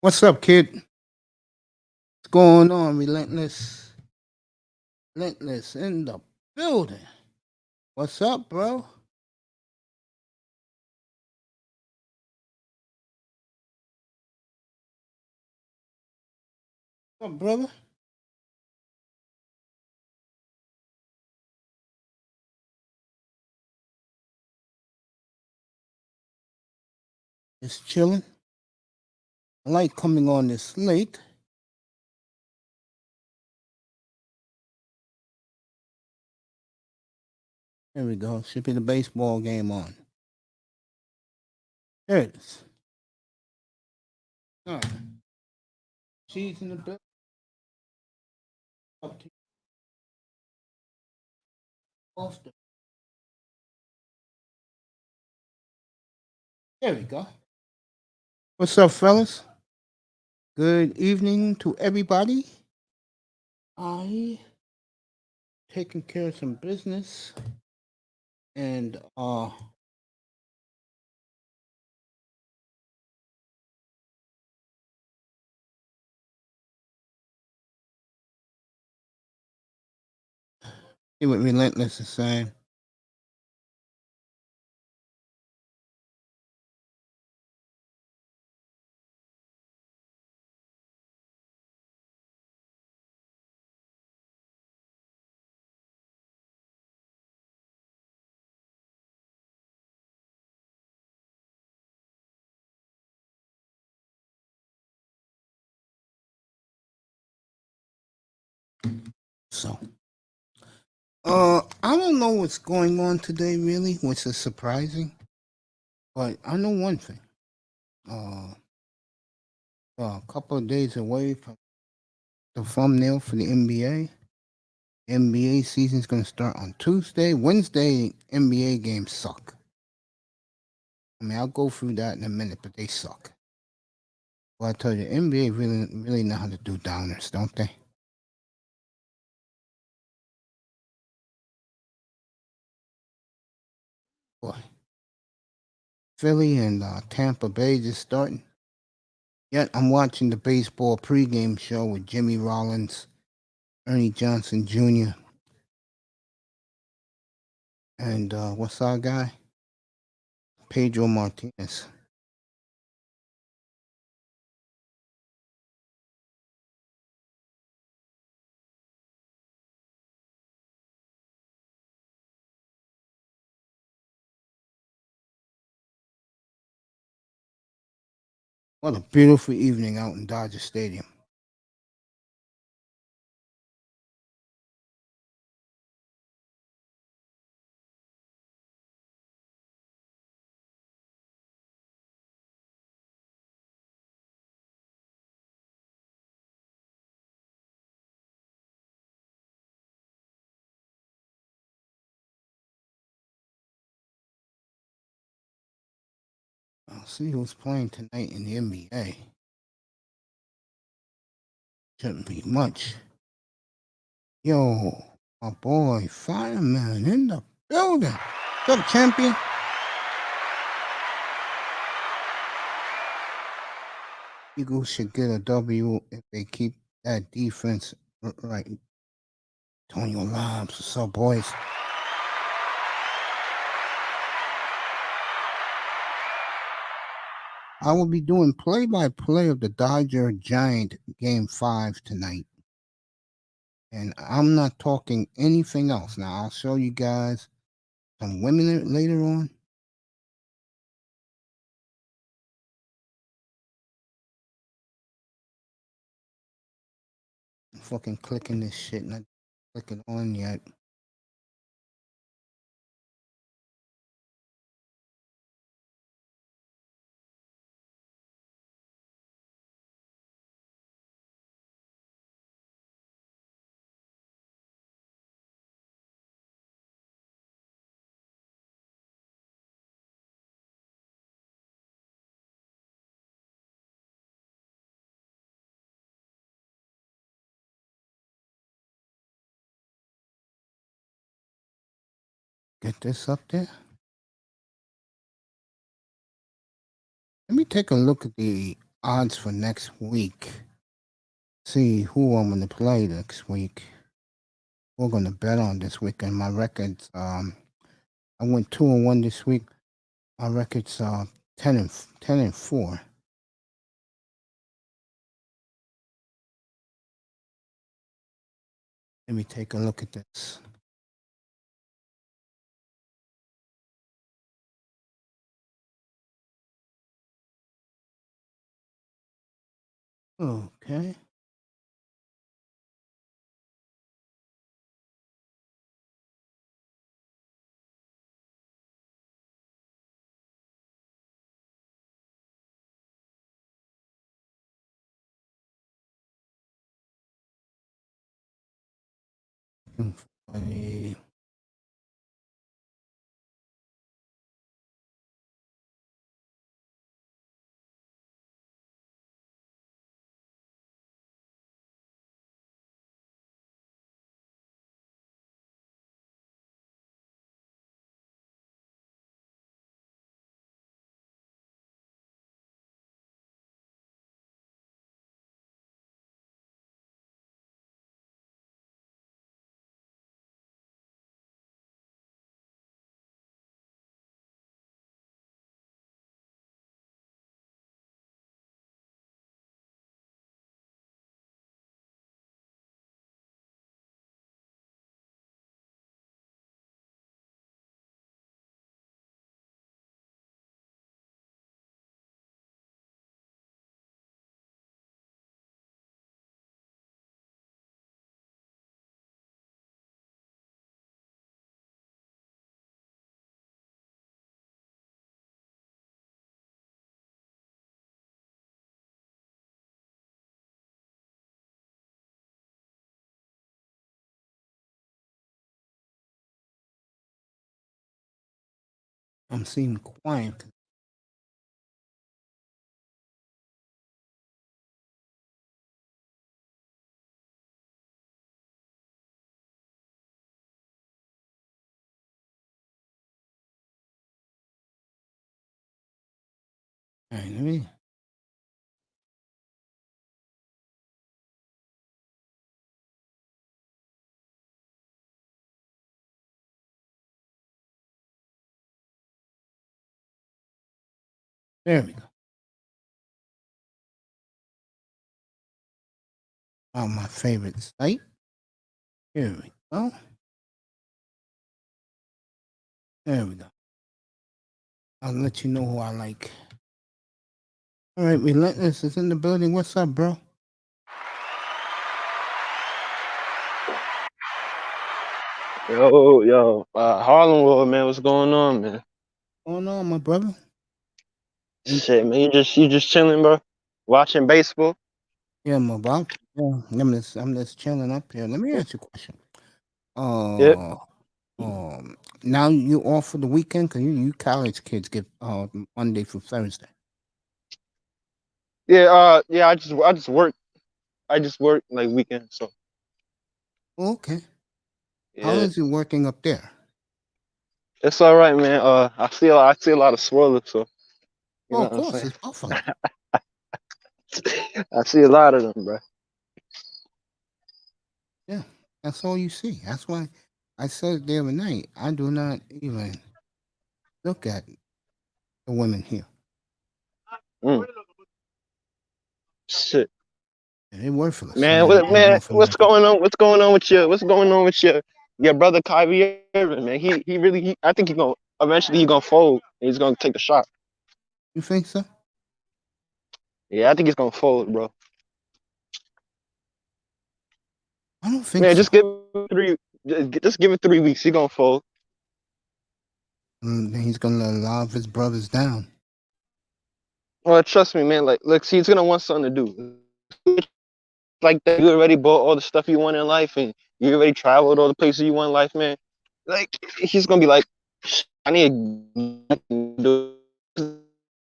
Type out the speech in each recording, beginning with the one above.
What's up, kid? What's going on? Relentless, relentless in the building. What's up, bro? What's up, brother? Just chilling. I like coming on this late. There we go. Should be the baseball game on. There it is. All right. Cheese in the building. Up to you. Foster. There we go. What's up, fellas? Good evening to everybody. I taking care of some business and see what Relentless is saying. So I don't know what's going on today, really, which is surprising. But I know one thing. Uh, a couple of days away from the thumbnail for the NBA. NBA season's going to start on Tuesday. Wednesday, NBA games suck. I mean, I'll go through that in a minute, but they suck. Well, I tell you, NBA really know how to do downers, don't they? Boy, Philly and Tampa Bay just starting. Yet I'm watching the baseball pregame show with Jimmy Rollins, Ernie Johnson Jr., and what's our guy? Pedro Martinez. What a beautiful evening out in Dodger Stadium. I'll see who's playing tonight in the NBA. Shouldn't be much. Yo, my boy, Fireman in the building. What's up, champion? Eagles should get a W if they keep that defense right. Antonio Lobs, what's up, boys? I will be doing play-by-play of the Dodger Giant Game 5 tonight. And I'm not talking anything else. Now, I'll show you guys some women later on. I'm fucking clicking this shit, not clicking on yet. Get this up there. Let me take a look at the odds for next week. See who I'm gonna play next week. We're gonna bet on this weekend. My records. I went 2-1 this week. My records 10-4. Let me take a look at this. Okay. Funny. I'm seeing quiet. All right, let me. There we go. My favorite site. Here we go. There we go. I'll let you know who I like. All right, Relentless is in the building. What's up, bro? Harlem World, man, what's going on, man? What's going on, my brother? Shit, man, you just chilling, bro, watching baseball. Yeah, I'm about. Yeah, I'm just chilling up here. Let me ask you a question. Yep. Uh, now you off for the weekend? Cause you college kids get Monday through Thursday. Yeah. I just work like weekend, so Okay. How yeah, is it working up there? it's all right, man. I see a lot of swirlers, so you Oh, know of what I'm course, saying. it's Buffalo. I see a lot of them, bro. Yeah, that's all you see. That's why I said the other night, I do not even look at the women here. Mm. Shit, They're worthless. I man. mean, What, in man, North what's America. going on? What's going on with your brother Kyrie Irving, man? I think he gonna fold. And he's gonna take the shot. You think so? Yeah, I think he's gonna fold, bro. I don't think Man, so. just give it three. Just give it 3 weeks. He gonna fold. He's gonna let a lot of his brothers down. Well, trust me, man. Like, look, see, he's gonna want something to do. Like that, you already bought all the stuff you want in life, and you already traveled all the places you want in life, man. Like, he's gonna be like, I need to do.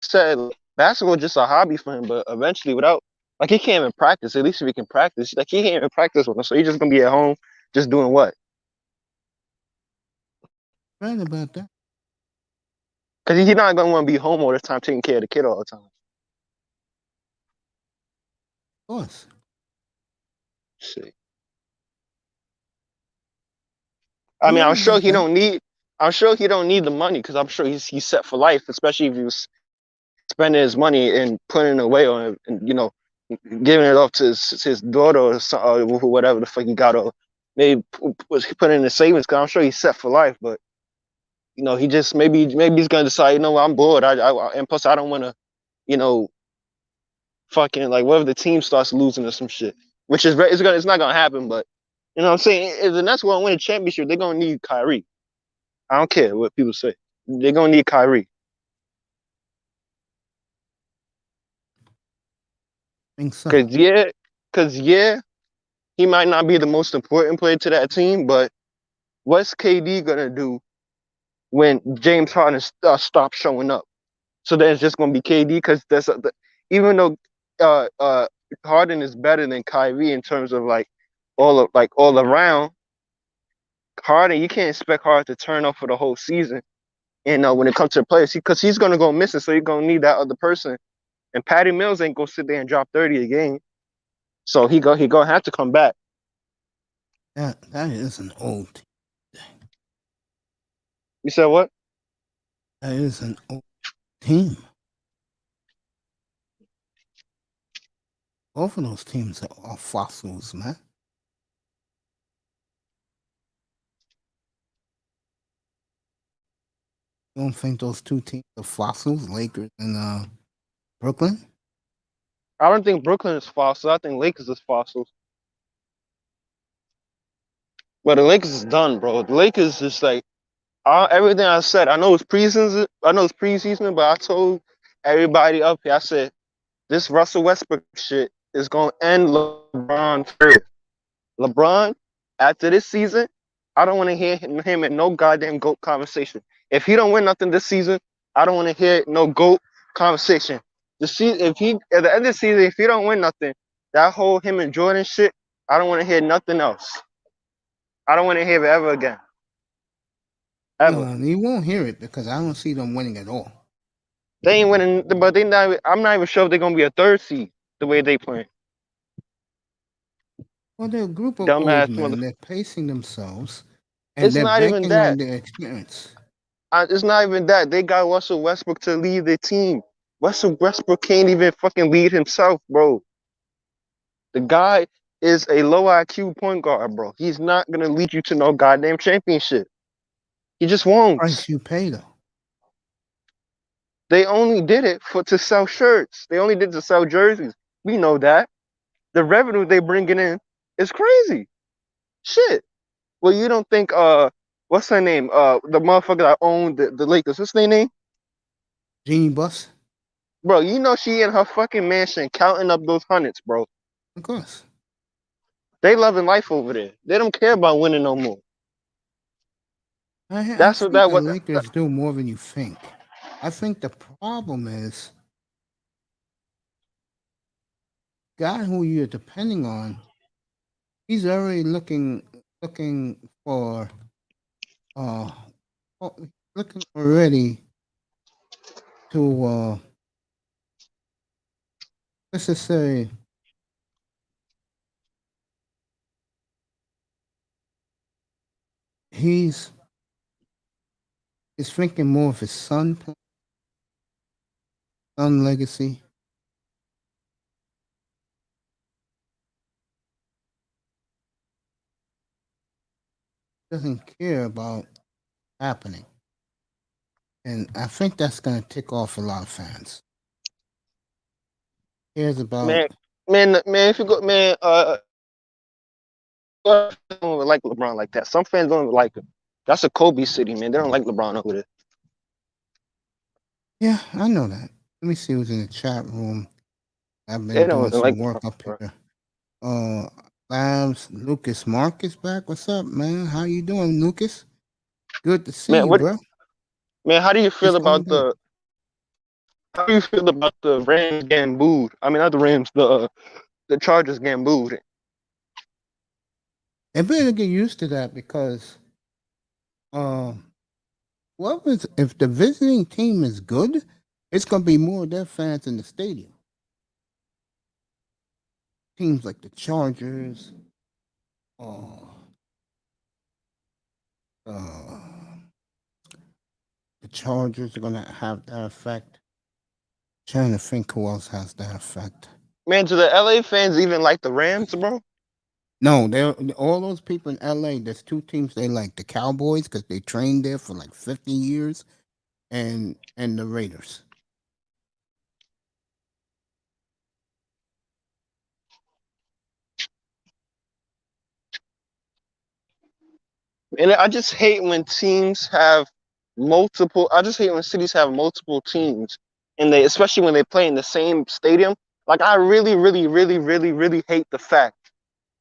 Said like, basketball is just a hobby for him, but eventually, without like he can't even practice. At least if he can practice, like he can't even practice with him, so he's just gonna be at home, just doing what? Right about that. Because he's not gonna want to be home all the time, taking care of the kid all the time. course. Shit. I You're mean, right about that. I'm sure he don't need the money because I'm sure he's set for life, especially if he was spending his money and putting it away on it, and giving it off to his daughter or whatever the fuck he got, or maybe was putting in the savings. Because I'm sure he's set for life, but he just maybe he's gonna decide. What, I'm bored. And plus I don't want to, you know, fucking like what if the team starts losing or some shit, which is it's not gonna happen. But what I'm saying, if the Nets want to win a championship, they're gonna need Kyrie. I don't care what people say. They're gonna need Kyrie. I think so. Cause he might not be the most important player to that team, but what's KD gonna do when James Harden stops showing up? So then it's just gonna be KD because even though Harden is better than Kyrie in terms of all around. Harden, you can't expect Harden to turn up for the whole season. And when it comes to the players, because he's gonna go missing, so you're gonna need that other person. And Patty Mills ain't gonna sit there and drop 30 a game, so he gonna have to come back. That is an old team. You said what? That is an old team. Both of those teams are fossils, man. You don't think those two teams are fossils, Lakers and Brooklyn? I don't think Brooklyn is fossil. I think Lakers is fossils. But the Lakers is done, bro. The Lakers is like everything I said. I know it's preseason. But I told everybody up here. I said this Russell Westbrook shit is gonna end LeBron first. LeBron, after this season, I don't want to hear him in no goddamn GOAT conversation. If he don't win nothing this season, I don't want to hear no GOAT conversation. If he at the end of the season, if he don't win nothing, that whole him and Jordan shit, I don't want to hear nothing else. I don't want to hear it ever again. Ever. No, you won't hear it because I don't see them winning at all. They ain't winning, but I'm not even sure if they're gonna be a third seed the way they playing. Well, they're a group of old Dumbass men. mother. They're pacing themselves, and It's they're not even banking on that. their experience. It's not even that. They got Russell Westbrook to lead their team. Russell Westbrook can't even fucking lead himself, bro. The guy is a low IQ point guard, bro. He's not gonna lead you to no goddamn championship. He just won't. Price you pay though. They only did it to sell shirts. They only did it to sell jerseys. We know that. The revenue they bringing in is crazy. Shit. Well, you don't think what's her name? The motherfucker that owned the Lakers. What's their name? Genie Bus? Bro, you know she in her fucking mansion counting up those hundreds, bro. Of course. They loving life over there. They don't care about winning no more. I That's what think that the what. Lakers do more than you think. I think the problem is guy who you're depending on. He's already looking for uh looking already to let's just say he's thinking more of his son legacy. Doesn't care about happening. And I think that's gonna tick off a lot of fans. Cares about Man, if you go, man, don't even like LeBron like that. Some fans don't even like him. That's a Kobe city, man. They don't like LeBron over there. yeah, I know that. Let me see who's in the chat room. I've They been don't doing even some like work LeBron, up bro. here. Labs Lucas Marcus back. What's up, man? How you doing, Lucas? Good to see Man, you, bro. man, What's going on? how do you feel about the Rams getting booed? I mean, not the Rams, the Chargers getting booed. They better get used to that because if the visiting team is good, it's gonna be more of their fans in the stadium. teams like the Chargers, uh, uh, the Chargers are gonna have that effect. Trying to think who else has that effect. Man, do the LA fans even like the Rams, bro? No, they're all those people in LA. There's two teams they like: the Cowboys because they trained there for like 50 years, and the Raiders. And I just hate when teams have multiple. I just hate when cities have multiple teams, and they, especially when they play in the same stadium. Like I really, really, really, really, really hate the fact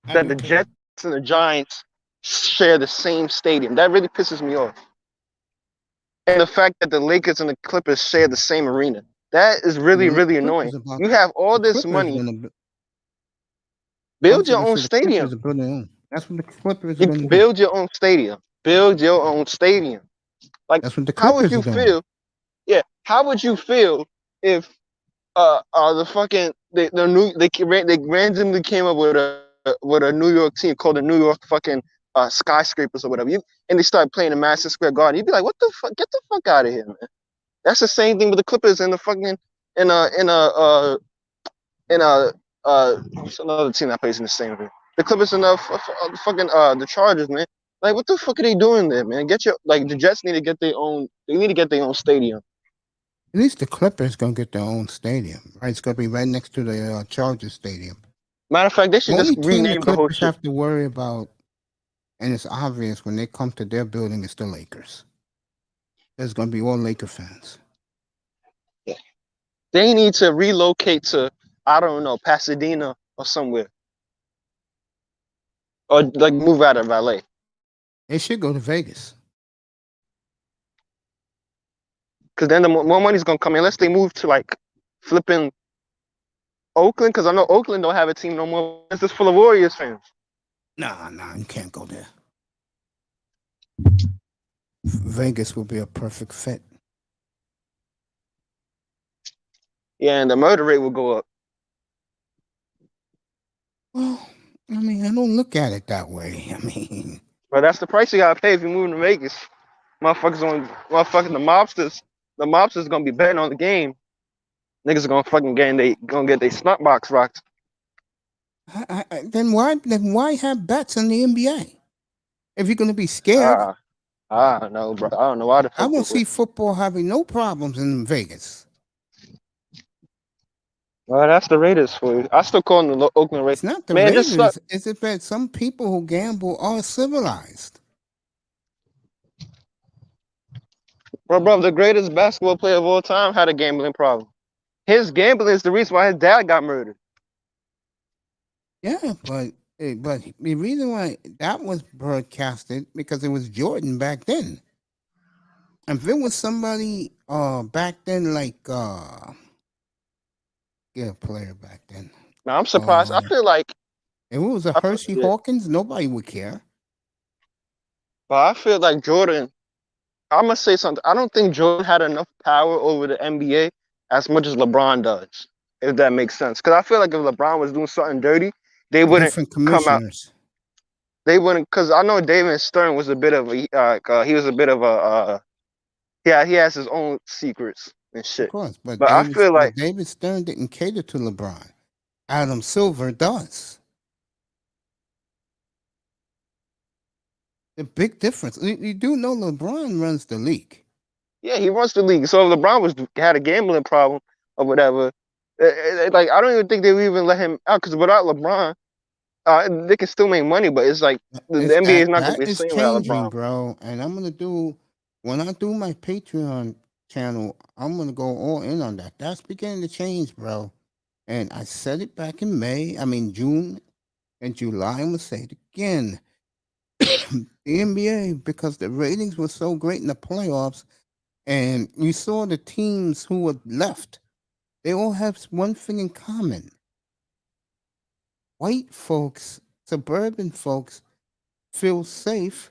I that do the too. Jets and the Giants share the same stadium. That really pisses me off. And the fact that the Lakers and the Clippers share the same arena. That is really, The really annoying. Clippers about You have all the this Clippers money, gonna. I build was your gonna own say the Clippers stadium. are building their own. That's what the Clippers are You gonna do. build your own stadium. Build your own stadium. Like, That's what the how would Clippers are you doing. feel? Yeah, how would you feel if the fucking the new they randomly came up with a New York team called the New York fucking skyscrapers or whatever. And they started playing in Madison Square Garden. You'd be like, what the fuck? Get the fuck out of here, man. That's the same thing with the Clippers and the fucking in a what's another team that plays in the same thing? The Clippers and the fucking the Chargers, man. Like, what the fuck are they doing there, man? Get your like the Jets need to get their own. They need to get their own stadium. At least the Clippers gonna get their own stadium, right? It's gonna be right next to the Chargers stadium. Matter of fact, they The should just only team the rename the whole Clippers shit. have to worry about, and it's obvious when they come to their building, is the Lakers. There's gonna be all Laker fans. They need to relocate to, I don't know, Pasadena or somewhere, or like move out of LA. They should go to Vegas. Because then the more money's gonna come in. Unless they move to like flipping Oakland, because I know Oakland don't have a team no more. It's just full of Warriors fans. Nah, you can't go there. Vegas will be a perfect fit. Yeah, and the murder rate will go up. Well, I mean, I don't look at it that way. I mean, But that's the price you gotta pay if you're moving to Vegas. Motherfucking the mobsters gonna be betting on the game. Niggas are gonna fucking gonna get their snot box rocked. then why have bets in the NBA if you're gonna be scared? Ah, I don't know, bro. I don't know why the I fuck they don't would. see football having no problems in Vegas. Well, that's the Raiders for you. I still call them the Oakland Raiders. It's not the Man, just suck. Raiders. It's that some people who gamble are civilized. Bro, the greatest basketball player of all time had a gambling problem. His gambling is the reason why his dad got murdered. Yeah, but the reason why that was broadcasted because it was Jordan back then. If it was somebody back then like yeah, player back then. Now I'm surprised. Uh if it was a Hershey Yeah, Hawkins, nobody would care. but I feel like Jordan. I'm gonna say something. I don't think Jordan had enough power over the NBA as much as LeBron does. If that makes sense, because I feel like if LeBron was doing something dirty, they wouldn't Different come out. commissioners. They wouldn't, because I know David Stern was a bit of a he was a bit of a yeah, he has his own secrets and Of shit. course. But I feel like David Stern didn't cater to LeBron. Adam Silver does. The big difference. You do know LeBron runs the league. yeah, he runs the league. So if LeBron had a gambling problem or whatever, like I don't even think they would even let him out because without LeBron, they can still make money. But it's like the It's NBA is not gonna that be the is same without changing, LeBron. bro. And I'm gonna do when I do my Patreon channel, I'm gonna go all in on that. That's beginning to change, bro. And I said it back in June and July. I'm gonna say it again. The NBA, because the ratings were so great in the playoffs, and you saw the teams who were left, they all have one thing in common. White folks, suburban folks, feel safe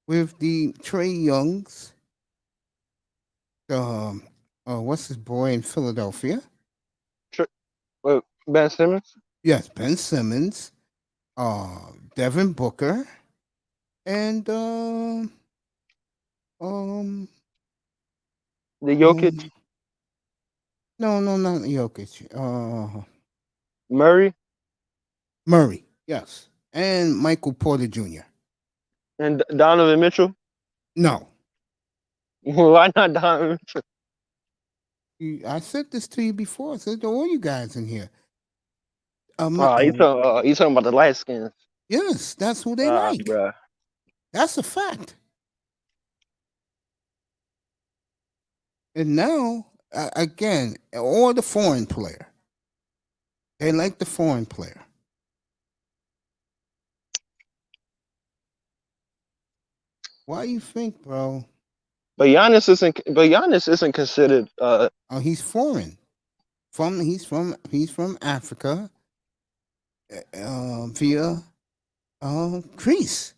with the Trey Youngs, what's his boy in Philadelphia? Ben Simmons. Yes, Ben Simmons, Devin Booker, and um The Jokic, um no, not Jokic. Murray, Murray, yes, and Michael Porter Jr. and Donovan Mitchell. No, Why not Donovan Mitchell? I said this to you before. I said to all you guys in here. Oh, you talking about the light skins. Yes, that's who they Ah, like. bruh. That's a fact. And now, again, or the foreign player. They like the foreign player. Why you think, bro? But Giannis isn't considered. Oh, he's foreign. He's from Africa, via Greece.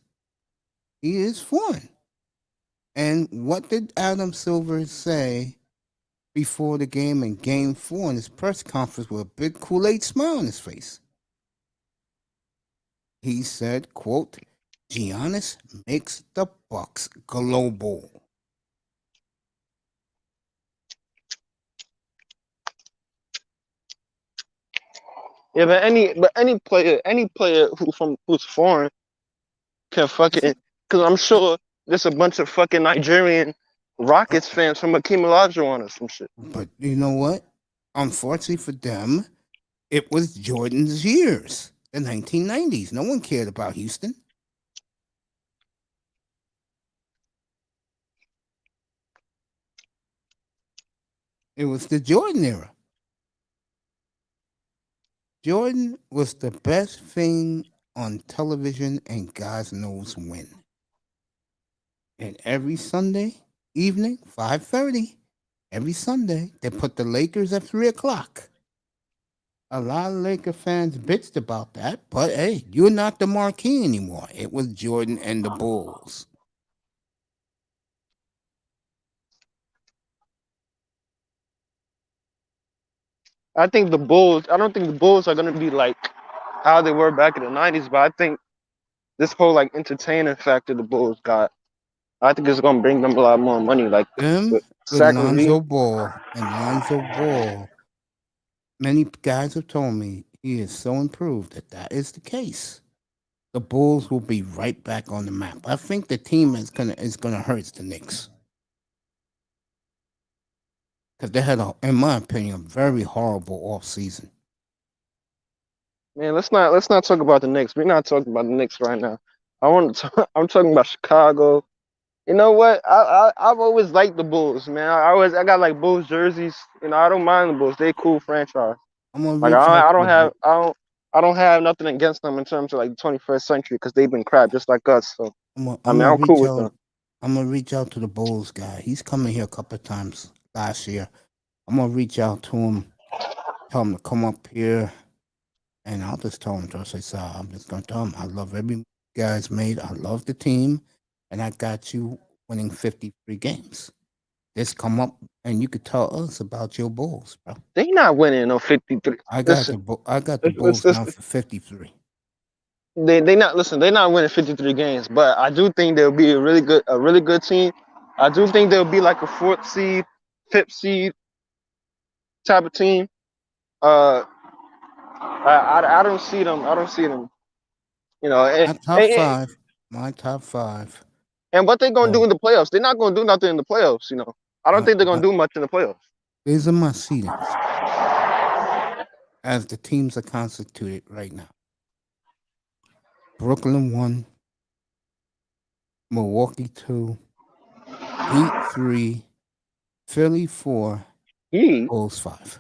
He is foreign. And what did Adam Silver say before the game in Game 4 in his press conference with a big Kool-Aid smile on his face? He said, quote, Giannis makes the Bucks global. Yeah, but any player who's foreign can Is fucking. it? Because I'm sure there's a bunch of fucking Nigerian Uh, Rockets fans from Akeem Olajuwon or some shit. but you know what? Unfortunately for them, it was Jordan's years, the 1990s. No one cared about Houston. It was the Jordan era. Jordan was the best thing on television, and God knows when. And every Sunday evening, 5:30, every Sunday, they put the Lakers at 3 o'clock. A lot of Laker fans bitched about that, but hey, you're not the marquee anymore. It was Jordan and the Bulls. I think the Bulls. I don't think the Bulls are gonna be like how they were back in the '90s, but I think this whole like entertaining factor the Bulls got, I think it's gonna bring them a lot more money. Like Them with with Zach Levine. Lonzo Ball. Many guys have told me he is so improved that that is the case. The Bulls will be right back on the map. I think the team is gonna hurt the Knicks because they had, in my opinion, a very horrible off season. Man, let's not talk about the Knicks. We're not talking about the Knicks right now. I'm talking about Chicago. You know what? I've always liked the Bulls, man. I got like Bulls jerseys. You know, I don't mind the Bulls. They cool franchise. I'm gonna Like reach out to the Bulls. I don't have nothing against them in terms of like the 21st century because they've been crap just like us. So I I'm mean, gonna I'm cool reach with them. out. I'm gonna reach out to the Bulls guy. He's coming here a couple of times last year. I'm gonna reach out to him, tell him to come up here, and I'll just tell him, just say, "Sir, I'm just gonna tell him I love every move you guys made. I love the team, and I got you winning 53 games. Just come up and you could tell us about your Bulls, bro. They not winning no 53. Listen, I got the it's, Bulls it's, down for 53. they not listen. They're not winning 53 games, but I do think they'll be a really good team. I do think they'll be like a fourth seed, fifth seed type of team. Uh, I don't see them. I don't see them. You know, My top five. My top five. and what they gonna do Oh, in the playoffs? They're not gonna do nothing in the playoffs. You know, I don't think they're gonna my, do much in the playoffs. these are my seedings as the teams are constituted right now. Brooklyn 1, Milwaukee 2, Heat 3, Philly 4, Heat, Bulls 5.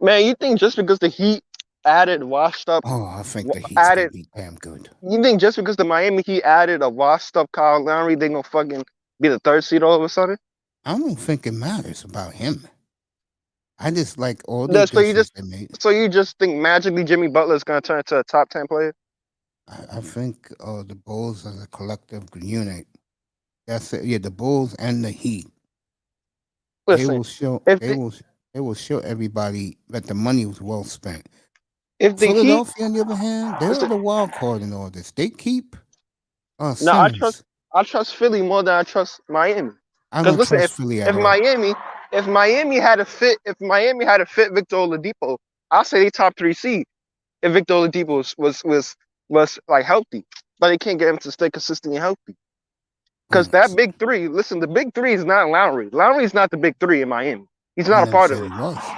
man, you think just because the Heat added washed up, Oh, I think the Heat's going added, to be damn good. you think just because the Miami Heat added a washed up Kyle Lowry, they gonna fucking be the third seed all of a sudden? I don't think it matters about him. I just like all the So you additions just, they made. so you just think magically Jimmy Butler is gonna turn into a top 10 player? I think the Bulls as a collective unit. That's it. Yeah, the Bulls and the Heat. They Listen, will show. if They the, will. It will show everybody that the money was well spent. If the Heat, Philadelphia, on the other hand, they're listen, the wild card in all this. They keep now Simmons. I trust Philly more than I trust Miami. I Because don't listen, trust Philly at if all. Miami if Miami had a fit Victor Oladipo, I'll say they top 3 seed if Victor Oladipo was like healthy. But they can't get him to stay consistently healthy. Because Mm, that big three, listen, the big three is not Lowry. Lowry's not the big three in Miami. He's I not a never part of said it. he was.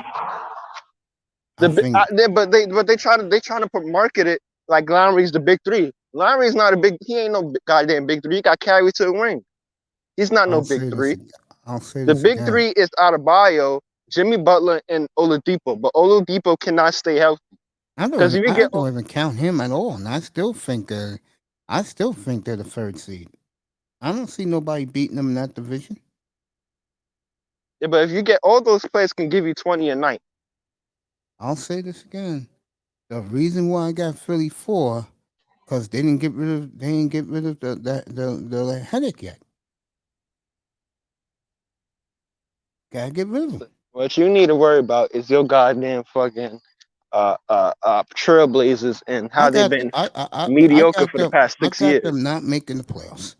I think But they trying to market it like Lowry's the big three. Lowry's not a big. He ain't no goddamn big three. He got carried to the ring. He's not no I'll big say this. three. I'll say The this big again. three is Adebayo, Jimmy Butler, and Oladipo. But Oladipo cannot stay healthy because if you I get don't even count him at all, and I still think they're the third seed. I don't see nobody beating them in that division. but if you get all those players can give you 20 a night. I'll say this again. The reason why I got Philly 4, because they didn't get rid of the headache yet. Gotta get rid of them. What you need to worry about is your goddamn fucking Trailblazers and how I they've got been I mediocre got for the them. past I 6 got years. them not making the playoffs.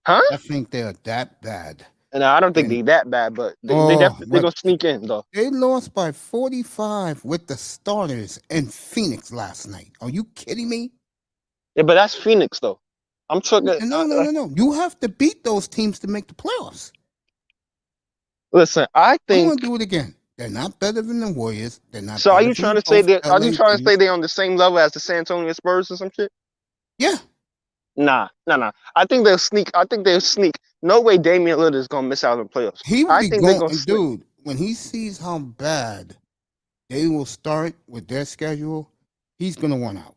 Huh? I think they're that bad. And I don't think And they that bad, but they oh, definitely they're what gonna sneak in though. they lost by 45 with the starters in Phoenix last night. Are you kidding me? Yeah, but that's Phoenix though. I'm talking. No. You have to beat those teams to make the playoffs. Listen, I I'm think. gonna do it again. They're not better than the Warriors. They're not So are better you than trying to say both that? Are you LA trying to say teams. they're on the same level as the San Antonio Spurs or some shit? Yeah, Nah. I think they'll sneak. No way Damian Lillard is gonna miss out on the playoffs. he will I be think they're going. gonna And sneak. dude, when he sees how bad they will start with their schedule, he's gonna want out.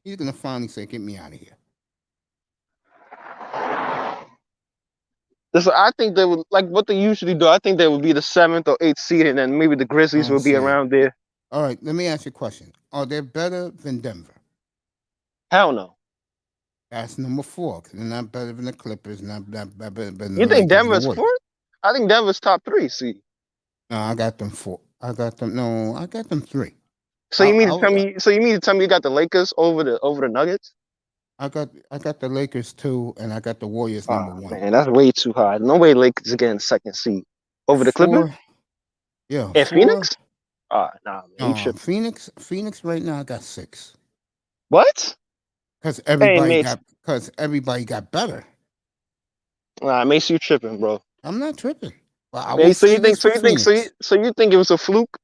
He's gonna finally say, "Get me out of here." Listen, I think they would like what they usually do. I think they would be the 7th or 8th seed, and then maybe the I Grizzlies don't will be see it. around there. All right, let me ask you a question. Are they better than Denver? Hell no. That's number 4. Because they're not better than the Clippers. Not better than the You think Lakers and the Denver's Warriors. fourth? I think Denver's top 3 seed. No, I got them 4. I got them. No, I got them 3. So I, you mean to I, tell me? So you mean to tell me you got the Lakers over the Nuggets? I got the Lakers 2, and I got the Warriors number Oh 1. man, that's way too high. No way Lakers are getting second seed over the Clippers 4. Yeah, and 4. Phoenix. Nah, man, you tripping? Phoenix right now I got 6. What? Because Hey, Mace. everybody got better. Nah, Mace, you tripping, bro? I'm not tripping. But I will Mace, say this for Phoenix. so you think it was a fluke?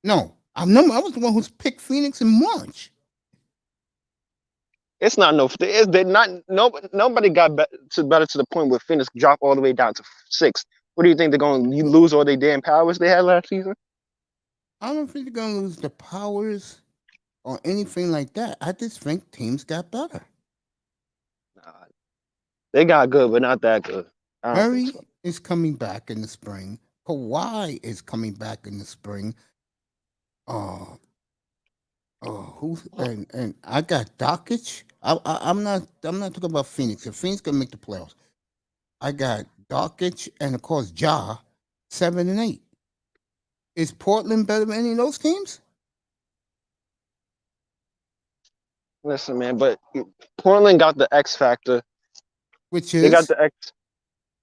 No, I was the one who's picked Phoenix in March. It's not no. They're not. Nobody got better to the point where Phoenix dropped all the way down to 6. What do you think they're going to lose all their damn powers they had last season? I don't think they're gonna lose the powers or anything like that. I just think teams got better. Nah, they got good, but not that good. I don't think Murray so. is coming back in the spring. Kawhi is coming back in the spring. Uh, who's and I got Doncic. I'm not talking about Phoenix. If Phoenix can make the playoffs, I got Doncic and of course Ja 7 and 8. Is Portland better than any of those teams? Listen, man, but Portland got the X factor. Which They got is, the X.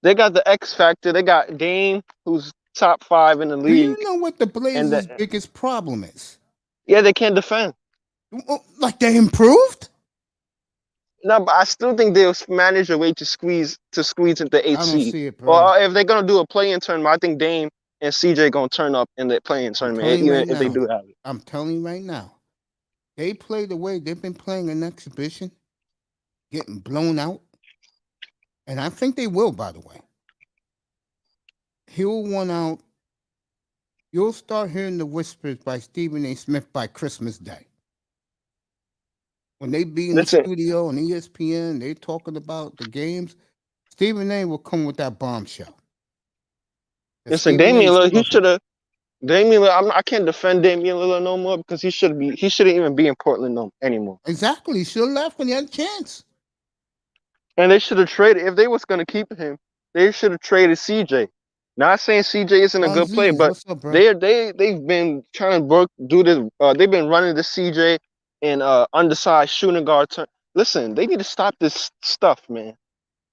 They got the X factor. They got Dame, who's top 5 in the do you league, know what the and Blazers' biggest problem is? they can't defend. Like they improved? No, but I still think they'll manage a way to squeeze into eighth I don't seed. see it, bro. Or if they're gonna do a play-in tournament, I think Dame and CJ gonna turn up in the play-in I'm tournament, telling you even right if they now. do have it. I'm telling you right now. They play the way they've been playing in exhibition, getting blown out. And I think they will, by the way. He'll one out. You'll start hearing the whispers by Stephen A. Smith by Christmas Day. When they be in the Listen, studio on ESPN, they talking about the games, Stephen A. will come with that bombshell. listen, Stephen A. Damian is Lillard, he close. should have. Damian Lillard, I can't defend Damian Lillard no more because he shouldn't even be in Portland anymore. Exactly. He should have left when he had a chance. And they should have traded if they was gonna keep him. They should have traded CJ. Not saying CJ isn't a good player, Aziz, but what's up, bro? they've been trying to do this. They've been running the CJ and undersized shooting guard. Listen, they need to stop this stuff, man.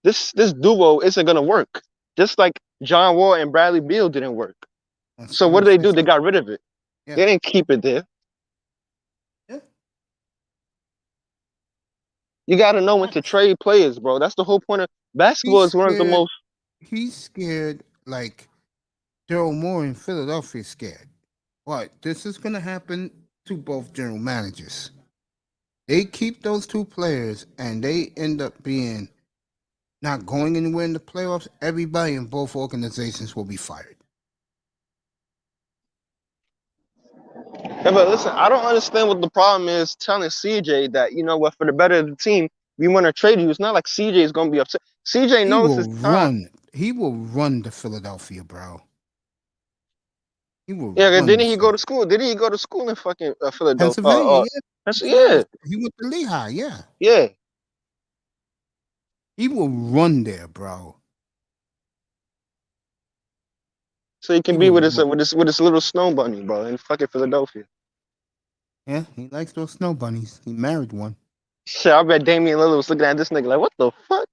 This duo isn't gonna work. Just like John Wall and Bradley Beal didn't work. So what do? They got rid of it. Yeah. They didn't keep it there. Yeah. You got to know when to trade players, bro. That's the whole point of basketball. Is one of the most. He's scared, like Daryl Moore in Philadelphia is scared. But this is gonna happen to both general managers. They keep those two players, and they end up being not going anywhere in the playoffs. Everybody in both organizations will be fired. Yeah, but listen, I don't understand what the problem is telling CJ that, you know what, for the better of the team, we want to trade you. It's not like CJ is going to be upset. CJ knows his time. He will run to Philadelphia, bro. He will. Yeah, run didn't he go to school? Didn't he go to school in fucking Philadelphia? Pennsylvania? Yeah. He went to Lehigh. Yeah. Yeah. He will run there, bro. So he can be with his little snow bunny, bro, in fucking Philadelphia. Yeah, he likes those snow bunnies. He married one. Shit, I bet Damian Lillard was looking at this nigga like, what the fuck?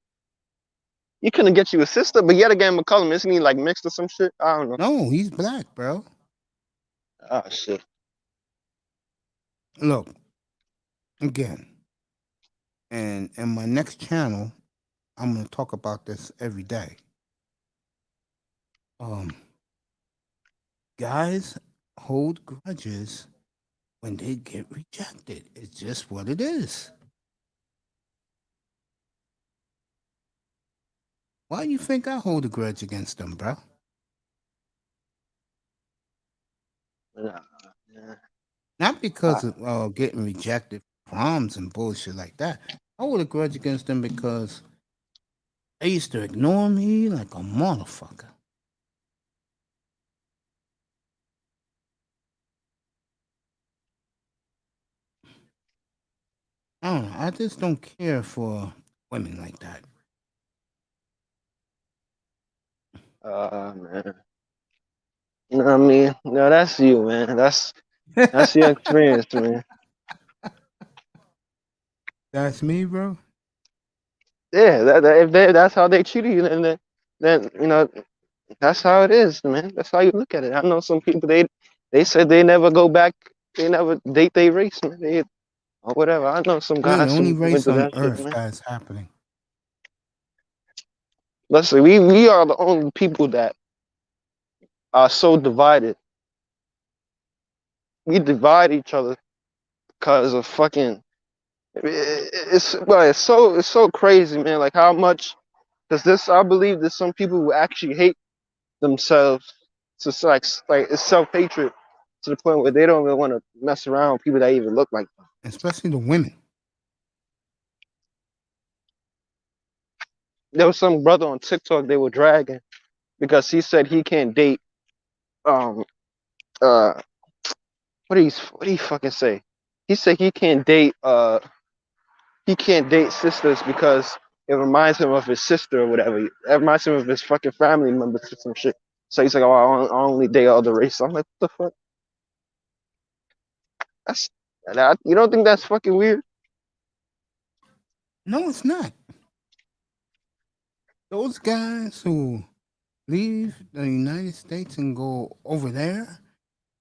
You couldn't get you a sister, but yet again, McCollum, isn't he like mixed or some shit? I don't know. No, he's black, bro. Oh shit. Look, again, and in my next channel, I'm gonna talk about this every day. Guys hold grudges when they get rejected. It's just what it is. Why do you think I hold a grudge against them, bro? Yeah. Not because of getting rejected proms and bullshit like that. I hold a grudge against them because they used to ignore me like a motherfucker. I don't know. I just don't care for women like that. Man. You know what I mean? No, that's you, man. That's your experience, man. That's me, bro. Yeah, if that's how they treat you, then you know that's how it is, man. That's how you look at it. I know some people they said they never go back, they never date their race, man. Or whatever. I know some We're the guys only who went race through on that earth shit, man. that's happening. Listen, we are the only people that are so divided. We divide each other because of fucking. It's so crazy, man. Like how much, because I believe that some people who actually hate themselves. So it's like it's self-hatred to the point where they don't even want to mess around with people that even look like them. Especially the women. There was some brother on TikTok they were dragging because he said he can't date um what did he fucking say? He said he can't date sisters because it reminds him of his sister or whatever. It reminds him of his fucking family members or some shit. So he's like, oh, I only date other race. I'm like, what the fuck? You don't think that's fucking weird? No, it's not. Those guys who leave the United States and go over there,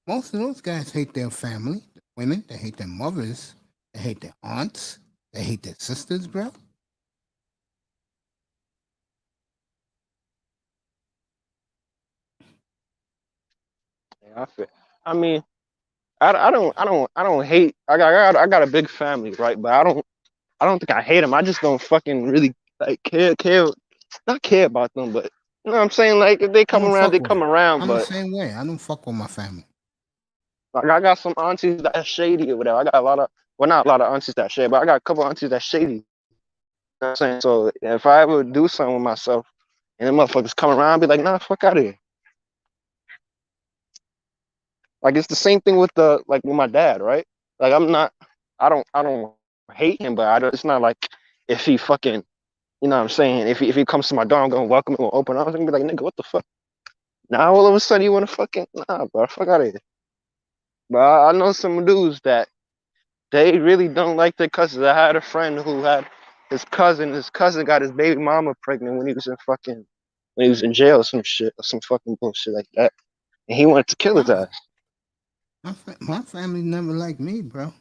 most of those guys hate their family, the women. They hate their mothers. They hate their aunts. They hate their sisters, bro. Yeah, I mean, I don't hate. I got a big family, right? But I don't think I hate them. I just don't fucking really like not care about them. But you know what I'm saying? Like if they come around, they come around. I'm but the same way. I don't fuck with my family. Like I got some aunties that shady or whatever. I got not a lot of aunties that shady, but I got a couple aunties that shady. You know what I'm saying? So if I ever do something with myself and them motherfuckers come around, I'll be like, nah, fuck out of here. Like it's the same thing with with my dad, right? Like I don't hate him, but it's not like if he fucking, you know what I'm saying? If he comes to my door, I'm gonna welcome him with open arms. I'm gonna be like, nigga, what the fuck? Now all of a sudden you want to fucking bro, fuck out of here. But I know some dudes that they really don't like their cousins. I had a friend who had his cousin. His cousin got his baby mama pregnant when he was in jail, or some shit, or some fucking bullshit like that, and he wanted to kill his Why? ass. My family never liked me, bro.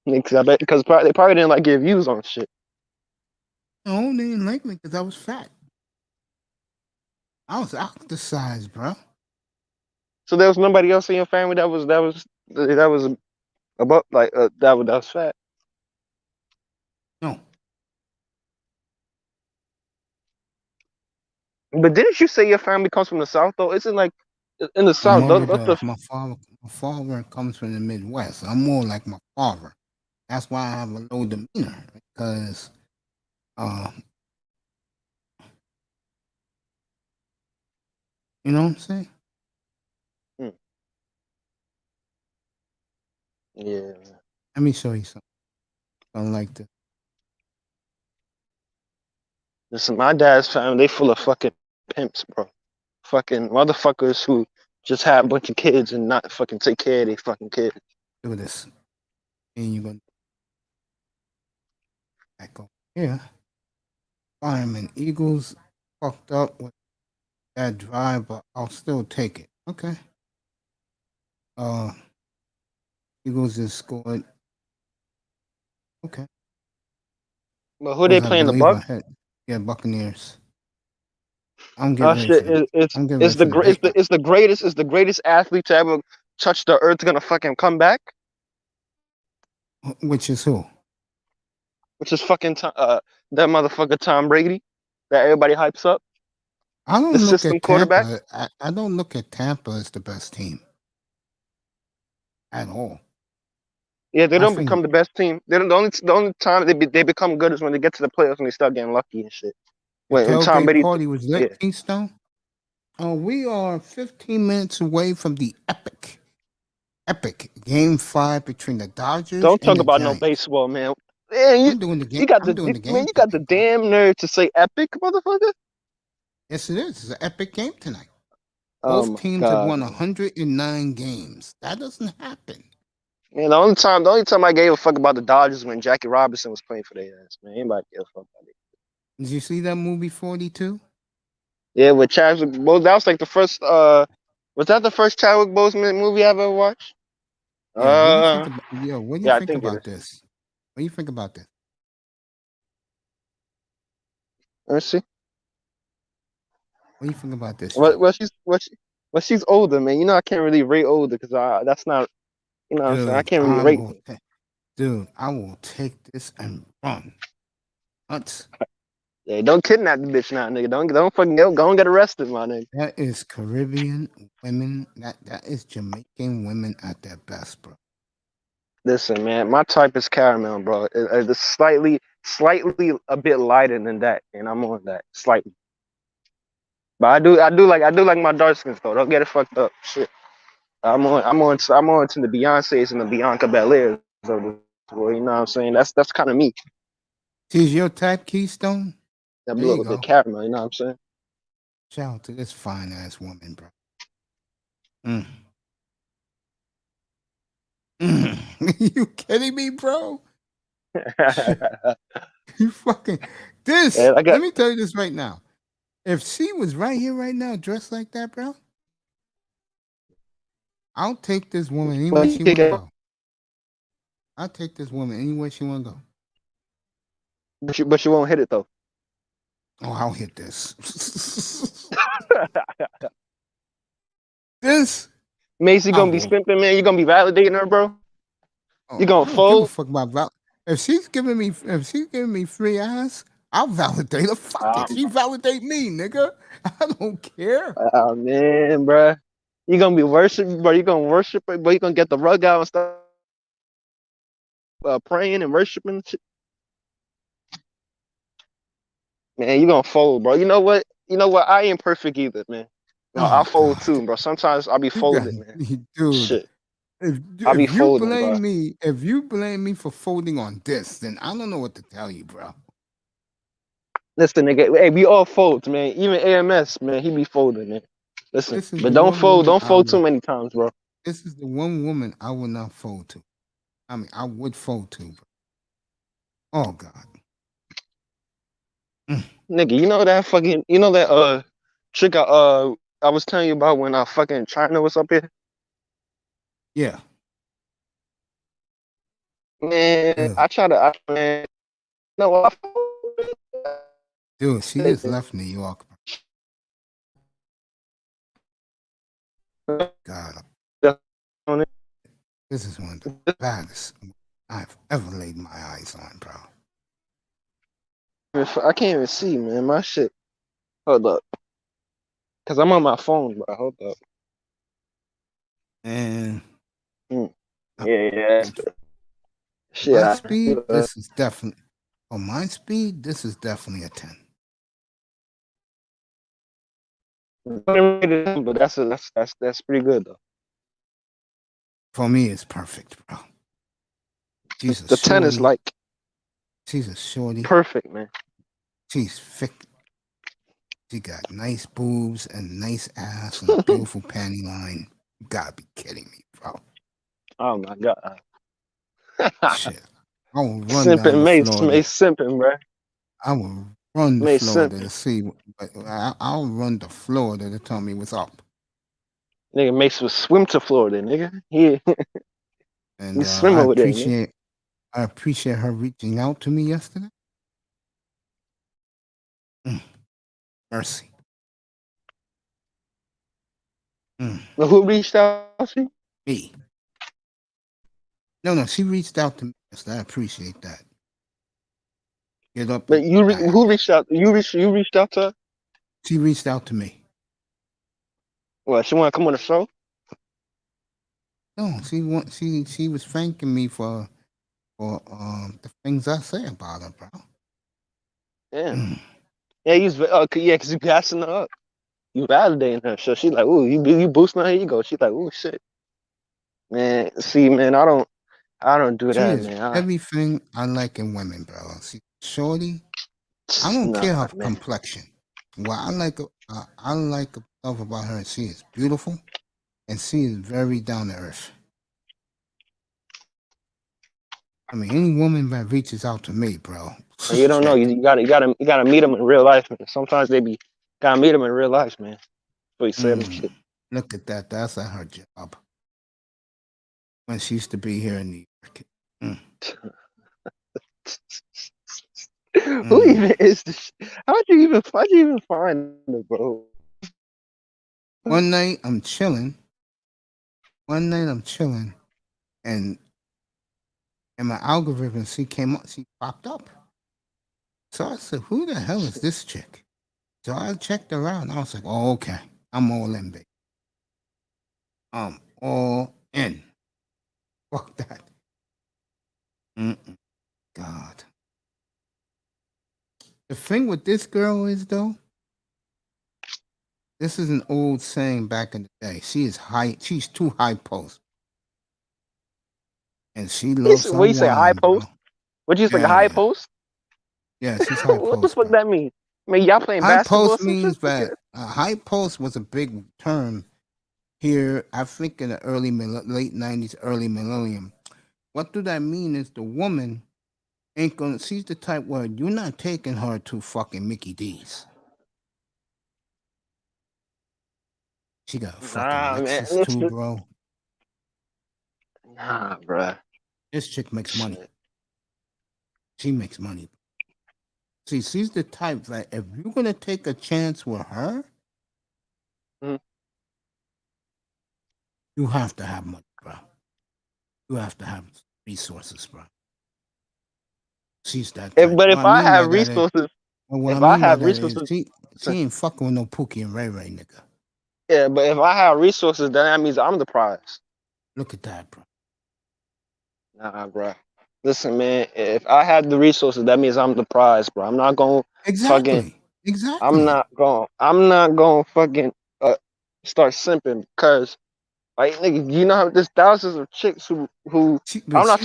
Because I bet because they probably didn't like your views on shit. No, they didn't like me because I was fat. I was ostracized, bro. So there was nobody else in your family that was above like that was fat. No, But didn't you say your family comes from the South though? Isn't like in the my South? mother That's does. the My father comes from the Midwest. I'm more like my father. That's why I have a low demeanor because, uh, you know what I'm saying? hmm, yeah. Let me show you something. Something like this. Listen, my dad's family, they full of fucking pimps, bro. Fucking motherfuckers who just have a bunch of kids and not fucking take care of their fucking kids. Do this, and you're gonna back over here. Fireman Eagles fucked up with that drive, but I'll still take it. Okay. Uh, Eagles just scored. Okay. But who they Was I playing the believe Bucks? ahead. Yeah, Buccaneers. I'm Oh getting ready shit! for the. I'm getting Is ready the for the day. greatest athlete to ever touch the earth gonna fucking come back? Which is who? Which is fucking that motherfucker Tom Brady that everybody hypes up, I the don't look system at quarterback. Tampa. I don't look at Tampa as the best team at all. Yeah, they I don't think become the best team. They don't, the only time they become good is when they get to the playoffs and they start getting lucky and shit. the When Tom tailgate Brady, party was lit, yeah. Keystone. We are 15 minutes away from the epic Game 5 between the Dodgers Don't and talk the about no Giants. baseball, man. Man, I'm doing the game. you got I'm doing the man, game you got the tonight, bro. damn nerve to say epic, motherfucker. Yes, it is. It's an epic game tonight. Oh Both my teams have god, won man. 109 games. That doesn't happen. Man, the only time I gave a fuck about the Dodgers when Jackie Robinson was playing for their ass, man. Anybody give a fuck about it? Did you see that movie 42? Yeah, with Chadwick Boseman, that was like the first. Was that the first Chadwick Boseman movie I've ever watched? Yeah, what do you think about what do you Yeah, I think think it about is. this? What do you think about this? Let's see. What do you think about this, Well, Joe? she's older, man. You know I can't really rate older because that's not. You know what I'm saying? I Dude, can't really rate. I will take this and run. Nuts. Yeah, don't kidnap the bitch now, nigga. Don't fucking go and get arrested, my nigga. That is Caribbean women. That is Jamaican women at their best, bro. Listen, man, my type is caramel, bro. It's slightly a bit lighter than that, and I'm on that slightly. But I do like my dark skins though. Don't get it fucked up. Shit, I'm on to the Beyonces and the Bianca Belairs of this world. You know what I'm saying? That's kind of me. She's your type, Keystone. That There you little bit go. caramel. You know what I'm saying? Shout out to this fine ass woman, bro. Mm. You kidding me, bro? You fucking this. Yeah, I got. Let me tell you this right now. If she was right here, right now, dressed like that, bro, I'll take this woman anywhere she want to go. I'll take this woman anywhere she want to go. But you won't hit it though. Oh, I'll hit this. This Macy I gonna be won't. simping, man. You gonna be validating her, bro. Oh, You gonna I don't give a fold? fuck about if she's giving me free ass, I'll validate her. Fuck it. She validate me, nigga. I don't care. Oh man, bro. You gonna be worshiping, bro. You gonna worship it, but you gonna get the rug out and start praying and worshiping. Shit. Man, you gonna fold, bro. You know what? You know what? I ain't perfect either, man. No, I'll Oh fold God, too, bro. Sometimes I'll be you got folded, man. dude. Shit, I'll be folding, bro. If you blame me for folding on this, then I don't know what to tell you, bro. Listen, nigga. Hey, we all folds, man. Even AMS, man, he be folding, man. Listen, This is but the don't one fold. woman Don't fold too many times, bro. This is the one woman I would not fold to. I mean, I would fold to, bro. Oh God. Nigga, you know that trick I was telling you about when fucking China was up here? Yeah. Man, Good. man, no, Dude, she just left New York. God, this is one of the baddest I've ever laid my eyes on, bro. I can't even see, man. My shit. Hold up. Cause I'm on my phone, bro. Hold up. And Yeah. Shit. my speed, this is definitely on my speed, this is definitely a 10. But that's pretty good though. For me, it's perfect, bro. She's a The 10 is shorty. like She's a shorty. perfect, man. She's thick. She got nice boobs and nice ass and a beautiful panty line. You gotta be kidding me, bro. Oh my god. Shit. I will run down Simping to Mace Florida. simping, bro. I will run to Mace Florida simping. to see. I'll run to Florida to tell me what's up. Nigga Mace was swim to Florida, nigga. He And swim over there, man. I appreciate her reaching out to me yesterday. Mercy. But who reached out to you? Me. No, she reached out to me yesterday. I appreciate that. Get up. But who reached out? You reached out to her? She reached out to me. What? She want to come on the show? No, she was thanking me for the things I say about her, bro. Yeah. Yeah, because you passing her up. You validating her. So she's like, ooh, you boosting her ego. She's like, ooh, shit. Man, see, man, I don't do She that, is man. everything I like in women, bro. See, shorty, I don't care her man. complexion. What I like stuff about her. She is beautiful, and she is very down to earth. I mean, any woman that reaches out to me, bro. You don't know. You gotta meet them in real life, man. Sometimes they gotta meet them in real life, man. So you say them shit. Look at that. That's at her job. When she used to be here in New York. Who even is this? How'd you even find it, bro? One night I'm chilling, and my algorithm, she popped up. So I said, "Who the hell is this chick?" So I checked her out, and I was like, "Oh, okay, I'm all in, baby. I'm all in. Fuck that." God. The thing with this girl is, though, this is an old saying back in the day. She's too high post. And she loves her What you say, high wine, bro. post? What you say, high post? Yeah, she's high What the post, fuck bro. that mean? I mean, y'all playing High basketball or post some shit? means that high post was a big term here, I think in the late 90s, early millennium. What do that mean is the woman ain't gonna, she's the type where you're not taking her to fucking Mickey D's. She got a fucking Lexus too, bro. Nah, bruh. This chick makes money. She makes money. See, she's the type that if you're gonna take a chance with her, you have to have money, bro. You have to have resources, bro. She's that type. But if I have resources, what I mean by that is she ain't fucking with no Pookie and Ray Ray, nigga. Yeah, but if I have resources, then that means I'm the prize. Look at that, bro. Nah, bro. Listen, man. If I have the resources, that means I'm the prize, bro. I'm not gonna Exactly. I'm not gonna fucking start simping because, like, nigga, you know how there's thousands of chicks who I'm not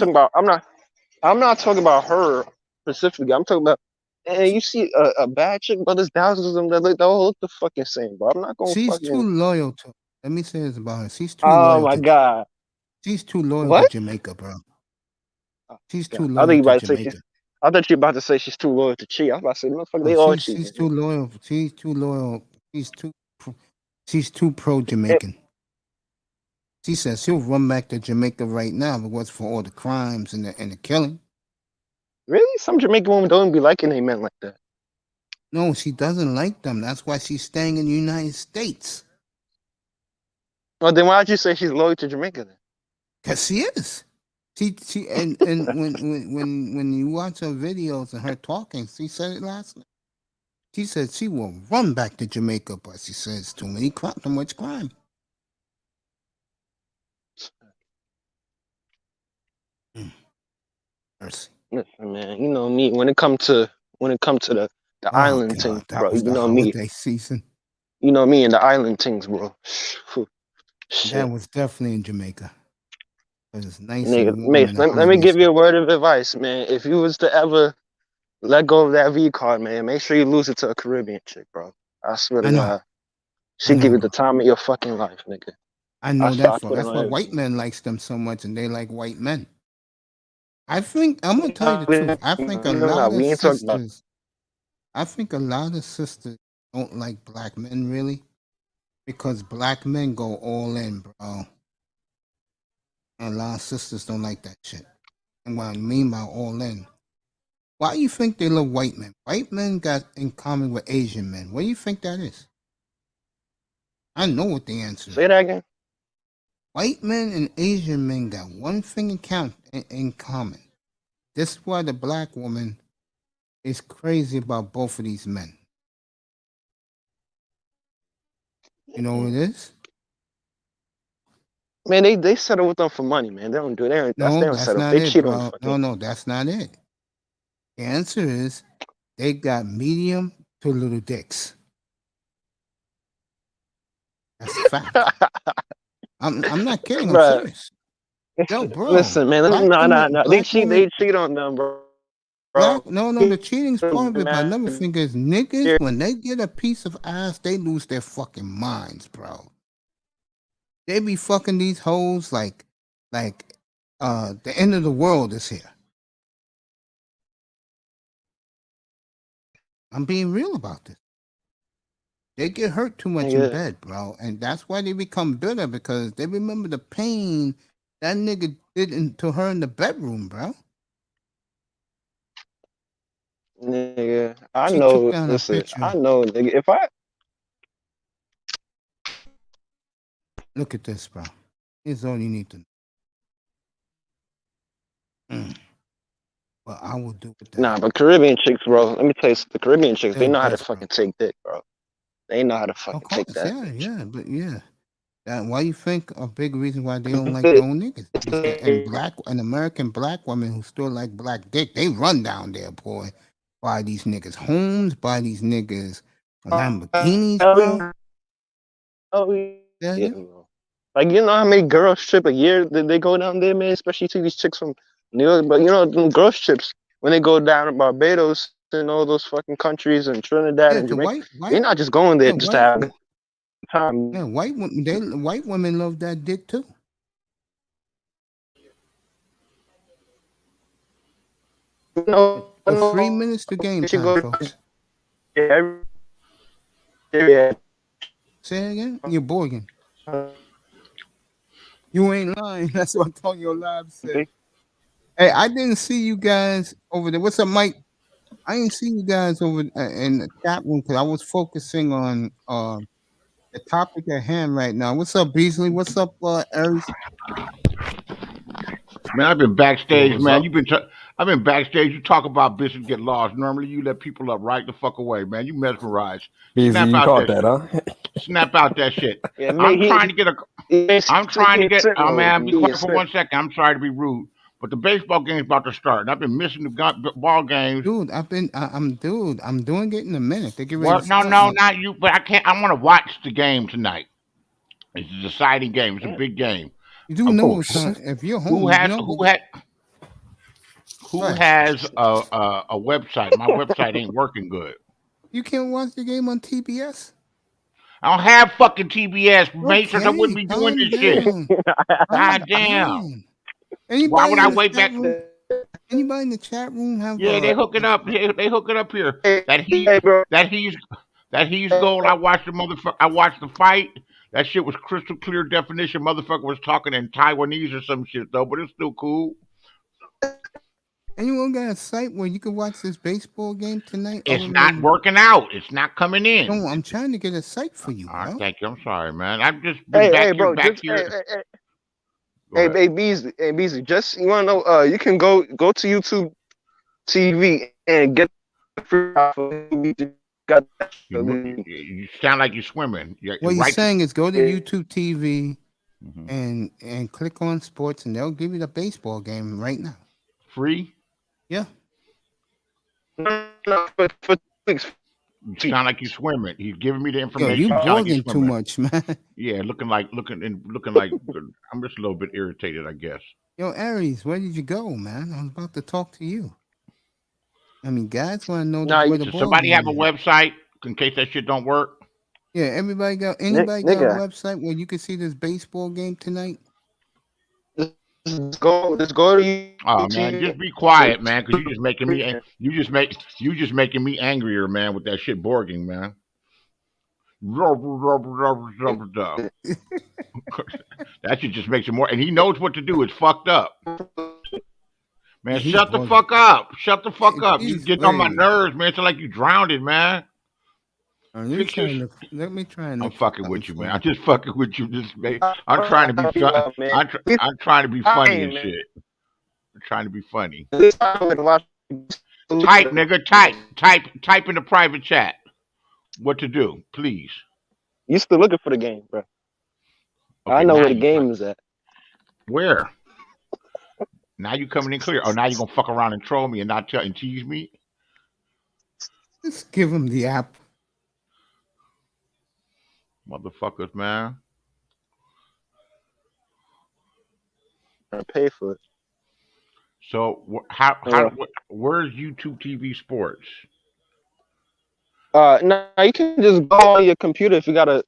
talking about her specifically. I'm talking about And you see a bad chick, but there's thousands of them that all look the fucking same, bro. I'm not gonna She's too fucking. loyal to. Let me say this about her. Oh my god. She's too loyal to What? Jamaica, bro. Oh She's god. too I loyal think you to about to say she's. Jamaica. I thought you about to say she's too loyal to cheat. I was about to say, motherfucker, Oh, they all cheating. she's too loyal. She's too loyal. She's too. She's too pro Eh, Jamaican. She says she'll run back to Jamaica right now if it was for all the crimes and the killing. really? Some Jamaican women don't be liking they men like that. No, she doesn't like them. That's why she's staying in the United States. Well, then why'd you say she's loyal to Jamaica then? Cause she is. She and when you watch her videos and her talking, she said it last night. She said she will run back to Jamaica, but she says too much crime. Mercy. Listen, man, you know me. When it come to the Oh island things, God, that bro. was You the know me. holiday season. You know me and the island things, bro. Shit. That was definitely in Jamaica. It was nice Nigga, and warm Mace, in the let me holiday give you season. a word of advice, man. If you was to ever let go of that V card, man, make sure you lose it to a Caribbean chick, bro. I swear to I know, God. I She give know, you the bro. time of your fucking life, nigga. I know that for. put it That's on why white everything. men likes them so much, and they like white men. I think I'm gonna tell you the truth. I think a lot of We ain't talking about. sisters. I think a lot of sisters don't like black men really because black men go all in, bro. And a lot of sisters don't like that shit. And what I mean by all in, why do you think they love white men? White men got in common with Asian men. What do you think that is? I know what the answer is. Say that again. White men and Asian men got one thing in common. This is why the black woman is crazy about both of these men. You know what it is? Man, they settle with them for money, man. They don't do that. They No, don't that's settle. not They it, cheat on bro. fucking. No, that's not it. The answer is they got medium to little dicks. That's a fact. I'm not kidding. I'm Bruh, serious. Yo, bro, listen, man. No. black women, They cheat on them, bro. no, the cheating's part of it, but another thing is niggas, when they get a piece of ass, they lose their fucking minds, bro. They be fucking these hoes like the end of the world is here. I'm being real about this. They get hurt too much in bed, bro. And that's why they become bitter because they remember the pain that nigga did to her in the bedroom, bro. Nigga, I She took know. down a Listen, picture. I know, nigga. If I Look at this, bro. Here's all you need to know. Well, I will do with that. but Caribbean chicks, bro. Let me tell you, the Caribbean chicks, they They're know how to best, bro. fucking take dick, bro. They know how to Of fucking take course, that yeah, bitch. yeah, but yeah. Why you think a big reason why they don't like their own niggas? And American black women who still like black dick, they run down there, boy. Buy these niggas homes, buy these niggas Lamborghinis, bro. Oh Yeah, yeah, bro. Like you know how many girls trip a year that they go down there, man. Especially to these chicks from New York, but you know them girls trips when they go down to Barbados and all those fucking countries and Trinidad yeah. and The Jamaica. white, They're not just going there yeah, just to have a good time. yeah, white women love that dick too. With 3 minutes to game She time, go folks. yeah. Say it again. You're boring. You ain't lying. That's what Antonio Live said. Hey, I didn't see you guys over there. What's up, Mike? I didn't see you guys over in the chat room because I was focusing on the topic at hand right now. What's up, Beasley? What's up, Aries? Man, I've been backstage, What's man. up? I've been backstage. You talk about bitches get lost. Normally, you let people up right the fuck away, man. You mesmerize. Beasley, Snap you out caught that that, shit. huh? Snap out that shit. Yeah, I'm man, trying to get a. I'm trying to get. Oh man, be he quiet for sent. 1 second. I'm sorry to be rude, but the baseball game's about to start, and I've been missing the ball games. Dude, I'm doing it in a minute. They get ready Well, to no, start no, now. not you. But I can't. I want to watch the game tonight. It's a deciding game. It's a big game. You do know Oh what time? shit! If you're Who home, you has know who that. had Who Right. has a website? My website ain't working good. You can't watch the game on TBS? I don't have fucking TBS, Matrix. I wouldn't Okay, be doing calm this shit. down. Calm God damn. down. Why would Anybody I in the wait chat back? room? Anybody in the chat room have Yeah, they hook it up. They hook it up here. That Hey, bro. he's gold. I watched the motherfucker. I watched the fight. That shit was crystal clear definition. Motherfucker was talking in Taiwanese or some shit though, but it's still cool. anyone got a site where you can watch this baseball game tonight? It's not working out. It's not coming in. No, I'm trying to get a site for you, bro. Thank you. I'm sorry, man. I've just been Hey, bro. back Just here. hey, Beasley. Just you wanna know? You can go to YouTube TV and get the free got You sound like you're swimming. What you're right. saying is go to YouTube TV Mhm. and click on sports, and they'll give you the baseball game right now. Free. Yeah. No, for 2 weeks. You sound like you're swimming. He's giving me the Yo, information. you sound like you're blogging too swimming. much, man. Yeah, looking like. I'm just a little bit irritated, I guess. Yo, Aries, where did you go, man? I was about to talk to you. I mean, guys want to know where the Does ball somebody game have a is. website in case that shit don't work? Yeah, anybody got a nigga. website where you can see this baseball game tonight? Just go to YouTube. Oh man, just be quiet, man, because you just making me angrier, man, with that shit borging, man. That shit just makes it more, and he knows what to do. It's fucked up, man. He's Shut the bugging. fuck up. Shut the fuck up. You He's getting on my crazy. nerves, man. It's like you drowned it, man. Let me try and I'm look fucking for with you, something man. I'm just fucking with you. I'm trying to be fun. I'm trying to be funny and shit. I'm trying to be funny. Type, nigga. Type in the private chat. What to do, please. You still looking for the game, bro? Okay, I know now where the you game is at. Where? Now you coming in clear. Oh, now you gonna fuck around and troll me and not tell and tease me? Just give him the app. Motherfuckers, man. I pay for it. So where's YouTube TV Sports? No, you can just go on your computer if you got a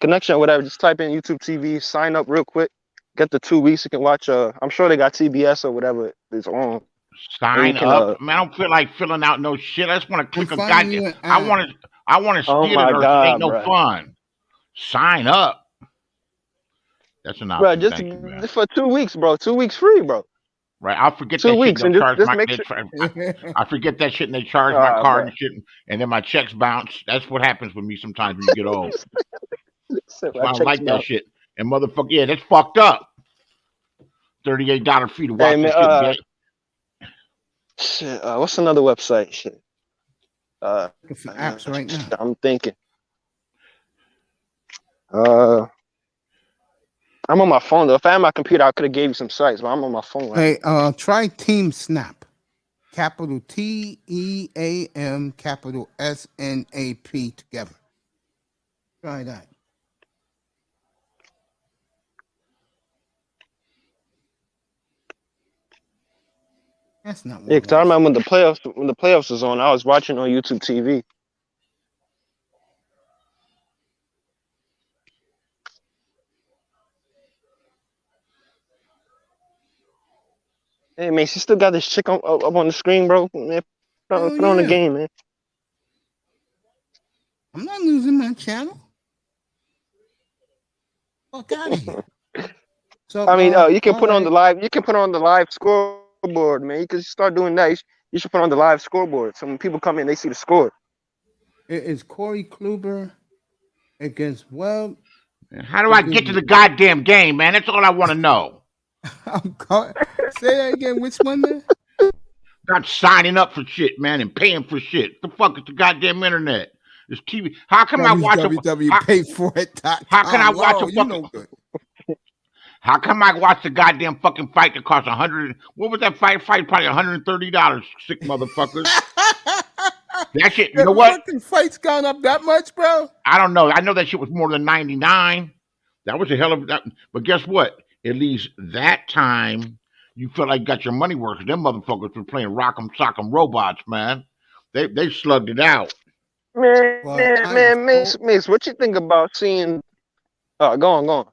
connection or whatever. Just type in YouTube TV, sign up real quick, get the 2 weeks. You can watch. I'm sure they got TBS or whatever is on. Sign up, man. I don't feel like filling out no shit. I just want to click a goddamn. I want to steal it, or it ain't no fun. Sign up. That's an option. Bro, just for 2 weeks, bro. 2 weeks free, bro. Right, I'll forget 2 that weeks shit. and just make sure. I forget that shit and they charge my card and shit, and then my checks bounce. That's what happens with me sometimes when you get old. I don't like that shit. And motherfucker, yeah, that's fucked up. $38 fee to watch this shit. Shit, what's another website? Shit. For apps right now. I'm thinking. I'm on my phone though. If I had my computer, I could have gave you some sites, but I'm on my phone. Hey, try Team Snap. Capital TEAM, capital SNAP together. Try that. That's not what. Yeah, because I remember when the playoffs was on, I was watching on YouTube TV. Hey man, she still got this chick up on the screen, bro. Man, put on the game, man. I'm not losing my channel. Fuck out of here. So I mean, you can put on the live. You can put on the live scoreboard, man. You can start doing that. You should put on the live scoreboard. So when people come in, they see the score. It is Corey Kluber against Webb. How do I get to the goddamn game, man? That's all I want to know. Say that again. Which one, man? Not signing up for shit, man, and paying for shit. The fuck is the goddamn internet? It's TV. How can I watch www.payforit.com. How can I watch a fucking? How come I watch the goddamn fucking fight that costs $100? What was that fight? Probably $130. Sick motherfuckers. That shit. You know what? Fucking fight's gone up that much, bro. I don't know. I know that shit was more than $99. That was a hell of that. But guess what? At least that time you felt like you got your money worth. Them motherfuckers were playing Rock'em Sock'em Robots, man. They slugged it out. Man, Mace, what you think about seeing? Go on.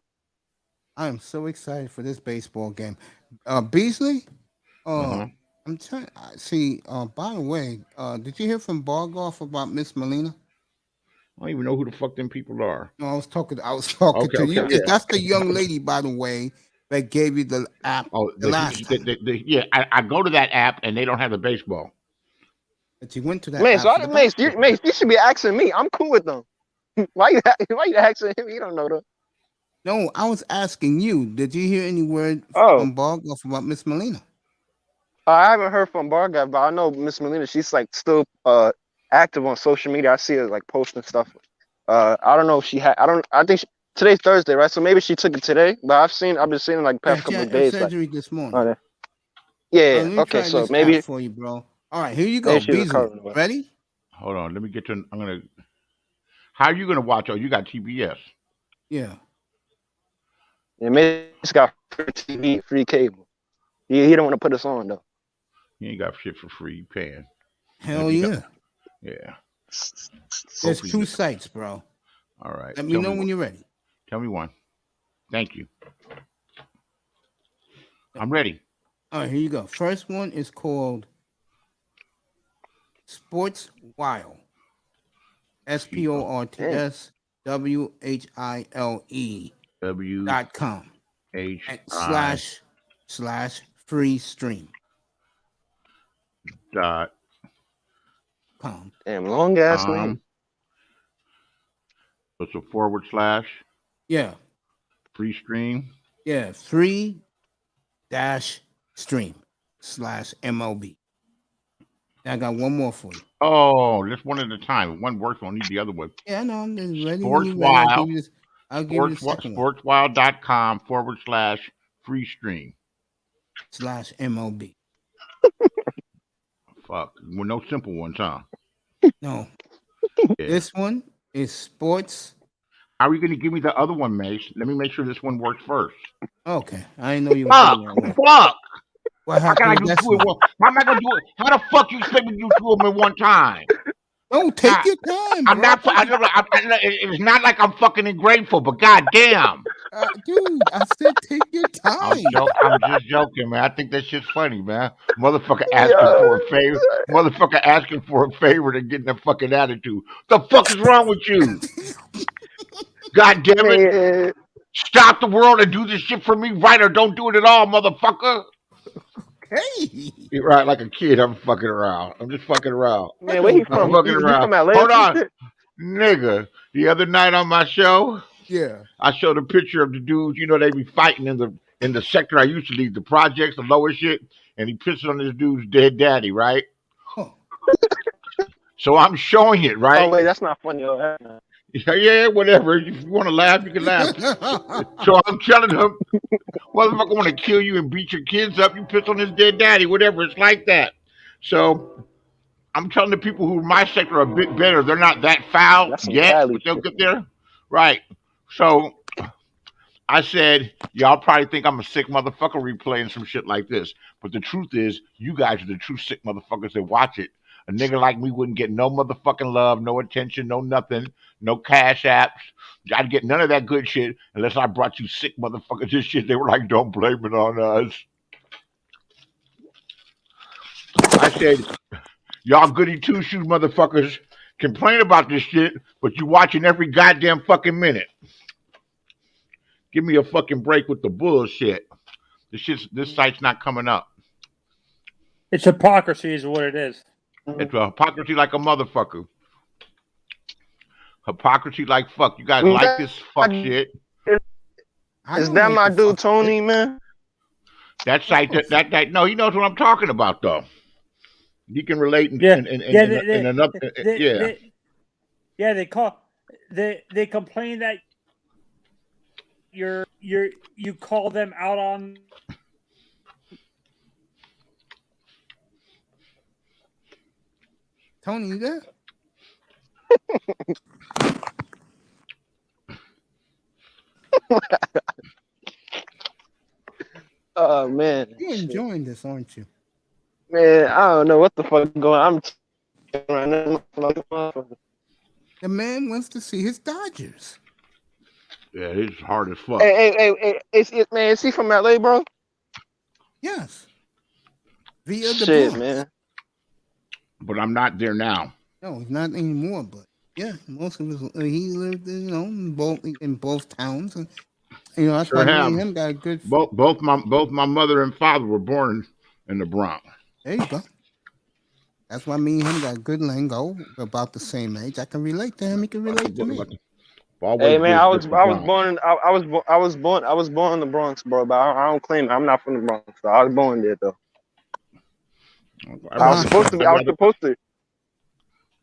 I am so excited for this baseball game. Beasley, Mhm. I'm trying. See. By the way, did you hear from Bargoff about Miss Melina? I don't even know who the fuck them people are. No, I was talking. I was talking Okay, to you. yeah. That's the young lady, by the way, that gave you the app Oh, the last time. yeah. I go to that app and they don't have the baseball. But you went to that Mace, app for the Mace, basketball. you should be asking me. I'm cool with them. Why you asking him? You don't know them. No, I was asking you. Did you hear any word Oh, from Bargoff about Miss Melina? I haven't heard from Bargat, but I know Miss Melina. She's like still active on social media. I see her like posting stuff. I don't know if she had. I think today's Thursday, right? So maybe she took it today. But I've been seeing it like the Yeah, past she couple had of her days. Like, surgery this morning. yeah. Let me Okay, try so this app maybe for you, bro. All right, here you go. she's Beasley, recovering. ready? Hold on, let me get to. I'm gonna. How are you gonna watch? Oh, you got TBS. Yeah. Yeah, Mace got free TV, free cable. He don't want to put us on though. You ain't got shit for free. You paying? Hell You yeah. got- yeah. There's Hopefully two you- sites, bro. All right. Let me Tell know me when one. you're ready. Tell me one. Thank you. I'm ready. All right, here you go. First one is called Sports Wild. SPORTS WHILE.com // free stream. dot Damn, long ass name. So it's a / Yeah. free stream. Yeah. Free dash stream / MLB. I got one more for you. Oh, just one at a time. If one works, we'll need the other one. Yeah, I know. I'm just ready when Sports you're ready. Wild. I'll give you the second one. Sportswild.com / free stream. / MLB. Fuck. Well, no simple ones, huh? No. Yeah. This one is sports. How are you going to give me the other one, Mace? Let me make sure this one works first. Okay. I didn't know you were doing that one. Fuck. What How can I happened do with two at one? one? How am I going to do it? How the fuck you expect me to do two of them at one time? No, take your time, I'm bro. not. It's not like I'm fucking ungrateful, but goddamn, dude, I said take your time. I'm just joking, man. I think that shit's funny, man. Motherfucker asking for a favor. Motherfucker asking for a favor and getting a fucking attitude. The fuck is wrong with you? God damn it! Stop the world and do this shit for me, right? Or don't do it at all, motherfucker. Hey, You're right, like a kid. I'm fucking around. I'm just fucking around. Man, where he from? I'm fucking You around. from LA? Hold on, nigga. The other night on my show, yeah, I showed a picture of the dudes. You know, they be fighting in the sector I used to leave, the projects, the lower shit, and he pissed on this dude's dead daddy, right? Huh. So I'm showing it, right? Oh wait, that's not funny. Yeah, whatever. If you want to laugh, you can laugh. So I'm telling him, motherfucker want to kill you and beat your kids up. You piss on his dead daddy, whatever. It's like that. So I'm telling the people who in my sector are a bit better. They're not that foul yet, but they'll get there. Right. So I said, y'all probably think I'm a sick motherfucker replaying some shit like this. But the truth is, you guys are the true sick motherfuckers that watch it. A nigga like me wouldn't get no motherfucking love, no attention, no nothing, no cash apps. I'd get none of that good shit unless I brought you sick motherfuckers this shit. They were like, don't blame it on us. I said, y'all goody two-shoes motherfuckers complain about this shit, but you watching every goddamn fucking minute. Give me a fucking break with the bullshit. This site's not coming up. It's hypocrisy is what it is. It's a hypocrisy like a motherfucker. Hypocrisy like fuck. You guys like this fuck shit? Is that my dude Tony, man? That site that no, he knows what I'm talking about though. He can relate in another yeah. They complain that you call them out on. Tony, you there? Oh man, You're enjoying this, aren't you? man, I don't know what the fuck going. I'm right now. The man wants to see his Dodgers. Yeah, it's hard as fuck. Hey, man, is he from LA, bro? Yes. Via the Shit, Bronx. man. But I'm not there now. No, he's not anymore. But yeah, most of his he lived, in both towns, and that's Sure why me have. and him got a good. Both my mother and father were born in the Bronx. There you go. That's why me and him got good lingo. We're about the same age. I can relate to him. He can relate to me. Hey man, I was born in the Bronx, bro. But I don't claim it. I'm not from the Bronx. So I was born there though. I was supposed to.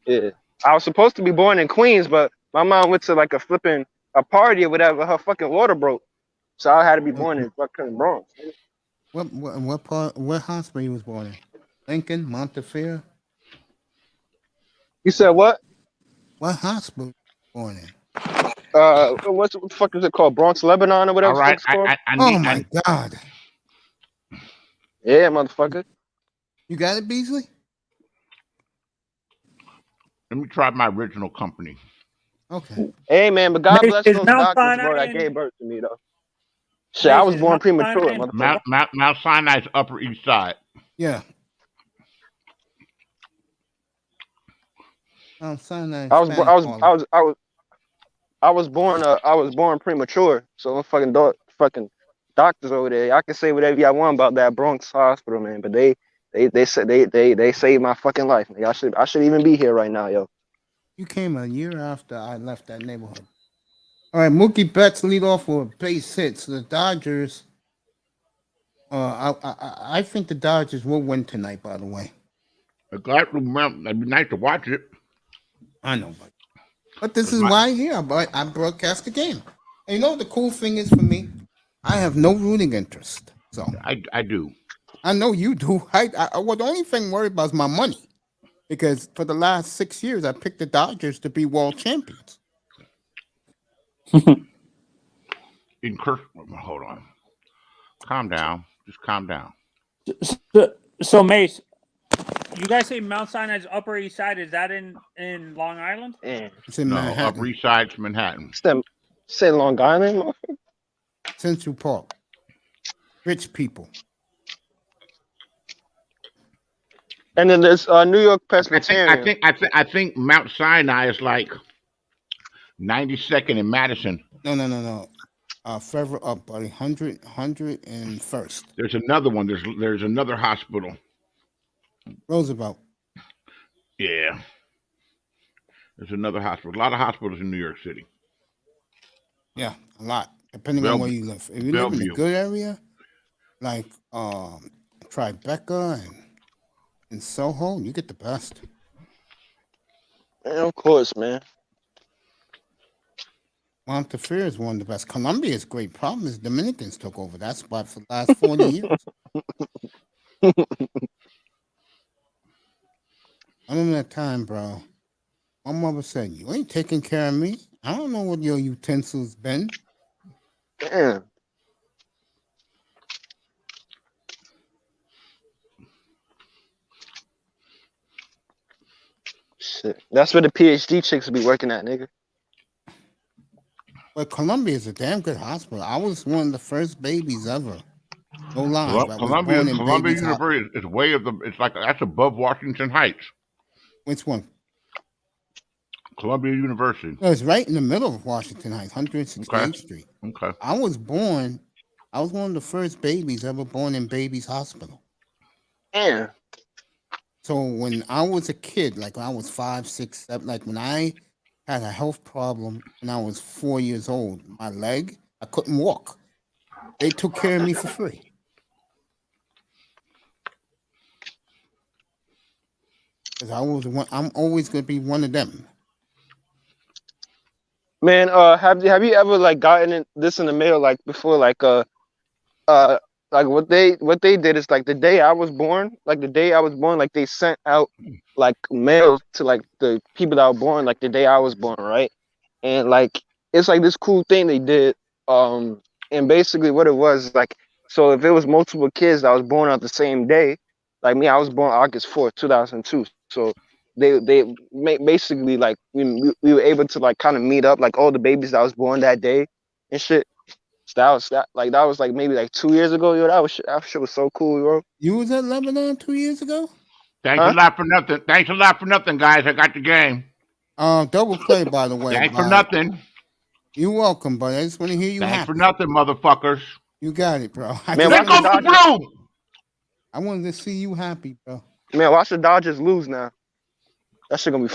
Yeah, I was supposed to be born in Queens, but my mom went to like a party or whatever. Her fucking water broke, so I had to be born in fucking Bronx. What hospital he was born in? Lincoln, Montefiore. You said what? What hospital was born in? What the fuck is it called? Bronx, Lebanon, or whatever. All right, It's called? Oh my God! Yeah, motherfucker. You got it, Beasley? Let me try my original company. Okay. Hey man, but God bless Is those Mount doctors, bro, Sinai that gave birth to me though. Shit, I was Is born Mount premature, Sinai- motherfucker. Mount Sinai's Upper East Side. Yeah. Sinai. I was born premature. So I'm fucking doctors over there. Y'all can say whatever y'all want about that Bronx hospital, man. But they said they saved my fucking life. Man. I should even be here right now, yo. You came a year after I left that neighborhood. All right, Mookie Betts lead off for base hits. The Dodgers. I think the Dodgers will win tonight. By the way, It'd be nice to watch it. I know, but this is why I broadcast the game. And you know what the cool thing is for me? I have no rooting interest. So I do. I know you do. The only thing I'm worried about is my money, because for the last 6 years I picked the Dodgers to be world champions. Hold on. Calm down. Just calm down. So Mace, you guys say Mount Sinai's Upper East Side? Is that in Long Island? Yeah. It's in Manhattan. Upper East Side's Manhattan. Say Long Island, Central Park. Rich people. and then there's New York Presbyterian. I think Mount Sinai is like 92nd in Madison. No. Further up, buddy. 101st. There's another one. There's another hospital. Roosevelt. Yeah. There's another hospital. A lot of hospitals in New York City. Yeah, a lot. Depending on where you live. If you live in a good area, like Tribeca and Soho, you get the best. Man, of course, man. Montefiore is one of the best. Colombia's great problem is Dominicans took over that spot for the last 40 years. I remember that time, bro. My mother said, "You ain't taking care of me. I don't know what your utensils been." Damn. Shit. That's where the PhD chicks will be working at, nigga. But Columbia is a damn good hospital. I was one of the first babies ever. No lie. Well, Columbia University is it's like that's above Washington Heights. Which one? Columbia University. No, it's right in the middle of Washington Heights, 168th Street. Okay. I was one of the first babies ever born in Babies Hospital. Damn. So when I was a kid, like when I was 5, 6, 7, like when I had a health problem when I was 4 years old, my leg, I couldn't walk. They took care of me for free. Because I'm always going to be one of them. Man, have you ever like gotten this in the mail like before, like like what they did is like the day I was born, like they sent out like mail to like the people that were born like the day I was born, right? And like it's like this cool thing they did, and basically what it was like So if it was multiple kids that was born on the same day, like me, I was born August 4th, 2002. So basically like we were able to like kind of meet up like all the babies that was born that day and shit. So that was like maybe like 2 years ago. Yo, that shit was so cool, bro. You was at Lebanon 2 years ago? Thanks a lot for nothing. Thanks a lot for nothing, guys. I got the game. Double play, by the way. Thanks for nothing. You're welcome, buddy. I just want to hear you Thanks happy. for nothing, motherfuckers. You got it, bro. Man, Let's go for the blue. I wanted to see you happy, bro. Man, watch the Dodgers lose now. That shit gonna be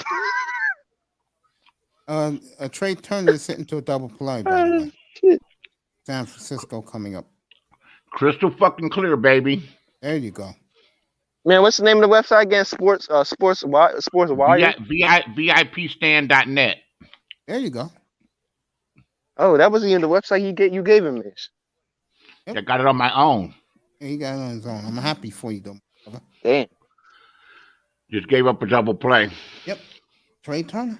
fun. Trey Turner is sitting to a double play, by the way. Shit. San Francisco coming up. Crystal fucking clear, baby. There you go. Man, what's the name of the website again? Sports Wire? VIPstand.net. There you go. Oh, that was the website you gave him this. Yep. I got it on my own. Yeah, he got it on his own. I'm happy for you, though. Brother. Damn. Just gave up a double play. Yep. Trey Turner.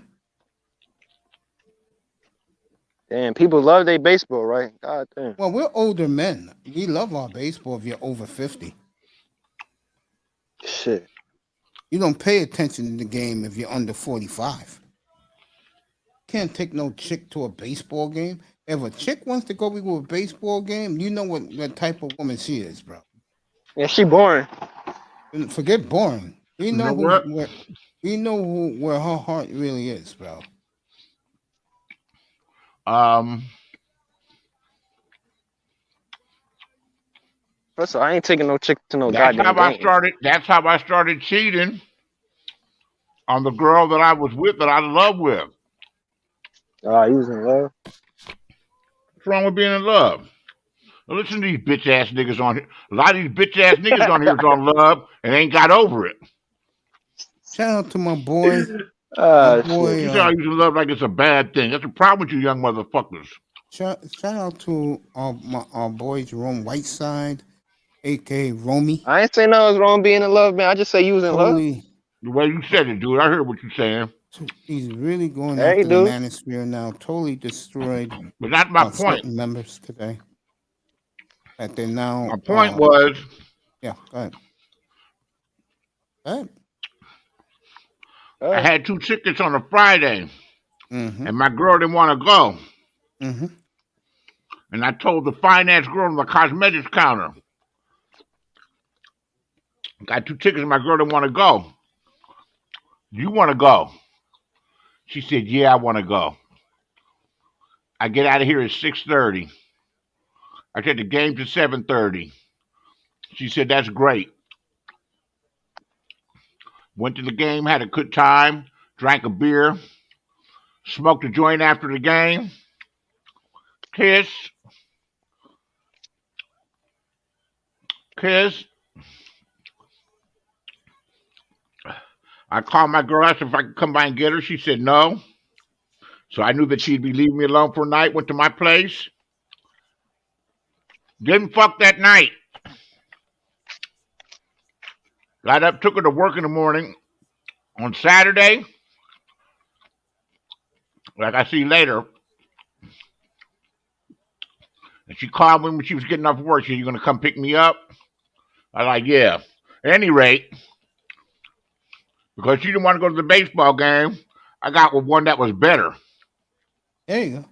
Damn, people love their baseball, right? God damn. Well, we're older men. We love our baseball if you're over 50. Shit. You don't pay attention to the game if you're under 45. Can't take no chick to a baseball game. If a chick wants to go to a baseball game, you know what type of woman she is, bro. Yeah, she boring. Forget boring. We know where her heart really is, bro. First of all, I ain't taking no chick to no goddamn game. That's how I started cheating on the girl that I was with, that I love with. You was in love? What's wrong with being in love? Now listen to these bitch ass niggas on here. A lot of these bitch ass niggas on here is on love and ain't got over it. Shout out to my boy. You start using love like it's a bad thing. That's the problem with you young motherfuckers. Shout out to our boy Jerome Whiteside, aka Romy. I ain't say nothing was wrong being in love, man. I just say you was in love. The way you said it, dude. I heard what you're saying. He's really going after the manosphere now. Totally destroyed. But that's my point. Members today. That they're now. My point was. Yeah, go ahead. Go ahead. I had 2 tickets on a Friday, and my girl didn't want to go. Mm-hmm. And I told the finance girl on the cosmetics counter, got 2 tickets and my girl didn't want to go. You want to go? She said, yeah, I want to go. I get out of here at 6:30. I said the game's at 7:30. She said, that's great. Went to the game, had a good time, drank a beer, smoked a joint after the game, kiss. I called my girl, asked if I could come by and get her. She said no. So I knew that she'd be leaving me alone for a night, went to my place. Didn't fuck that night. Got up, took her to work in the morning. On Saturday, like I see later, and she called me when she was getting off work. She said, you going to come pick me up? I was like, yeah. At any rate, because she didn't want to go to the baseball game, I got one that was better. There you go.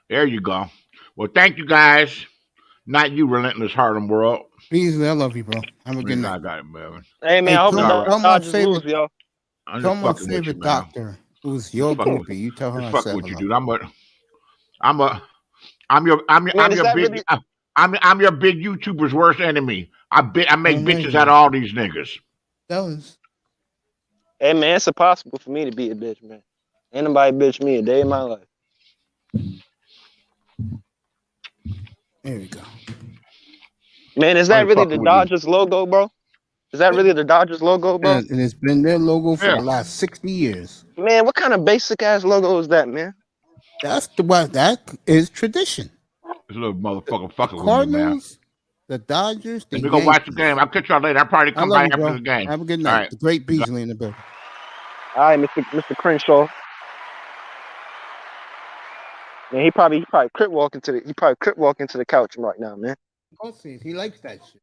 There you go. Well, thank you guys. Not you, Relentless Harlem World. Beasley, I love you, bro. Have a good night. I got it, man. Hey, man, I hope my favorite, yo. Tell my favorite doctor who's your groupie. You tell her I said what you hello. do. I'm your big YouTuber's worst enemy. I make bitches out of all these niggas. Does. Hey, man, it's impossible for me to be a bitch, man. Ain't nobody bitch me a day in my life. There we go. Man, is that really the Dodgers logo, bro? Is that really the Dodgers logo, bro? And it's been their logo for the last 60 years. Man, what kind of basic ass logo is that, man? That is tradition. This little motherfucker fucking Cardinals, with me, man. The Dodgers, the Let me go watch the game. I'll catch y'all later. I'll probably come by after the game. Have a good night. Right. The great Beasley in the building. All right, Mr. Crenshaw. Man, he probably crip walking to the couch right now, man. Of course he likes that shit.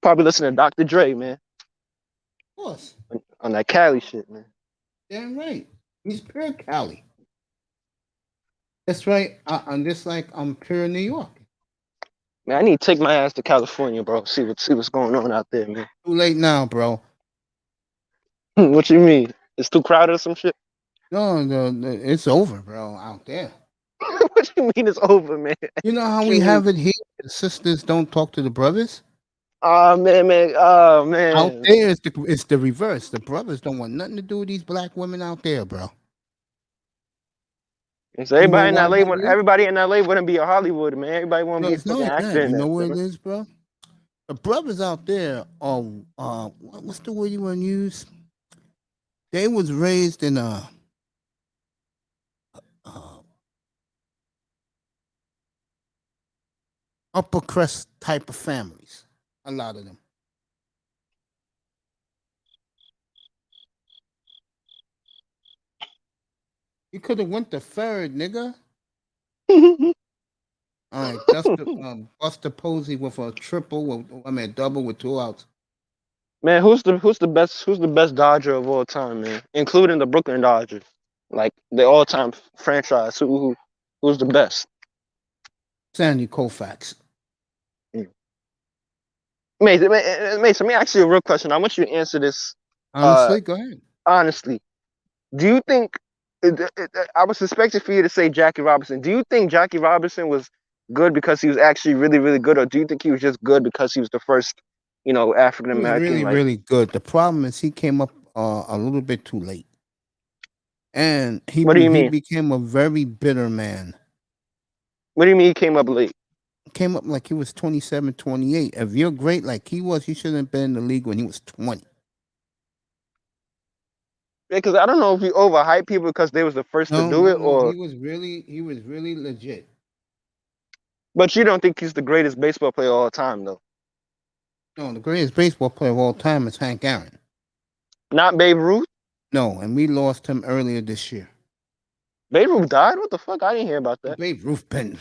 Probably listening to Dr. Dre, man, Of course. on that Cali shit, man. Damn right. He's pure Cali. That's right. I'm just like I'm pure New York. Man, I need to take my ass to California, bro. See what's going on out there, man. Too late now, bro. What you mean? It's too crowded or some shit? No, it's over, bro. Out there. What you mean it's over, man? You know how What we you have mean? it here? The sisters don't talk to the brothers. Oh man. Oh man. Out there, it's the reverse. The brothers don't want nothing to do with these black women out there, bro. So everybody in why LA, that is? everybody in LA wouldn't be a Hollywood, man. Everybody want to No, be a it's fucking not actor that. in You know that. what it is, bro? The brothers out there are what's the word you want to use? They was raised in a upper crust type of families. A lot of them. You could have went to third, nigga. All right, that's the Buster Posey with a triple. Double with 2 outs. Man, who's the best Dodger of all time, man? Including the Brooklyn Dodgers, like the all-time franchise. Who's the best? Sandy Koufax. Mason, let me ask you a real question. I want you to answer this. Honestly, go ahead. Honestly, do you think? I was suspecting for you to say Jackie Robinson. Do you think Jackie Robinson was good because he was actually really, really good, or do you think he was just good because he was the first, African He was American? really, really good. The problem is he came up a little bit too late, and What do you mean? He became a very bitter man. What do you mean he came up late? Came up like he was 27, 28. If you're great like he was, he shouldn't have been in the league when he was 20. Because I don't know if you overhype people because they was the first to do it, or he was really legit. But you don't think he's the greatest baseball player of all time, though? No, the greatest baseball player of all time is Hank Aaron. Not Babe Ruth? No, and we lost him earlier this year. Babe Ruth died? What the fuck? I didn't hear about that. Babe Ruth been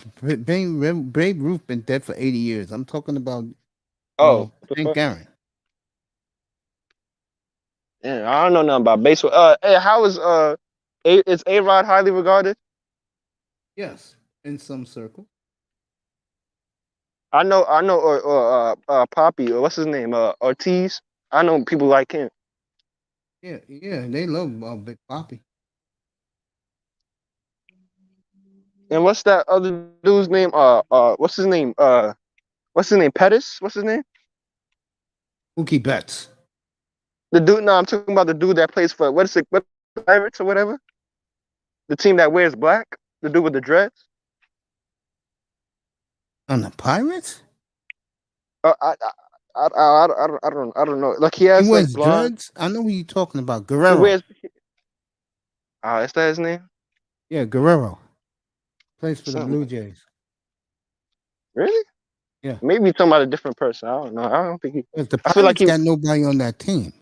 dead for 80 years. I'm talking about Hank Aaron. Yeah, I don't know nothing about baseball. Hey, how is is A-Rod highly regarded? Yes, in some circles. I know, or Poppy, or what's his name, Ortiz. I know people like him. Yeah, they love Big Poppy. And what's that other dude's name? What's his name? Pettis? What's his name? Mookie Betts. The dude. No, I'm talking about the dude that plays for what Pirates or whatever. The team that wears black. The dude with the dreads. On the Pirates? I don't know. Like he has wears like blonde. dreads. I know who you're talking about. Guerrero. He wears. Is that his name? Yeah, Guerrero. Plays for the Blue Jays. Really? Yeah. Maybe you're talking about a different person. I don't know. I don't think he. The Pirates I feel like he got nobody on that team.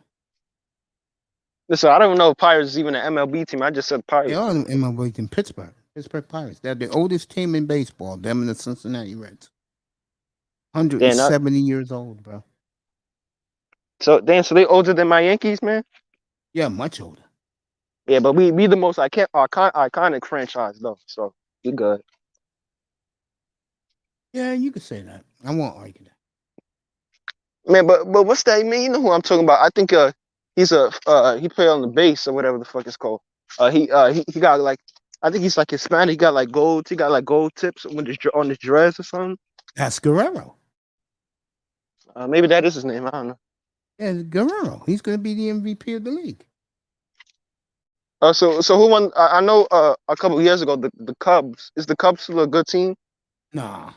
Listen, I don't know if Pirates is even an MLB team. I just said Pirates. They are in MLB in Pittsburgh. Pittsburgh Pirates. They're the oldest team in baseball. Them and the Cincinnati Reds. 170 years old, bro. So they older than my Yankees, man? Yeah, much older. Yeah, but we the most iconic franchise though. So we good. Yeah, you could say that. I won't argue that. Man, but what's that? Man, you know who I'm talking about? I think he played on the base or whatever the fuck it's called. He got like, I think he's like Hispanic. He got like gold tips on his dress or something. That's Guerrero. Maybe that is his name. I don't know. Yeah, Guerrero. He's gonna be the MVP of the league. So who won? I know a couple of years ago the Cubs. Is the Cubs still a good team? Nah.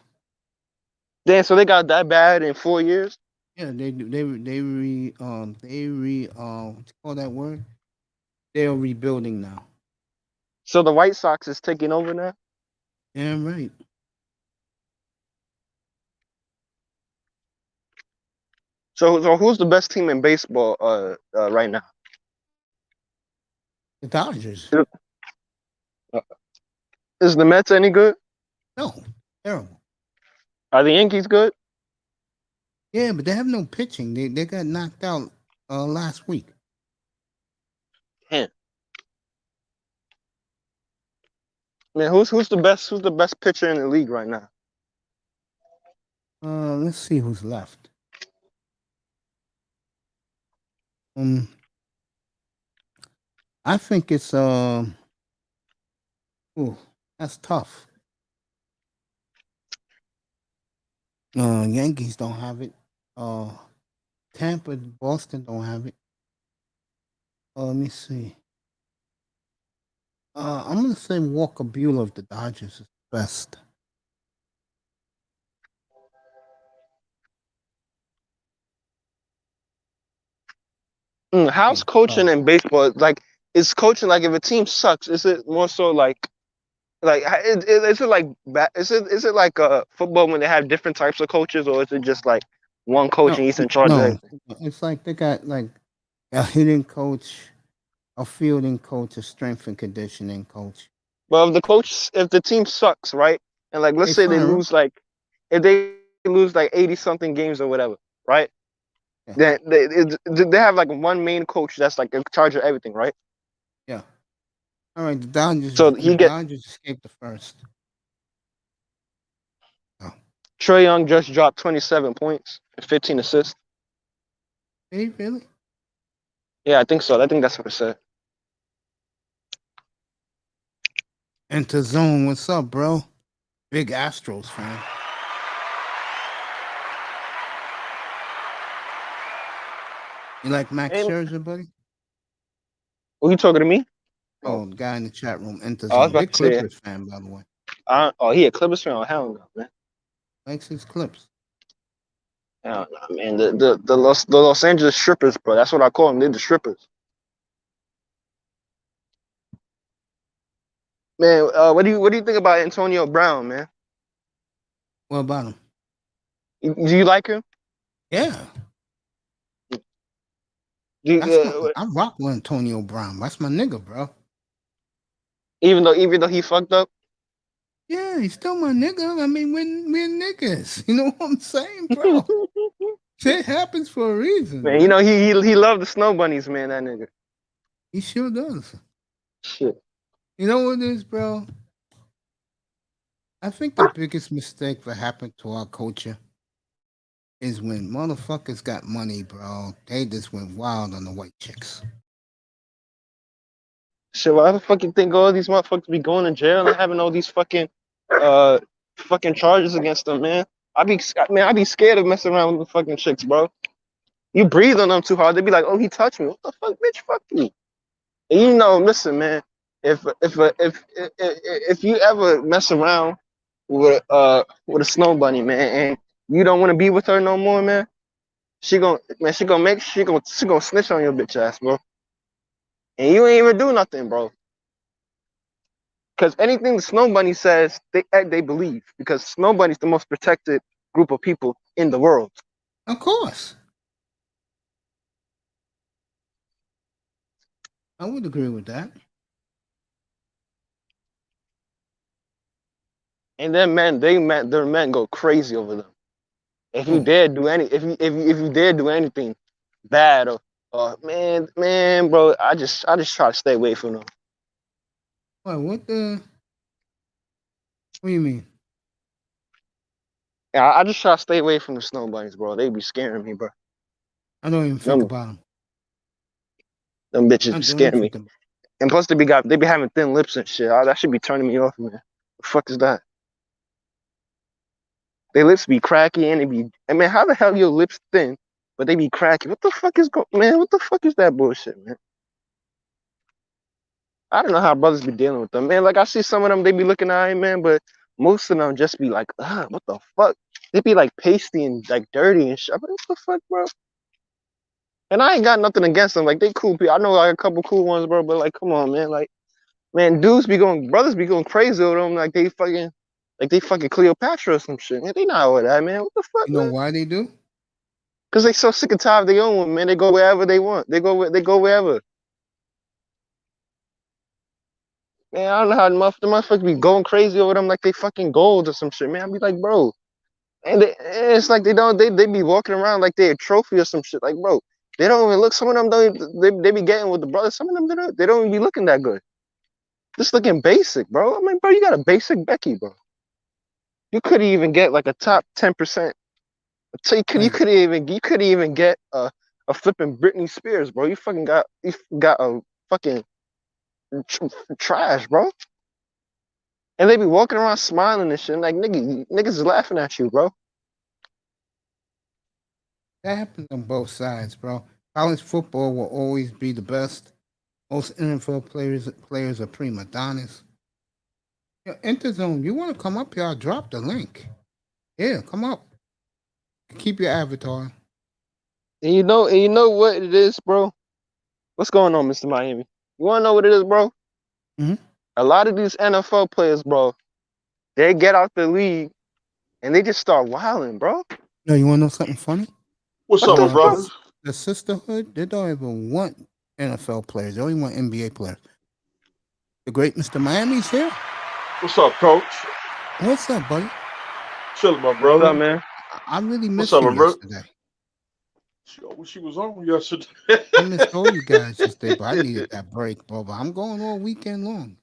Damn, so they got that bad in 4 years? Yeah, what you call that word? They are rebuilding now. So the White Sox is taking over now? Yeah, right. So who's the best team in baseball right now? The Dodgers. Is the Mets any good? No, Terrible. Are the Yankees good? Yeah, but they have no pitching. They got knocked out last week. Damn. Man, who's the best pitcher in the league right now? Let's see who's left. I think it's ooh, that's tough. Yankees don't have it. Tampa, Boston don't have it. Let me see. I'm gonna say Walker Buehler of the Dodgers is best. How's coaching in baseball? Like, is coaching like if a team sucks? Is it more so is it like is it like football when they have different types of coaches, or is it just like one coach and he's in charge of No, everything? it's like they got like a hitting coach, a fielding coach, a strength and conditioning coach. Well, if the team sucks, right, and like let's say they fire him. lose if they lose like 80 something games or whatever, right? Yeah. Then they have like one main coach that's like in charge of everything, right? Yeah. All right, the Dodgers. So The Dodgers escaped the first. Oh. Trae Young just dropped 27 points and 15 assists. Hey, really? Yeah, I think so. I think that's what it said. Enter Zone, what's up, bro? Big Astros fan. You like Max Scherzer, buddy? Who you talking to me? Oh, the guy in the chat room, Enter I was Zone. about Big to say, Clippers fan, by the way. He a Clippers fan? Oh, hell no, man. Likes his clips. Hell no, man. The Los Angeles strippers, bro. That's what I call them. They're the strippers. Man, what do you think about Antonio Brown, man? What about him? Do you like him? Yeah. I rock with Antonio Brown. That's my nigga, bro. Even though he fucked up? Yeah, he's still my nigga. I mean, we're niggas. You know what I'm saying, bro? Shit happens for a reason. Man, you know, he loved the snow bunnies, man, that nigga. He sure does. Shit. You know what it is, bro? I think the biggest mistake that happened to our culture is when motherfuckers got money, bro. They just went wild on the white chicks. Shit, why the fuck you think all these motherfuckers be going to jail and having all these fucking charges against them, man? I be scared of messing around with the fucking chicks, bro. You breathe on them too hard, they be like, "Oh, he touched me." What the fuck, bitch? Fuck you. And you know, listen, man. If you ever mess around with a snow bunny, man, and you don't want to be with her no more, man, she gonna snitch on your bitch ass, bro. And you ain't even do nothing, bro. Because anything the snow bunny says, they believe. Because snow bunny's the most protected group of people in the world. Of course. I would agree with that. And then their men go crazy over them. If you dare do if you dare do anything bad or man, bro, I just try to stay away from them. What do you mean? Yeah, I just try to stay away from the snow bunnies, bro. They be scaring me, bro. I don't even think about them. Them bitches be scaring me. And plus they be having thin lips and shit. That should be turning me off, man. The fuck is that? Their lips be cracky and how the hell your lips thin, but they be cracky? What the fuck is man? What the fuck is that bullshit, man? I don't know how brothers be dealing with them, man. Like I see some of them, they be looking at him, man, but most of them just be like, what the fuck? They be like pasty and like dirty and shit. What the fuck, bro? And I ain't got nothing against them. Like they cool people. I know like a couple cool ones, bro. But like, come on, man. Like, man, brothers be going crazy over them. Like they fucking Cleopatra or some shit. Man, they not all that, man. What the fuck? You know why they do? Cause they so sick and tired of their own one, man. They go wherever they want. They go wherever. Man, I don't know how the motherfuckers be going crazy over them like they fucking gold or some shit, man. I be like, bro, and it's like they be walking around like they a trophy or some shit. Like, bro, they don't even look. Some of them they be getting with the brothers. Some of them they don't even be looking that good. Just looking basic, bro. I mean, bro, you got a basic Becky, bro. You couldn't even get like a top 10%. So you couldn't even get a flipping Britney Spears, bro. You got a fucking trash, bro. And they be walking around smiling and shit. Like niggas is laughing at you, bro. That happens on both sides, bro. College football will always be the best. Most NFL players are prima donnas. Yo, Interzone, you want to come up here? I'll drop the link. Yeah, come up. Keep your avatar. And you know what it is, bro? What's going on, Mr. Miami? You wanna know what it is, bro? Mhm. A lot of these NFL players, bro, they get out the league and they just start wilding, bro. Yo, you want to know something funny? What's What up, the my brothers? The sisterhood, they don't even want NFL players. They only want NBA players. The great Mr. Miami's here. What's up, Coach? What's up, buddy? Chilling, my What's brother. up, man? I really missed up, you my bro? yesterday. She was on yesterday. I missed all you guys yesterday, but I needed that break, bro. But I'm going all weekend long.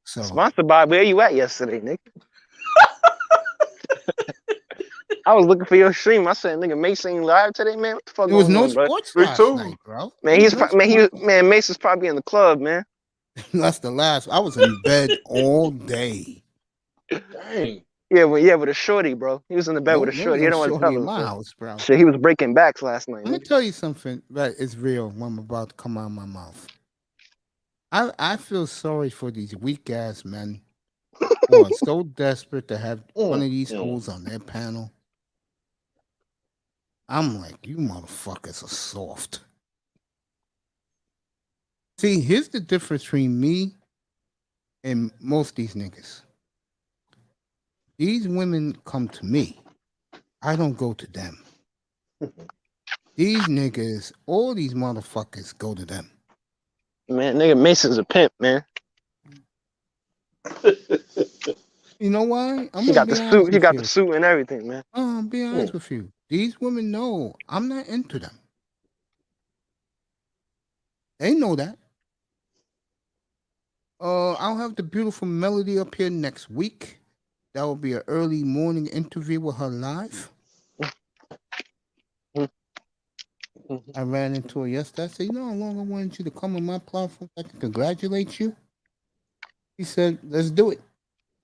So Sponsored by where you at yesterday, nigga? I was looking for your stream. I said, nigga, Mason live today, man. What the fuck there was going no on, bro? sports Me last too. night, bro. Man, Mason's probably in the club, man. That's the last. I was in bed all day. Dang. Yeah, with a shorty, bro. He was in the bed with a There shorty. was He no don't want to shorty tell in us. my bro. house, bro. Shit, he was breaking backs last night. Let me nigga. tell you something that is real when I'm about to come out of my mouth. I feel sorry for these weak ass men who are so desperate to have one of these hoes on their panel. I'm like, you motherfuckers are soft. See, here's the difference between me and most of these niggas. These women come to me. I don't go to them. These niggas, all these motherfuckers go to them. Man, nigga, Mason's a pimp, man. You know why? I'm He gonna got be the honest suit. He with got you. the suit and everything, man. I'll be honest with you. These women know I'm not into them. They know that. I'll have the beautiful Melody up here next week. That will be an early morning interview with her live. I ran into her yesterday. I said, you know how long I wanted you to come on my platform so I can congratulate you? He said, let's do it.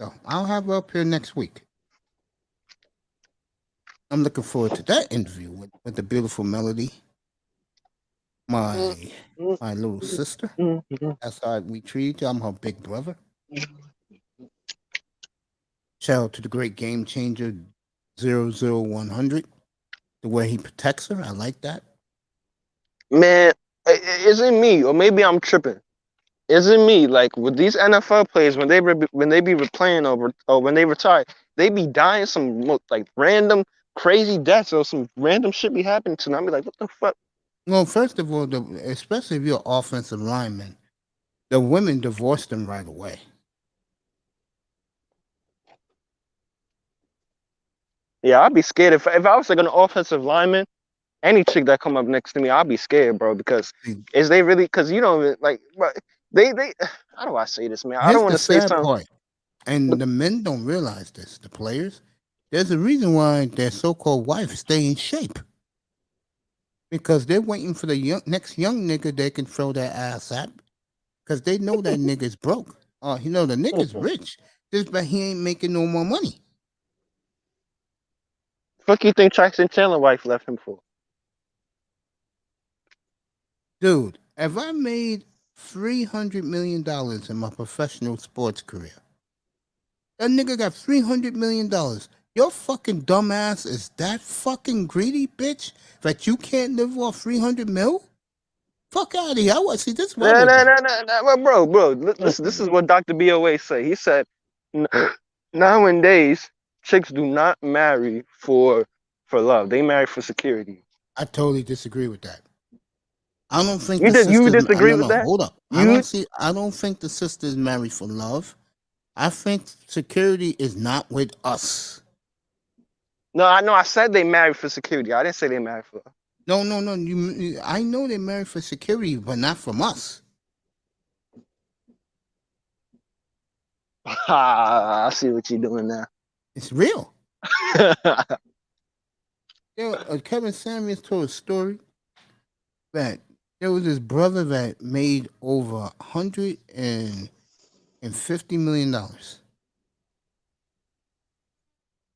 So I'll have her up here next week. I'm looking forward to that interview with the beautiful Melody. My little sister. That's how we treat you. I'm her big brother. Shout out to the great game changer 00100. The way he protects her. I like that. Man, is it me or maybe I'm tripping? Is it me? Like with these NFL players, when they be replaying or when they retire, they be dying some like random crazy deaths or some random shit be happening to them. I be like, what the fuck? Well, first of all, especially if you're an offensive lineman, the women divorce them right away. Yeah, I'd be scared if I was like an offensive lineman. Any chick that come up next to me, I'll be scared, bro. Because is they really? Because you don't like. They. How do I say this, man? I don't want to say something. Part. And the men don't realize this. The players, there's a reason why their so-called wives stay in shape. Because they're waiting for the next young nigga they can throw their ass at. Because they know that nigga's broke. Oh, you know the nigga's rich. Just but he ain't making no more money. Fuck you think Jackson Chandler wife left him for? Dude, if I made $300 million in my professional sports career, that nigga got $300 million. Your fucking dumbass is that fucking greedy, bitch, that you can't live off 300 mil? Fuck out of here. I want to see this one. No, bro. This is what Dr. BOA say. He said, nowadays, chicks do not marry for love. They marry for security. I totally disagree with that. I don't think You the sisters. you disagree No, with that? hold up. I don't think the sisters marry for love. I think security is not with us. No, I know. I said they married for security. I didn't say they married for. No. I know they marry for security, but not from us. I see what you're doing now. It's real. Kevin Samuels told a story that there was this brother that made over $150 million.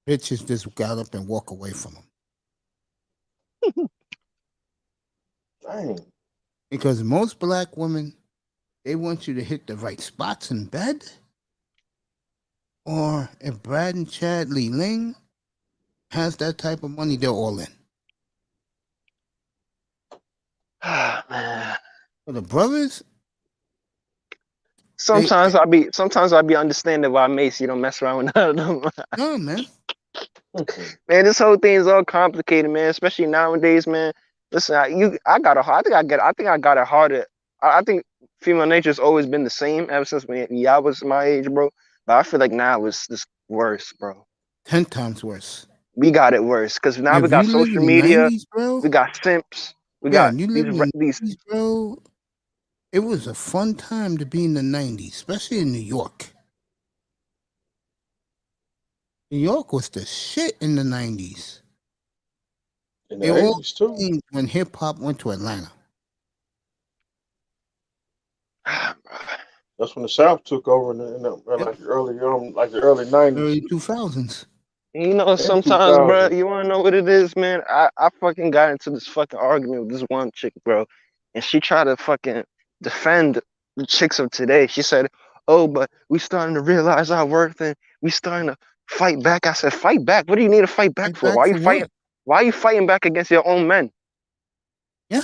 Bitches just got up and walk away from him. Dang. Because most black women, they want you to hit the right spots in bed. Or if Brad and Chad Lee Ling has that type of money, they're all in. Man. For the brothers, Sometimes I be understanding why Mace don't mess around with none of them. no, man. Man, this whole thing is all complicated, man. Especially nowadays, man. Listen, I think I got it harder. I think female nature's always been the same ever since when I was my age, bro. But I feel like now it's just worse, bro. 10 times worse. We got it worse because now If we got you live social in the media. 90s, bro, We got simps. We yeah, got you live in these. the 90s, bro. It was a fun time to be in the 90s, especially in New York. New York was the shit in the 90s. In the It all 80s, too. changed when hip hop went to Atlanta. That's when the South took over in the like the early 90s. Early 2000s. You know, And sometimes, bro, 2000. you want to know what it is, man? I fucking got into this fucking argument with this one chick, bro. And she tried to fucking defend the chicks of today. She said, oh, but we starting to realize our worth and we starting to fight back. I said, fight back? What do you need to fight back Fight for? back Why you for fighting? what? Why are you fighting back against your own men? Yeah.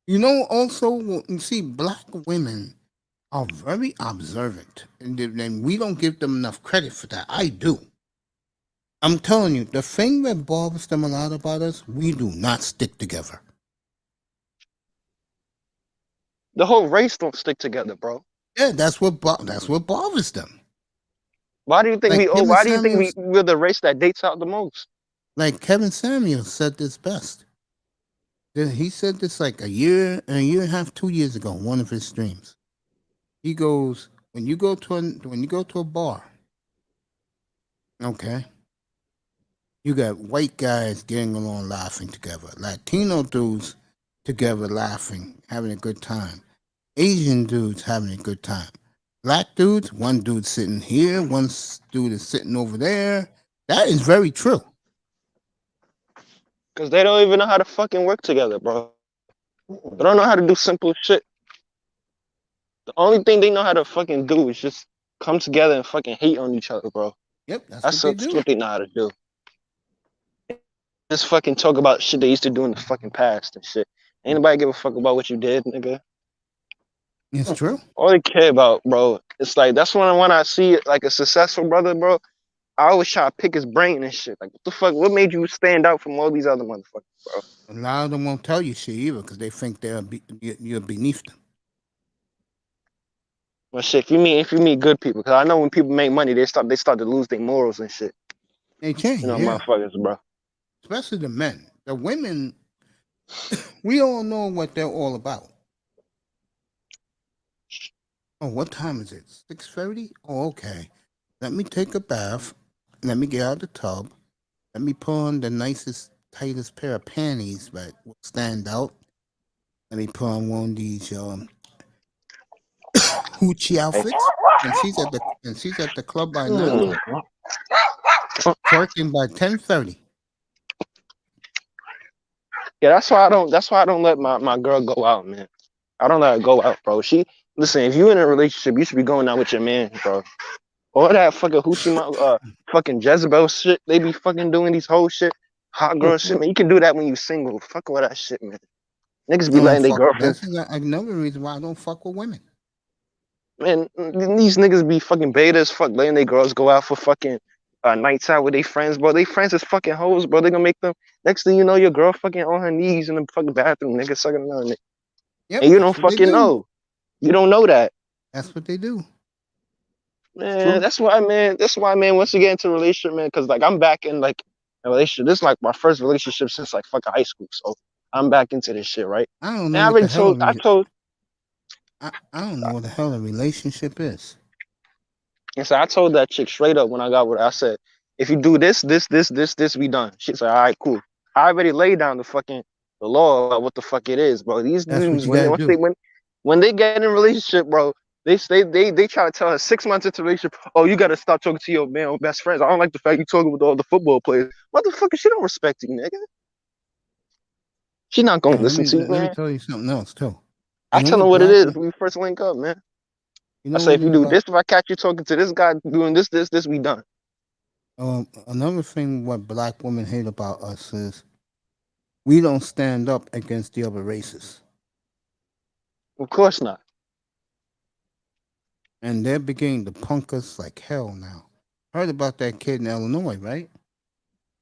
You know, also, you see, black women are very observant. And we don't give them enough credit for that. I do. I'm telling you, the thing that bothers them a lot about us, we do not stick together. The whole race don't stick together, bro. Yeah, that's what bothers them. Why do you think Like Kevin why do you think Samuels, we're the race that dates out the most? like Kevin Samuels said this best. He said this like a year and a half, 2 years ago, one of his streams. He goes, when you go to a bar, okay, you got white guys getting along laughing together, Latino dudes together laughing, having a good time, Asian dudes having a good time, black dudes, one dude sitting here, one dude is sitting over there. That is very true. Because they don't even know how to fucking work together, bro. They don't know how to do simple shit. The only thing they know how to fucking do is just come together and fucking hate on each other, bro. Yep, that's That's what they do. what they know how to do. Just fucking talk about shit they used to do in the fucking past and shit. Ain't nobody give a fuck about what you did, nigga. It's true. All they care about, bro, it's like that's when I see like a successful brother, bro. I always try to pick his brain and shit. Like, what the fuck? What made you stand out from all these other motherfuckers, bro? A lot of them won't tell you shit either because they think you're beneath them. Well, shit, if you meet good people, because I know when people make money, they start to lose their morals and shit. They change, You know, yeah. motherfuckers, bro. Especially the men. The women, we all know what they're all about. Oh, what time is it? 6:30? Oh, okay. Let me take a bath. Let me get out of the tub. Let me put on the nicest, tightest pair of panties that will stand out. Let me put on one of these hoochie outfits. And she's at the club by 9, twerking by 10:30. Yeah, that's why I don't let my girl go out, man. I don't let her go out, bro. Listen, if you in a relationship, you should be going out with your man, bro. All that fucking hoochie fucking Jezebel shit, they be fucking doing these whole shit, hot girl shit, man. You can do that when you single. Fuck all that shit, man. Niggas be letting their girlfriends. This is another reason why I don't fuck with women. Man, these niggas be fucking beta as fuck, letting their girls go out for fucking nights out with their friends, bro. They friends is fucking hoes, bro. They gonna make them. Next thing you know, your girl fucking on her knees in the fucking bathroom, nigga, sucking on it. Yep, and you don't that's what they fucking do. know. You don't know that. That's what they do. Man, True. that's why, man, once you get into a relationship, man, because like I'm back in like a relationship. This is like my first relationship since like fucking high school. So I'm back into this shit, right? I don't And know I what already the hell. I don't know what the hell a relationship is. and so I told that chick straight up when I got with her. I said, if you do this, we done. She said, all right, cool. I already laid down the law about what the fuck it is, bro. These That's what dudes you gotta do. when they get in a relationship, bro, they try to tell her 6 months into a relationship, oh, you gotta stop talking to your man or best friends. I don't like the fact you talking with all the football players. Motherfucker, she don't respect you, nigga. She not gonna And listen to you, let me man. tell you something else too. I You know tell her what what it black? is when we first link up, man. You I know say, what if you it do about? this, if I catch you talking to this guy doing this, we done. Another thing what black women hate about us is we don't stand up against the other races, Of course not. and they're beginning to punk us like hell now. Heard about that kid in Illinois, right?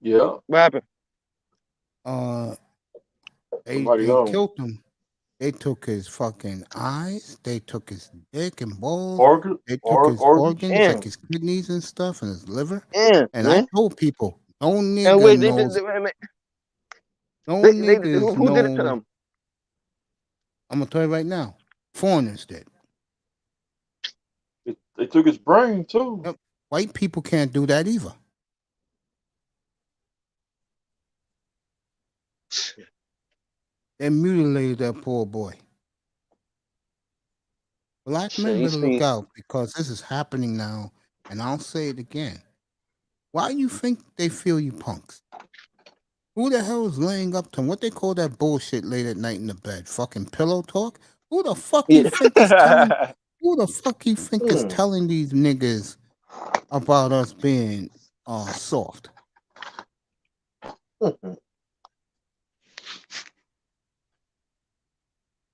Yeah. What happened? Somebody They on. killed him. They took his fucking eyes. They took his dick and balls. Organ. They took his Organs. organs, like Damn, his kidneys and stuff, and his liver. damn, And I man. told people, no And nigga wait, knows. No they niggas who did it to know. them? I'm gonna tell you right now. Foreigners did. They took his brain too. Yep. White people can't do that either. They mutilated that poor boy. Black Shit, men you better look see, out because this is happening now, and I'll say it again. Why you think they feel you punks? Who the hell is laying up to 'em? What they call that bullshit late at night in the bed? Fucking pillow talk? Who the fuck you think is telling? yeah. Who the fuck you think is Hmm. telling these niggas about us being soft?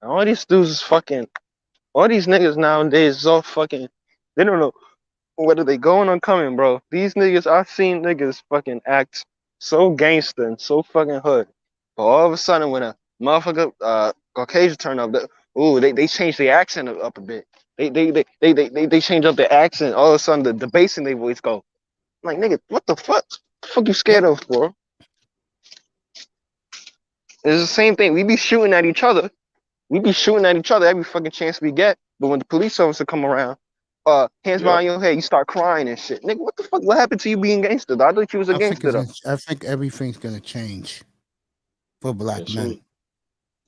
All these dudes is fucking. All these niggas nowadays is all fucking. They don't know whether they going or coming, bro. These niggas, I've seen niggas fucking act so gangster and so fucking hood, but all of a sudden when a motherfucker Caucasian turn up, they change the accent up a bit. They change up the accent. All of a sudden the bass in their voice go. I'm like, nigga, what the fuck? The fuck you scared Yep. of, bro? It's the same thing. We be shooting at each other. We be shooting at each other every fucking chance we get. But when the police officer come around, hands Yep. behind your head, you start crying and shit. Nigga, what the fuck? What happened to you being gangster? I thought you was a gangster though. I think everything's gonna change for black men.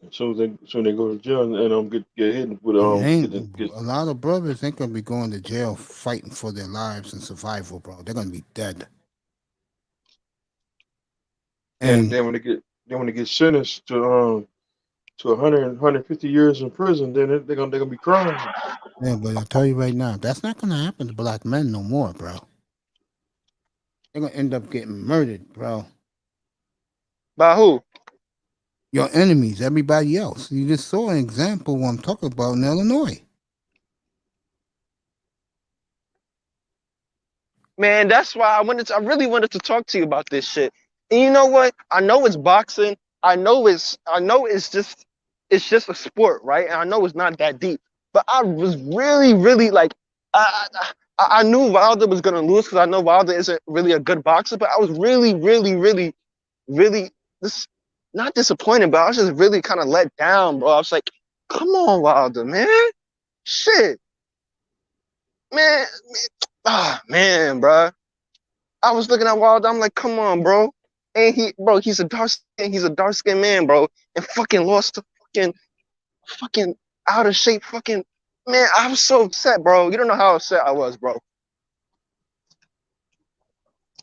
As soon as they go to jail and get hit with A lot of brothers ain't gonna be going to jail fighting for their lives and survival, bro. They're gonna be dead. and then when they get sentenced to 150 years in prison, then they're gonna be crying. Yeah, but I'll tell you right now, that's not gonna happen to black men no more, bro. They're gonna end up getting murdered, bro. By who? Your enemies, everybody else. You just saw an example of what I'm talking about in Illinois. Man, that's why I really wanted to talk to you about this shit. And you know what? I know it's boxing. I know it's just a sport, right? And I know it's not that deep. But I was really, really like I knew Wilder was gonna lose because I know Wilder isn't really a good boxer, but I was really, really, really, really not disappointed, but I was just really kind of let down, bro. I was like, come on, Wilder, man. Shit. Man. Man, bro. I was looking at Wilder. I'm like, come on, bro. And he's a dark skinned man, bro, and fucking lost to fucking out of shape, fucking man. I was so upset, bro. You don't know how upset I was, bro.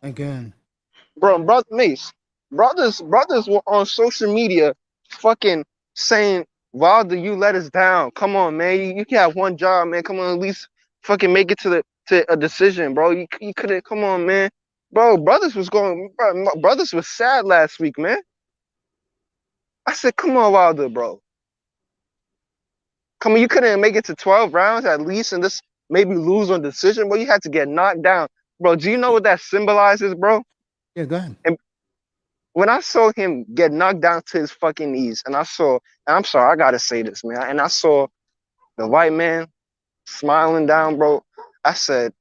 Again, Brother Mace, brothers were on social media, fucking saying, Wilder, you let us down. Come on, man. You can have one job, man. Come on, at least fucking make it to a decision, bro. You could have. Come on, man. Bro, brothers was sad last week, man. I said, come on, Wilder, bro. Come on, you couldn't make it to 12 rounds at least and this maybe lose on decision, bro. You had to get knocked down. Bro, do you know what that symbolizes, bro? yeah, go ahead. when I saw him get knocked down to his fucking knees, and I'm sorry, I gotta say this, man, and I saw the white man smiling down, bro. I said,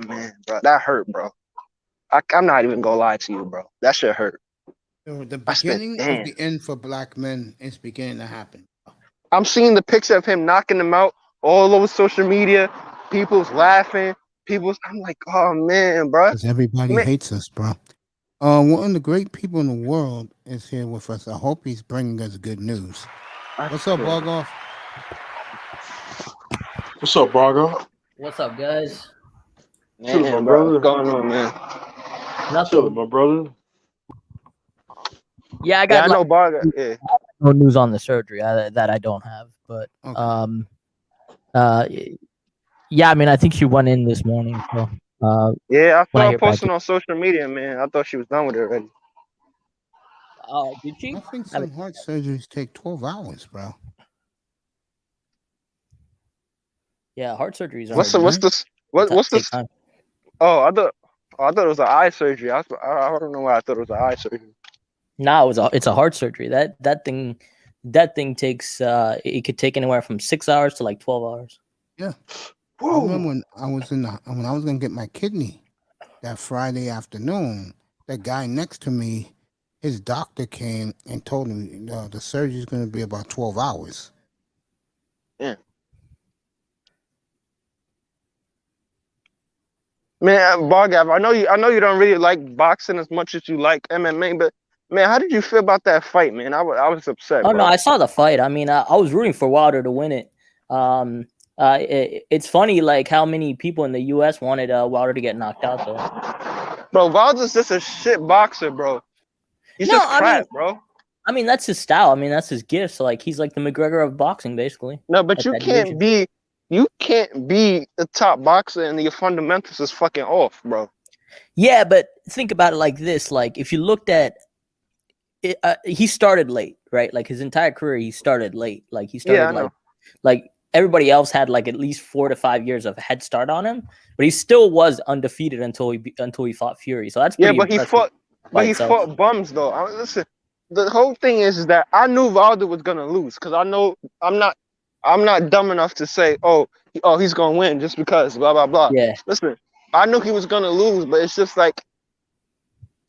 man, bro, that hurt, bro. I'm not even gonna lie to you, bro. That shit hurt. So the I said, beginning damn. of the end for black men is beginning to happen. I'm seeing the picture of him knocking them out all over social media. People's laughing. I'm like, oh man, bro. Because everybody hates us, bro. One of the great people in the world is here with us. I hope he's bringing us good news. What's up, Bargoff? What's up, Bargoff? What's up, guys? Man, my bro, brother. what's going on, man? Nothing, my brother. Yeah, I Yeah, got I know Barga. Yeah. no news on the surgery that I don't have, but yeah, I mean, I think she went in this morning. So Yeah, I when I saw her hear back- posting on social media, man. I thought she was done with it already. did she? I think some heart surgeries take 12 hours, bro. Yeah, heart surgeries are. What's this? What's this? Time. Oh, I thought it was an eye surgery. I don't know why I thought it was an eye surgery. No, it's a heart surgery. That thing takes it could take anywhere from 6 hours to like 12 hours. Yeah. I remember when I was gonna get my kidney that Friday afternoon, that guy next to me, his doctor came and told me the surgery is gonna be about 12 hours. Yeah. Man, Bargav, I know you don't really like boxing as much as you like MMA, but man, how did you feel about that fight, man? I was upset. Oh bro. no, I saw the fight. I mean, I was rooting for Wilder to win it. It's funny like how many people in the U.S. wanted Wilder to get knocked out though. Bro, Wilder's just a shit boxer, bro. He's just crap, bro. I mean, that's his style. I mean, that's his gift. So, like, he's like the McGregor of boxing, basically. No, but you can't be the top boxer and your fundamentals is fucking off, bro. Yeah, but think about it like this: like, if you looked at it, he started late, right? Like his entire career, he started late. Like he started like everybody else had like at least 4 to 5 years of head start on him, but he still was undefeated until he fought Fury. So that's pretty he fought bums though. Listen, the whole thing is that I knew Wilder was gonna lose because I know I'm not dumb enough to say he's gonna win just because blah blah blah. Yeah. Listen, I knew he was gonna lose, but it's just like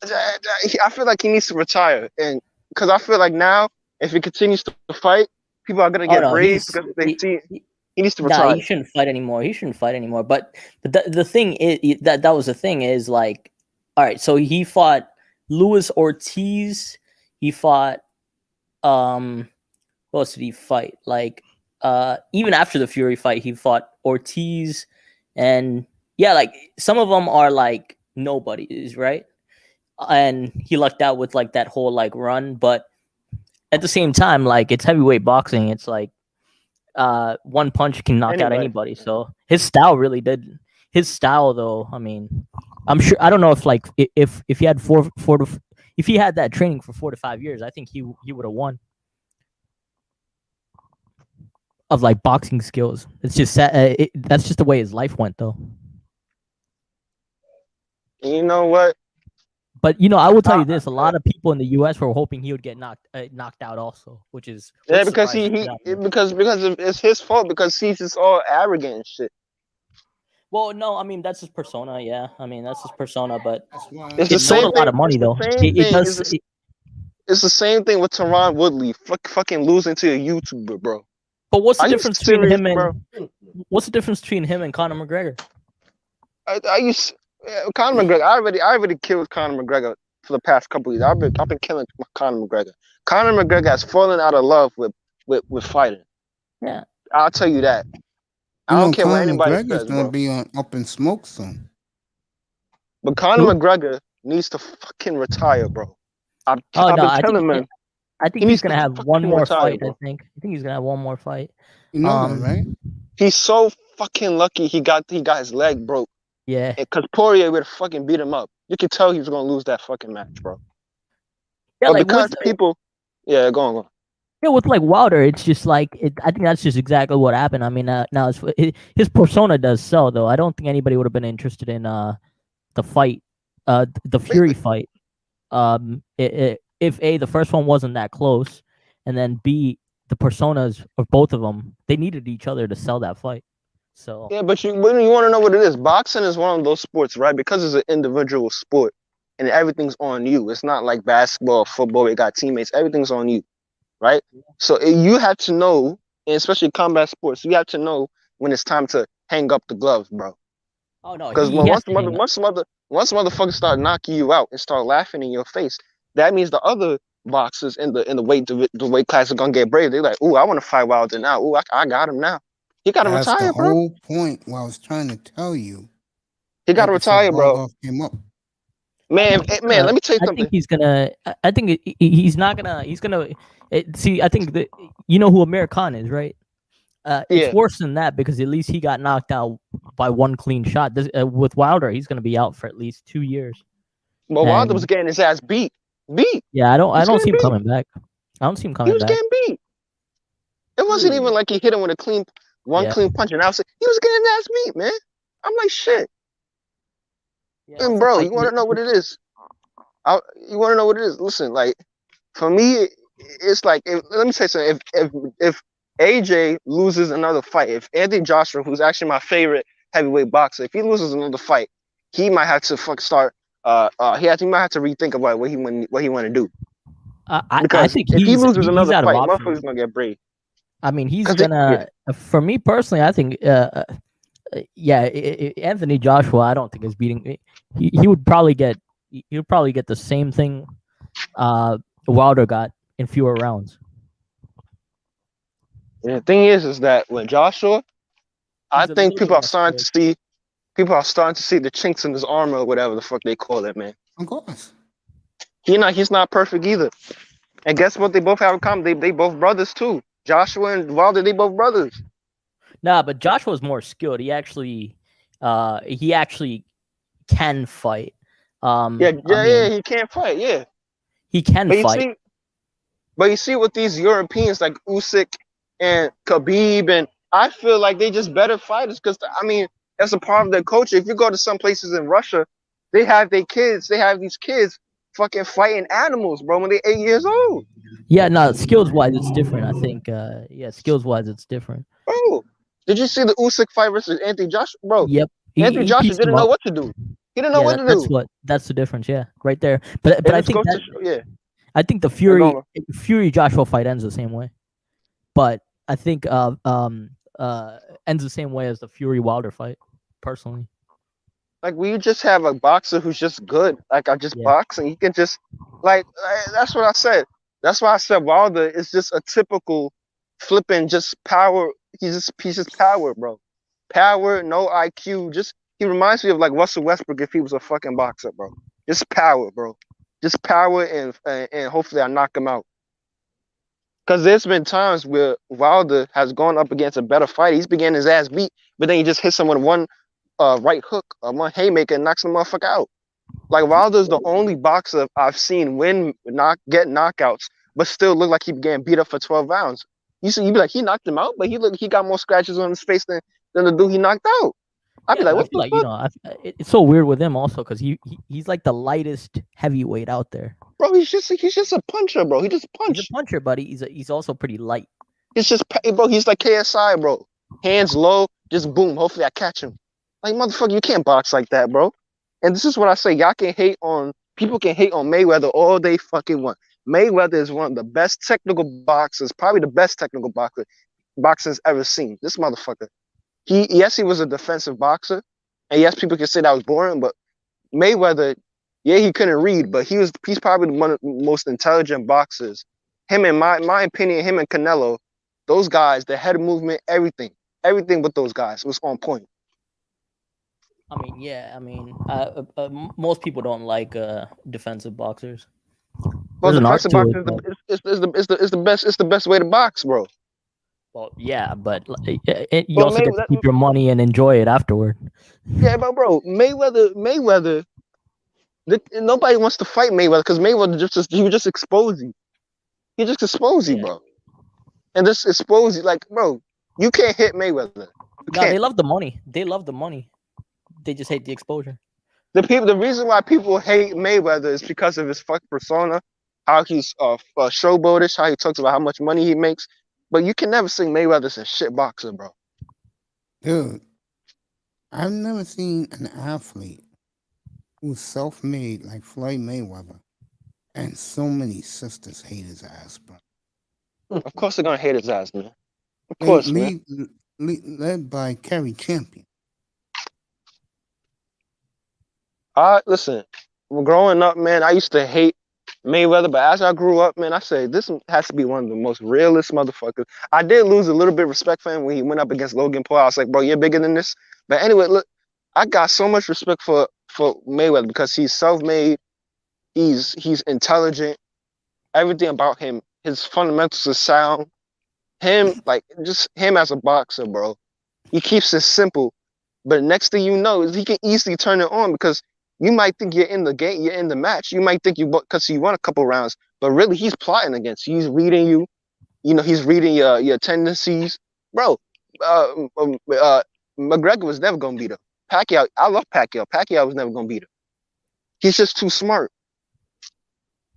I feel like he needs to retire, and because I feel like now if he continues to fight, people are gonna get brave because they see he needs to retire. Nah, he shouldn't fight anymore. But the thing is that was the thing is like, all right, so he fought Luis Ortiz. He fought who else did he fight? Like even after the Fury fight, he fought Ortiz, and yeah, like some of them are like nobodies, right? And he lucked out with like that whole like run, but at the same time, like it's heavyweight boxing. It's like one punch can knock out anybody. So his style really did. His style, though, I mean, I'm sure. I don't know if like if he had if he had that training for 4 to 5 years, I think he would have won. Of like boxing skills, it's just that's just the way his life went, though. You know what? But I will tell you this: a lot of people in the U.S. were hoping he would get knocked out, also, which is because it's his fault because he's just all arrogant and shit. Well, no, I mean that's his persona. Yeah, I mean that's his persona, but it sold a lot of money though. It's the same thing with Tyron Woodley, fucking losing to a YouTuber, bro. But what's the difference between him and Conor McGregor? Conor McGregor. I already killed Conor McGregor for the past couple of years. I've been killing Conor McGregor. Conor McGregor has fallen out of love with fighting. Yeah, I'll tell you that. I don't care what anybody says, McGregor's gonna be up in smoke soon. But Conor McGregor needs to fucking retire, bro. I've been telling him. I think he's gonna have one more fight. Bro. I think he's gonna have one more fight. You know that, right? He's so fucking lucky. He got his leg broke. Yeah. Because Poirier would have fucking beat him up. You could tell he was gonna lose that fucking match, bro. Yeah, but like because people, go on. Yeah, with like Wilder, it's just like I think that's just exactly what happened. I mean, now his persona does sell, though. I don't think anybody would have been interested in the fight, the Fury fight. if A, the first one wasn't that close, and then B, the personas of both of them, they needed each other to sell that fight. So Yeah, but you want to know what it is. Boxing is one of those sports, right? Because it's an individual sport and everything's on you. It's not like basketball, football, where you got teammates. Everything's on you, right? So you have to know, and especially combat sports, you have to know when it's time to hang up the gloves, bro. oh no, Because he has to hang up. once motherfuckers start knocking you out and start laughing in your face, that means the other boxers in the weight class are gonna get brave. They're like, ooh, I want to fight Wilder now. Ooh, I got him now. He got to That's retire, the bro. whole point. What I was trying to tell you. He got to Right before retire, bro. Volkov came up. Man, let me tell you I something. think he's gonna. I think he's not gonna. He's gonna. See, I think that you know who Amir Khan is, right? Yeah. It's worse than that because at least he got knocked out by one clean shot. With Wilder, he's gonna be out for at least 2 years. But Wilder And- was getting his ass beat. Yeah, I don't He's see him getting coming back. I don't see him He coming was back. getting beat. It wasn't even like he hit him with a clean punch, and I was like, he was getting his ass beat, man. I'm like, shit. Yeah, And bro, you want to know what it is? You want to know what it is? Listen, like, for me, it's like, let me say something. If AJ loses another fight, if Anthony Joshua, who's actually my favorite heavyweight boxer, if he loses another fight, he might have to start. He might have to rethink about what he want to do. I think if he loses he's another out of fight, options. motherfucker's gonna get brave. I mean, he's 'Cause gonna. For me personally, I think. Anthony Joshua, I don't think is beating. He would probably get. He would probably get the same thing. Wilder got in fewer rounds. And the thing is that when Joshua, I He's a think little people are less starting quick. to see. People are starting to see the chinks in his armor, or whatever the fuck they call it, man. Of course. He's not perfect either. And guess what? They both have in common. They both brothers too. Joshua and Wilder, they both brothers. Nah, but Joshua's more skilled. He actually can fight. He can't fight. Yeah, He can but fight. you see, with these Europeans like Usyk and Khabib, and I feel like they just better fighters because that's a part of their culture. If you go to some places in Russia, they have these kids fucking fighting animals, bro, when they're 8 years old. Yeah, no, skills wise, it's different. I think. Skills wise, it's different. Bro, did you see the Usyk fight versus Anthony Joshua, bro? Yep. Anthony He Joshua pieced him didn't know up. what to do. He didn't know what to do. That's the difference. Yeah, right there. But I think that. I think the Fury Joshua fight ends the same way, but I think ends the same way as the Fury Wilder fight. Personally, like we just have a boxer who's just good. Like I just box and he can just that's what I said. That's why I said Wilder is just a typical flipping just power. He's just power, bro. Power, no IQ. He reminds me of like Russell Westbrook if he was a fucking boxer, bro. Just power, bro. Just power and hopefully I knock him out. Because there's been times where Wilder has gone up against a better fighter. He's been getting his ass beat, but then he just hits someone one right hook or one haymaker and knocks the motherfucker out. Like Wilder's the only boxer I've seen get knockouts, but still look like he getting beat up for 12 rounds. You'd be like, he knocked him out, but he got more scratches on his face than the dude he knocked out. I'd be like, what the fuck? It's so weird with him also because he's like the lightest heavyweight out there. Bro, he's just a puncher, bro. He just punch. He's a puncher, but he's also pretty light. He's like KSI, bro. Hands low, just boom. Hopefully I catch him. Like motherfucker, you can't box like that, bro. And this is what I say. People can hate on Mayweather all they fucking want. Mayweather is one of the best technical boxers, probably the best technical boxer boxing's ever seen. This motherfucker. He was a defensive boxer, and yes, people can say that was boring, but Mayweather, he couldn't read, but he's probably one of the most intelligent boxers. Him, in my opinion, him and Canelo, those guys, the head movement, everything with those guys was on point. Most people don't like defensive boxers. Well, defensive boxing is the best way to box, bro. Well, yeah, but you also get to keep your money and enjoy it afterward. Yeah, but bro, Mayweather, nobody wants to fight Mayweather because Mayweather he would just expose you. He just expose you, bro. And just expose you, like, bro, you can't hit Mayweather. They love the money. They just hate the exposure. The reason why people hate Mayweather is because of his fuck persona, how he's showboatish, how he talks about how much money he makes. But you can never say Mayweather's a shit boxer, bro. Dude, I've never seen an athlete who's self-made like Floyd Mayweather, and so many sisters hate his ass, bro. Of course they're gonna hate his ass, man. Of course, man. Led by Kerry Champion. Listen, growing up, man, I used to hate Mayweather, but as I grew up, man, I said this has to be one of the most realest motherfuckers. I did lose a little bit of respect for him when he went up against Logan Paul. I was like, bro, you're bigger than this. But anyway, look, I got so much respect for Mayweather because he's self-made, he's intelligent, everything about him, his fundamentals are sound. Him, like just him as a boxer, bro. He keeps it simple, but next thing you know, he can easily turn it on because you might think you're in the game, you're in the match. You might think because you won a couple rounds, but really he's plotting against you. He's reading you. You know, he's reading your tendencies, bro. McGregor was never gonna beat him. Pacquiao, I love Pacquiao. Pacquiao was never gonna beat him. He's just too smart.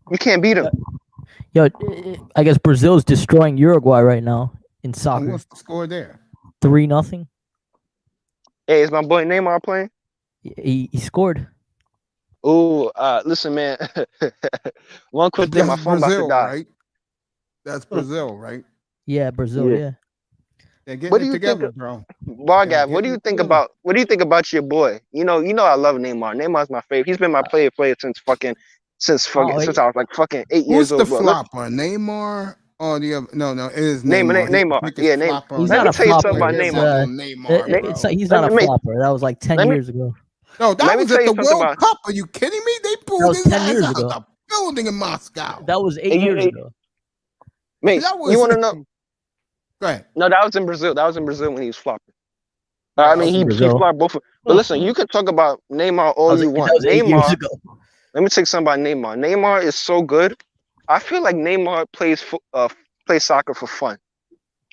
You can't beat him. Yo, I guess Brazil's destroying Uruguay right now in soccer. What's the score there? 3-0. Hey, is my boy Neymar playing? He scored. Oh, listen, man. One quick thing, my That's phone about Brazil, to die. right? That's Brazil, right? Yeah, Brazil. Yeah. They're getting What do it you together, think bro. Bargav, what do you think about your boy? You know I love Neymar. Neymar's my favorite. He's been my player since I was like fucking 8 years Who's the old, bro. flopper? Neymar or the other? No, it is Neymar. Neymar. Neymar. Yeah, Neymar. He's Let not me a tell you flopper. something about Neymar. He's not a flopper. That was like 10 years ago. No, that Let me was tell at you the something World Cup. Are you kidding me? They That pulled was his 10 ass years out ago. the building in Moscow. That was 8 years ago. Mate, That was- you want to know? Go ahead. No, that was in Brazil. That was in Brazil when he was flopping. Right, I mean, he flopped both. But listen, you can talk about Neymar all you want. That was 8 years ago. Let me tell you something about Neymar. Neymar is so good. I feel like Neymar plays soccer for fun.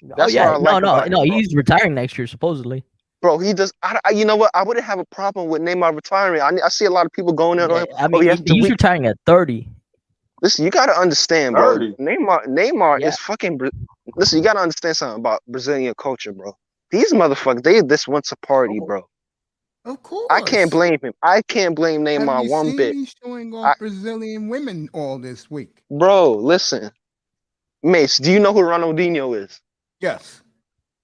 That's what I like about him, bro. He's retiring next year supposedly. Bro, he does. You know what? I wouldn't have a problem with Neymar retiring. I see a lot of people going in on him. I mean, he's retiring at 30. Listen, you got to understand, bro. 30. Neymar is fucking. Listen, you got to understand something about Brazilian culture, bro. These motherfuckers, they just want to party, bro. Of course. I can't blame him. I can't blame Have Neymar you one seen bit. me showing off Brazilian women all this week? Bro, listen. Mace, do you know who Ronaldinho is? Yes.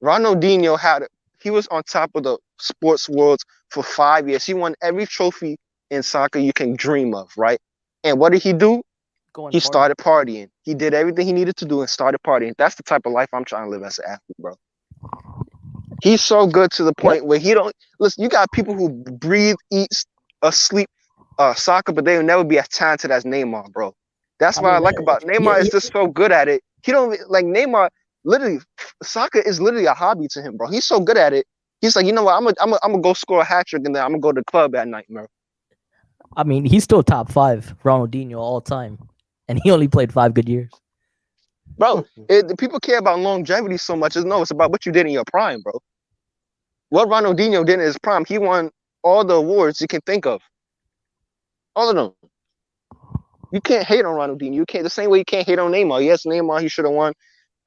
Ronaldinho he was on top of the sports worlds for 5 years. He won every trophy in soccer you can dream of, right? And what did he do? He started partying. He did everything he needed to do and started partying. That's the type of life I'm trying to live as an athlete, bro. He's so good to the point where he don't listen. You got people who breathe, eat, sleep, soccer, but they'll never be as talented as Neymar, bro. That's what I like about Neymar. Is just so good at it. He don't like Neymar. Literally, soccer is literally a hobby to him, bro. He's so good at it. He's like, you know what? I'm gonna go score a hat trick and then I'm gonna go to the club at night, bro. I mean, he's still top 5 Ronaldinho all time, and he only played 5 good years. Bro, people care about longevity so much. It's about what you did in your prime, bro. What Ronaldinho did in his prime, he won all the awards you can think of. All of them. You can't hate on Ronaldinho. You can't the same way you can't hate on Neymar. Yes, Neymar, he should have won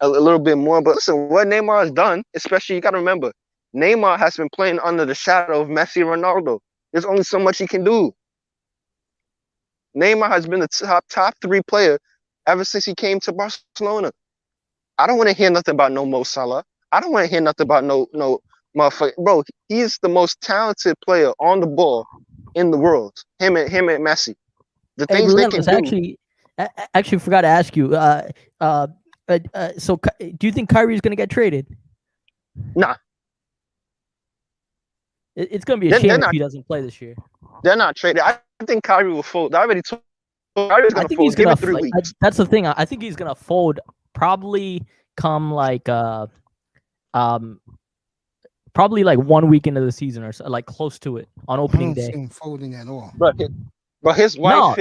a little bit more. But listen, what Neymar has done, especially you gotta remember, Neymar has been playing under the shadow of Messi and Ronaldo. There's only so much he can do. Neymar has been the top 3 player ever since he came to Barcelona. I don't want to hear nothing about no Mo Salah. I don't want to hear nothing about no motherfucker. Bro, he's the most talented player on the ball in the world. Him and Messi. The things they can do. Actually forgot to ask you. So do you think Kyrie's gonna get traded? Nah. It's gonna be a shame if he doesn't play this year. They're not traded. I think Kyrie will fold. I already told Kyrie's gonna fold. Give it 3 weeks. That's the thing. I think he's gonna fold probably come like probably like 1 week into the season or so, like close to it on opening day. I don't see him folding at all. But his wife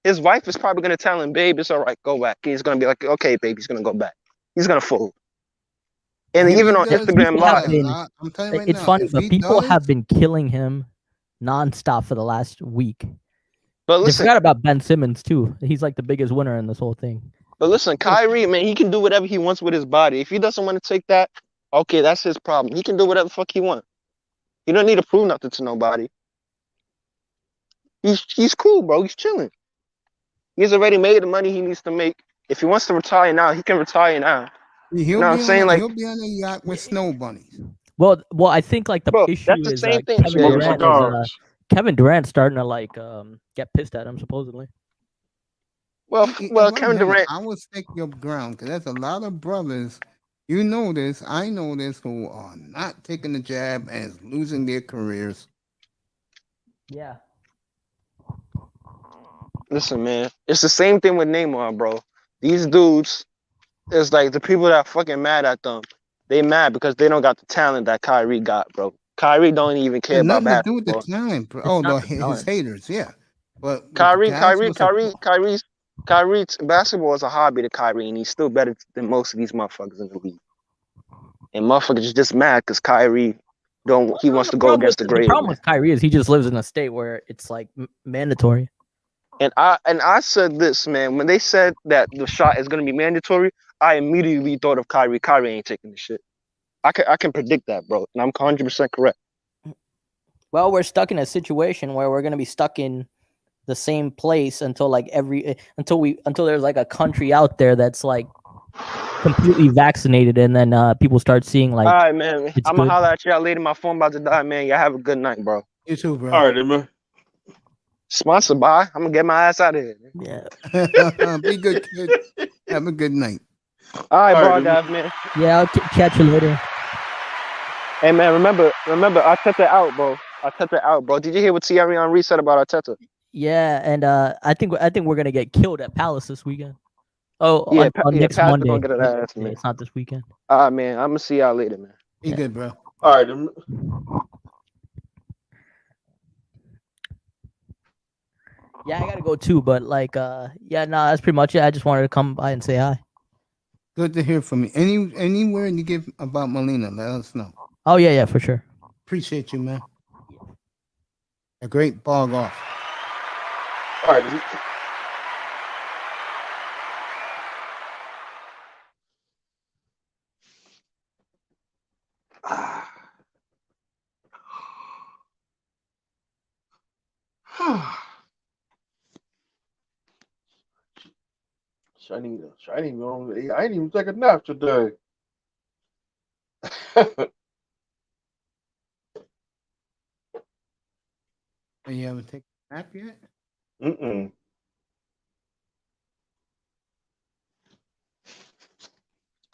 is probably gonna tell him, babe, it's all right, go back. He's gonna be like, okay, babe, he's gonna go back. He's gonna fold. And even on Instagram Live, it's funny, but people have been killing him nonstop for the last week. But They listen, forgot about Ben Simmons too. He's like the biggest winner in this whole thing. Kyrie, man, he can do whatever he wants with his body. If he doesn't want to take that, okay, that's his problem. He can do whatever the fuck he wants. He don't need to prove nothing to nobody. He's cool, bro. He's chilling. He's already made the money he needs to make. If he wants to retire now, he can retire now. You know what I'm saying? Like, he'll be on a yacht with snow bunnies. Well, I think like the bro, issue that's the is same thing. Kevin Smoking Durant cigars. Kevin Durant's starting to like get pissed at him supposedly. Well, It Kevin wasn't him. Durant. I will stick your ground because there's a lot of brothers. You know this. I know this. Who are not taking the jab and losing their careers. Yeah. Listen, man, it's the same thing with Neymar, bro. These dudes, it's like the people that are fucking mad at them. They mad because they don't got the talent that Kyrie got, bro. Kyrie don't even care There's about nothing to do with the basketball. talent. Bro. It's Oh, not the his talent. haters, yeah. But with the guys Kyrie's basketball is a hobby to Kyrie, and he's still better than most of these motherfuckers in the league. And motherfuckers is just mad because Kyrie wants to go against the The grade. problem with Kyrie is he just lives in a state where it's like mandatory. And I said this, man, when they said that the shot is gonna be mandatory, I immediately thought of Kyrie. Kyrie ain't taking the shit. I can predict that, bro, and I'm 100% correct. Well, we're stuck in a situation where we're gonna be stuck in the same place until there's like a country out there that's like completely vaccinated, and then people start seeing like. All right, man. It's I'm gonna good. holler at y'all later. My phone about to die, man. Y'all have a good night, bro. You too, bro. All right, then, man. Sponsored by. I'm gonna get my ass out of here. Yeah. Be good, kid. Have a good night. All right, All bro, right, guys, man. Yeah, I'll catch you later. Hey, man, remember, Arteta out, bro. Arteta out, bro. Did you hear what Thierry Henry said about Arteta? Yeah, and I think we're gonna get killed at Palace this weekend. Oh, Yeah, on next Palace Monday. gonna get an ass, Yeah, man. it's not this weekend. All right, man. I'm gonna see y'all later, man. Be good, bro. All right, then. Yeah, I gotta go too, but like, yeah, no, that's pretty much it. I just wanted to come by and say hi. Good to hear from you. Anywhere you give about Molina, let us know. Oh yeah, for sure. Appreciate you, man. A great ball golf. All right, then. I ain't even take a nap today. You haven't taken a nap yet? Mm-mm.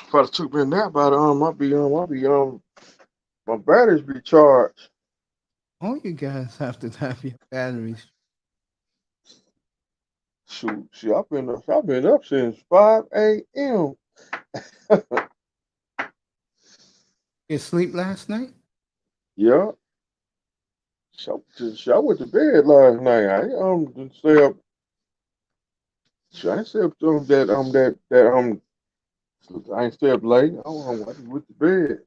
If I took me a nap out of my batteries be charged. All you guys have to have your batteries. Shoot, I've been up since 5 a.m. You sleep last night? Yeah. So I went to bed last night. I didn't stay up. I didn't stay up I ain't stay up late. I just went to bed.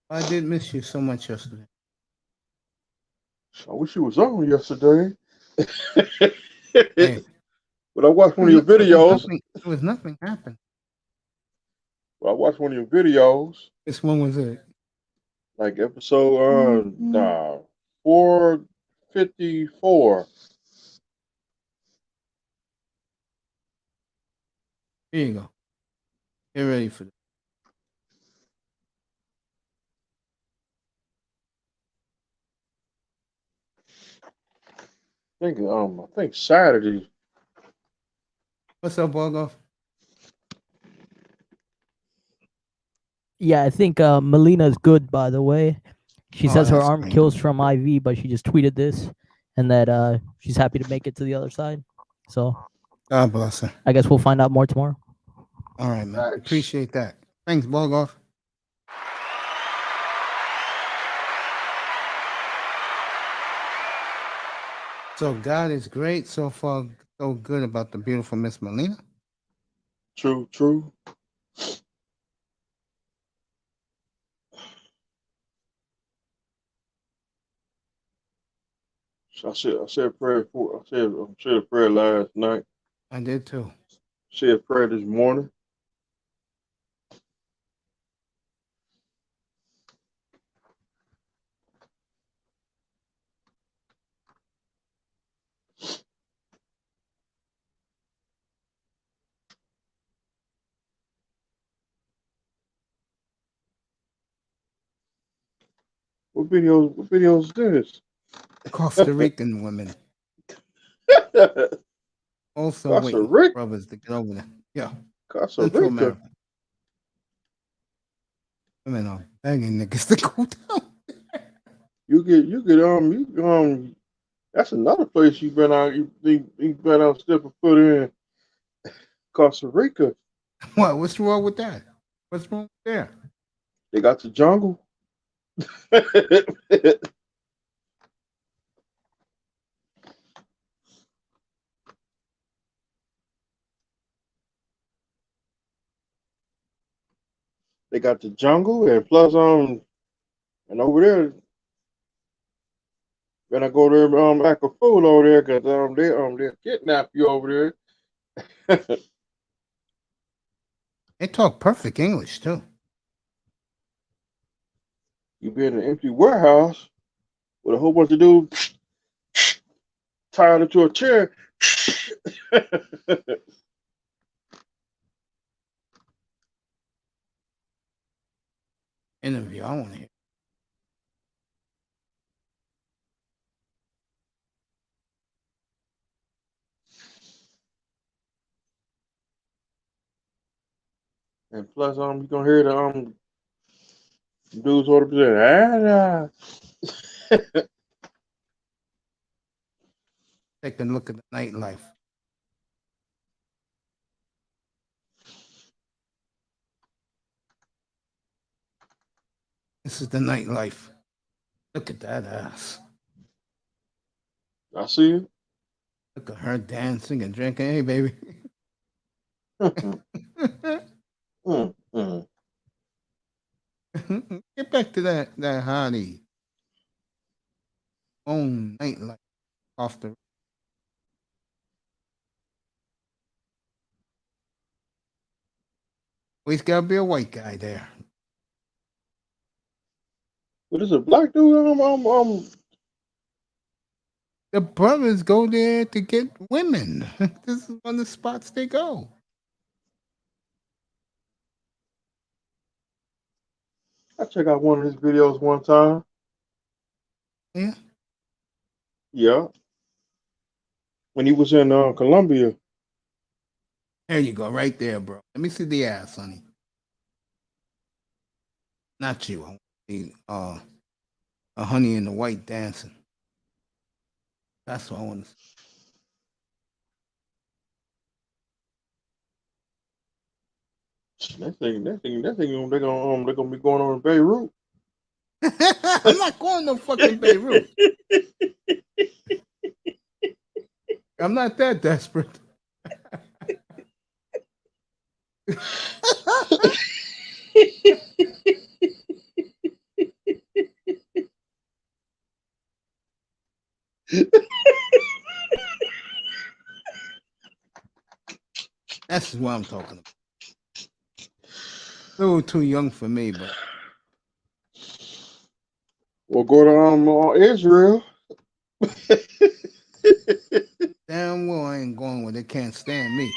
I did miss you so much yesterday. I wish you was on yesterday. Hey, But I watched one of your videos. There was nothing happened. I watched one of your videos, This one was it. like episode 454. Here you go. Get ready for this. I think Saturday. What's up, Bogov? Yeah, I think Melina's good. By the way, she says her that's arm great. kills from IV, but she just tweeted this, and that she's happy to make it to the other side. So God bless her. I guess we'll find out more tomorrow. All right, man. Thanks. Appreciate that. Thanks, Bogov. So God is great. So far, so good about the beautiful Miss Melina. True. So I said a prayer last night. I did too. Said a prayer this morning. What videos? What videos is Costa Rican women this? also Costa waiting for Rica. brothers to get over there. Yeah, Costa Central Rica. America. Women are begging niggas to go down. You that's another place you been out. You been out step a foot in Costa Rica. What? What's wrong with that? What's wrong there? They got the jungle. They got the jungle, and plus and over there, when I go there act a fool over there, cause they kidnap you over there. They talk perfect English too. You be in an empty warehouse with a whole bunch of dudes tied into a chair. Interview. I want to hear. And plus, you gonna hear the dudes order there. Take a look at the nightlife. This is the nightlife. Look at that ass. I see you. Look at her dancing and drinking. Hey, baby. Get back to that hottie. Own nightlife off the. Always gotta be a white guy there. What is a black dude? The brothers go there to get women. This is one of the spots they go. I checked out one of his videos one time. Yeah. Yeah. When he was in Colombia. There you go, right there, bro. Let me see the ass, honey. Not you. I want to see a honey in the white dancing. That's what I want to see. That thing, they're gonna be going on in Beirut. I'm not going to fucking Beirut. I'm not that desperate. That's what I'm talking about. A little too young for me, but We'll go to Israel. damn well I ain't going where they can't stand me.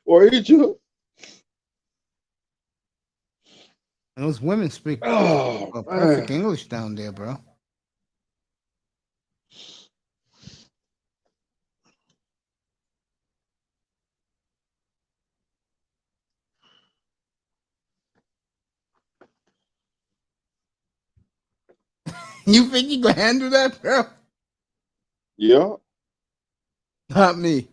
Or Egypt. And those women speak Oh, perfect man. English down there, bro. You think you can handle that, bro? Yeah. Not me.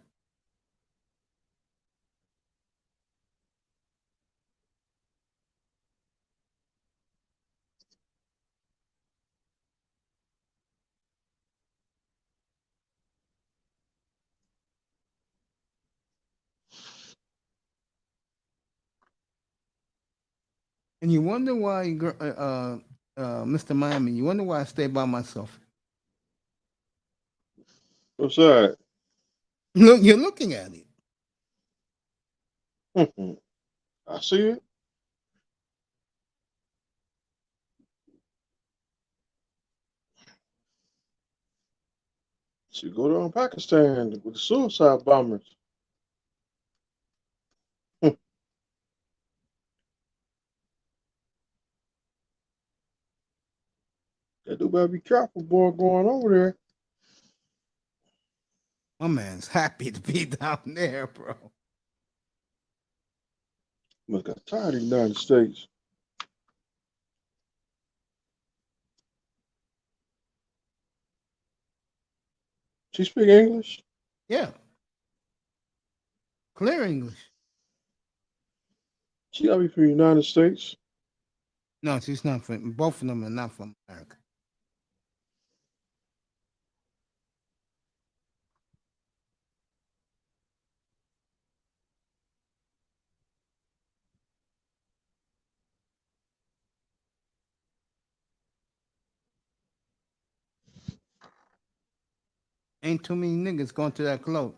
And you wonder why Mr. Miami, you wonder why I stay by myself? What's that? Look, you're looking at it. I see it. She go down Pakistan with the suicide bombers. That dude better be careful, boy, going over there. My man's happy to be down there, bro. Must got tired of the United States. She speak English? Yeah. Clear English. She gotta be from the United States. No, she's not from. Both of them are not from America. Ain't too many niggas going to that club.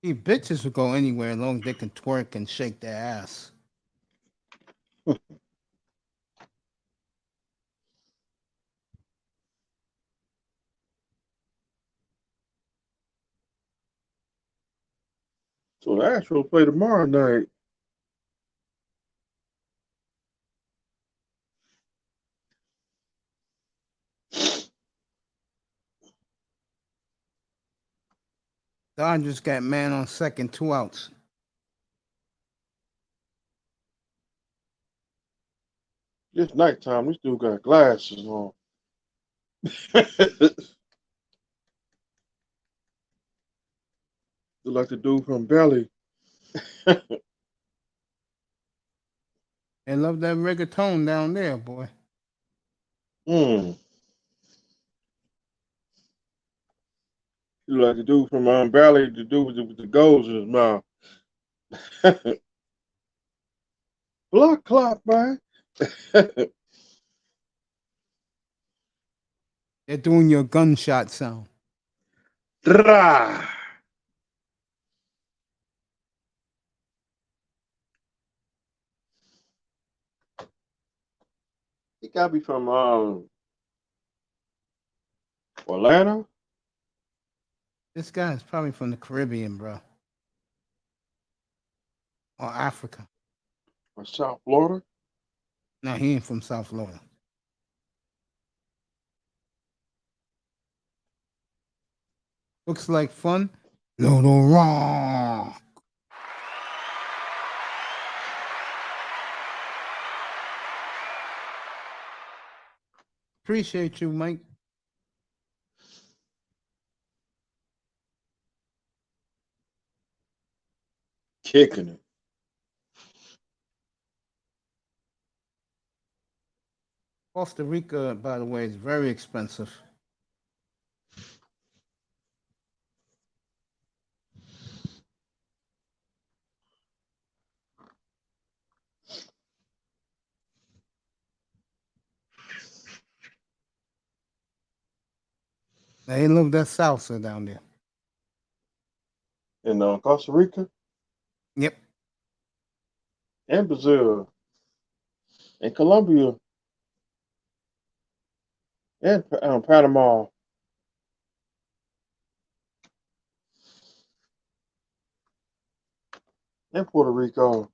See, bitches will go anywhere as long as they can twerk and shake their ass. So the Astros play tomorrow night. Dodgers got man on second, 2 outs. It's nighttime. This dude got glasses on. Look like the dude from Belly. They love that reggaeton down there, boy. You look like the dude from Belly, the dude with the goals in his mouth. Blood clot, man. They're doing your gunshot sound. Drah. He gotta be from Orlando This guy is probably from the Caribbean, bro. Or Africa. or South Florida. No, he ain't from South Florida. Looks like fun. Little wrong. Appreciate you, Mike. Kicking it. Costa Rica, by the way, is very expensive. They love that salsa down there. In Costa Rica Yep. and Brazil and Colombia and Panama. And Puerto Rico.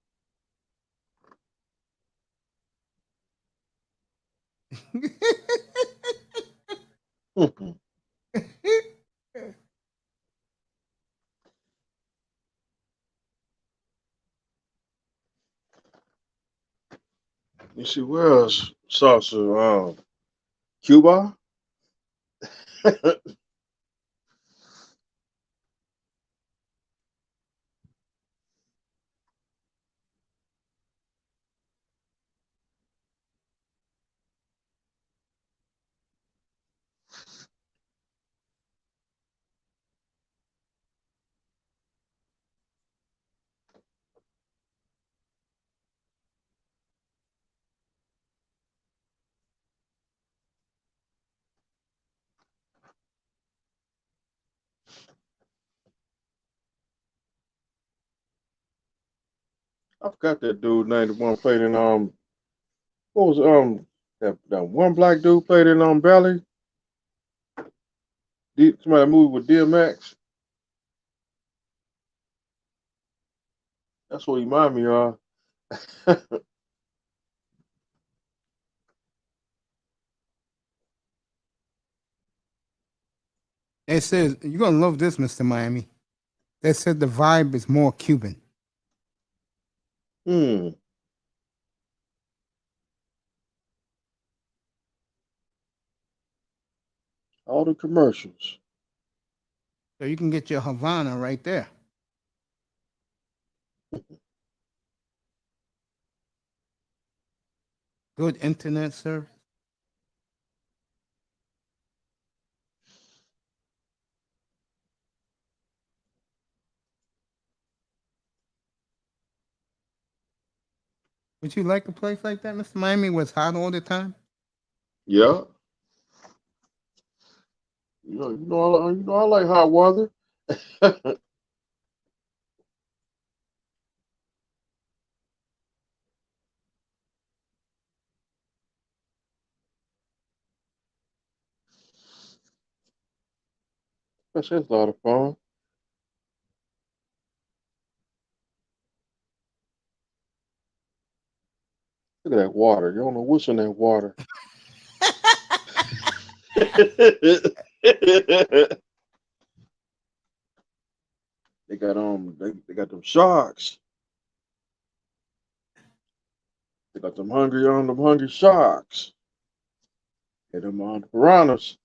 You see, where else salsa? Cuba. I forgot that dude name. The one played in what was that one black dude played in Belly. Somebody movie with DMX. That's what he remind me of. They said you're gonna love this, Mr. Miami. They said the vibe is more Cuban. Hmm. All the commercials. So you can get your Havana right there. Good internet service. Would you like a place like that, Mr. Miami, where it's hot all the time? Yeah. I like hot weather. That's a lot of fun. Look at that water. You don't know what's in that water. They got them sharks. They got them hungry sharks. And them piranhas.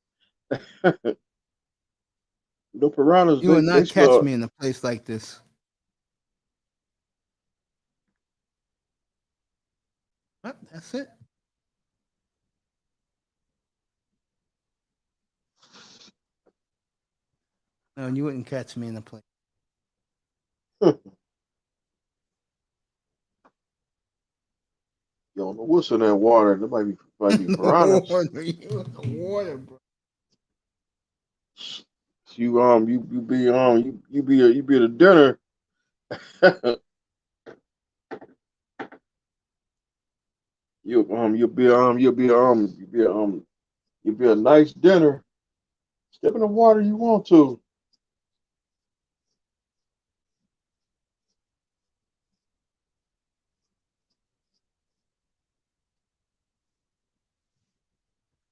The piranhas, You will they not catch smell. me in a place like this. Well, that's it. No, you wouldn't catch me in a place. You don't know what's in that water. There might be piranhas. Water, bro. You be at a dinner. You'll be a nice dinner. Step in the water you want to.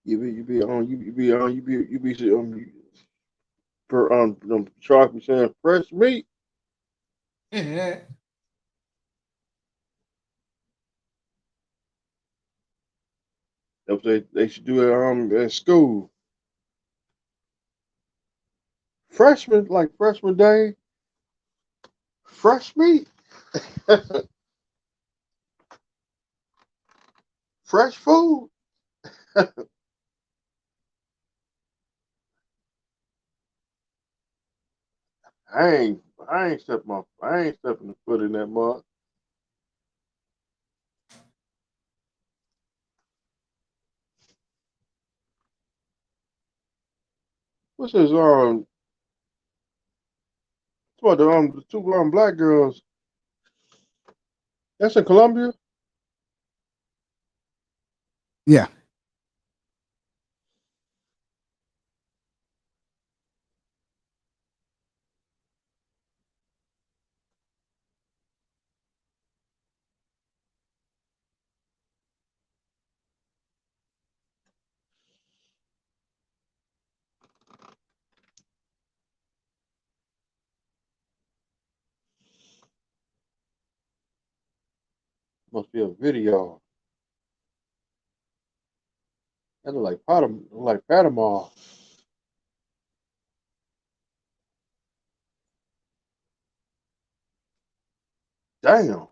You be per Shark be saying fresh meat. That's what they should do at school. Freshman day, fresh meat, fresh food. I ain't stepping the foot in that mud. What's this it's about the two black girls. That's in Colombia? Yeah. Must be a video. That look like Panama. Damn.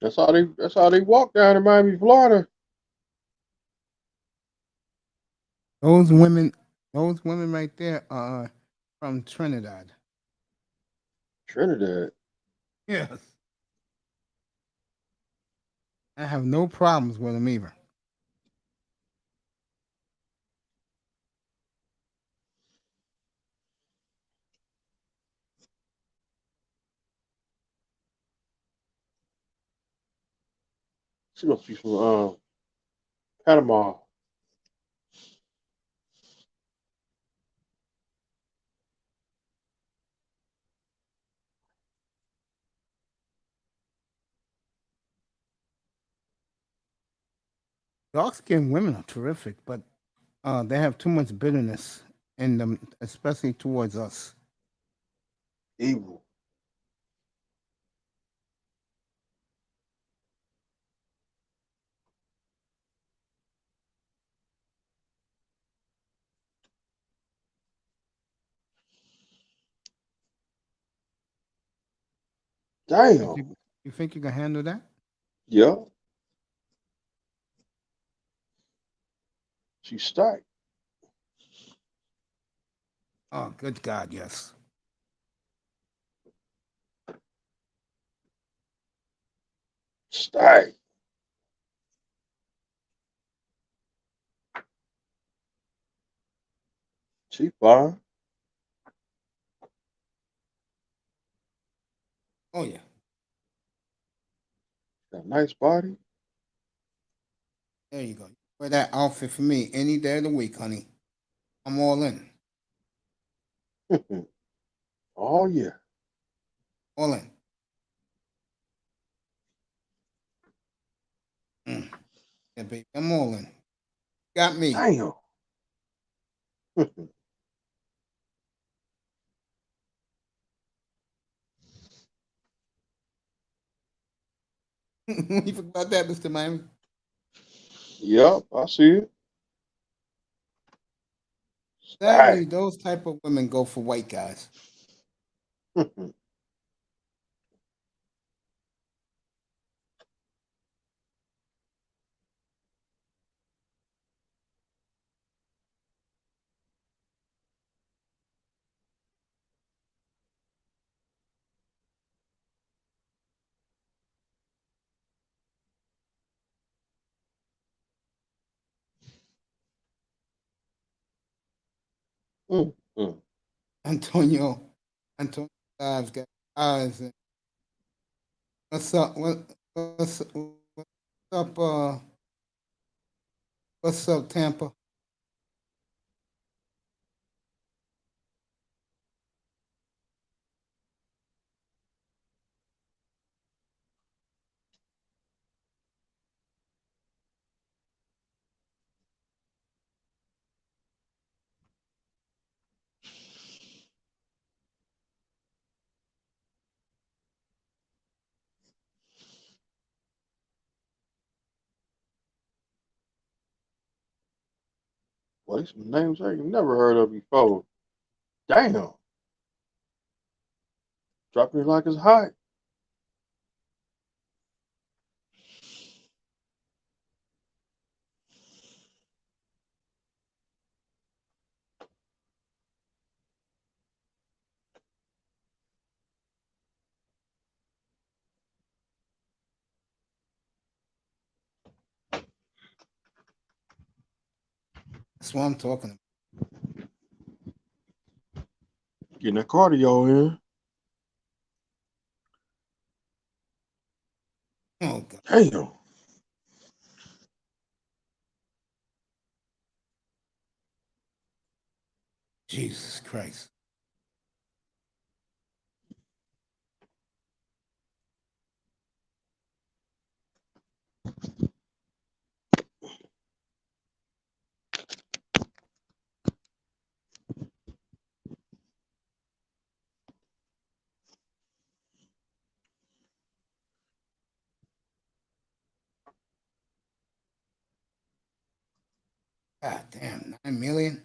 That's how they walk down in Miami, Florida. Those women right there are from Trinidad. Trinidad. Yes. I have no problems with them either. She must be from Panama. Dark skinned women are terrific, but they have too much bitterness in them, especially towards us. Evil. Damn. You think you can handle that? Yeah. She's stacked. Oh, good God, yes. Stacked. She fine. Oh yeah. Got a nice body. There you go. Wear that outfit for me any day of the week, honey. I'm all in. Oh yeah. All in. Yeah, baby. I'm all in. Got me. Damn. You forgot that, Mr. Miami. Yep, I see it. Sadly, Stacked. those type of women go for white guys. Mm. Antonio Lives got eyes. What's up? What's up? What's up, Tampa? Boy, some names I ain't never heard of before. Damn. Dropping it like it's hot. That's what I'm talking Getting that cardio in. about. Oh God, Damn. Jesus Christ! God damn, 9 million.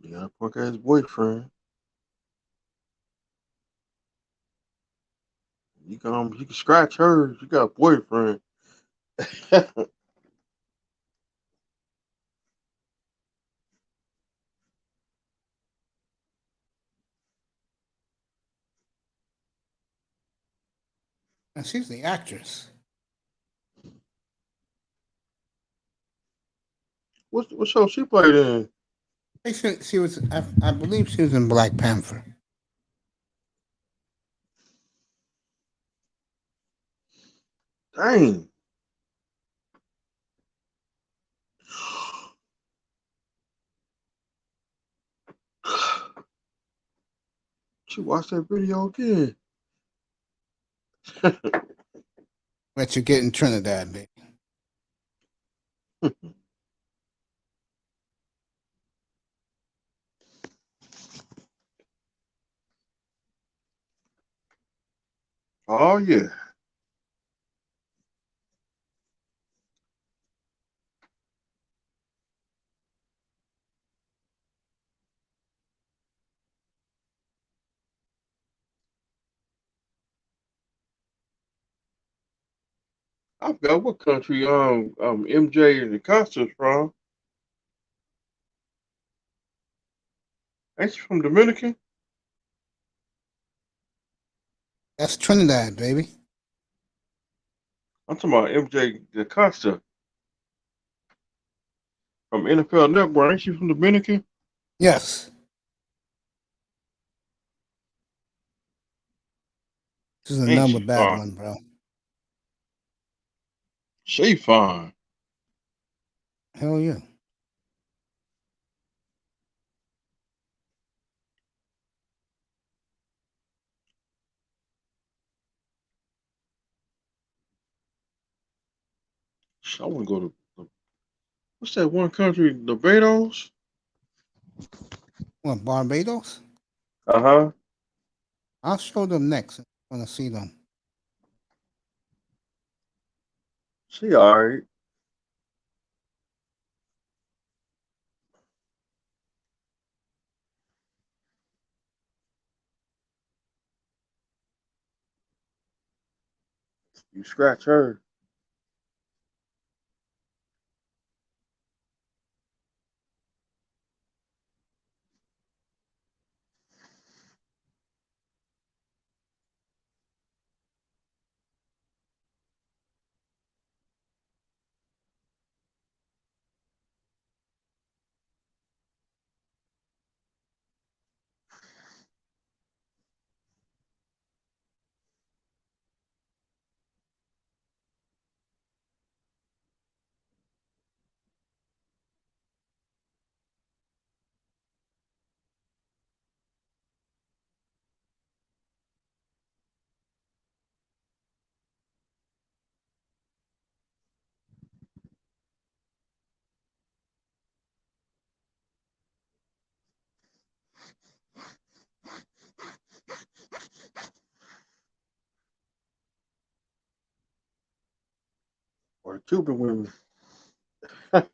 Yeah, punk ass boyfriend. You can scratch her. She got a boyfriend. And she's the actress. What show she played in? She was, I believe, she was in Black Panther. Dang. She watched that video again. Bet you get in Trinidad, baby. Oh yeah. I forgot what country MJ and the Costa's from. Ain't she from Dominican? That's Trinidad, baby. I'm talking about MJ DaCosta from NFL Network. Ain't she from Dominican? Yes. This is Ain't another she bad fine? one, bro. She fine. Hell yeah. I want to go to what's that one country? Barbados? What, Barbados? Uh-huh. I'll show them next. I want to see them. She all right. You scratch her. Or the Cuban women. What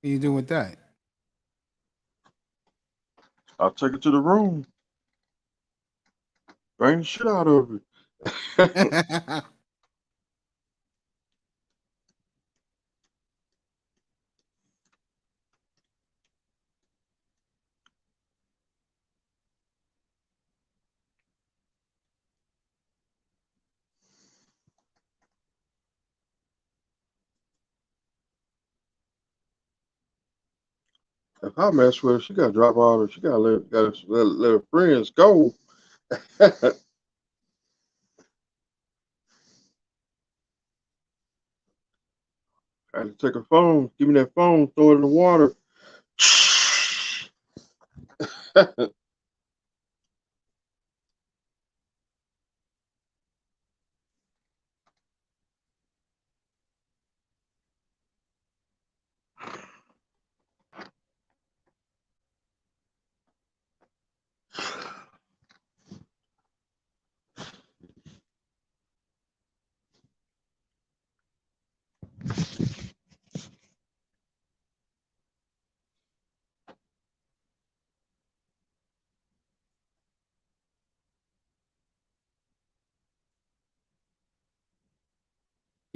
do you do with that? I'll take it to the room. Bring the shit out of it. If I mess with her, she gotta drop all her. She gotta let her friends go. I had to take a phone. Give me that phone. Throw it in the water.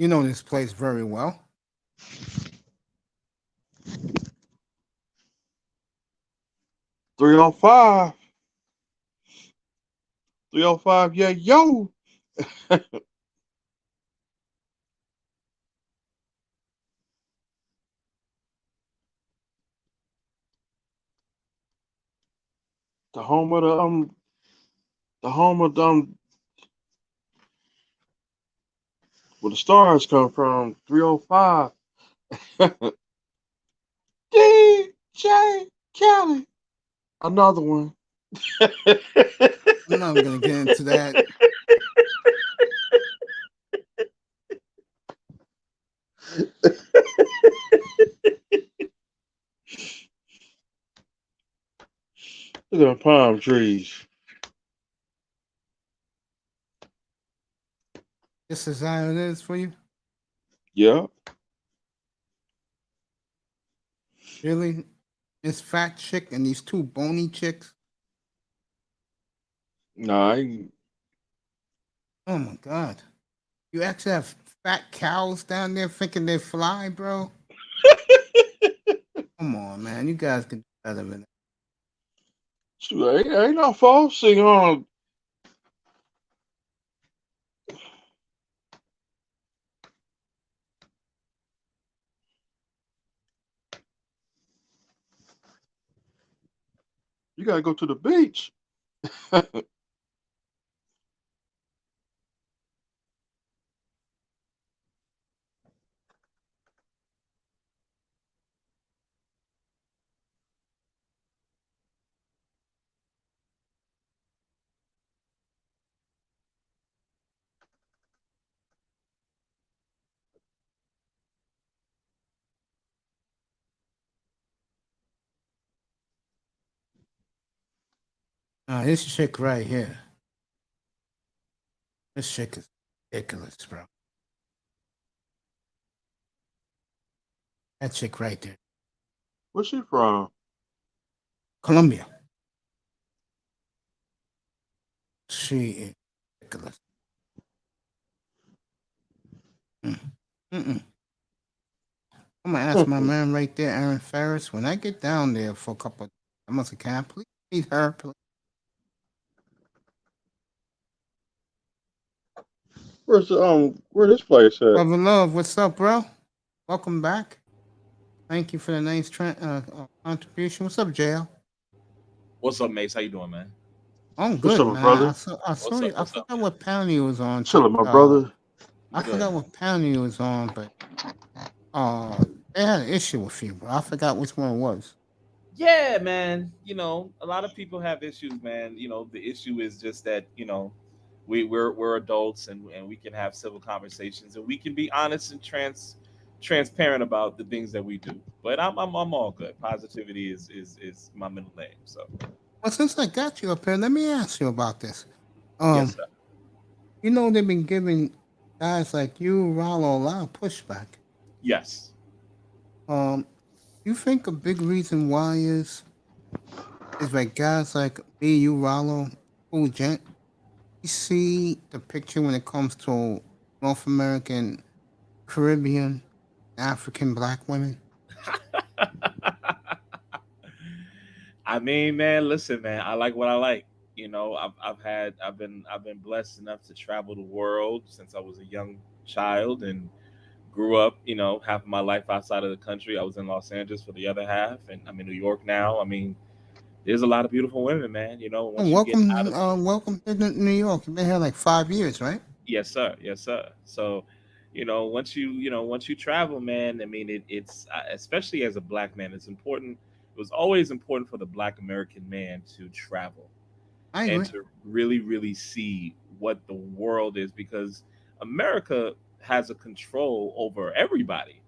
You know this place very well. Three on five. 305. Yeah, yo. The home of where the stars come from. 305. DJ Kelly. Another one. I'm not gonna get into that. Look at the palm trees. This is how it is for you. Yeah. Really? This fat chick and these two bony chicks. Nah, I ain't. Oh my god. You actually have fat cows down there thinking they fly, bro? Come on, man. You guys can do better than that. Shoot, ain't no falsing on. You gotta go to the beach. This chick right here. This chick is ridiculous, bro. That chick right there. Where's she from? Colombia. She is ridiculous. Mm-mm. I'm gonna ask my man right there, Aaron Ferris, when I get down there for a couple of I must have can please meet her, please. Where this place at? Brother Love, what's up, bro? Welcome back. Thank you for the nice contribution. What's up, JL? What's up, Mace? How you doing, man? I'm What's good, up, man. brother? I saw you. I What's up? forgot what panel you was on. Chilling, my brother. I forgot what panel you was on, but they had an issue with you, bro. I forgot which one it was. Yeah, man. You know, a lot of people have issues, man. You know, the issue is just that, you know, we're adults and we can have civil conversations and we can be honest and transparent about the things that we do. But I'm all good. Positivity is my middle name. So Well, since I got you up here, let me ask you about this. yes, sir. You know they've been giving guys like you, Rollo, a lot of pushback. Yes. You think a big reason why is like guys like me, you, Rollo, Cool Gent, you see the picture when it comes to North American, Caribbean, African black women? I mean, man, listen, man, I like what I like. You know, I've been blessed enough to travel the world since I was a young child and grew up, you know, half of my life outside of the country. I was in Los Angeles for the other half, and I'm in New York now. I mean, there's a lot of beautiful women, man. You know, once you get out of Welcome to New York. You've been here like 5 years, right? yes, sir, yes, sir. So, once you travel, man. I mean, it's especially as a black man, it's important. It was always important for the Black American man to travel I and agree. to really, really see what the world is, because America has a control over everybody,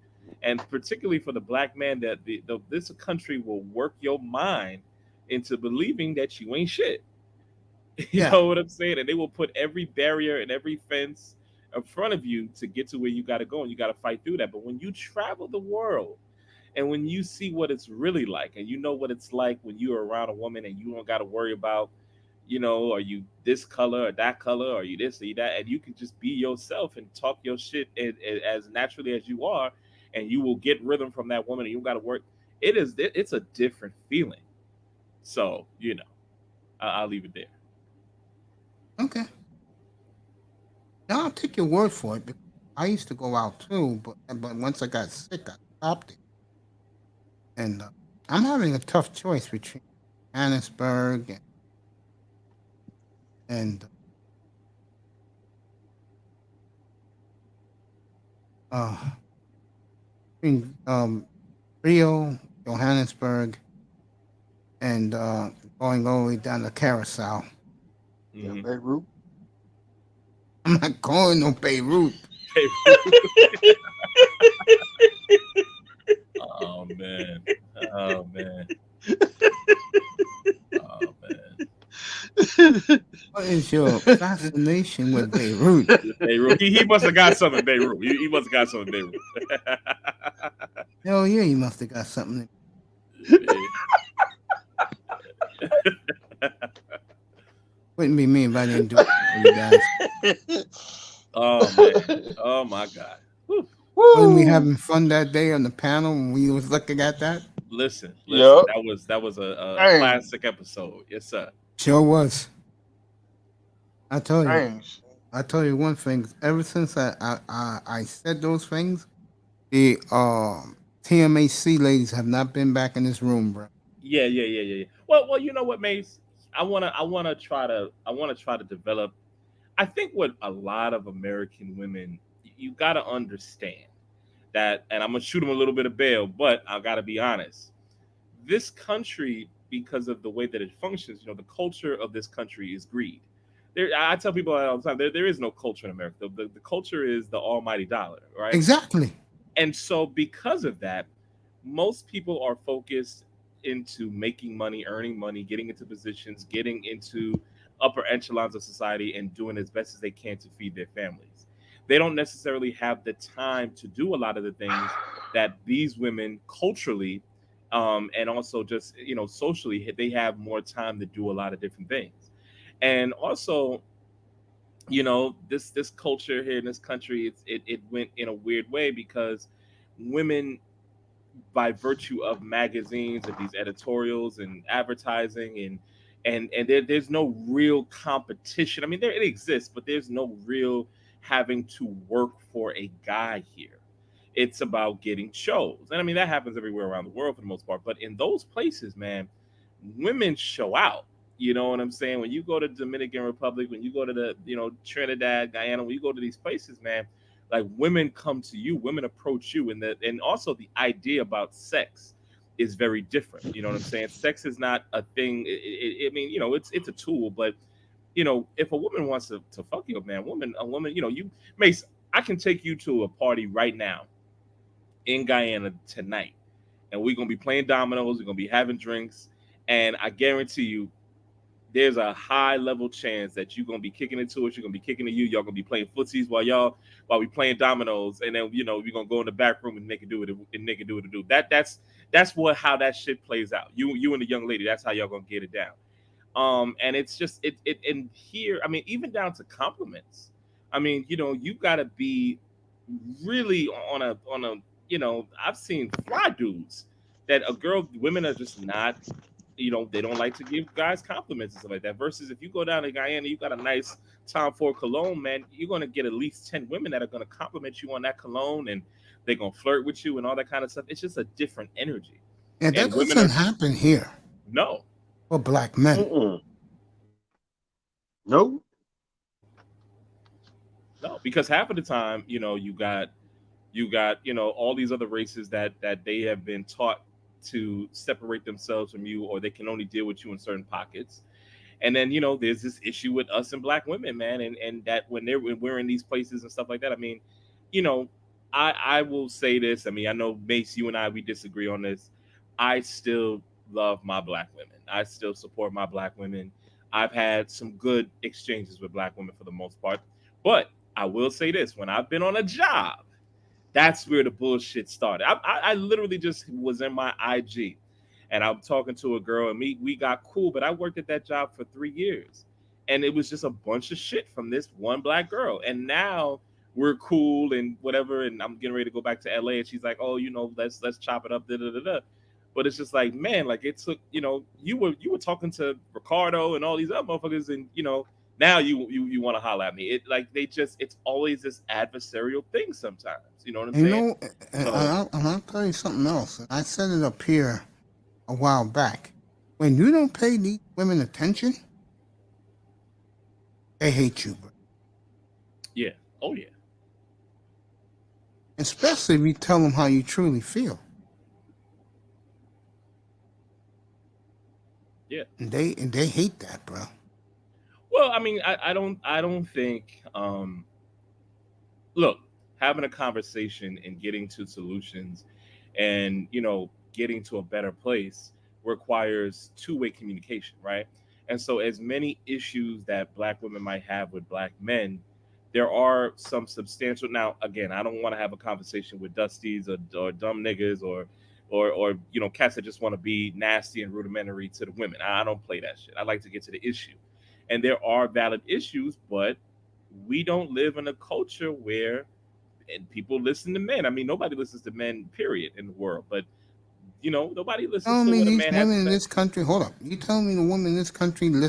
and particularly for the black man, that this country will work your mind into believing that you ain't shit. You Yeah. know what I'm saying? And they will put every barrier and every fence in front of you to get to where you got to go, and you got to fight through that. But when you travel the world and when you see what it's really like, and you know what it's like when you're around a woman and you don't got to worry about, are you this color or that color, or are you this or you that, and you can just be yourself and talk your shit as naturally as you are, and you will get rhythm from that woman, and you don't got to work. It's a different feeling. So, I'll leave it there. Okay. Now I'll take your word for it. Because I used to go out too, but once I got sick, I stopped it. And I'm having a tough choice between Johannesburg and uh, between Rio, Johannesburg, and going all the way down to Carousel. Yeah, Mhm. Beirut. I'm not going no Beirut. Oh man. Oh man. Oh man. What is your fascination with Beirut? Beirut. He must have got something in Beirut. He must have got something in Beirut. Hell yeah, you must have got something. Wouldn't be me if I didn't do it for you guys. Oh man. Oh my God. Whew. Wasn't we Woo! having fun that day on the panel when we was looking at that? Listen. Yup. That was a Dang. classic episode. Yes, sir. Sure was. I tell you, Dang. I tell you one thing. Ever since I said those things, the TMAC ladies have not been back in this room, bro. Yeah. Well, you know what, Mace? I wanna try to develop. I think what a lot of American women, you gotta understand that, and I'm gonna shoot them a little bit of bail, but I gotta be honest. This country, because of the way that it functions, the culture of this country is greed. I tell people all the time, there is no culture in America. The culture is the almighty dollar, right? Exactly. And so, because of that, most people are focused into making money, earning money, getting into positions, getting into upper echelons of society, and doing as best as they can to feed their families. They don't necessarily have the time to do a lot of the things that these women culturally, and also just socially, they have more time to do a lot of different things. And also, this culture here in this country, it went in a weird way, because women, by virtue of magazines and these editorials and advertising, and there's no real competition. I mean, it exists, but there's no real having to work for a guy here. It's about getting shows, and I mean that happens everywhere around the world for the most part. But in those places, man, women show out. You know what I'm saying? When you go to Dominican Republic, when you go to the Trinidad, Guyana, when you go to these places, man, like, women come to you, women approach you, and also the idea about sex is very different. You know what I'm saying? Sex is not a thing. I mean, it's a tool, but if a woman wants to fuck you, man, a woman, Mace, I can take you to a party right now in Guyana tonight, and we're gonna be playing dominoes, we're gonna be having drinks, and I guarantee you, there's a high level chance that you're gonna be kicking into it. You're gonna be kicking to you. Y'all gonna be playing footsies while we playing dominoes, and then we're gonna go in the back room and make it do it and make it do it and do that's how that shit plays out. You and the young lady, that's how y'all gonna get it down. And it's just it and here, I mean, even down to compliments. I mean, you gotta be really on a I've seen fly dudes that women are just not, they don't like to give guys compliments and stuff like that. Versus if you go down to Guyana, you got a nice Tom Ford cologne, man, you're gonna get at least 10 women that are gonna compliment you on that cologne, and they're gonna flirt with you and all that kind of stuff. It's just a different energy. Yeah, that And women are doesn't happen here no. for black men. Mm-mm. No. No, because half of the time, you got all these other races that they have been taught to separate themselves from you, or they can only deal with you in certain pockets. And then there's this issue with us and black women, man, and that when we're in these places and stuff like that. I mean, you know, I will say this. I mean, I know Mace, you and we disagree on this. I still love my black women. I still support my black women. I've had some good exchanges with black women for the most part, but I will say this: when I've been on a job, that's where the bullshit started. I literally just was in my IG and I'm talking to a girl and we got cool, but I worked at that job for 3 years and it was just a bunch of shit from this one black girl. And now we're cool and whatever. And I'm getting ready to go back to LA and she's like, oh, let's chop it up. Da, da, da, da. But it's just like, man, like it took, you were talking to Ricardo and all these other motherfuckers and, now you want to holler at me. It like it's always this adversarial thing sometimes. You know what I'm saying? I'll tell you something else. I said it up here a while back. When you don't pay these women attention, they hate you, bro. Yeah. Oh yeah. Especially if you tell them how you truly feel. Yeah. And they hate that, bro. Well, I mean, I don't think look, having a conversation and getting to solutions and getting to a better place requires two-way communication, right? And so as many issues that black women might have with black men, there are some substantial. Now again, I don't want to have a conversation with dusties or dumb niggas or cats that just want to be nasty and rudimentary to the women. I don't play that shit. I like to get to the issue. And there are valid issues, but we don't live in a culture where people listen to men. I mean, nobody listens to men, period, in the world. But nobody listens to what a these man has women to in say. this country. Hold up, you telling me the women in this country don't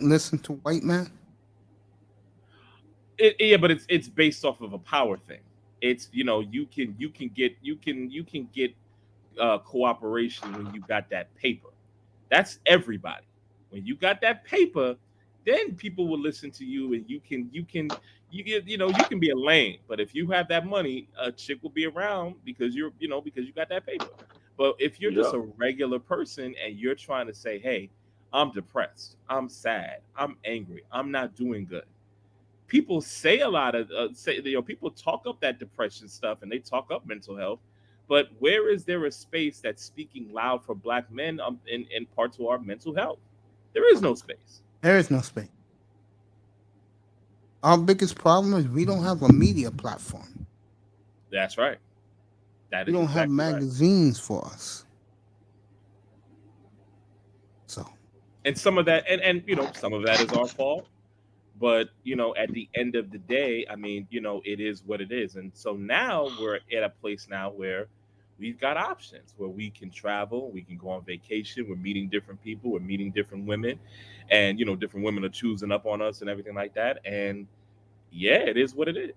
listen to white men? Yeah, but it's based off of a power thing. It's you can get cooperation when you got that paper. That's everybody. When you got that paper, then people will listen to you, and you can be a lame. But if you have that money, a chick will be around because because you got that paper. But if you're just Yeah. a regular person and you're trying to say, hey, I'm depressed, I'm sad, I'm angry, I'm not doing good. People say a lot of people talk up that depression stuff and they talk up mental health, but where is there a space that's speaking loud for black men in part to our mental health? There is no space. There is no space. Our biggest problem is we don't have a media platform. That's right. That We is don't have exactly right. magazines for us. So And some of that and some of that is our fault, but at the end of the day, I mean, it is what it is. And so now we're at a place now where we've got options where we can travel, we can go on vacation, we're meeting different people, we're meeting different women, and different women are choosing up on us and everything like that. And yeah, it is what it is.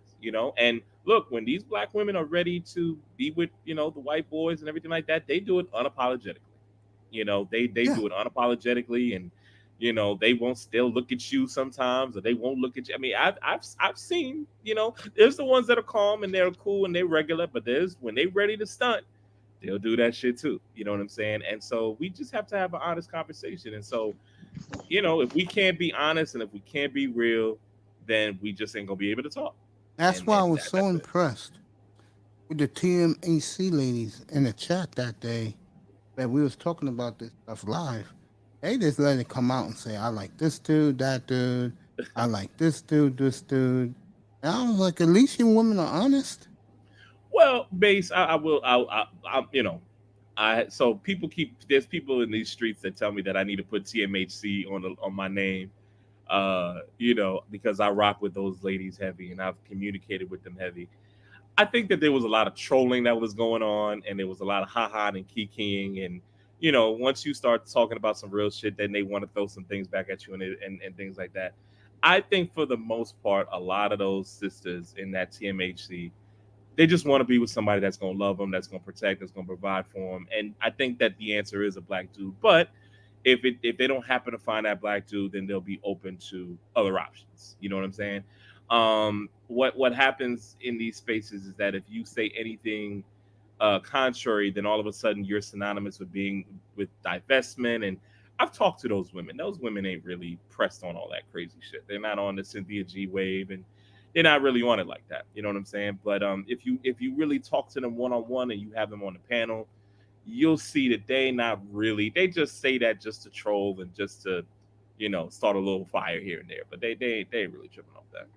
And look, when these black women are ready to be with the white boys and everything like that, they do it unapologetically. They yeah, do it unapologetically, and they won't still look at you sometimes, or they won't look at you. I mean, I've seen, there's the ones that are calm and they're cool and they're regular, but there's when they ready to stunt, they'll do that shit too. You know what I'm saying? And so we just have to have an honest conversation. And so if we can't be honest and if we can't be real, then we just ain't gonna be able to talk. that's And why I and was that, so that's it. impressed with the TMAC ladies in the chat that day that we was talking about this stuff live. They just let it come out and say, I like this dude, that dude. I like this dude, this dude. And I was like, at least you women are honest. Well, base, I will, so there's people in these streets that tell me that I need to put TMHC on my name, because I rock with those ladies heavy and I've communicated with them heavy. I think that there was a lot of trolling that was going on, and there was a lot of ha-ha and kikiing, and once you start talking about some real shit, then they want to throw some things back at you and things like that. I think for the most part, a lot of those sisters in that TMHC, they just want to be with somebody that's going to love them, that's going to protect, that's going to provide for them. And I think that the answer is a black dude. But if they don't happen to find that black dude, then they'll be open to other options. You know what I'm saying? What happens in these spaces is that if you say anything contrary, then all of a sudden you're synonymous with being with divestment. And I've talked to those women. Those women ain't really pressed on all that crazy shit. They're not on the Cynthia G wave, and they're not really on it like that. You know what I'm saying? But if you really talk to them one on one and you have them on the panel, you'll see that they not really. They just say that just to troll and just to, start a little fire here and there. But they ain't really tripping off that.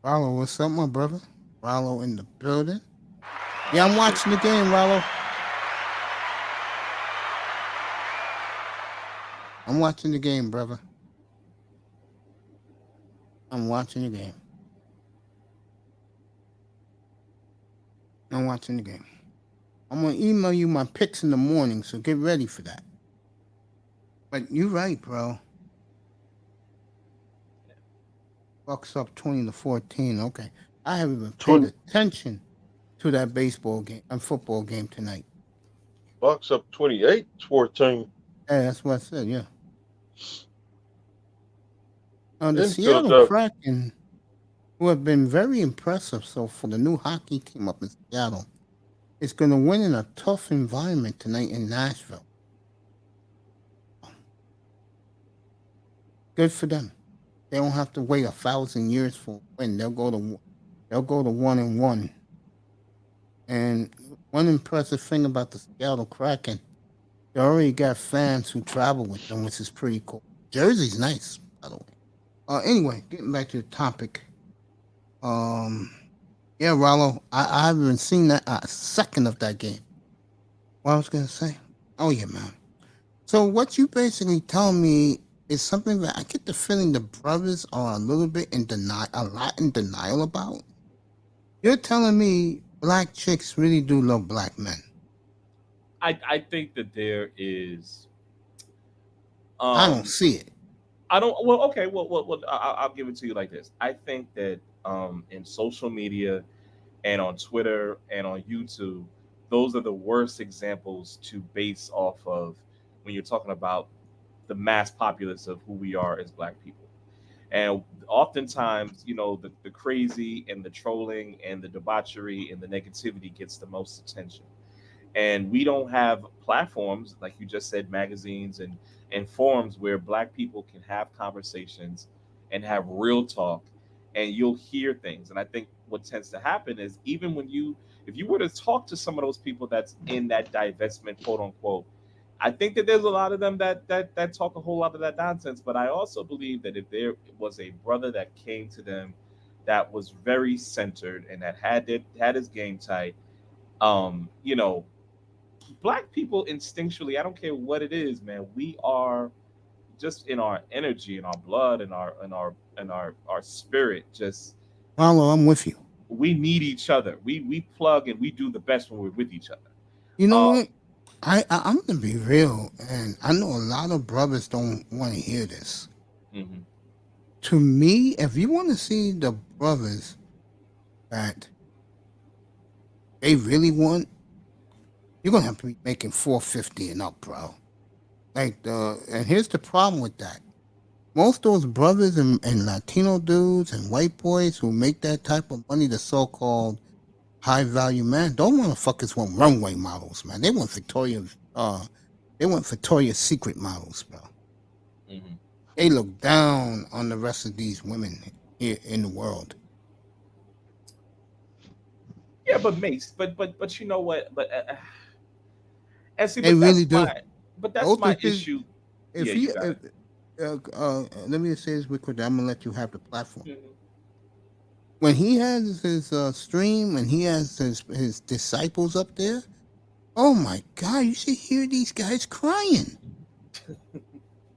Rollo, what's up, my brother? Rollo in the building. Yeah, I'm watching the game, Rollo. I'm watching the game, brother. I'm watching the game. I'm watching the game. I'm going to email you my picks in the morning, so get ready for that. But you're right, bro. Bucks up 20-14. Okay. I haven't even paid attention to that baseball game and football game tonight. Bucks up 28-14. Yeah, that's what I said, yeah. The In Seattle Philadelphia. Kraken, who have been very impressive so far, the new hockey team up in Seattle, is going to win in a tough environment tonight in Nashville. Good for them. They don't have to wait 1,000 years for a win. They'll go to 1-1. And one impressive thing about the Seattle Kraken, they already got fans who travel with them, which is pretty cool. Jersey's nice, by the way. Anyway, getting back to the topic. Yeah, Rollo, I haven't seen that a second of that game. What I was gonna say? Oh yeah, man. So what you basically tell me is something that I get the feeling the brothers are a little bit in denial, a lot in denial about. You're telling me black chicks really do love black men. I think that there is. I don't see it. I don't. Well, okay. Well, I'll give it to you like this. I think that in social media and on Twitter and on YouTube, those are the worst examples to base off of when you're talking about the mass populace of who we are as black people. And oftentimes, the crazy and the trolling and the debauchery and the negativity gets the most attention. And we don't have platforms, like you just said, magazines and forums where black people can have conversations and have real talk, and you'll hear things. And I think what tends to happen is, even if you were to talk to some of those people that's in that divestment, quote unquote, I think that there's a lot of them that talk a whole lot of that nonsense. But I also believe that if there was a brother that came to them that was very centered and that had his game tight, you know, black people instinctually, I don't care what it is, man, we are just in our energy, in our blood, in our spirit, just Rollo, I'm with you. we need each other. We plug and we do the best when we're with each other. You know what? I'm gonna be real, and I know a lot of brothers don't want to hear this. Mm-hmm. To me, if you want to see the brothers that they really want, you're gonna have to be making $450 and up, bro. And here's the problem with that. Most of those brothers and Latino dudes and white boys who make that type of money, the so-called high value man, don't want to fuckers want runway models, man. They want Victoria's Secret models, bro. Mm-hmm. They look down on the rest of these women here in the world. Yeah, but Mace, but you know what? But and see, They but really that's do. that's my Ultimately, issue. If Yeah, he, you got it. let me just say this real quick. I'm gonna let you have the platform. Mhm. When he has his stream and he has his disciples up there, oh my God, you should hear these guys crying.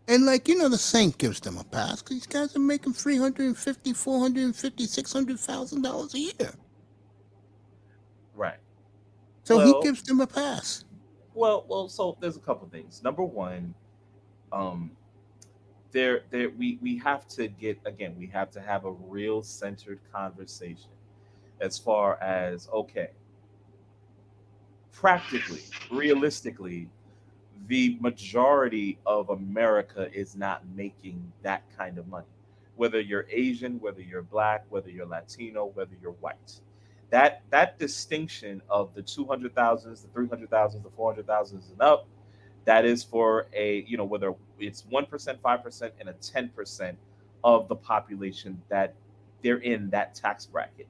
And the Saint gives them a pass because these guys are making $350,000, $450,000, $600,000 a year. Right. So he Well, gives them a pass. well. So there's a couple things. Number one, um, we have to we have to have a real centered conversation as far as, okay, practically, realistically, the majority of America is not making that kind of money. Whether you're Asian, whether you're black, whether you're Latino, whether you're white. That distinction of the 200,000s, the 300,000s, the 400,000s and up, that is for a, whether it's 1%, 5%, and a 10% of the population that they're in that tax bracket.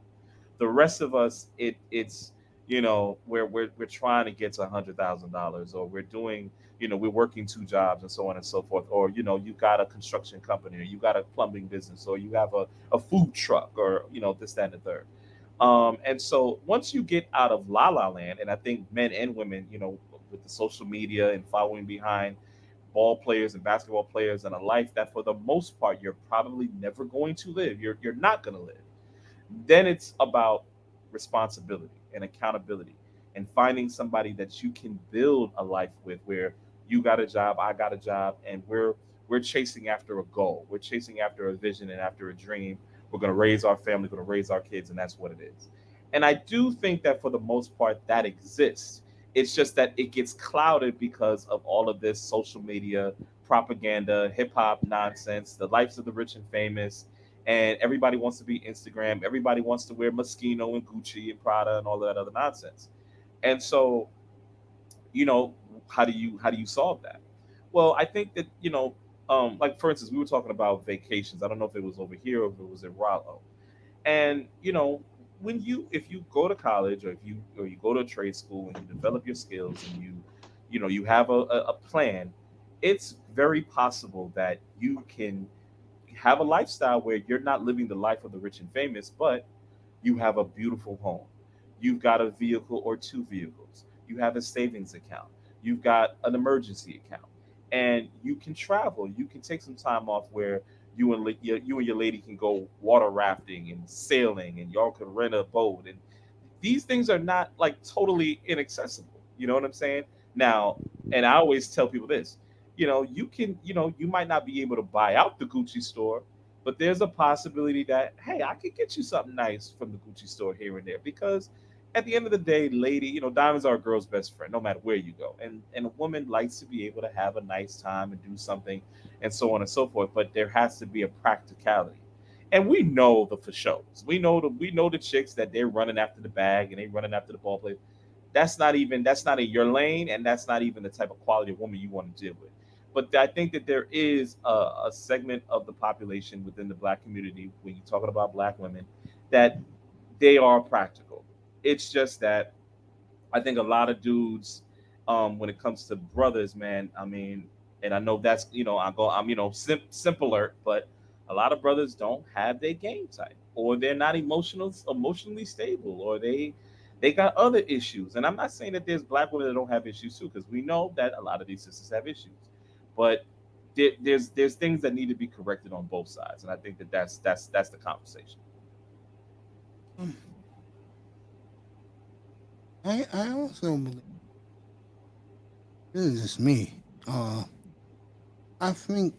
The rest of us, it's we're trying to get to $100,000, or we're doing, we're working two jobs and so on and so forth, or you got a construction company, or you got a plumbing business, or you have a food truck, or this, that, and the third. And so once you get out of La La Land, and I think men and women, with the social media and following behind ball players and basketball players, and a life that for the most part you're probably never going to live, you're not going to live, then it's about responsibility and accountability, and finding somebody that you can build a life with, where you got a job, I got a job, and we're chasing after a goal, we're chasing after a vision and after a dream. We're going to raise our family, going to raise our kids, and that's what it is. And I do think that for the most part that exists. It's just that it gets clouded because of all of this social media propaganda, hip hop nonsense, the lives of the rich and famous, and everybody wants to be Instagram. Everybody wants to wear Moschino and Gucci and Prada and all that other nonsense. And so, you know, how do you solve that? Well, I think that like for instance, we were talking about vacations. I don't know if it was over here or if it was in Rollo. And when if you go to college, or you go to a trade school and you develop your skills, and you have a plan, it's very possible that you can have a lifestyle where you're not living the life of the rich and famous, but you have a beautiful home. You've got a vehicle or two vehicles. You have a savings account. You've got an emergency account. And you can travel. You can take some time off where you and your lady can go water rafting and sailing, and y'all can rent a boat. And these things are not like totally inaccessible. You know what I'm saying? Now, and I always tell people this, you can, you might not be able to buy out the Gucci store, but there's a possibility that, hey, I could get you something nice from the Gucci store here and there. Because at the end of the day, lady, diamonds are a girl's best friend, no matter where you go. And a woman likes to be able to have a nice time and do something, and so on and so forth. But there has to be a practicality. And we know the for shows. We know the chicks that they're running after the bag and they running after the ball player. That's not in your lane, and that's not even the type of quality of woman you want to deal with. But I think that there is a segment of the population within the black community, when you're talking about black women, that they are practical. It's just that I think a lot of dudes, when it comes to brothers, man, I mean, and I know that's, I'm, simpler, but a lot of brothers don't have their game tight, or they're not emotionally stable, or they got other issues. And I'm not saying that there's black women that don't have issues too, because we know that a lot of these sisters have issues, but there's things that need to be corrected on both sides, and I think that that's the conversation. Um, I also believe, this is just me. I think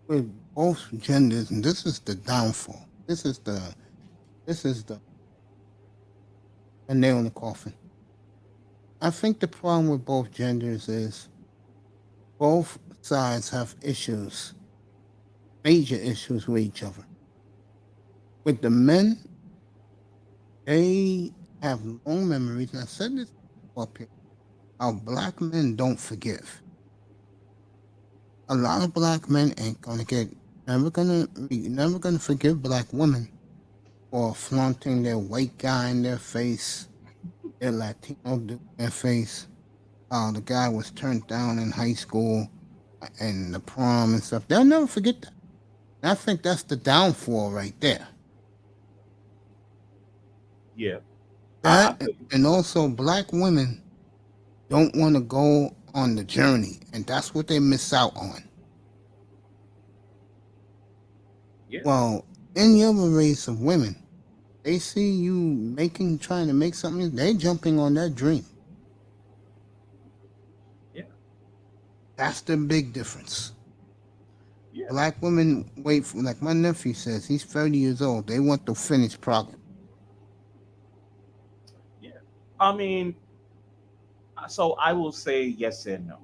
with both genders, and this is the downfall. This is the nail in the coffin. I think the problem with both genders is both sides have issues, major issues with each other. With the men, they have long memories. And I said this up here. How black men don't forgive. A lot of black men ain't gonna get never gonna forgive black women for flaunting their white guy in their face, their Latino dude in their face. The guy was turned down in high school and the prom and stuff. They'll never forget that. And I think that's the downfall right there. Yeah, I That feel you. and also black women don't want to go on the journey, and that's what they miss out on. Yeah, Well, any other race of women, they see you trying to make something, they jumping on that dream. yeah, That's the big difference. yeah, Black women wait for, like my nephew says, he's 30 years old. They want the finished product. yeah. I mean, so I will say yes and no.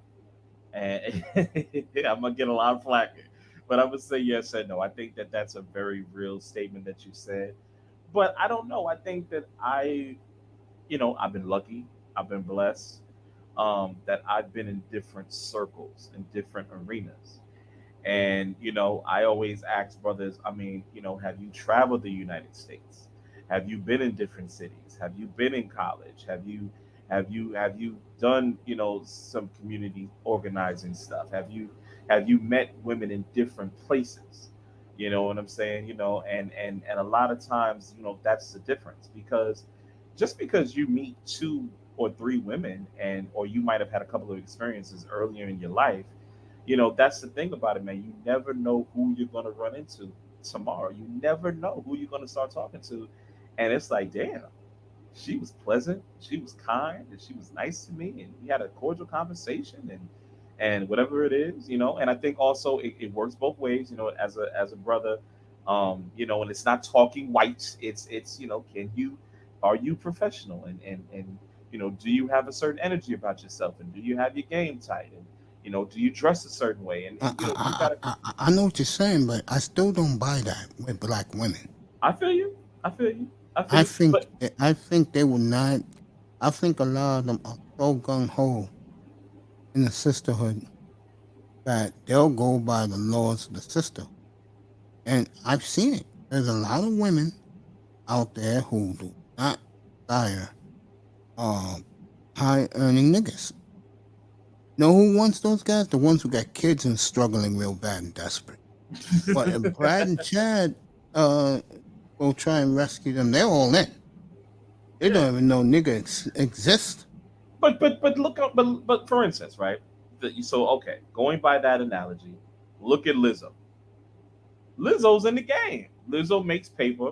and I'm gonna get a lot of flack. But I'm gonna say yes and no. I think that that's a very real statement that you said. But I don't know. I think that I've been lucky. I've been blessed. That I've been in different circles, in different arenas. And, I always ask brothers, I mean, have you traveled the United States? Have you been in different cities? Have you been in college? Have you done, some community organizing stuff? Have you met women in different places? You know what I'm saying? And a lot of times, that's the difference, because just because you meet two or three women, or you might have had a couple of experiences earlier in your life, that's the thing about it, man. You never know who you're going to run into tomorrow. You never know who you're going to start talking to. And it's like, damn, she was pleasant, she was kind, and she was nice to me. And we had a cordial conversation, and whatever it is, And I think also it works both ways, as a brother, and it's not talking white. It's, are you professional? And do you have a certain energy about yourself? And do you have your game tight? And do you dress a certain way? And, you gotta. I know what you're saying, but I still don't buy that with black women. I feel you. I feel you. I think But I think they will not. I think a lot of them are so gung ho in the sisterhood that they'll go by the laws of the sisterhood. And I've seen it. There's a lot of women out there who do not desire high earning niggas. Know who wants those guys? The ones who got kids and struggling real bad and desperate. But if Brad and Chad will try and rescue them, they're all in. They don't even know nigga exist. but look up. But for instance, right? So okay, going by that analogy, look at Lizzo. Lizzo's in the game. Lizzo makes paper.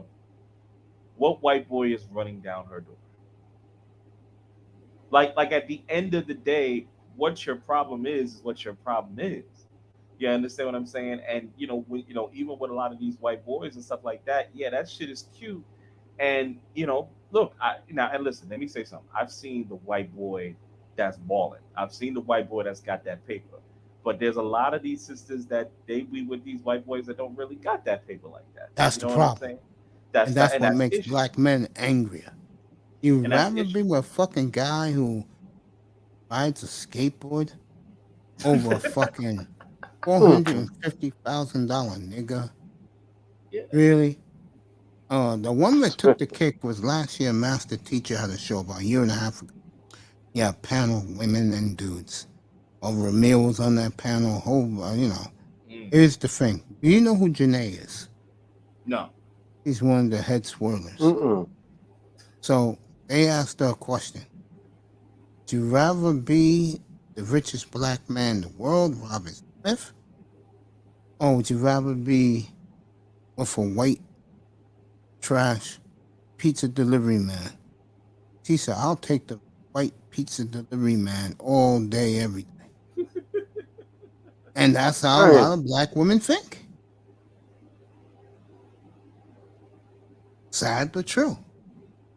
What white boy is running down her door? Like at the end of the day, what your problem is what your problem is. You understand what I'm saying? And even with a lot of these white boys and stuff like that, yeah, that shit is cute. And look, and listen, let me say something. I've seen the white boy that's balling. I've seen the white boy that's got that paper. But there's a lot of these sisters that they be with these white boys that don't really got that paper like that. That's You the know what I'm problem. saying? And that's And what that's makes issue. black men angrier. You'd And that's rather be issue. with a fucking guy who rides a skateboard over a fucking $450,000 nigga. Yeah. Really? The one that took the kick was last year. Master Teacher had a show about a year and a half ago. Yeah, panel women and dudes. Ramil was on that panel. Mm. Here's the thing. Do you know who Janae is? No. He's one of the head swirlers. Mm-mm. So they asked her a question. Would you rather be the richest black man in the world, Robert Smith? Or would you rather be with a white trash pizza delivery man? She said, I'll take the white pizza delivery man all day, every day. And that's how a Damn. lot of black women think. Sad but true.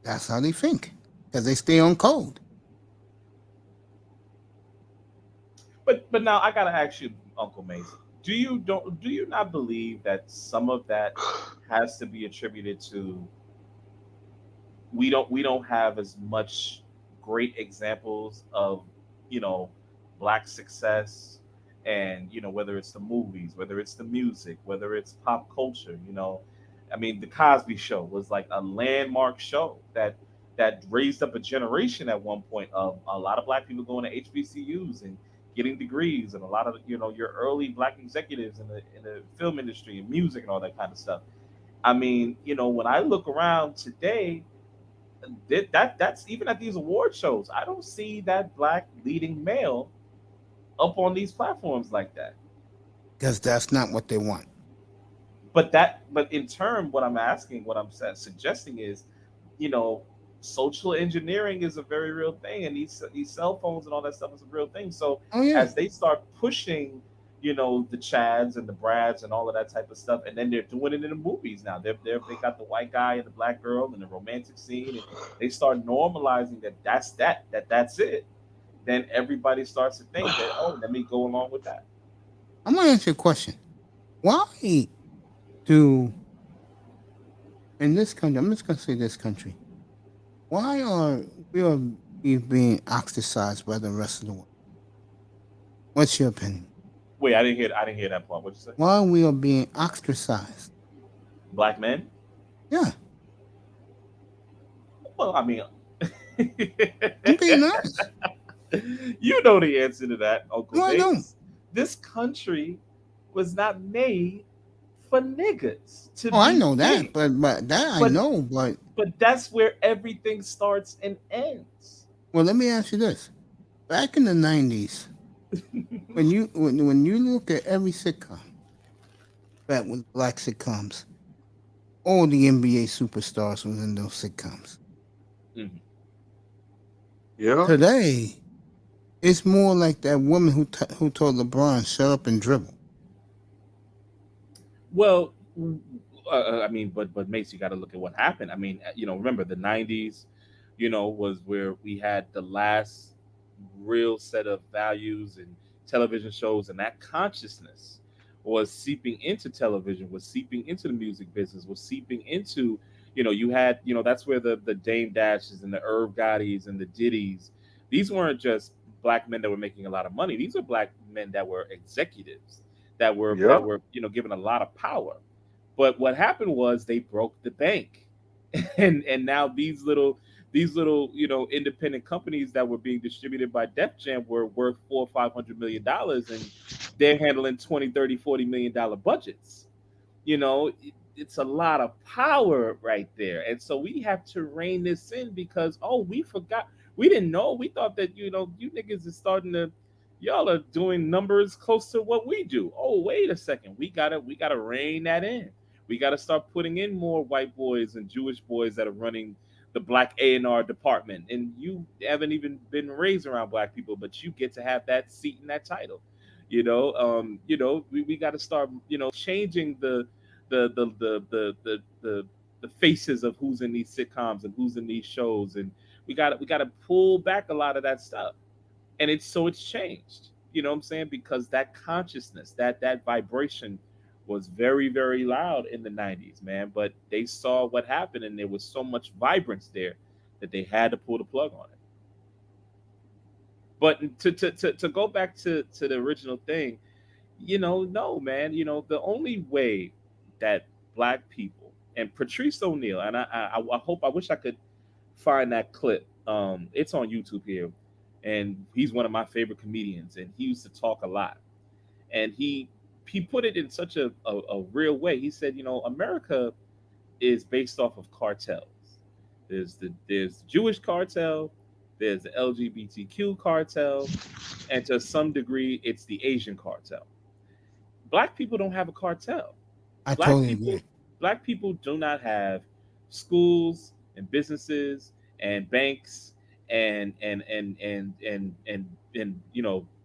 That's how they think. Because they stay on code. But now I gotta ask you, Uncle Mace, do you not believe that some of that has to be attributed to we don't have as much great examples of you know black success, and whether it's the movies, whether it's the music, whether it's pop culture. I mean, the Cosby Show was like a landmark show that raised up a generation at one point of a lot of black people going to HBCUs and getting degrees, and a lot of your early black executives in the film industry and music and all that kind of stuff. I mean, when I look around today, that's even at these award shows, I don't see that black leading male up on these platforms like that. Because that's not what they want. But in turn, what I'm suggesting is, you know, social engineering is a very real thing, and these cell phones and all that stuff is a real thing. So Oh, yeah. as they start pushing, the Chads and the Brads and all of that type of stuff, and then they're doing it in the movies now. They got the white guy and the black girl and the romantic scene, and they start normalizing that's it. then everybody starts to think that, oh, let me go along with that. I'm gonna answer your question. Why do in this country? I'm just gonna say this country. Why are we being ostracized by the rest of the world? What's your opinion? Wait, I didn't hear that part. What you say? Why we are being ostracized? Black men? Yeah, Well, I mean, I'm being honest. you know the answer to that, Uncle No, I don't. Mace. This country was not made for niggas to Oh, I be know that, free. but that I But know. But that's where everything starts and ends. well, let me ask you this: back in the '90s, when you look at every sitcom that was black sitcoms, all the NBA superstars was in those sitcoms. Mhm. Yeah. Today, it's more like that woman who told LeBron shut up and dribble. Well, I mean, but Mace, you got to look at what happened. I mean, remember the '90s, was where we had the last real set of values and television shows, and that consciousness was seeping into television, was seeping into the music business, was seeping into, you had, that's where the Dame Dashes and the Irv Gottis and the Diddies, these weren't just black men that were making a lot of money. These are black men that were executives, that Yeah. were given a lot of power. But what happened was they broke the bank, and now these little independent companies that were being distributed by Def Jam were worth $400-500 million, and they're handling 20, 30, $40 million budgets. It's a lot of power right there, and so we have to rein this in because we forgot, we didn't know, we thought that you niggas is starting to, y'all are doing numbers close to what we do. Oh, wait a second, we gotta rein that in. We gotta start putting in more white boys and Jewish boys that are running the black A&R department, and you haven't even been raised around black people, but you get to have that seat in that title. We got to start changing the faces of who's in these sitcoms and who's in these shows, and we got to pull back a lot of that stuff, and it's changed. You know what I'm saying? Because that consciousness, that vibration was very, very loud in the '90s, man. But they saw what happened, and there was so much vibrance there that they had to pull the plug on it. But to go back to the original thing, no, man. The only way that black people and Patrice O'Neill, and I wish I could find that clip. It's on YouTube here, and he's one of my favorite comedians, and he used to talk a lot, and he put it in such a real way. He said, America is based off of cartels. There's the Jewish cartel, there's the LGBTQ cartel, and to some degree, it's the Asian cartel. Black people don't have a cartel. I Black totally people agree. black people do not have schools and businesses and banks and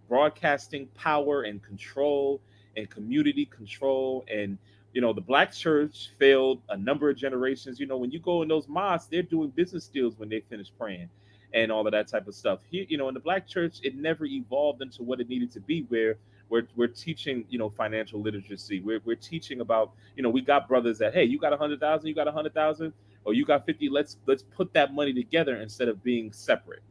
broadcasting power and control and community control. And the black church failed a number of generations. When you go in those mosques, they're doing business deals when they finish praying and all of that type of stuff. Here, in the black church, it never evolved into what it needed to be, where we're teaching, financial literacy. We're teaching about, we got brothers that, hey, you got 100,000, you got 100,000, or you got 50. Let's put that money together instead of being separate.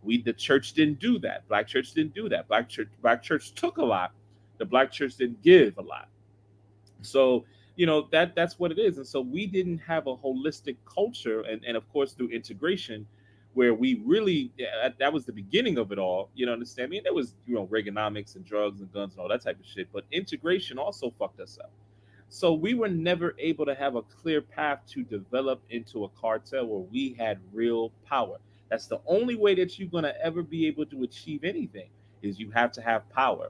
The church didn't do that. Black church didn't do that. Black church took a lot. The black church didn't give a lot. So that's what it is. And so we didn't have a holistic culture, and of course through integration, where we really, that was the beginning of it all. Understand? I mean, there was Reaganomics and drugs and guns and all that type of shit, but integration also fucked us up. So we were never able to have a clear path to develop into a cartel where we had real power. That's the only way that you're gonna ever be able to achieve anything, is you have to have power.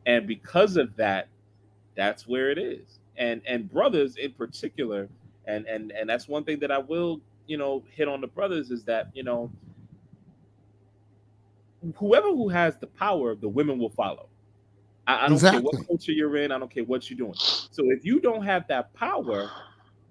And because of that, that's where it is. And brothers in particular, and that's one thing that I will hit on the brothers, is that whoever who has the power, the women will follow. I don't care what Exactly. culture you're in. I don't care what you're doing. So if you don't have that power,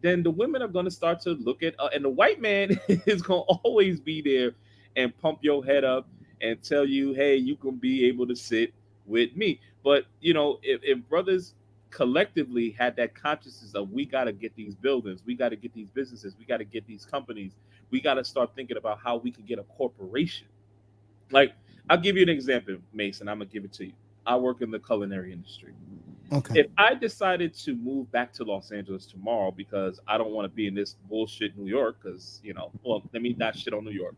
then the women are going to start to look at, and the white man is going to always be there and pump your head up and tell you, hey, you can be able to sit with me. But if brothers collectively had that consciousness of we got to get these buildings, we got to get these businesses, we got to get these companies, we got to start thinking about how we can get a corporation. Like, I'll give you an example, Mason. I'm gonna give it to you. I work in the culinary industry. Okay. If I decided to move back to Los Angeles tomorrow because I don't want to be in this bullshit New York, because well, let me not shit on New York.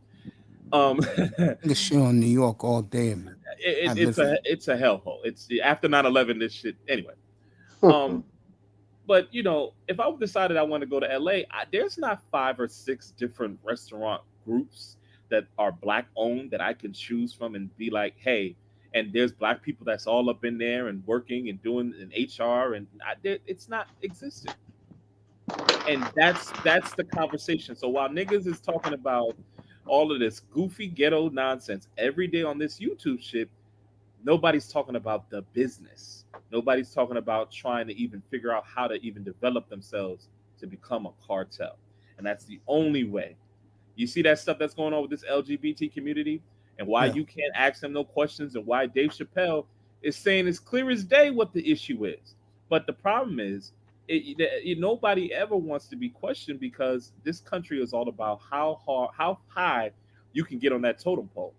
Nigga shit on New York all day, man. It's a hellhole. It's after 9/11, this shit anyway. But if I decided I want to go to LA, there's not 5 or 6 different restaurant groups that are black owned that I can choose from and be like, hey, and there's black people that's all up in there and working and doing in HR, and it's not existing. And that's the conversation. So while niggas is talking about all of this goofy ghetto nonsense every day on this YouTube shit, nobody's talking about the business. Nobody's talking about trying to even figure out how to even develop themselves to become a cartel. And that's the only way. You see that stuff that's going on with this LGBT community and why you can't ask them no questions, and why Dave Chappelle is saying it's clear as day what the issue is. But the problem is nobody ever wants to be questioned, because this country is all about how high you can get on that totem pole.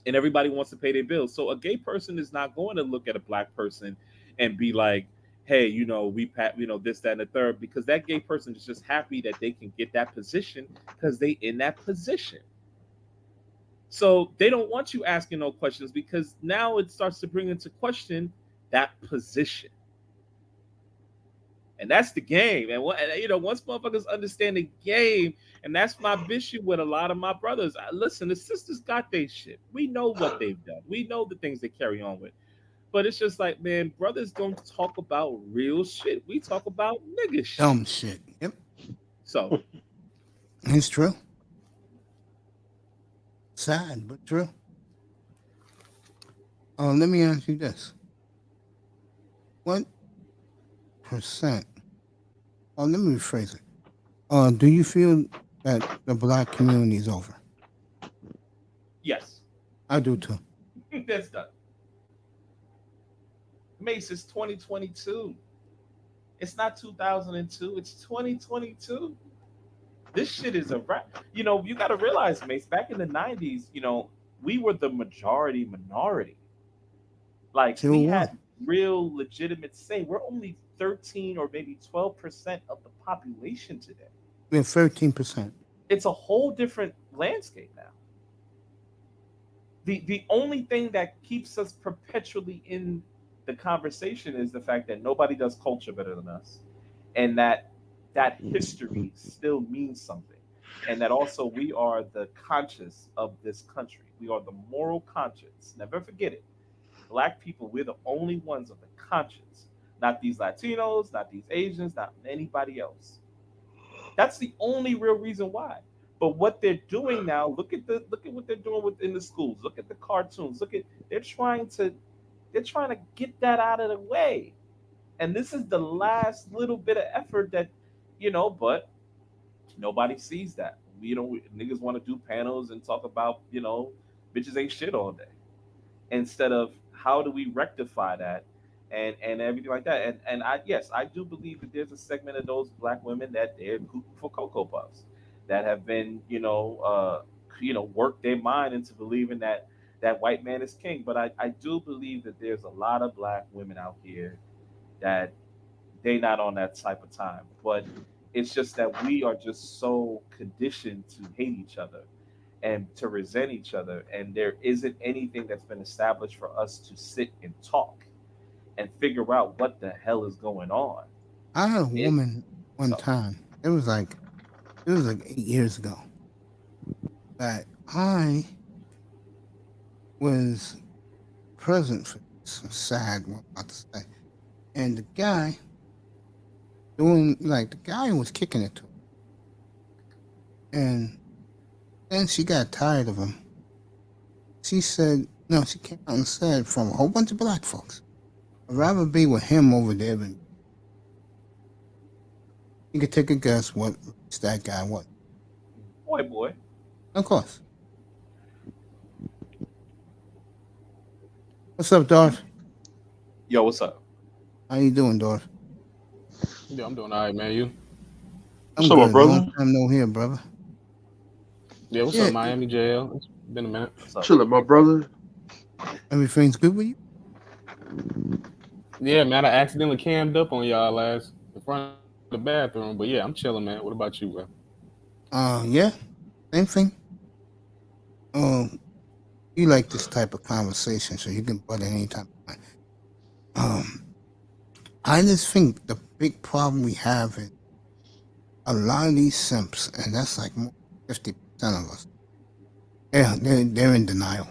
And everybody wants to pay their bills. So a gay person is not going to look at a black person and be like, hey, this, that, and the third, because that gay person is just happy that they can get that position because they in that position. So they don't want you asking no questions, because now it starts to bring into question that position. And that's the game. And once motherfuckers understand the game, and that's my issue with a lot of my brothers. Listen, the sisters got their shit. We know what they've done. We know the things they carry on with. But it's just like, man, brothers don't talk about real shit. We talk about nigga shit. Dumb shit. Yep. So it's true. Sad, but true. Let me ask you this. What percent? Let me rephrase it. Do you feel that the black community is over? yes, I do too. that's done. Mace, it's 2022. It's not 2002. It's 2022. This shit is a wrap. You got to realize, Mace, back in the 90s, we were the majority minority. Like, Sure we was. had real legitimate say. We're only 13 or maybe 12% of the population today. We're 13%. It's a whole different landscape now. The only thing that keeps us perpetually in the conversation is the fact that nobody does culture better than us, and that history still means something, and that also we are the conscience of this country. We are the moral conscience. Never forget it. Black people, we're the only ones of the conscience, not these Latinos, not these Asians, not anybody else. That's the only real reason why. But what they're doing now, look at what they're doing within the schools. Look at the cartoons. They're trying to get that out of the way. And this is the last little bit of effort that, but nobody sees that. Niggas want to do panels and talk about, bitches ain't shit all day, instead of how do we rectify that and everything like that. And I do believe that there's a segment of those black women that they're cooking for Cocoa Puffs, that have been, worked their mind into believing that white man is king. But I do believe that there's a lot of black women out here that they not on that type of time. But it's just that we are just so conditioned to hate each other and to resent each other. And there isn't anything that's been established for us to sit and talk and figure out what the hell is going on. I had a woman one time. It was like 8 years ago, that I was present for this. Sad, what I'm about to say. And the guy was kicking it to her. And then she got tired of him. She said, no, she came out and said, from a whole bunch of black folks, I'd rather be with him over there than you could take a guess what race that guy was. White boy. Of course. What's up, Darth? Yo, what's up? How you doing, Darth? Yeah, I'm doing all right, man. You? What's I'm up, my good. Long brother? time no here, brother. Yeah, what's Yeah, up, Miami JL? It's been a minute. What's up? Chilling, my brother. everything's good with you? Yeah, man, I accidentally cammed up on y'all last in front of the bathroom, but yeah, I'm chilling, man. What about you, man? Yeah, same thing. You like this type of conversation, so you can butt in anytime. Um, I just think the big problem we have is a lot of these simps, and that's like more than 50% of us. Yeah, they're in denial.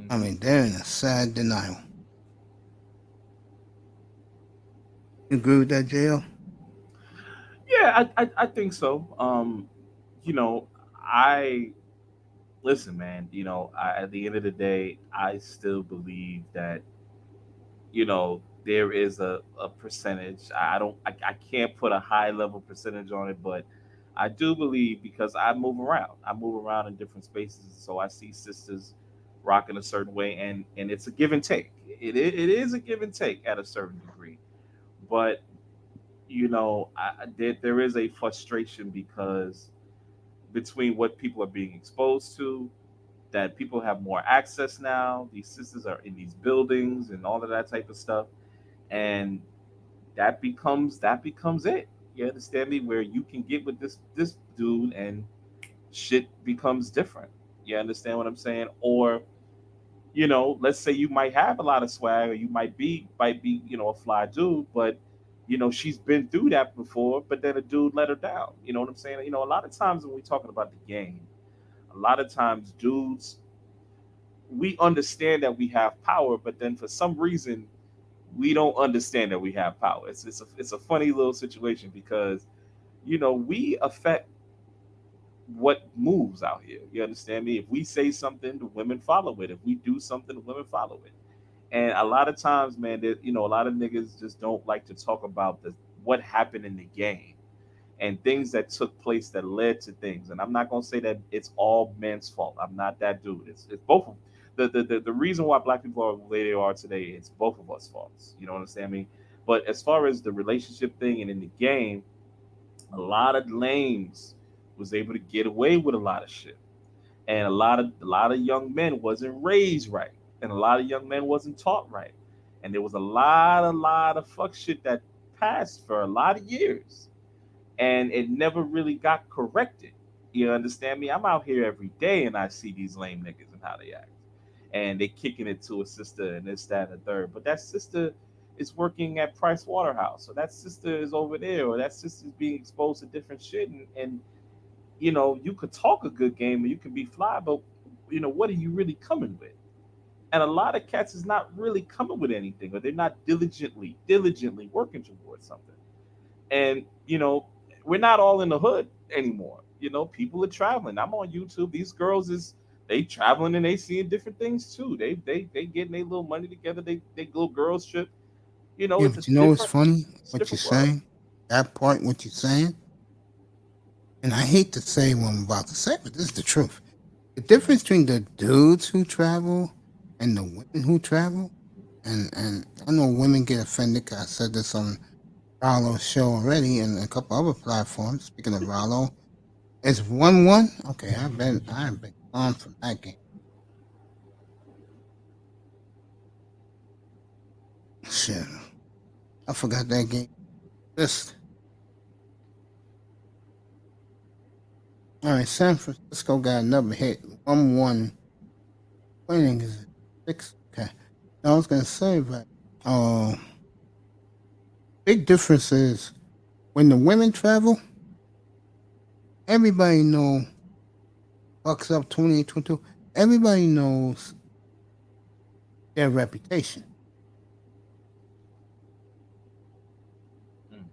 I mean, they're in a sad denial. You agree with that, JL? Yeah, I think so. You know, I listen, man. At the end of the day, I still believe that there is a percentage. I can't put a high level percentage on it, but I do believe because I move around. I move around in different spaces, so I see sisters rocking a certain way, and it's a give and take. It is a give and take at a certain degree, but there is a frustration because between what people are being exposed to, that people have more access now. These sisters are in these buildings and all of that type of stuff, and that becomes it. You understand me? Where you can get with this dude and shit becomes different. You understand what I'm saying? Or let's say you might have a lot of swag, or you might be a fly dude, but she's been through that before. But then a dude let her down. You know what I'm saying? A lot of times when we're talking about the game, a lot of times dudes, we understand that we have power, but then for some reason we don't understand that we have power. It's a funny little situation because we affect what moves out here. You understand me? If we say something, the women follow it. If we do something, the women follow it. And a lot of times, man, a lot of niggas just don't like to talk about what happened in the game and things that took place that led to things. And I'm not gonna say that it's all men's fault. I'm not that dude. It's both of the reason why black people are the way they are today. It's both of us faults. You know what I'm saying? I mean, but as far as the relationship thing and in the game, a lot of lames was able to get away with a lot of shit, and a lot of young men wasn't raised right, and a lot of young men wasn't taught right, and there was a lot of fuck shit that passed for a lot of years, and it never really got corrected. You understand me? I'm out here every day and I see these lame niggas and how they act, and they kicking it to a sister and this, that, and the third. But that sister is working at Price Waterhouse, so that sister is over there, or that sister is being exposed to different shit, and you could talk a good game and you can be fly, but what are you really coming with? And a lot of cats is not really coming with anything, or they're not diligently working towards something. And we're not all in the hood anymore. People are traveling. I'm on YouTube. These girls they traveling and they seeing different things too. They getting their little money together. They little girls trip. Yeah, It's a but you know what's funny? it's a What you're different world. saying? That part, what you're saying? And I hate to say what I'm about to say, but this is the truth. The difference between the dudes who travel and the women who travel, and I know women get offended 'cause I said this on Rollo's show already and a couple other platforms. Speaking of Rollo, it's 1-1. Okay, I've been gone from that game. Shit, I forgot that game. Just all right. San Francisco got another hit. 1-1. What inning is it? 6. Okay. I was gonna say, but uh, big difference is when the women travel. Everybody know Bucks up 28-22. Everybody knows their reputation. Mm.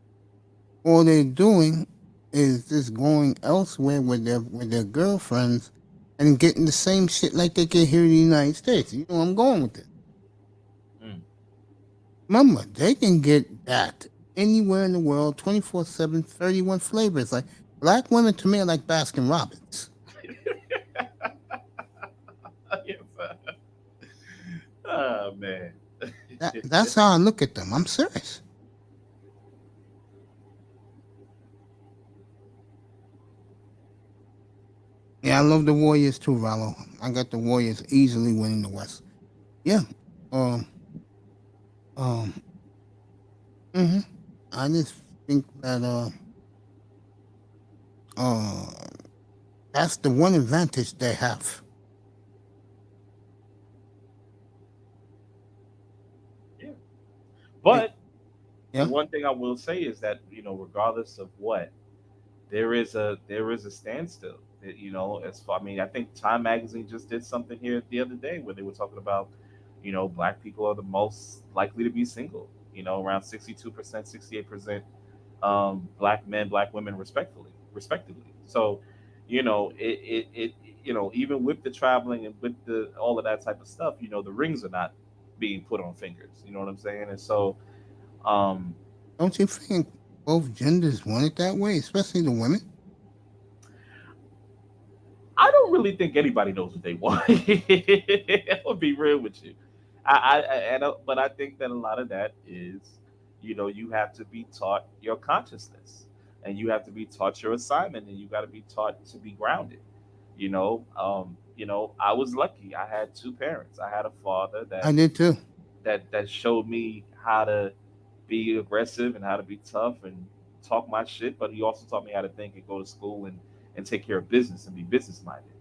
All they're doing is just going elsewhere with their girlfriends and getting the same shit like they get here in the United States. You know where I'm going with this. Mm. Remember, they can get that anywhere in the world, 24/7, 31 flavors. Like Black women to me are like Baskin Robbins. Yes, oh man. That's how I look at them. I'm serious. Yeah, I love the Warriors too, Rollo. I got the Warriors easily winning the West. Yeah. Um. Um. hmm I just think that uh that's the one advantage they have. Yeah. Like, But the yeah. one thing I will say is that regardless of what, there is a standstill. As far, I mean, I think Time Magazine just did something here the other day where they were talking about, black people are the most likely to be single. Around 62%, 68%, black men, black women, respectively. So, it even with the traveling and with the all of that type of stuff, the rings are not being put on fingers. You know what I'm saying? And so, um, Don't you think both genders want it that way, especially the women? I don't really think anybody knows what they want. I'll be real with you. But I think that a lot of that is, you have to be taught your consciousness, and you have to be taught your assignment, and you got to be taught to be grounded. I was lucky. I had two parents. I had a father I did too. that showed me how to be aggressive and how to be tough and talk my shit, but he also taught me how to think and go to school and take care of business and be business minded.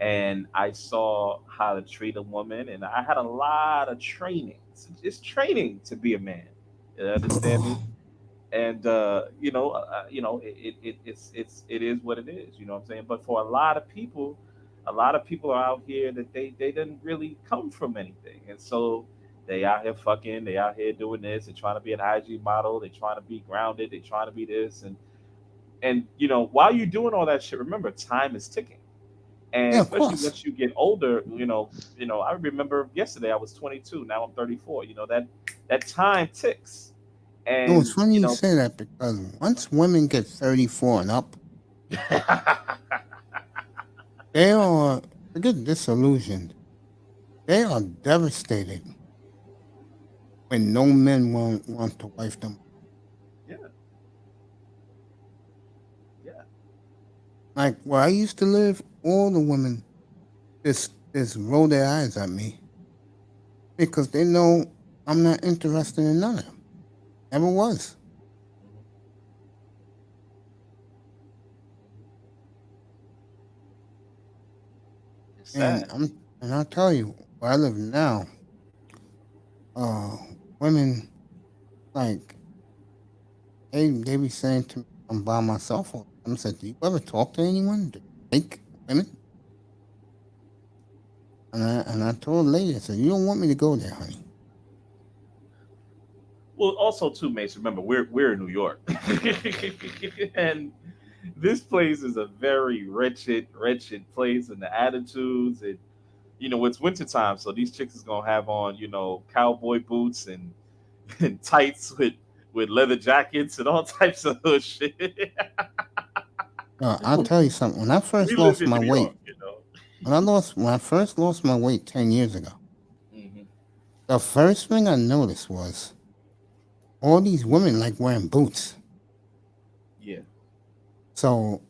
And I saw how to treat a woman, and I had a lot of training. It's training to be a man. You understand me? And it is what it is. You know what I'm saying? But for a lot of people are out here that they didn't really come from anything, and so they out here fucking, they out here doing this, they're trying to be an IG model, they're trying to be grounded, they're trying to be this, and while you're doing all that shit, remember time is ticking. And Yeah, of especially course. once you get older, I remember yesterday I was 22, now I'm 34. That time ticks, No, it's and funny you say that because once women get 34 and up, they are, forget disillusioned. They are devastated when no men want to wife them. yeah, yeah, Like where I used to live, all the women just roll their eyes at me because they know I'm not interested in none of them. Never was. it's And sad. I'll tell you, where I live now, uh women like they be saying to me I'm by myself all the time. I said, do you ever talk to anyone? Do you like women? And I told the lady, I said, you don't want me to go there, honey. Well, also too, Mace. Remember, we're in New York, and this place is a very wretched place, and the attitudes, and it's wintertime, so these chicks is gonna have on cowboy boots and tights with leather jackets and all types of hood shit. I'll tell you something. When I We first live lost in my New York, weight, when I first lost my weight 10 years ago, hmm the first thing I noticed was all these women like wearing boots. Yeah, So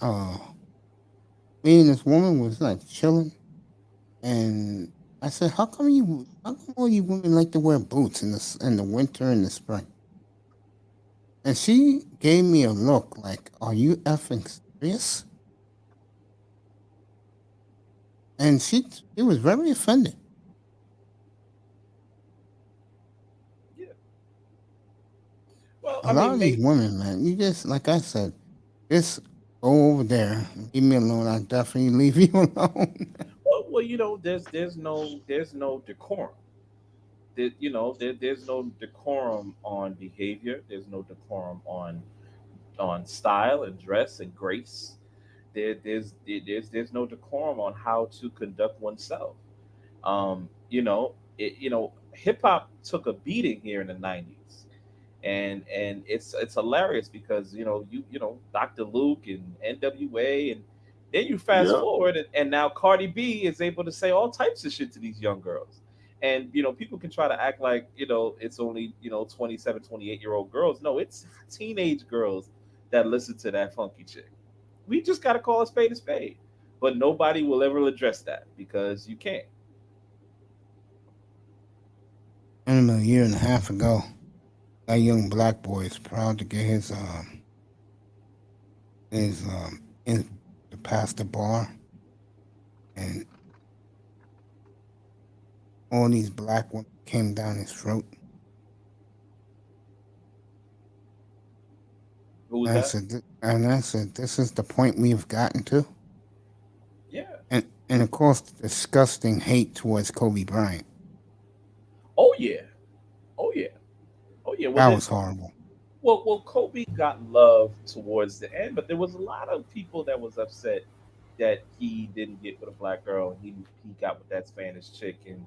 uh me and this woman was like chilling, and I said, how come all you women like to wear boots in the winter and the spring? And she gave me a look like, are you effing serious? And she was very offended. yeah. Well, A I lot mean, of these Mace. women, man, you just, like I said, just go over there, leave me alone. I'll definitely leave you alone. Well, there's no decorum. There's no decorum on behavior. There's no decorum on style and dress and grace. There's no decorum on how to conduct oneself. Hip hop took a beating here in the '90s, and it's hilarious because Dr. Luke and NWA, and then you fast Yeah. forward, and now Cardi B is able to say all types of shit to these young girls. And people can try to act like it's only 27, 28-year-old girls. No, it's teenage girls that listen to that funky chick. We just got to call a spade, but nobody will ever address that because you can't. And a year and a half ago, that young black boy is proud to get his to pass the bar, and all these black women came down his throat. Who was And I that? said, this is the point we've gotten to. Yeah. And of course, disgusting hate towards Kobe Bryant. Oh yeah. Oh yeah. Oh yeah. That was horrible. Well, Kobe got love towards the end, but there was a lot of people that was upset that he didn't get with a black girl and he got with that Spanish chick. And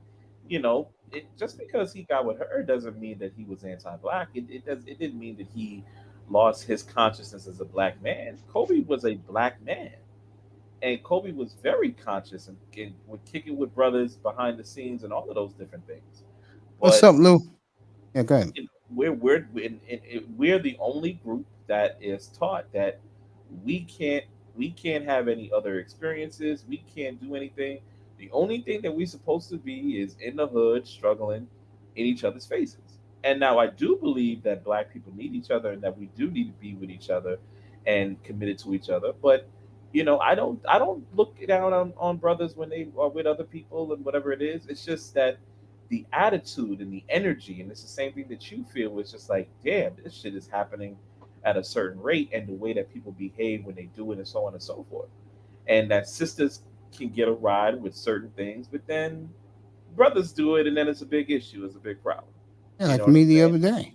just because he got with her doesn't mean that he was anti-black. It didn't mean that he lost his consciousness as a black man. Kobe was a black man, and Kobe was very conscious and would kick it with brothers behind the scenes and all of those different things. What's But up, Lou? Yeah, go ahead. we're the only group that is taught that we can't we can't have any other experiences. We can't do anything. The only thing that we're supposed to be is in the hood, struggling in each other's faces. And now I do believe that black people need each other and that we do need to be with each other and committed to each other. But I don't look down on brothers when they are with other people and whatever it is. It's just that the attitude and the energy, and it's the same thing that you feel, is just like, damn, this shit is happening at a certain rate, and the way that people behave when they do it, and so on and so forth. And that sisters can get a ride with certain things, but then brothers do it, and then it's a big issue, it's a big problem. Yeah, You know like what I'm me the saying? other day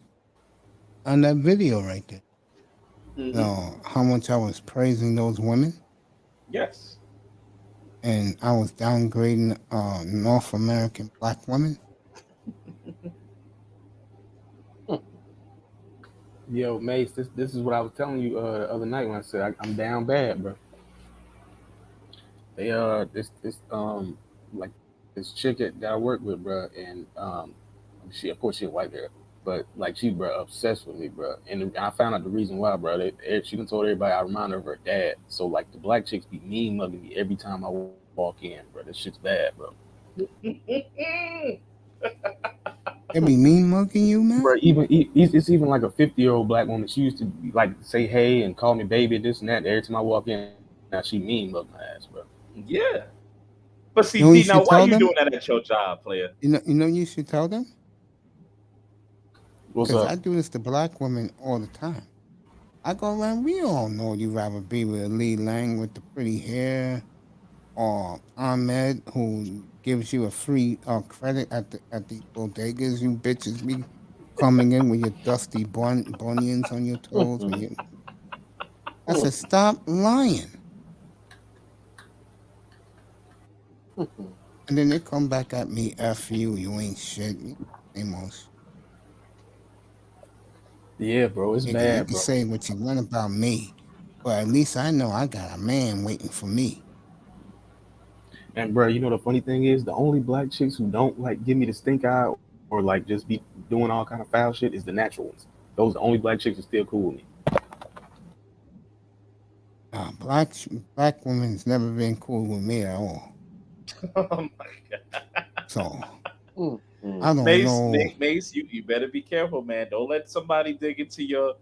on that video right there. Hmm. How much I was praising those women, Yes. and I was downgrading North American black women. Yo, Mace, this is what I was telling you the other night when I said I'm down bad, bro. They like this chick that I work with, bro, and she, of course, she a white girl, but like she, bro, obsessed with me, bro. And I found out the reason why, bro. She done told everybody I remind her of her dad. So like the black chicks be mean mugging me every time I walk in, bro. This shit's bad, bro. They be mean mugging you, man. Bro, it's even like a 50-year-old black woman. She used to be, like say hey and call me baby, this and that. Every time I walk in, now she mean mug my ass, bro. Yeah. But see, You know what D, you now should why tell you them? doing that at your job, player? You know you should tell them? What's Because up? I do this to black women all the time. I go around, we all know you rather be with Lee Lang with the pretty hair, or Ahmed who gives you a free credit at the bodegas. You bitches be coming in with your dusty bunions on your toes. I said, stop lying. And then they come back at me, F you, you ain't shit. Same old shit. Yeah, bro, it's Nigga, you bad, can bro. say what you want about me, but at least I know I got a man waiting for me. And bro, you know the funny thing is, the only black chicks who don't like give me the stink eye or like just be doing all kind of foul shit is the natural ones. Those are the only black chicks that still cool with me. Black black women's never been cool with me at all. Oh my god. So Mm-mm. I don't Mace, know. Mace, you better be careful, man. Don't let somebody dig into your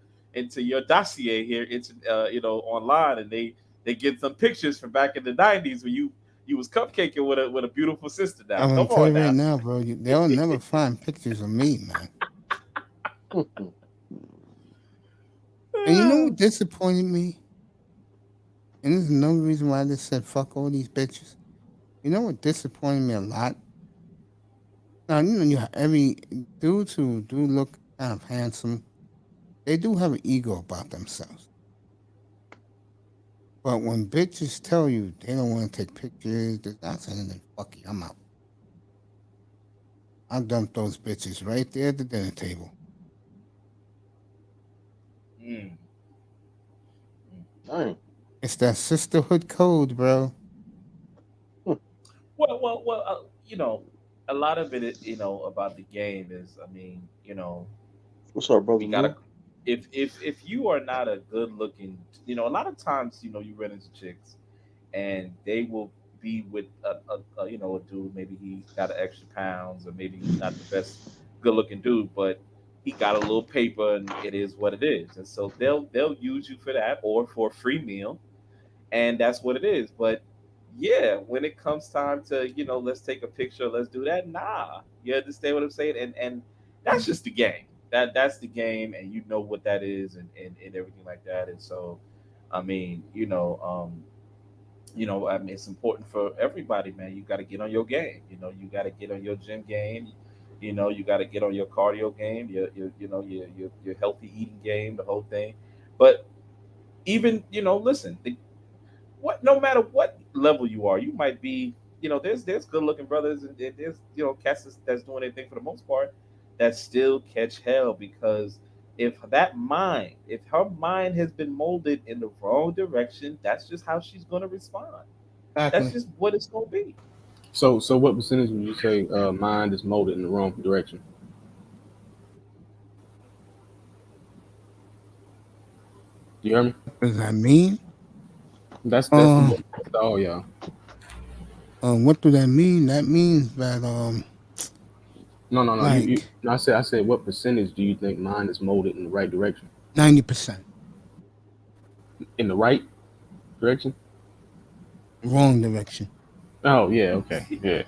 dossier here. It's online, and they get some pictures from back in the '90s when you was cupcaking with a beautiful sister. Now, I'm gonna come tell on you right now. now, bro. They'll never find pictures of me, man. Mm-mm. And you know what disappointed me? And this is another reason why I just said fuck all these bitches. You know what disappointed me a lot? Now you know you have every dudes who do look kind of handsome. They do have an ego about themselves. But when bitches tell you they don't want to take pictures, I say, then fuck you, I'm out. I dumped those bitches right there at the dinner table. Mm. Dang. It's that sisterhood code, bro. Well. A lot of it, about the game is, I mean, What's up, brother we gotta. Lou? If you are not a good looking, a lot of times, you run into chicks, and they will be with a dude. Maybe he got an extra pounds, or maybe he's not the best good looking dude, but he got a little paper, and it is what it is. And so they'll use you for that, or for a free meal, and that's what it is. But yeah, when it comes time to, let's take a picture, let's do that. Nah, you understand what I'm saying? And that's just the game. That's the game, and you know what that is, and everything like that. And so, I mean, I mean, it's important for everybody, man. You got to get on your game. You got to get on your gym game. You got to get on your cardio game, your healthy eating game, the whole thing. But even, listen, no matter what level you are, you might be, there's good looking brothers, and there's, cats that's doing anything for the most part that still catch hell, because if her mind has been molded in the wrong direction, that's just how she's going to respond. That's Exactly. just what it's going to be. So what percentage would you say mind is molded in the wrong direction? Do you hear me? What does that mean? That's Uh, all, y'all. what do that mean? That means that No. You like no, I said what percentage do you think mind is molded in the right direction? 90% In the right direction? wrong direction. Oh yeah, okay, yeah.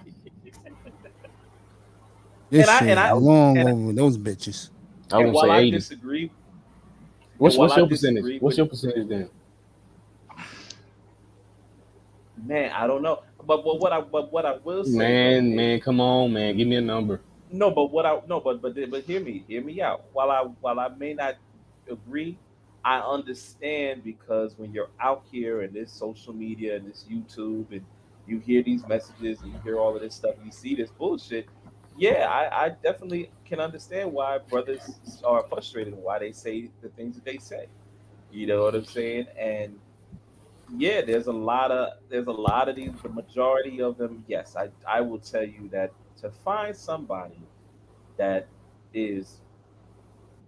This and I shit and is I long and over those bitches. I was and gonna while say I 80. disagree, and What's while what's I your percentage? disagree What's with your percentage then? man, I don't know. But what I will say though Man, is, come on, man, give me a number. no, but what I no, but hear me out. While I may not agree, I understand, because when you're out here and this social media and this YouTube, and you hear these messages and you hear all of this stuff, you see this bullshit. Yeah, I definitely can understand why brothers are frustrated and why they say the things that they say. You know what I'm saying? And yeah, there's a lot of these. The majority of them, yes, I will tell you that to find somebody that is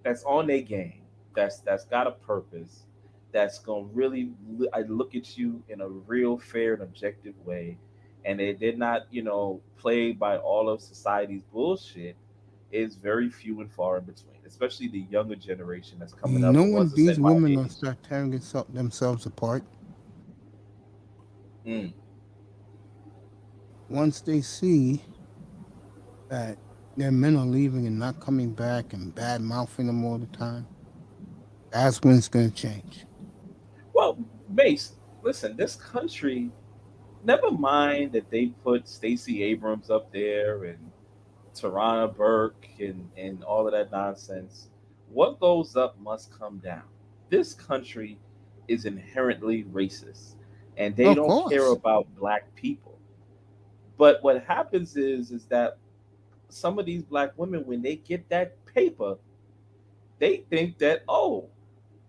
that's on their game, that's got a purpose, that's gonna really I look at you in a real fair and objective way, and they did not, play by all of society's bullshit, is very few and far in between, especially the younger generation that's coming You up, know the ones when that's these in my women gonna age. start tearing themselves apart? Mm. Once they see that their men are leaving and not coming back and bad mouthing them all the time, that's when it's gonna change. Well, Mace, listen, this country, never mind that they put Stacey Abrams up there and Tarana Burke and all of that nonsense. What goes up must come down. This country is inherently racist, and they Of don't care course. about black people. But what happens is that some of these black women, when they get that paper, they think that, oh,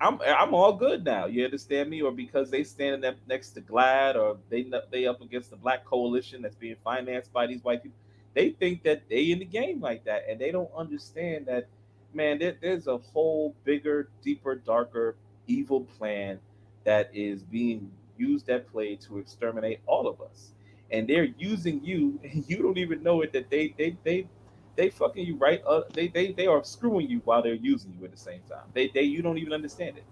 I'm all good now. You understand me? Or because they standing up next to GLAD, or they up against the black coalition that's being financed by these white people, they think that they in the game like that, and they don't understand that, man. There's a whole bigger, deeper, darker, evil plan that is being used at play to exterminate all of us, and they're using you, and you don't even know it. That they fucking you right. They are screwing you while they're using you at the same time. They you don't even understand it,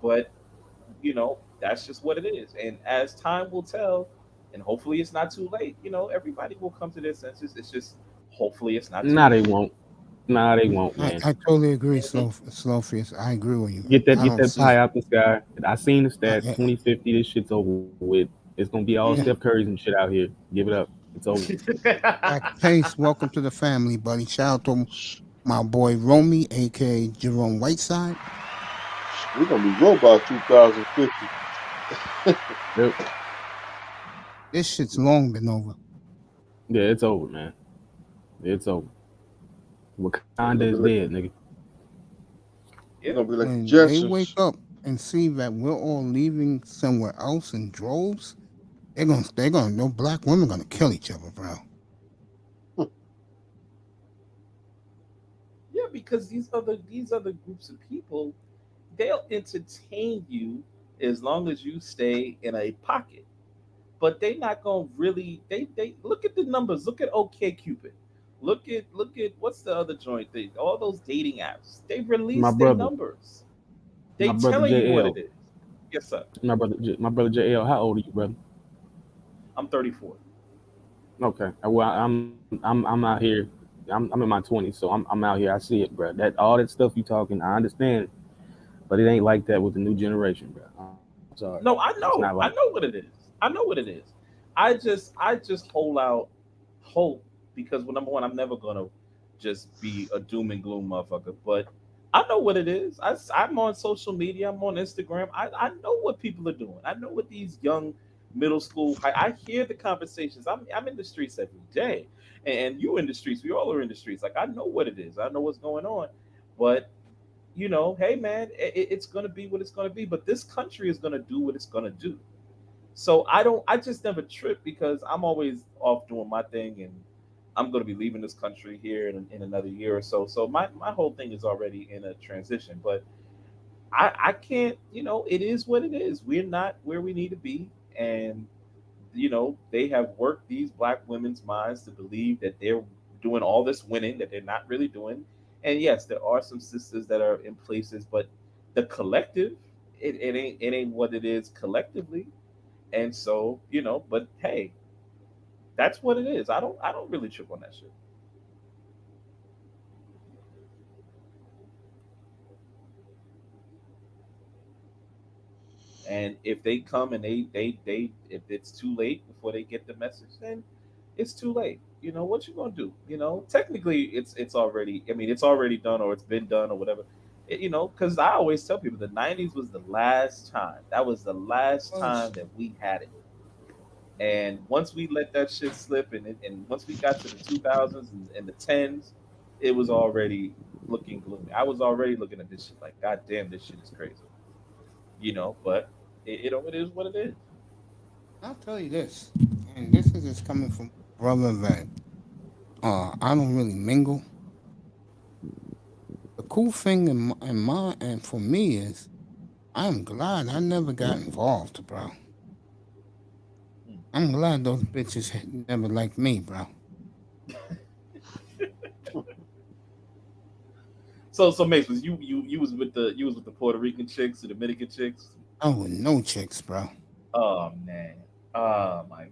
but that's just what it is. And as time will tell, and hopefully it's not too late, everybody will come to their senses. It's just hopefully it's not too Nah, they late. won't. Nah, they won't, man. I totally agree, Mhm. Slowface. I agree with you. Get that I get don't that see pie it. out the sky. I seen the stats. I, 2050, this shit's over with. It's gonna be all yeah. Steph Curry's and shit out here. Give it up. It's over. Jack Pace, welcome to the family, buddy. Shout out to my boy Romy, aka Jerome Whiteside. We're gonna be robots 2050. Yep. This shit's long been over. Yeah, it's over, man. It's over. Hey, Wakanda is dead, nigga. It's gonna be like the when they wake Jetsons. up and see that we're all leaving somewhere else in droves, no black women gonna kill each other, bro. Yeah, because these other groups of people, they'll entertain you as long as you stay in a pocket. But they not gonna really they look at the numbers. Look at OK Cupid. Look at what's the other joint thing? All those dating apps. They My release their brother, numbers. my They brother telling you what it JL, is. Yes, sir. my brother JL. How old are you, brother? I'm 34. Okay. Well, I'm out here. I'm in my 20s, so I'm out here. I see it, bro. That all that stuff you talking, I understand, but it ain't like that with the new generation, bro. I'm sorry, No, I it's know. not I like. know what it is. I know what it is. I just hold out hope because, well, number one, I'm never gonna just be a doom and gloom motherfucker. But I know what it is. I'm on social media. I'm on Instagram. I know what people are doing. I know what these young middle school. I hear the conversations. I'm in the streets every day, and you in the streets. We all are in the streets. Like I know what it is. I know what's going on, but hey man, it's gonna be what it's gonna be. But this country is gonna do what it's gonna do. So I just never trip because I'm always off doing my thing, and I'm gonna be leaving this country here in another year or so. So my whole thing is already in a transition. But I can't, it is what it is. We're not where we need to be, and they have worked these black women's minds to believe that they're doing all this winning that they're not really doing. And yes, there are some sisters that are in places, but the collective, it ain't what it is collectively. And so, but hey, that's what it is. I don't really trip on that shit. And if they come and they if it's too late before they get the message, then it's too late. What you gonna do? Technically it's already. I mean, it's already done or it's been done or whatever. Because I always tell people the '90s was the last time. That was the last Was time that we had it. And once we let that shit slip, and once we got to the 2000s and the tens, it was already looking gloomy. I was already looking at this shit like, God damn, this shit is crazy. But it is what it is. I'll tell you this, and this is just coming from a brother that I don't really mingle. The cool thing and for me is I'm glad I never got involved, bro. I'm glad those bitches never liked me, bro. So Mace, was you was with the Puerto Rican chicks, the Dominican chicks? I with no chicks, bro. Oh man. Oh my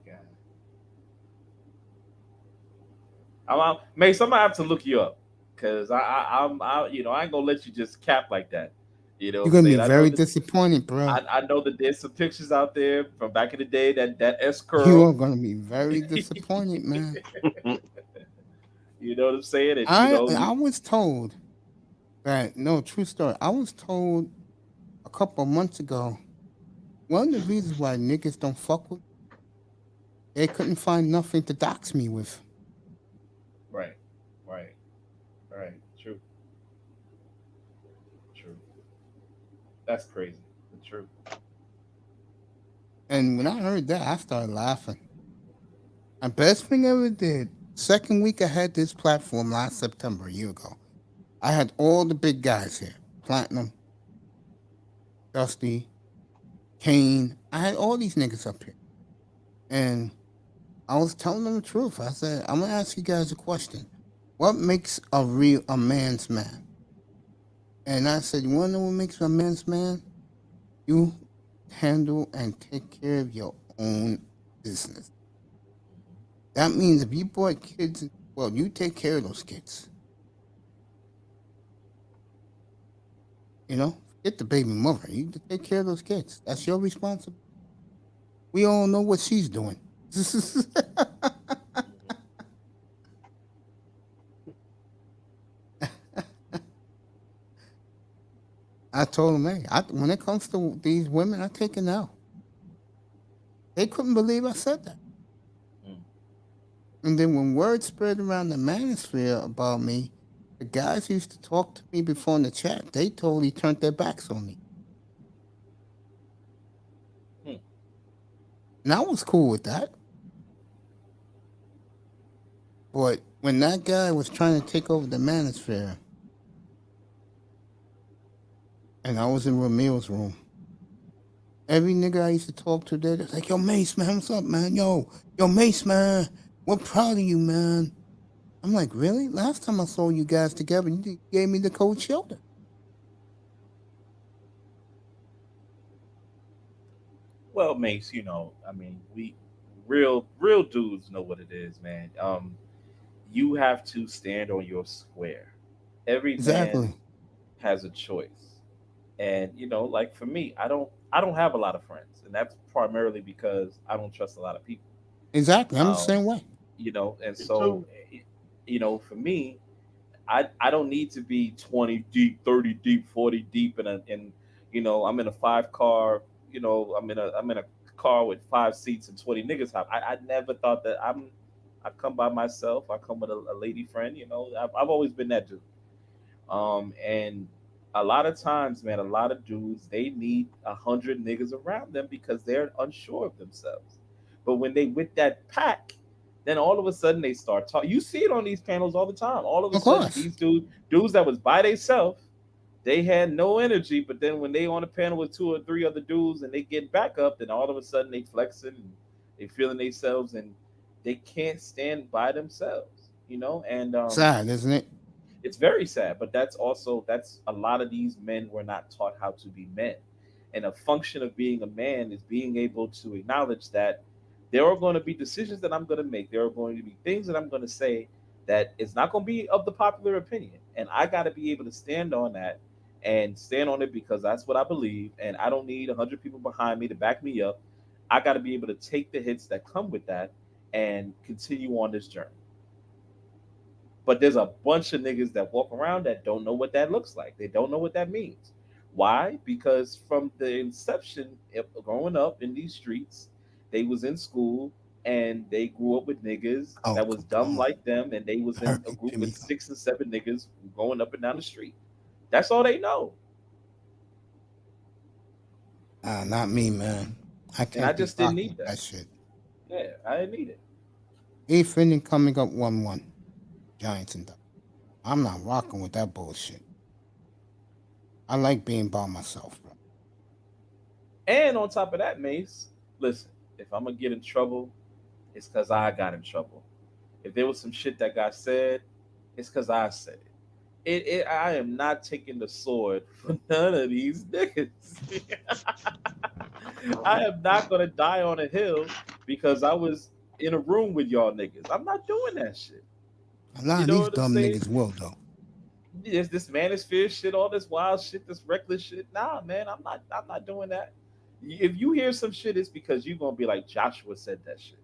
god. Mace, I'm gonna have to look you up because I ain't gonna let you just cap like that. You know what You're I'm gonna be saying? I know very that disappointed, bro. I know that there's some pictures out there from back in the day that S You are curl. gonna be very disappointed, man. You know what I'm saying? And I was told that no true story. I was told a couple of months ago one of the reasons why niggas don't fuck with they couldn't find nothing to dox me with. right, right, right. True, true. That's crazy. But true. And when I heard that, I started laughing. And best thing I ever did, second week I had this platform last September, a year ago. I had all the big guys here. Platinum, Dusty, Kane. I had all these niggas up here. And I was telling them the truth. I said, I'm gonna ask you guys a question. What makes a man's man? And I said, you wanna know what makes a man's man? You handle and take care of your own business. That means if you brought kids, well, you take care of those kids. You know, forget the baby mother. You take care of those kids. That's your responsibility. We all know what she's doing. I told him, hey, when it comes to these women, I take it now. They couldn't believe I said that. Mm. And then when word spread around the manosphere about me, The guys who used to talk to me before in the chat, they totally turned their backs on me. Hmm. And I was cool with that. But when that guy was trying to take over the manosphere, and I was in Ramil's room, every nigga I used to talk to there, was like, yo, Mace, man, what's up, man? Yo, Mace, man, we're proud of you, man. I'm like, really? Last time I saw you guys together, you gave me the cold shoulder. Well, Mace, I mean, we real dudes know what it is, man. You have to stand on your square. Every man Exactly. has a choice. And like for me, I don't have a lot of friends, and that's primarily because I don't trust a lot of people. Exactly. I'm the Um, same way. and Me so too. for me, I don't need to be 20 deep, 30 deep, 40 deep I'm in a five car, I'm in a car with five seats and 20 niggas hop. I never thought that I come by myself. I come with a lady friend, I've always been that dude. And a lot of times, man, a lot of dudes they need 100 niggas around them because they're unsure of themselves. But when they with that pack, then all of a sudden they start talking. You see it on these panels all the time. All of a Of sudden, course. these dudes that was by themselves, they had no energy. But then when they on a panel with two or three other dudes and they get back up, then all of a sudden they flexing and they feeling themselves and they can't stand by themselves. And Sad, isn't it? it's very sad, but that's a lot of these men were not taught how to be men. And a function of being a man is being able to acknowledge that there are going to be decisions that I'm going to make. There are going to be things that I'm going to say that is not going to be of the popular opinion. And I got to be able to stand on that and stand on it because that's what I believe. And I don't need 100 people behind me to back me up. I got to be able to take the hits that come with that and continue on this journey. But there's a bunch of niggas that walk around that don't know what that looks like. They don't know what that means. Why? Because from the inception of growing up in these streets, they was in school and they grew up with niggas Oh, that was come dumb on. like them, and they was in Hurt a me, group Jimmy. with 6 and 7 niggas going up and down the street. That's all they know. Not me, man. I And I can't be just didn't rocking need with that. that shit. Yeah, I didn't need it. Eighth inning coming up 1-1. Giants and Ducks. I'm not rocking with that bullshit. I like being by myself, bro. And on top of that, Mace, listen, if I'm gonna get in trouble, it's because I got in trouble. If there was some shit that got said, it's because I said it. I am not taking the sword for none of these niggas. I am not gonna die on a hill because I was in a room with y'all niggas. I'm not doing that shit. A lot You of know these what I'm dumb saying? niggas will, though. This manosphere shit, all this wild shit, this reckless shit. Nah, man, I'm not doing that. If you hear some shit, it's because you're gonna be like Joshua said that shit.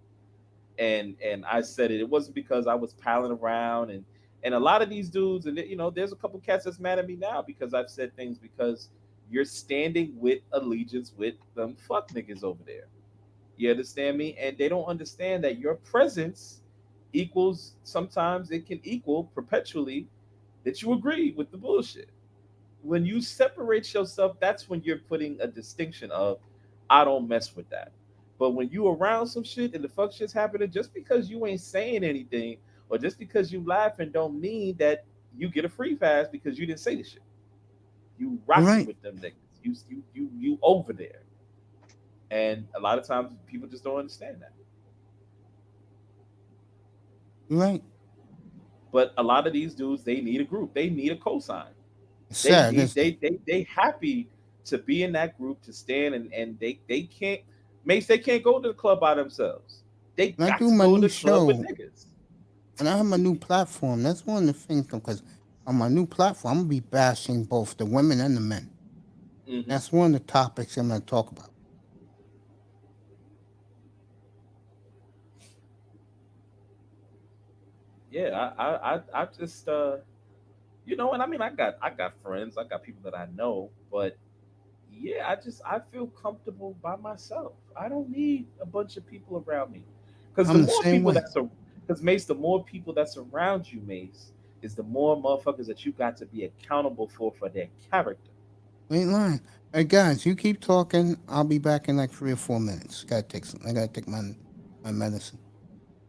And I said it. It wasn't because I was palling around and a lot of these dudes and there's a couple cats that's mad at me now because I've said things because you're standing with allegiance with them fuck niggas over there. You understand me? And they don't understand that your presence equals sometimes it can equal perpetually that you agree with the bullshit. When you separate yourself, that's when you're putting a distinction of I don't mess with that. But when you around some shit and the fuck shit's happening, just because you ain't saying anything or just because you laughing don't mean that you get a free pass because you didn't say the shit. You You're rocking right. with them niggas. You over there. And a lot of times people just don't understand that. You're right. But a lot of these dudes, they need a group. They need a cosign. It's They sad, need isn't it? they happy to be in that group to stand and they can't Mace, they can't go to the club by themselves. They When I got do to my go to new the club with show, niggas. when I have my new platform, that's one of the things, because on my new platform, I'm going to be bashing both the women and the men. Hmm. That's one of the topics I'm going to talk about. Yeah, I just and I mean I got friends, I got people that I know, but yeah, I feel comfortable by myself. I don't need a bunch of people around me. Because the I'm the more same people way. that's because Mace, the more people that's around you, Mace, is the more motherfuckers that you got to be accountable for their character. We ain't lying. Hey guys, you keep talking. I'll be back in like 3 or 4 minutes. Gotta take some. I gotta take my medicine.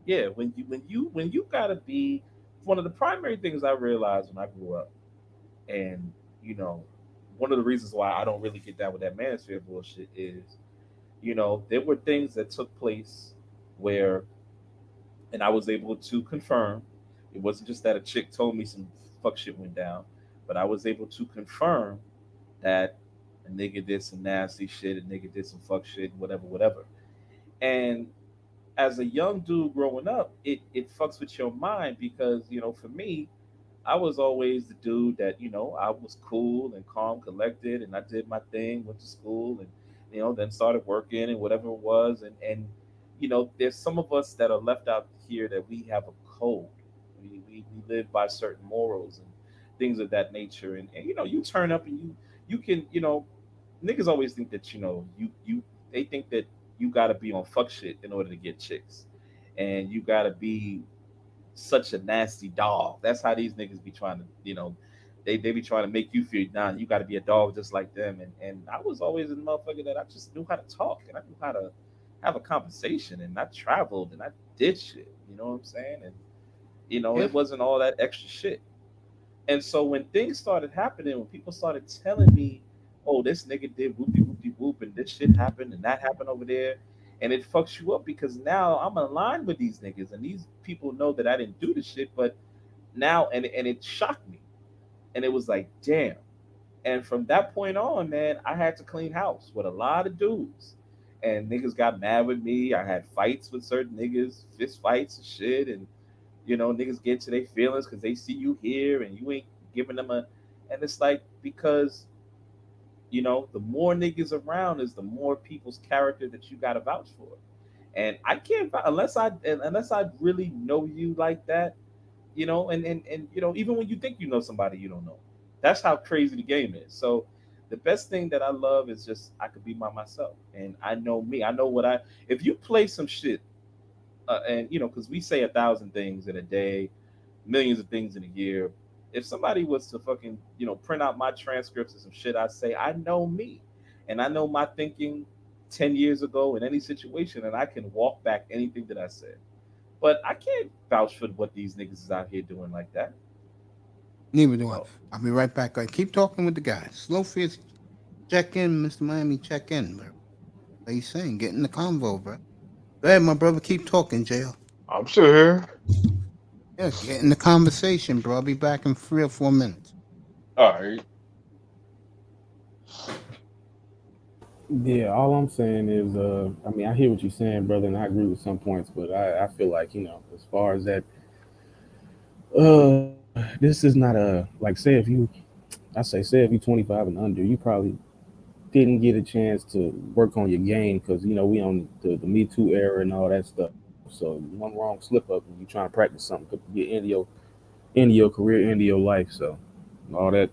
Yeah, when you gotta be one of the primary things I realized when I grew up, and you know, one of the reasons why I don't really get down with that manosphere bullshit is, there were things that took place where, and I was able to confirm, it wasn't just that a chick told me some fuck shit went down, but I was able to confirm that a nigga did some nasty shit, a nigga did some fuck shit, whatever, whatever. And as a young dude growing up, it fucks with your mind because, for me, I was always the dude that, I was cool and calm, collected, and I did my thing, went to school, and, then started working and whatever it was. And there's some of us that are left out here that we have a code. We live by certain morals and things of that nature. And you turn up and you can, niggas always think that, they think that you got to be on fuck shit in order to get chicks. And you got to be such a nasty dog. That's how these niggas be trying to, they be trying to make you feel, nah, you got to be a dog just like them. And I was always a motherfucker that I just knew how to talk and I knew how to have a conversation, and I traveled and I did shit. You know what I'm saying? And Yeah. it wasn't all that extra shit. And so when things started happening, when people started telling me, "Oh, this nigga did whoopty whoopty whoop, and this shit happened, and that happened over there," and it fucks you up because now I'm aligned with these niggas, and these people know that I didn't do the shit, but now and it shocked me, and it was like, damn. And from that point on, man, I had to clean house with a lot of dudes, and niggas got mad with me. I had fights with certain niggas, fist fights and shit, and niggas get to their feelings because they see you here and you ain't giving them a. And it's like, because the more niggas around is the more people's character that you got to vouch for. And I can't unless I really know you like that, and even when you think you know somebody, you don't know. That's how crazy the game is. So the best thing that I love is just I could be by myself, and I know me. I know what I. If you play some shit, and because we say 1,000 things in a day, millions of things in a year. If somebody was to fucking, print out my transcripts of some shit I say, I know me. And I know my thinking 10 years ago in any situation, and I can walk back anything that I said. But I can't vouch for what these niggas is out here doing like that. Neither do I. So, I'll be right back. Keep talking with the guys. Slow fist. Check in, Mr. Miami. Check in, bro. What you saying? Get in the convo, bro. Go ahead, my brother. Keep talking, JL. I'm still here. Yeah, get in the conversation, bro. I'll be back in 3 or 4 minutes. All right. Yeah, all I'm saying is, I mean, I hear what you're saying, brother, and I agree with some points, but I feel like, as far as that, this is not a, like, say if you 25 and under, you probably didn't get a chance to work on your game because, we on the Me Too era and all that stuff. So one wrong slip up and you trying to practice something could get into your career, into your life. So all that,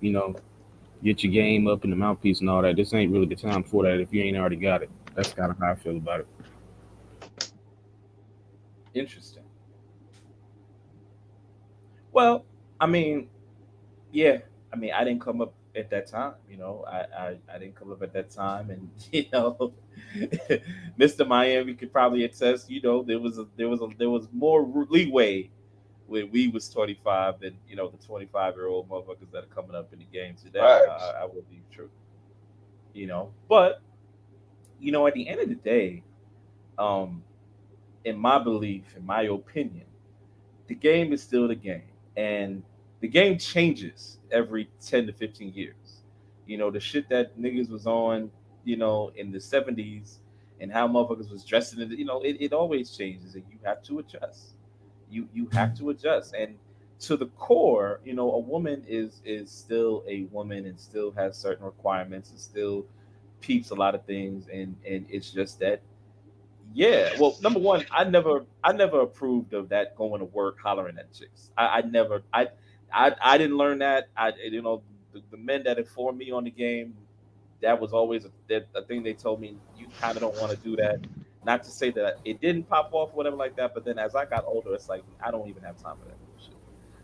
get your game up in the mouthpiece and all that. This ain't really the time for that if you ain't already got it. That's kind of how I feel about it. interesting. Well, I mean, yeah. I mean, I didn't come up at that time. I didn't come up at that time, and Mr. Miami could probably attest. There was more leeway when we was 25 than the 25-year-old motherfuckers that are coming up in the game today. Facts. I will be true. But at the end of the day, um, in my belief, in my opinion, the game is still the game, and the game changes every 10 to 15 years. The shit that niggas was on, in the '70s, and how motherfuckers was dressing in, it always changes, and you have to adjust. You have to adjust, and to the core, a woman is still a woman and still has certain requirements and still peeps a lot of things, and it's just that, yeah. Well, number one, I never approved of that going to work hollering at chicks. I never I didn't learn that. The men that informed me on the game, that was always a thing they told me. You kind of don't want to do that. Not to say that it didn't pop off, whatever like that. But then as I got older, it's like I don't even have time for that bullshit.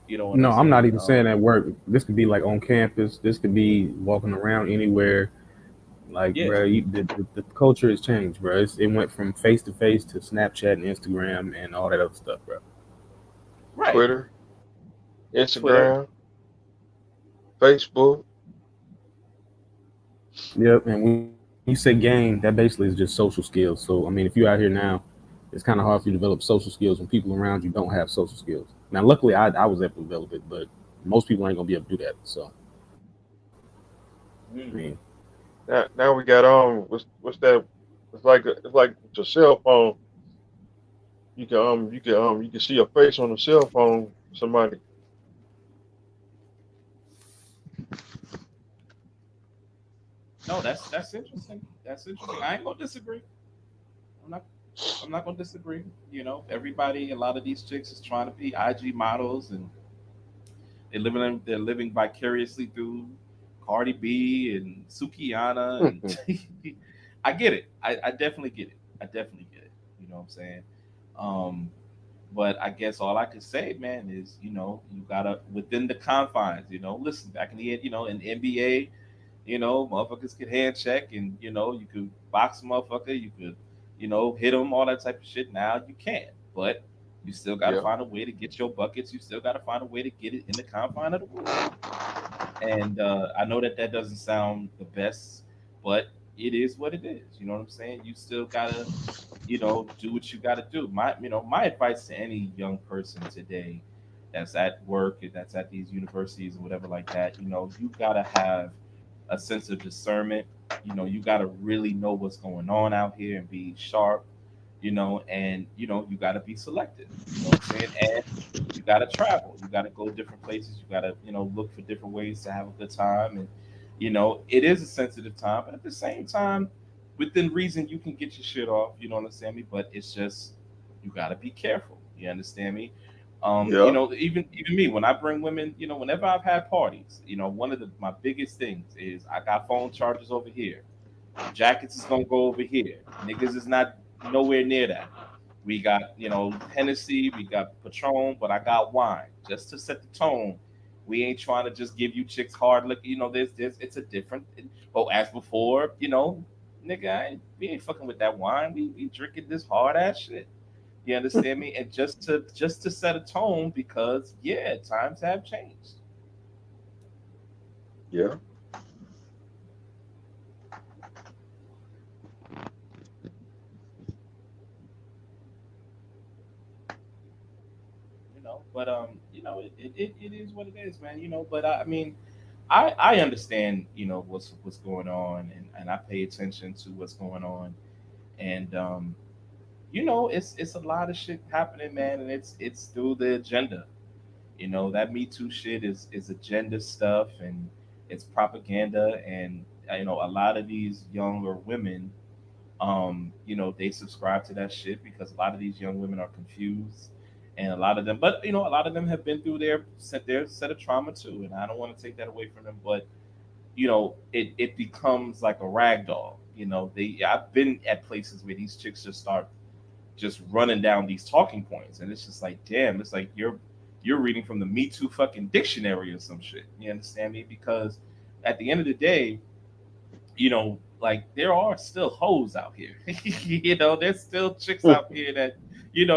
You know what I'm No, I'm not saying? even saying at work. This could be like on campus. This could be walking around anywhere. Like, Yeah, bro, the culture has changed, bro. It went from face to face to Snapchat and Instagram and all that other stuff, bro. right. Twitter, Twitter. Instagram, Facebook. Yep. And when you say game, that basically is just social skills. So, I mean, if you're out here now, it's kind of hard for you to develop social skills when people around you don't have social skills. Now, luckily, I was able to develop it, but most people ain't gonna be able to do that. So, I Mm. mean, Now we got what's that? It's like your cell phone. You can see your face on the cell phone. Somebody. No, that's interesting. That's interesting. I ain't gonna disagree. I'm not. I'm not gonna disagree. You know, everybody, a lot of these chicks is trying to be IG models, and they're living vicariously through Cardi B and Sukiyana, and I get it. I definitely get it. I definitely get it. You know what I'm saying? Um, but I guess all I could say, man, is you gotta within the confines. Listen, back in the in the NBA, motherfuckers could hand check, and you could box a motherfucker, you could hit them, all that type of shit. Now you can't, but you still got to Yeah. find a way to get your buckets. You still got to find a way to get it in the confine of the rules. And I know that that doesn't sound the best, but it is what it is. You know what I'm saying? You still gotta, do what you gotta do. My advice to any young person today that's at work and that's at these universities and whatever like that, you gotta have a sense of discernment. You gotta really know what's going on out here and be sharp. And you gotta be selective. You know what I'm saying? And you got to travel. You got to go different places. You got to, look for different ways to have a good time. And, it is a sensitive time, but at the same time, within reason, you can get your shit off. You know what I'm saying? But it's just, you got to be careful. You understand me? Yeah. Even me, when I bring women, whenever I've had parties, one of my biggest things is I got phone chargers over here. Jackets is gonna go over here. Niggas is not nowhere near that. We got, Hennessy, we got Patron, but I got wine just to set the tone. We ain't trying to just give you chicks hard liquor. There's it's a different. Oh, as before, nigga, we ain't fucking with that wine. We drinking this hard ass shit. You understand me? And just to set a tone because yeah, times have changed. Yeah. But it is what it is, man. But I mean, I understand, what's going on, and I pay attention to what's going on, and it's a lot of shit happening, man, and it's through the agenda. That Me Too shit is agenda stuff, and it's propaganda, and a lot of these younger women, they subscribe to that shit because a lot of these young women are confused, and a lot of them, but a lot of them have been through their set of trauma too, and I don't want to take that away from them, but it becomes like a rag doll. I've been at places where these chicks just start just running down these talking points, and it's just like, damn, it's like you're reading from the Me Too fucking dictionary or some shit. You understand me? Because at the end of the day, like there are still hoes out here. There's still chicks out here that,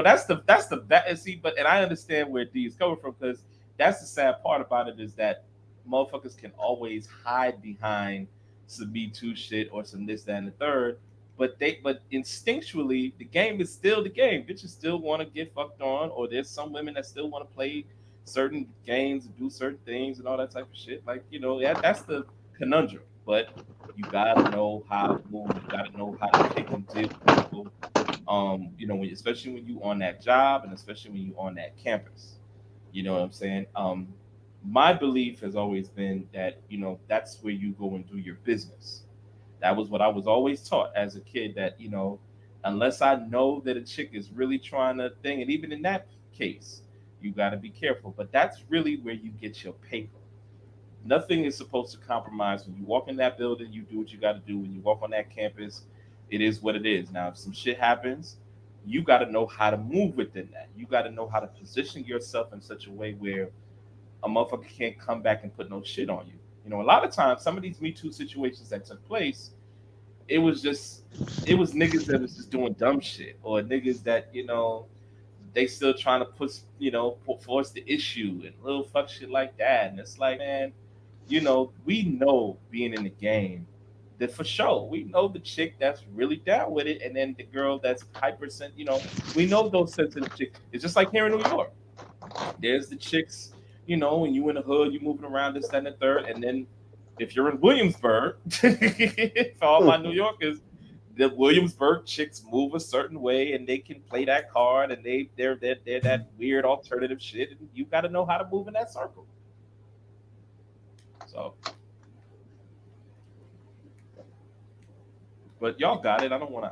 that's the bad. See, but and I understand where D is coming from because that's the sad part about it is that motherfuckers can always hide behind some Me Too shit or some this, that, and the third. But instinctually, the game is still the game. Bitches still want to get fucked on, or there's some women that still want to play certain games and do certain things and all that type of shit. Like, that's the conundrum. But you gotta know how to move. You gotta know how to pick and deal with people. Especially when you on that job and especially when you on that campus. You know what I'm saying? My belief has always been that that's where you go and do your business. That was what I was always taught as a kid. That unless I know that a chick is really trying to thing, and even in that case, you got to be careful. But that's really where you get your paper. Nothing is supposed to compromise. When you walk in that building, you do what you got to do. When you walk on that campus, it is what it is. Now, if some shit happens, you got to know how to move within that. You got to know how to position yourself in such a way where a motherfucker can't come back and put no shit on you. You know, a lot of times, some of these Me Too situations that took place, it was niggas that was just doing dumb shit, or niggas that, you know, they still trying to force the issue and little fuck shit like that. And it's like, man, you know, we know being in the game that for sure, we know the chick that's really down with it, and then the girl that's hyper, you know, we know those sensitive chicks. It's just like here in New York. There's the chicks, you know, when you in the hood, you moving around this, that, and the third, and then if you're in Williamsburg, for all my New Yorkers, the Williamsburg chicks move a certain way, and they can play that card, and they're that weird alternative shit, and you got to know how to move in that circle. So, but y'all got it. I don't want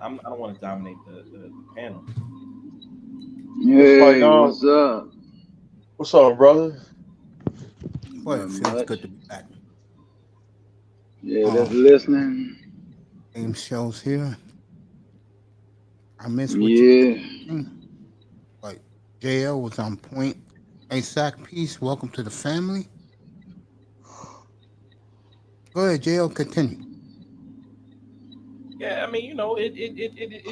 to dominate the panel. Hey, what's up? What's up, brother? Boy, it feels good to be back. Yeah, that's listening. Game shows here. I miss what Yeah. you but JL was on point. Hey, Sack Peace, welcome to the family. Go ahead, JL, continue. Yeah, I mean, you know, it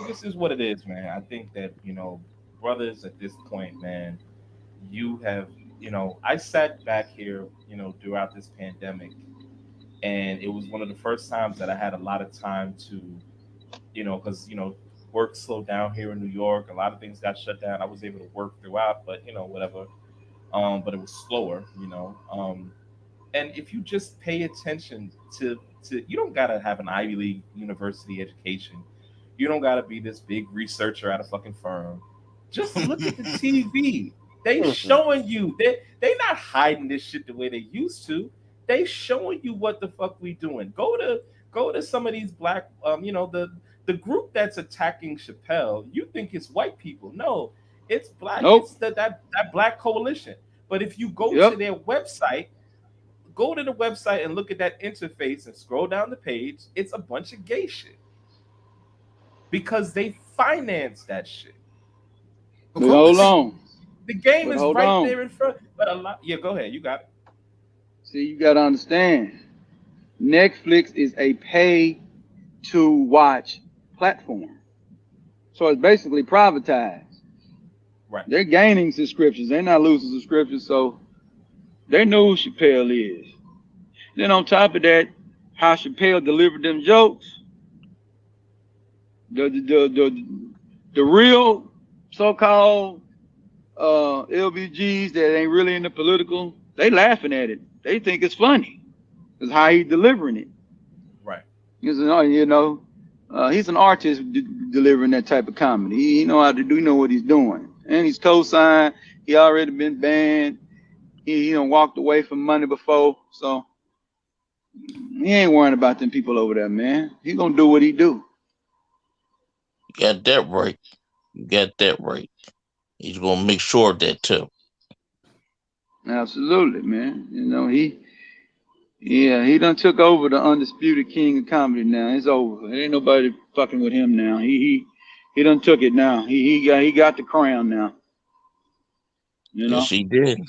just is what it is, man. I think that, you know, brothers at this point, man, you have, you know, I sat back here, you know, throughout this pandemic, and it was one of the first times that I had a lot of time to, you know, because, you know, work slowed down here in New York. A lot of things got shut down. I was able to work throughout, but, you know, whatever. But it was slower, you know. And if you just pay attention to you don't gotta have an Ivy League university education. You don't gotta be this big researcher at a fucking firm. Just look at the TV. They showing you. They not hiding this shit the way they used to. They showing you what the fuck we doing. Go to some of these black, you know, the group that's attacking Chappelle. You think it's white people? No, it's black. Nope. It's that black coalition. But if you go to their website, go to the website and look at that interface and scroll down the page. It's a bunch of gay shit because they finance that shit. But hold on. The game But is hold right on. there in front. But a lot. Yeah, go ahead. You got it. See, you got to understand. Netflix is a pay-to-watch platform. So it's basically privatized. Right. They're gaining subscriptions. They're not losing subscriptions. So they know who Chappelle is. Then on top of that, how Chappelle delivered them jokes. The real so-called LBGs that ain't really in the political, they laughing at it. They think it's funny. It's how he's delivering it. Right. He's an artist delivering that type of comedy. He know how to do. He know what he's doing. And he's co-signed. He already been banned. He done walked away from money before. So he ain't worrying about them people over there, man. He gonna do what he do. You got that right. You got that right. He's gonna make sure of that too. Absolutely, man. You know, he done took over the undisputed king of comedy now. It's over. There ain't nobody fucking with him now. He done took it now. He got the crown now. You know? Yes, he did.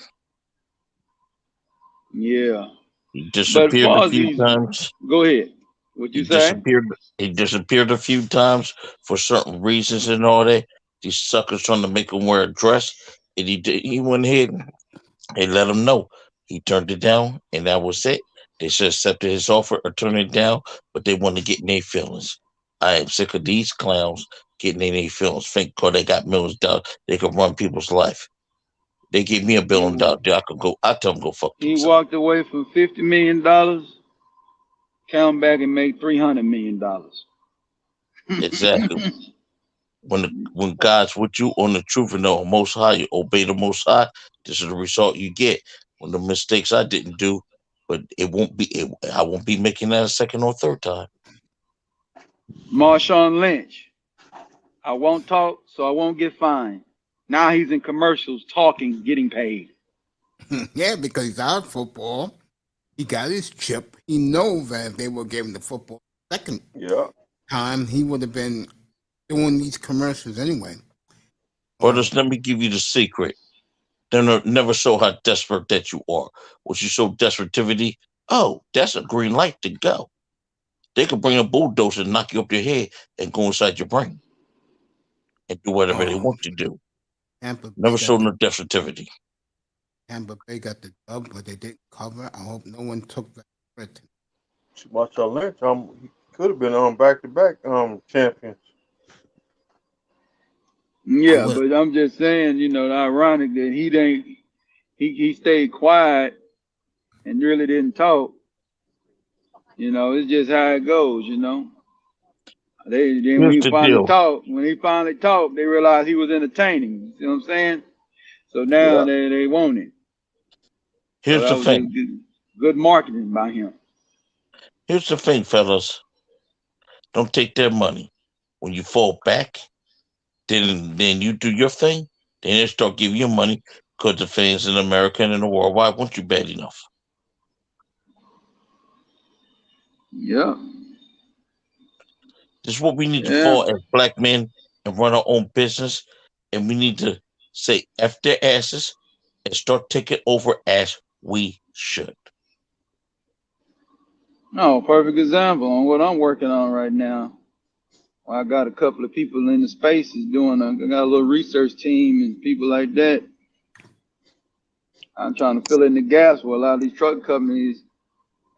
Yeah. He disappeared a few times. Go ahead. What you say? He disappeared a few times for certain reasons and all that. These suckers trying to make him wear a dress, and he went ahead and let him know. He turned it down, and that was it. They should have accepted his offer or turned it down, but they want to get in their feelings. I am sick of these clowns getting in their feelings. Think because they got millions of dollars, they can run people's life. They give me $1 billion, I tell them go fuck themselves. He walked away from $50 million, come back and make $300 million. Exactly. When God's with you on the truth and the Most High, you obey the Most High. This is the result you get. When the mistakes I didn't do, but I won't be making that a second or third time. Marshawn Lynch. I won't talk, so I won't get fined. Now he's in commercials talking, getting paid. Yeah, because he's out of football. He got his chip. He knows that if they were giving the football second time, he would have been doing these commercials anyway. Brothers, let me give you the secret. never show how desperate that you are. Was you so desperate? Oh, that's a green light to go. They could bring a bulldozer and knock you up your head and go inside your brain and do whatever they want to do. Never show no desperate. Tampa Bay got the dub, but they didn't cover. I hope no one took that threat. Marshawn Lynch, he could have been back-to-back champions. Yeah, but I'm just saying, ironic that he stayed quiet and really didn't talk. It's just how it goes, When he finally talked, they realized he was entertaining. You see what I'm saying? So now they want it. Here's the thing. Good marketing by him. Here's the thing, fellas. Don't take their money. When you fall back, then you do your thing. Then they start giving you money because the fans in America and in the world, why want you bad enough? Yeah. This is what we need to fall as black men and run our own business. And we need to say F their asses and start taking over as we should. No, perfect example on what I'm working on right now. I got a couple of people in the spaces I got a little research team and people like that. I'm trying to fill in the gaps where a lot of these truck companies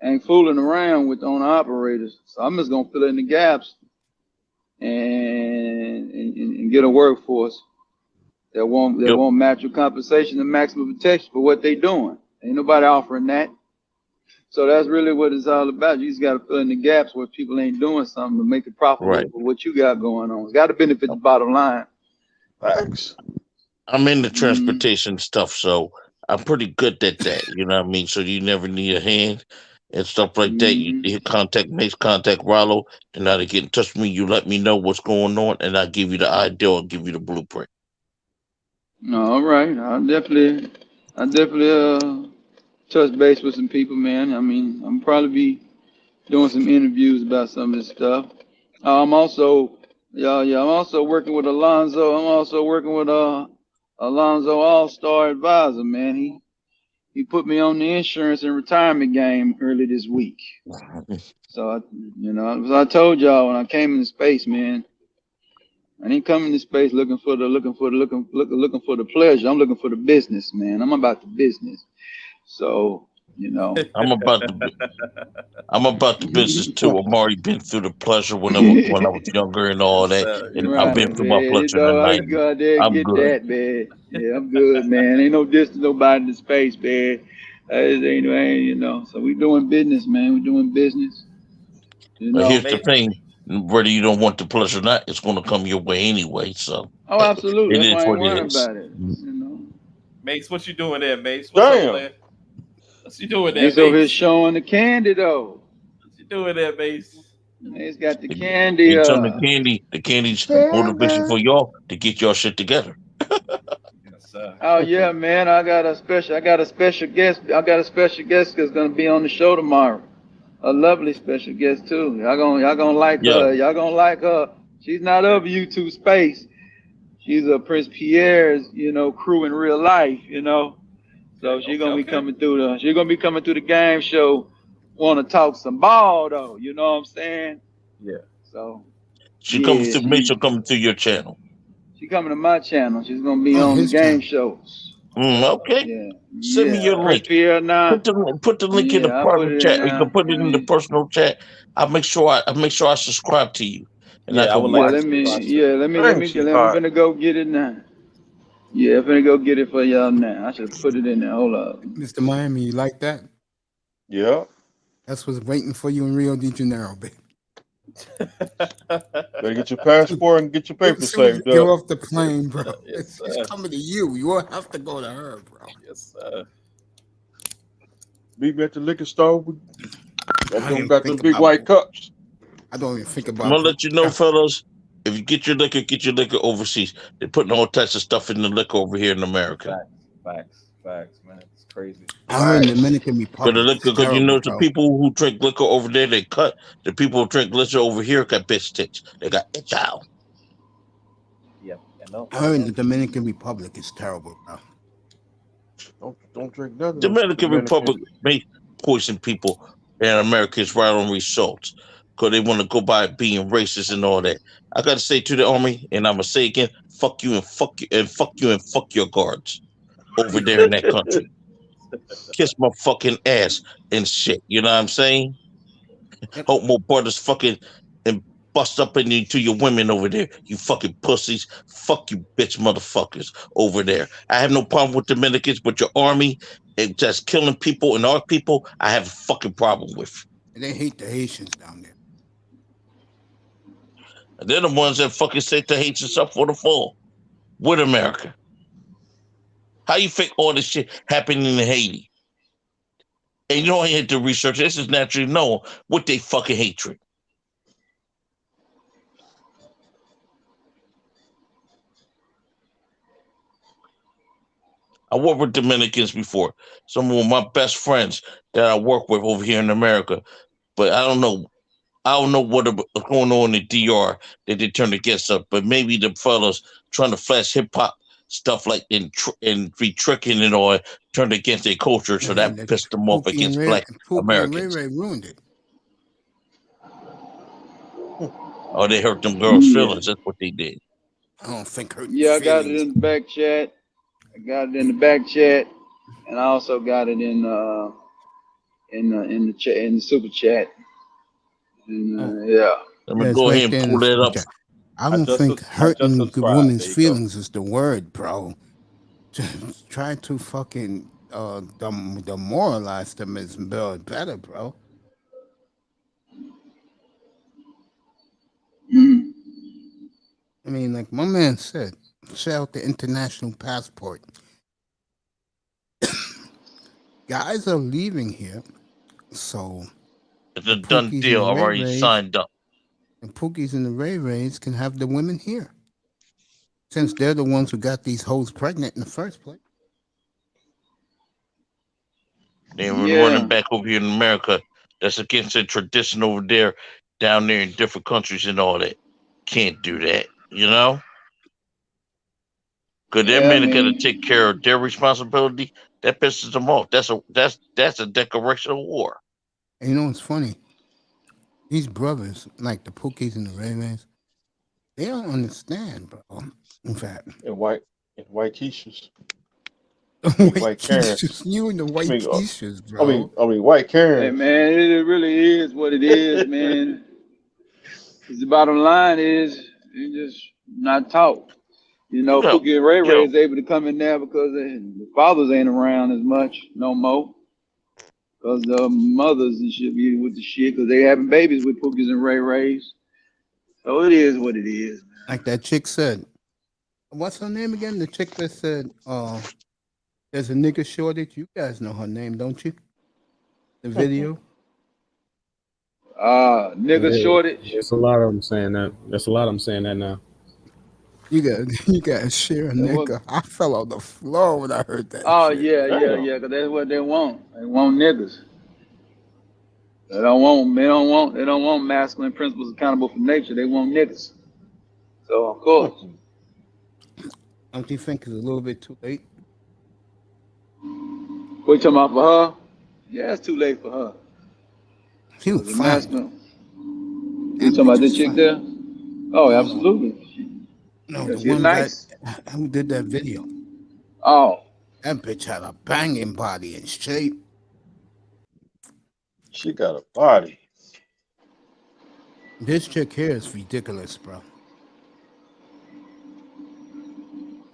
ain't fooling around with owner operators. So I'm just gonna fill in the gaps and get a workforce that won't match your compensation and maximum protection for what they doing. Ain't nobody offering that. So that's really what it's all about. You just got to fill in the gaps where people ain't doing something to make it profitable for what you got going on. It's got to benefit the bottom line. Thanks. I'm in the transportation stuff, so I'm pretty good at that. You know what I mean? So you never need a hand and stuff like that. You contact Mace, contact Rollo, and now to get in touch with me, you let me know what's going on, and I give you the idea or give you the blueprint. All right. I'll definitely touch base with some people, man. I mean, I'm probably be doing some interviews about some of this stuff. I'm also working with Alonzo. I'm also working with Alonzo All-Star Advisor, man. He put me on the insurance and retirement game early this week. So as I told y'all when I came into space, man, I didn't come into space looking for the pleasure. I'm looking for the business, man. I'm about the business. So, I'm about the business too. I've already been through the pleasure when I was younger and all that. And I've been through my pleasure in the I 90s. go out there and get good. that, man. Yeah, I'm good, man. Ain't no distance nobody in space, man. So we doing business, man. We doing business. But here's the thing. Whether you don't want the pleasure or not, it's going to come your way anyway. So absolutely. It That's is why I ain't what it worried is. about it. Mace, what you doing there, Mace? What's up, man? What you doing there, Mace over here showing the candy, though. What you doing there, Mace? Mace got the candy. The candy's motivation for y'all to get y'all shit together. Yes, sir. Oh yeah, man. I got a special guest. I got a special guest that's gonna be on the show tomorrow. A lovely special guest too. Y'all gonna like her. Y'all gonna like her. She's not of YouTube space. She's a Prince Pierre's, crew in real life, So she's gonna be coming through the game show. Want to talk some ball though, you know what I'm saying? Yeah. So coming through. Mace coming through your channel. She coming to my channel. She's gonna be on the game shows. Okay. Yeah. Send me your link. Pierre now. Put the link in the private chat. You can put it in the personal chat. I'll make sure I subscribe to you. And I can watch. Let me finna go get it now. Yeah, I'm finna go get it for y'all now. I should put it in there. Hold up. Mr. Miami, you like that? Yeah. That's what's waiting for you in Rio de Janeiro, baby. Better get your passport and get your papers saved up. Get off the plane, bro. It's coming to you. You won't have to go to her, bro. Yes, sir. Meet me at the liquor store. Got them big white cups. I don't even think about it. I'm gonna let you know, fellas. If you get your liquor overseas. They're putting all types of stuff in the liquor over here in America. Facts, man. It's crazy. I heard in the Dominican Republic. But the liquor, because the people who drink liquor over there, they cut. The people who drink liquor over here got bitch tits. They got itch out. Yep, I know. I heard in the Dominican Republic is terrible, bro. Don't drink nothing. Dominican Republic may poison people, and America is right on results because they want to go by being racist and all that. I got to say to the army, and I'm gonna say again, fuck you and fuck you and fuck you and fuck your guards over there in that country. Kiss my fucking ass and shit. You know what I'm saying? Yep. Hope more brothers fucking and bust up into your women over there. You fucking pussies. Fuck you, bitch motherfuckers over there. I have no problem with Dominicans, but your army and just killing people and our people, I have a fucking problem with. They hate the Haitians down there. And they're the ones that fucking set the Haitians up for the fall with America. How you think all this shit happening in Haiti? And you don't have to research. This is naturally known with they fucking hatred. I worked with Dominicans before. Some of my best friends that I work with over here in America. But I don't know what's going on in the DR that they turn against us. But maybe the fellas trying to flash hip hop stuff like and be tricking and all turned against their culture, so that pissed them off against black Americans. Ray ruined it. Oh, they hurt them girls' feelings. That's what they did. I don't think hurt. Yeah, I got it in the back chat. And I also got it in the chat, in the super chat. And, yeah. Let me go ahead and pull that up. I don't think hurting the woman's feelings is the word, bro. Just try to fucking demoralize them is better, bro. I mean, like my man said, shout out the international passport. Guys are leaving here, so it's a done deal. I've already signed up. The Pookies and the Ray Rays can have the women here, since they're the ones who got these hoes pregnant in the first place. They were running back over here in America. That's against the tradition over there, down there in different countries and all that. Can't do that, you know? Because their men got to take care of their responsibility. That pisses them off. That's a declaration of war. And you know what's funny? These brothers, like the Pookies and the Ray Rays, they don't understand, bro. In fact, and white Keishas. White Keishas, you and the white Keishas, bro. I mean, white Karen. Hey, man, it really is what it is, man. Because the bottom line is, you just not taught. You know, Pookie and Ray Ray is able to come in there because the fathers ain't around as much no more. Because the mothers and shit be with the shit because they having babies with Pookies and Ray Rays. So it is what it is, man. Like that chick said. What's her name again? The chick that said, there's a nigga shortage. You guys know her name, don't you? The video. Nigga shortage. There's a lot of them saying that. There's a lot of them saying that now. You got to share a nigga. I fell on the floor when I heard that. Oh, shit. yeah, because that's what they want. They want niggas. They don't want masculine principles accountable for nature. They want niggas. So of course. Don't you think it's a little bit too late? What you talking about for her? Yeah, it's too late for her. She was fine. You talking about this chick there? Oh, absolutely. No, the one nice. Who did that video? Oh. That bitch had a banging body and shape. She got a body. This chick here is ridiculous, bro.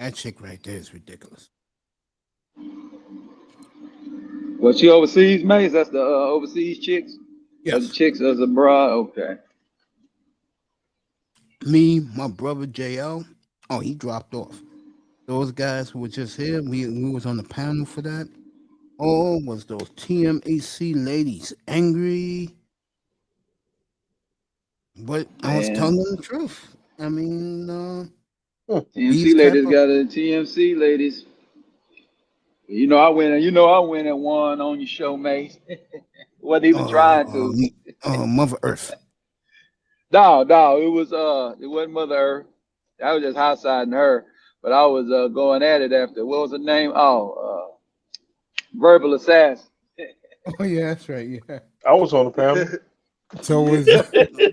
That chick right there is ridiculous. Well, she overseas, Maze? That's the overseas chicks? Yes. The chicks as a bra? Okay. Me, my brother JL, he dropped off. Those guys who were just here, we was on the panel for that. Oh, was those TMAC ladies angry? But I was telling them the truth. I mean, TMC ladies got a TMC ladies. You know I win at one on your show, Mace. Wasn't even trying to. Mother Earth. No, it wasn't Mother Earth. I was just hot-siding her. But I was going at it after, what was her name? Verbal assassin. Oh yeah, that's right. Yeah. I was on the panel. So was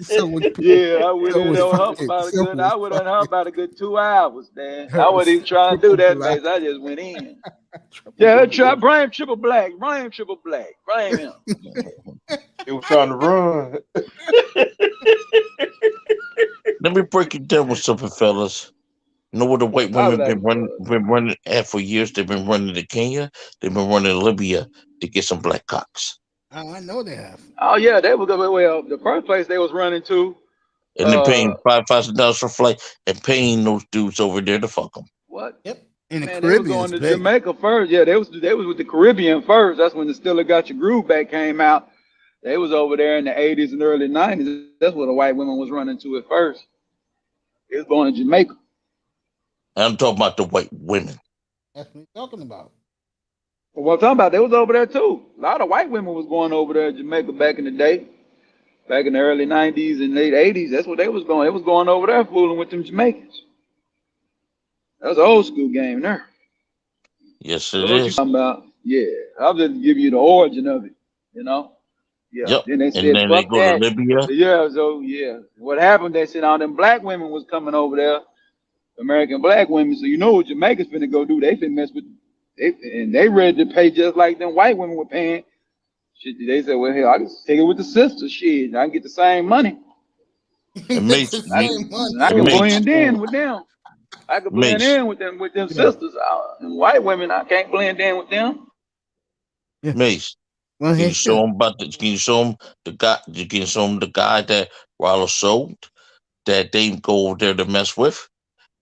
so was Yeah, I went so in was there with her for fucking about a so good. was I went in her fucking about a good 2 hours, man. I wasn't even trying to do triple that, black. Mace. I just went in. Triple Yeah, black. try blame triple black. Blame triple black. Blame him. It was trying to run. Let me break it down with something, fellas. You know what the white I was women like, been running at for years? They've been running to Kenya. They've been running to Libya to get some black cocks. Oh, I know they have. oh yeah, they was well. The first place they was running to. And they're paying $5,000 for flight and paying those dudes over there to fuck them. What? Yep. In the Man, they was Caribbean, going it's to big. Jamaica first. Yeah, they was with the Caribbean first. That's when the Still Got Your Groove Back came out. They was over there in the 80s and early 90s. That's where the white women was running to at first. It was going to Jamaica. I'm talking about the white women. That's what we're talking about. But what I'm talking about, they was over there too. A lot of white women was going over there to Jamaica back in the day. Back in the early 90s and late 80s, that's what they was going. They was going over there fooling with them Jamaicans. That was an old school game there. Yes, So it what you is. talking about? Yeah, I'll just give you the origin of it, you know? Yeah. Yep. Then they And said, then they fuck go that. to Libya. Yeah, so yeah. What happened, they said all them black women was coming over there, American black women, so you know what Jamaica's finna go do. They finna mess with, they ready to pay just like them white women were paying. Shit, they said, well, hell, I can take it with the sisters. Shit, I can get the same money. And Mace, It's the I same can, money. I can Mace, blend in with them. I can blend Mace, in with them Yeah. sisters. And white women, I can't blend in with them. Yeah. Mace. Well, Can you here's show the them about the? Can you show them the guy? Can you show them the guy that Rollo sold that they go over there to mess with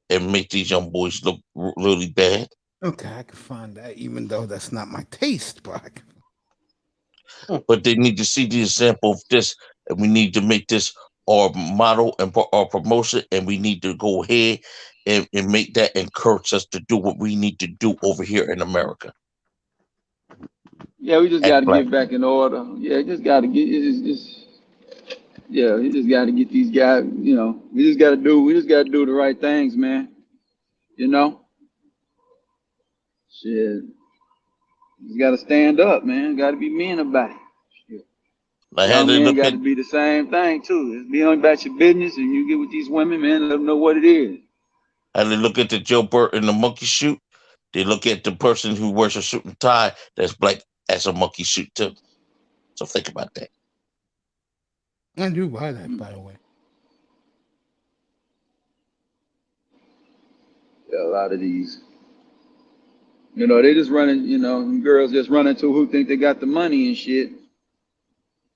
and make these young boys look really bad? okay. I can find that, even though that's not my taste, but I can- But they need to see the example of this, and we need to make this our model and our promotion, and we need to go ahead and make that encourage us to do what we need to do over here in America. Yeah, we just Act got to black. get back in order. Yeah, just got to get. Yeah, we just got to get these guys. You know, we just got to do the right things, man. You know, shit. Just got to stand up, man. Got to be men about it. Shit. Like how Young they men look got at to be the same thing too. Just be on about your business, and you get with these women, man. Let them know what it is. the Joe Burt in the monkey suit. They look at the person who wears a suit and tie that's black as a monkey suit too. So think about that. I do buy that, by the way. Yeah, a lot of these. You know, they just running. You know, girls just running to who think they got the money and shit.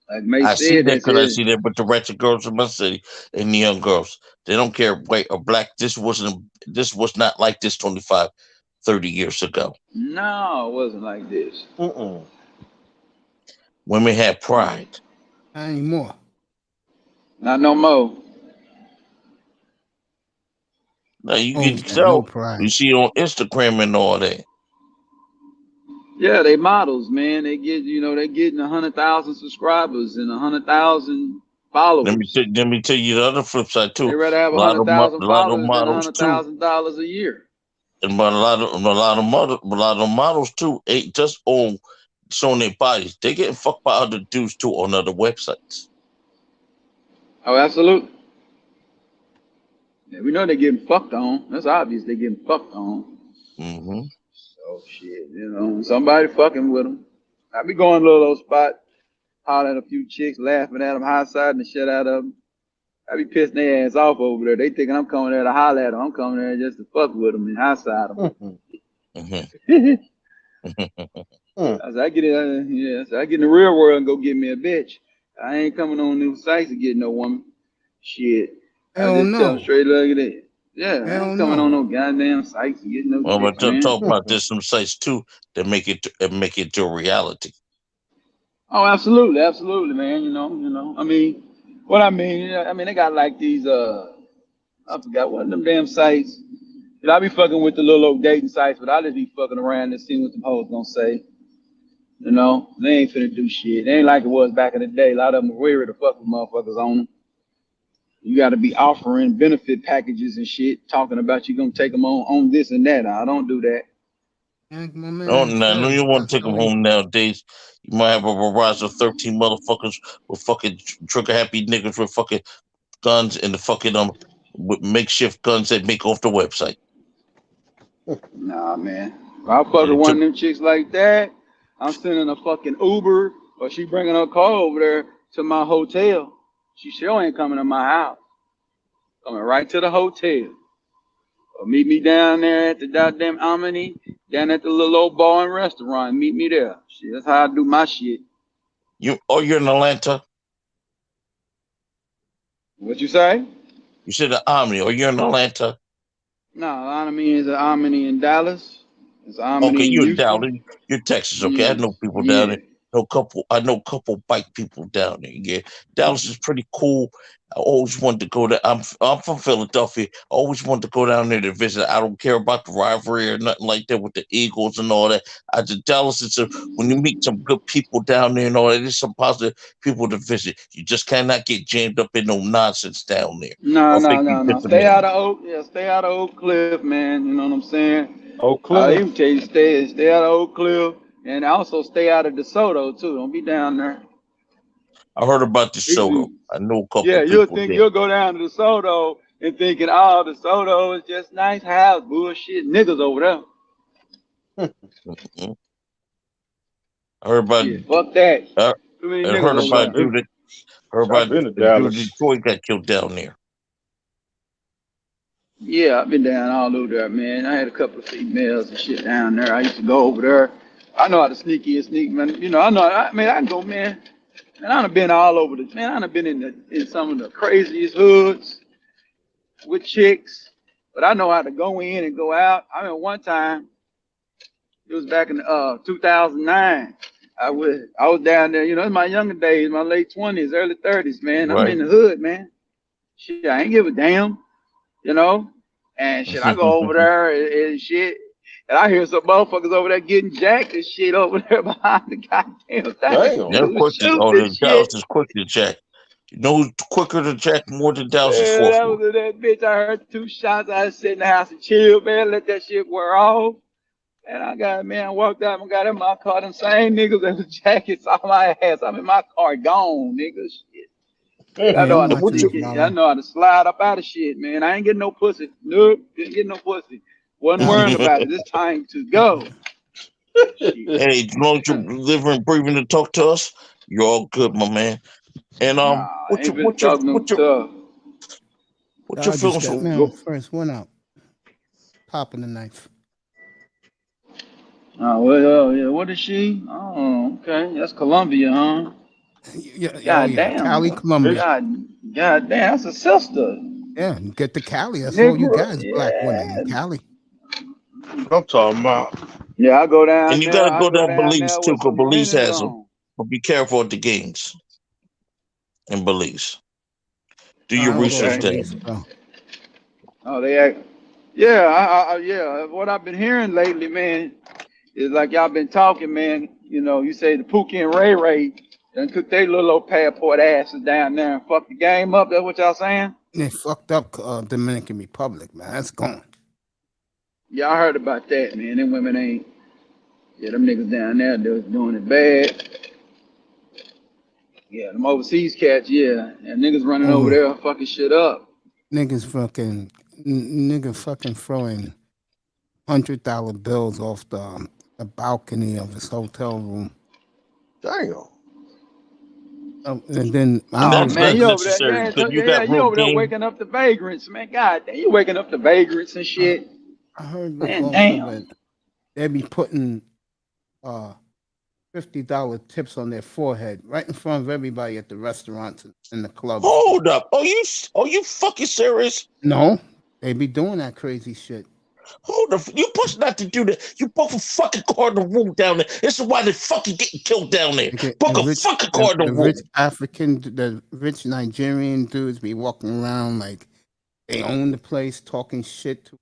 Like May I see said, that they because I said, see that with the ratchet girls in my city and the young girls. They don't care white or black. This was not like this 25, 30 years ago. no, it wasn't like this. Women had pride. Not anymore. Not no more. Now you Oh, can yeah, no tell. pride. You see it on Instagram and all that. Yeah, they models, man. They get, you know, they getting 100,000 subscribers and 100,000 followers. Let me tell you the other flip side They too. rather have A lot of 100,000 followers than models too, $100,000 a year. and but a lot of models too ain't just on showing their bodies. They getting fucked by other dudes too on other websites. Oh, absolutely. Yeah, we know they're getting fucked on. That's obvious. They're getting fucked on. Mm-hmm. So shit, you know, somebody fucking with them. I be going to a little spot, hollering at a few chicks, laughing at them, high-siding the shit out of them. I be pissing their ass off over there. They thinking I'm coming there to holler at them. I'm coming there just to fuck with them and high-side them. I get it. So I get in the real world and go get me a bitch. I ain't coming on new sites to get no woman. Shit. Hell I just tell them no. straight look at it. Yeah, I Hell ain't coming on no. no goddamn sites to get no Well, chicks, I'm man. talking about there's some sites too that make it to a reality. Oh, absolutely, absolutely, man. You know. I mean, what I mean, they got like these. I forgot what them damn sites. You know, I be fucking with the little old dating sites, but I just be fucking around and seeing what them hoes gonna say. You know, they ain't finna do shit. They ain't like it was back in the day. A lot of them were weary to fuck with motherfuckers on them. You got to be offering benefit packages and shit, talking about you gonna take them on this and that. I don't do that. Yeah, my Oh, man no, said you it's want not to take them so easy. home nowadays. You might have a barrage of 13 motherfuckers with fucking trigger happy niggas with fucking guns and the fucking with makeshift guns that make off the website. Nah, man. If I fuck with And one took, of them chicks like that, I'm sending a fucking Uber or she bringing her car over there to my hotel. She sure ain't coming to my house. Coming right to the hotel. Or meet me down there at the goddamn Omni, down at the little old bar and restaurant. Meet me there. Shit, that's how I do my shit. you're in Atlanta. What you say? You said the Omni, or you're in Atlanta. No, Omni is an Omni in Dallas. It's an Okay, Omni in you're in Houston. Dallas. You're Texas. Okay, I Yeah, know people down yeah. there. I know a couple bike people down there. Yeah, Dallas is pretty cool. I always wanted to go there. I'm from Philadelphia. I always wanted to go down there to visit. I don't care about the rivalry or nothing like that with the Eagles and all that. I just Dallas is when you meet some good people down there and all that. There's some positive people to visit. You just cannot get jammed up in no nonsense down there. No, I'll no, think you no, no. just a Stay minute. out of Oak. Yeah, stay out of Oak Cliff, man. You know what I'm saying? Oak I Cliff. even tell you, stay out of Oak Cliff, and also stay out of DeSoto too. Don't be down there. I heard about the People, Soto. I know a couple yeah, people there. you'll go down to DeSoto and thinking, oh, DeSoto is just nice house, bullshit niggas over there. Mhm. I heard about Yeah, fuck that. I Too many I niggas heard over about there. heard I've about been to the dude in Dallas. Detroit got killed down there. Yeah, I've been down all over there, man. I had a couple of females and shit down there. I used to go over there. I know how to sneak in, sneak, man. You know, I mean, I can go, man. And I done been all over the, man. I done been in some of the craziest hoods with chicks, but I know how to go in and go out. I mean, one time, it was back in 2009. I was down there, you know, in my younger days, my late 20s, early 30s, man. I'm Right. in the hood, man. Shit, I ain't give a damn, you know. And shit, I go over there and shit, and I hear some motherfuckers over there getting jacked and shit over there behind the goddamn thing. Damn. They're Dude, quick to, shooting and the shit. Dallas is quick to jack. You know who's quicker to jack more than Dallas is Man, fourth that one. was in that bitch. I heard 2 shots. I sit in the house and chill, man. Let that shit wear off. And I walked out and got in my car. Them same niggas that was jackets on my ass. I'm in my car, gone, niggas. Shit. I Yeah, know how I'm to What watching you this, sneak it. I Marlon. know how to slide up out of shit, man. I ain't getting no pussy. Nope, didn't get no pussy. Wasn't Cali, worrying about it. It's time to go. Shit. hey, as long as you're living and breathing to talk to us, you're all good, my man. And Nah, I ain't been talking them tough. what's your Dodgers feelings got for man first one out. Popping the knife. Oh, well, yeah. What is she? Oh, okay. That's Columbia, huh? Yeah, oh God yeah, damn. Cali, Columbia. God damn. That's a sister. Yeah, get to Cali. That's all you Nigga, got is black women in yeah. Cali. I'm talking about. Yeah, I go And down you there. gotta I go go down down Belize there too, with because some Belize rented has them. on. But be careful at the games in Belize. Do your I don't go to research Okay. down Belize, there. bro. Oh, they act. Yeah, yeah. What I've been hearing lately, man, is like y'all been talking, man. You know, you say the Pookie and Ray Ray done took their little old passport asses down there and fucked the game up. That's what y'all saying? They fucked up Dominican Republic, man. That's gone. Yeah, I heard about that, man. Them women ain't. Yeah, them niggas down there, they was doing it bad. Yeah, them overseas cats, yeah. And niggas running over Over there fucking shit up. niggas fucking throwing $100 bills off the balcony of his hotel room. Damn. And then And Oh that's man, not you over there, necessary yeah, because you yeah, got you real over there game. waking up the vagrants, man. God damn, you waking up the vagrants and I, shit. I heard Man, also damn. that they be putting $50 tips on their forehead right in front of everybody at the restaurants and the clubs. Hold up. Are you fucking serious? No, they be doing that crazy shit. Hold up. You supposed not to do that. You book a fucking car in the room down there. This is why they fucking getting killed down there. Book a fucking car in the room. The rich Nigerian dudes be walking around like they own the place, talking shit to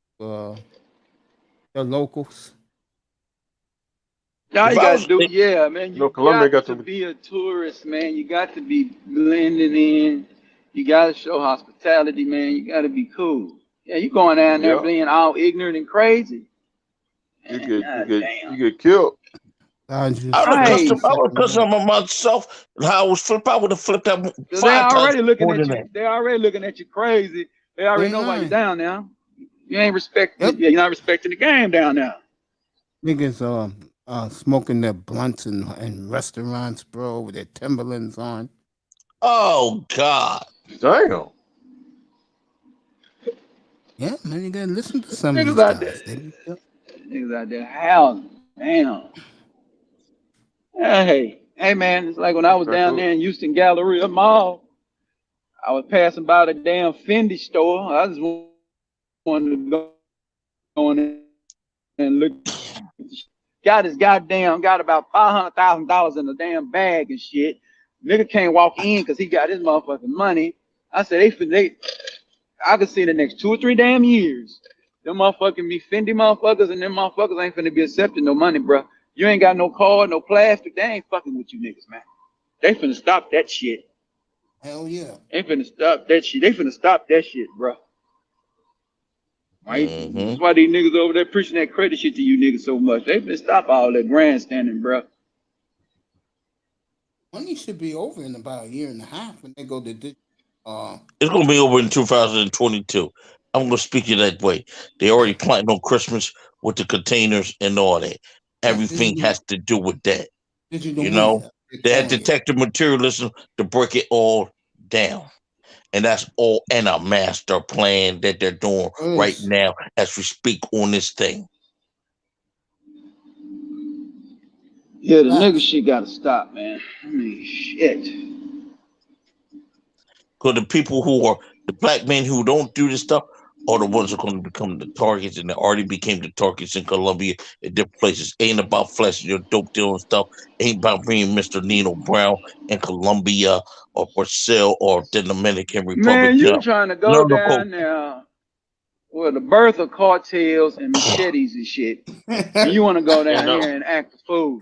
the locals. All If you I gotta was, do, yeah, man. You know, You Columbia got got to some. be a tourist, man. You got to be blending in. You gotta show hospitality, man. You gotta be cool. Yeah, you going down there Yeah. being all ignorant and crazy. You get killed. I just I would have Right. custom myself and how I was flipped. I would have flipped out So 5 times looking more at than you. that. They already looking at you crazy. They already They know why you're lying. down now. You ain't respecting. Yep. Yeah, you're not respecting the game down now. Niggas smoking their blunts in restaurants, bro, with their Timberlands on. Oh God! Damn. Yeah, man, you gotta listen to some of Niggas these out there. guys. They be Niggas out there howling. Damn. Hey, man. It's like when I was down there in Houston Galleria Mall. I was passing by the damn Fendi store. I just wanted to go in there and look. Got about $500,000 in the damn bag and shit. Nigga can't walk in because he got his motherfucking money. I said I could see the next 2 or 3 damn years. Them motherfucking me Fendi motherfuckers and them motherfuckers ain't finna be accepting no money, bro. You ain't got no card, no plastic. They ain't fucking with you niggas, man. They finna stop that shit. hell yeah. They finna stop that shit. They finna stop that shit, bro. Right? Mm-hmm. That's why these niggas over there preaching that credit shit to you niggas so much. They finna stop all that grandstanding, bro. Money should be over in about a year and a half when they go to digital. It's gonna be over in 2022. I'm gonna speak it that way. They already planning on Christmas with the containers and all that. Everything has to do with that. Digital You money. know, they had detected materialism to break it all down. And that's all in a master plan that they're doing right now as we speak on this thing. Yeah, the nigga shit gotta stop, man. I mean, shit. Because the people who are the black men who don't do this stuff are the ones that are going to become the targets, and they already became the targets in Colombia and different places. Ain't about flashing your dope dealing stuff. Ain't about being Mr. Nino Brown in Colombia or Brazil or the Dominican Republic. Man, you No. trying to go down there with the birth of cartels and machetes and shit. And you want to go down here and act a fool.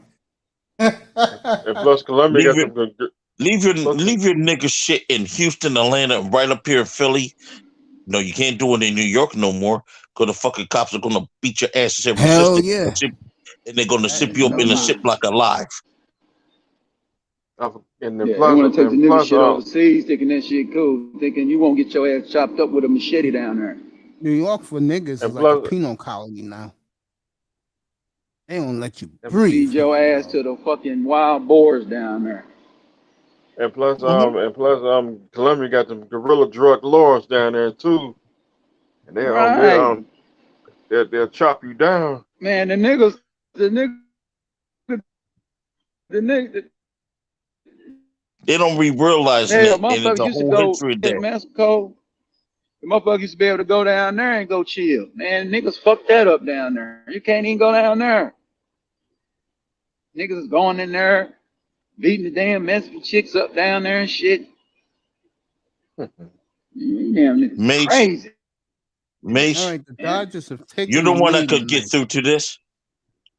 And plus, Colombia got some good. Leave your nigga shit in Houston, Atlanta, and right up here in Philly. No, you can't do it in New York no more. Because the fucking cops are gonna beat your asses every Hell sister, yeah. and they're gonna zip you up in a Ziploc alive. And Yeah, they want to take the nigga shit overseas, thinking that shit cool, thinking you won't get your ass chopped up with a machete down there. New York for niggas is like a penal colony now. They don't let you breathe. Feed your ass to the fucking wild boars down there. And plus, Colombia got them guerrilla drug lords down there too, and they'll chop you down. Man, the nigga. They don't realize Hey, that, and it's a whole history in there. Mexico. The motherfuckers used to be able to go down there and go chill. Man, niggas fucked that up down there. You can't even go down there. Niggas is going in there, beating the damn Mexican chicks up down there and shit. Damn niggas crazy. Mace, all right, the Dodgers have taken you're the one that lead could get through to this.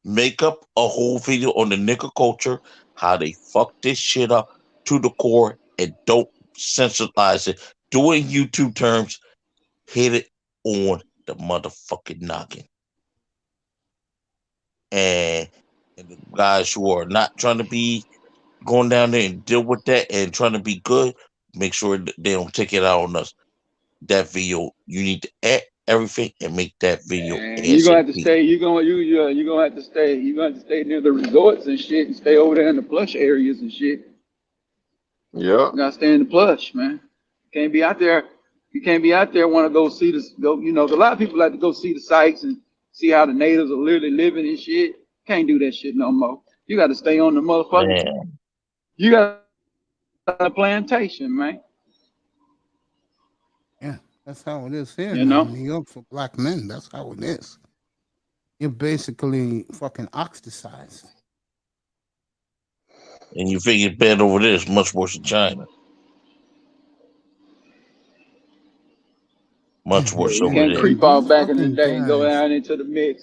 Make up a whole video on the nigga culture, how they fuck this shit up to the core, and don't sensationalize it. Do it in YouTube terms. Hit it on the motherfucking noggin. And the guys who are not trying to be going down there and deal with that and trying to be good, make sure that they don't take it out on us. That video, you need to add everything and make that video. You're gonna have to stay. You're gonna have to stay. You're gonna have to stay near the resorts and shit, and stay over there in the plush areas and shit. Yeah. You gotta stay in the plush, man. You can't be out there. You can't be out there want to go see this. You know, a lot of people like to go see the sights and see how the natives are literally living and shit. Can't do that shit no more. You got to stay on the motherfucker. Man. You got a plantation, man. Yeah, that's how it is here. You know? In New York for black men, that's how it is. You're basically fucking ostracized. And you figure it's bad over there, it's much worse in China. Much worse over there. You can't creep off back in the day and go down into the mix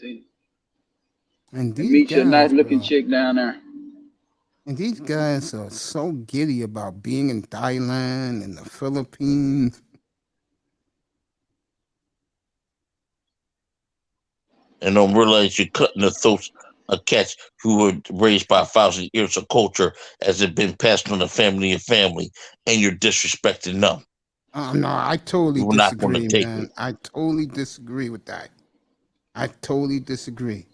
and meet your nice looking chick down there. And these guys are so giddy about being in Thailand and the Philippines. and don't realize you're cutting the throats of cats who were raised by 1,000 years of culture as it been passed on to family and family, and you're disrespecting them. No, I totally You're not going to disagree, take man. it. I totally disagree with that. I totally disagree.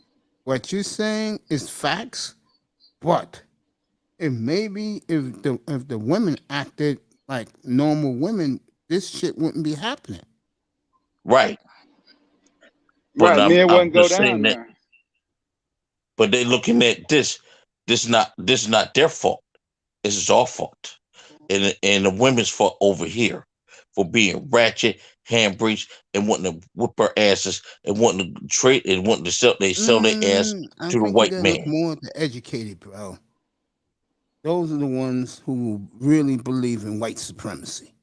What you're saying is facts, but if maybe if the women acted like normal women, this shit wouldn't be happening. Right. But Right, men I'm wouldn't go just saying down that. there. But they're looking at this. This is not their fault. This is our fault, and the women's fault over here for being ratchet, hand breech, and wanting to whip her asses and wanting to trade and wanting to sell their ass I to the think you white gotta look man. more at the educated, bro. Those are the ones who really believe in white supremacy.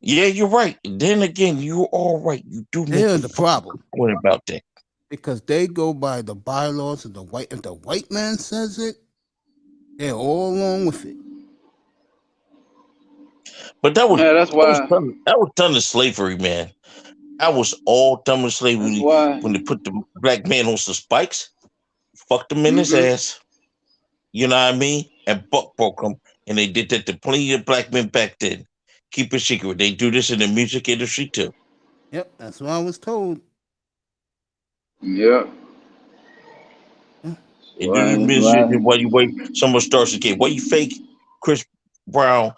Yeah, you're right. Then again, you're all right. You do make They're a the fucking problem good point about that. because they go by the bylaws of the white. If the white man says it, they're all along with it. But that was Yeah, that's why. that was done to slavery, man. That was all done with That's slavery why. when they put the black man on some spikes, fucked him in his Mm-hmm. ass. You know what I mean? And buck broke him. And they did that to plenty of black men back then. Keep it secret. They do this in the music industry too. Yep, that's what I was told. Yeah. Yeah. They do this music while you wait. Someone starts again. Why you fake Chris Brown?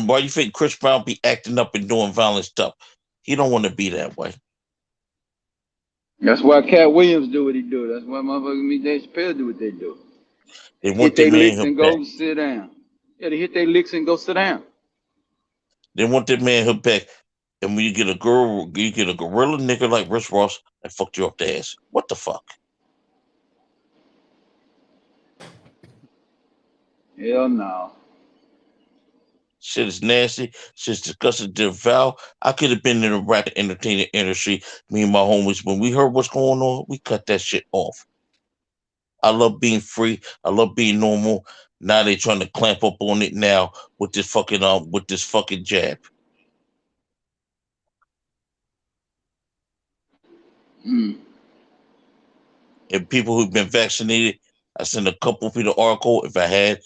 Why you fake Chris Brown be acting up and doing violent stuff? He don't want to be that way. That's why Cat Williams do what he do. That's why motherfuckers me Dave Chappelle do what they do. They Hit want their their licks man and back. go sit down. Yeah, they hit their licks and go sit down. They want their manhood back. And when you get a girl, you get a gorilla nigga like Rick Ross that fucked you up the ass. What the fuck? Hell no. Shit is nasty. Shit's disgusting to devour. I could have been in the rap entertainment industry. Me and my homies, when we heard what's going on, we cut that shit off. I love being free. I love being normal. Now they trying to clamp up on it now with this fucking jab. Mm. And people who've been vaccinated, I sent a couple people the article. If I had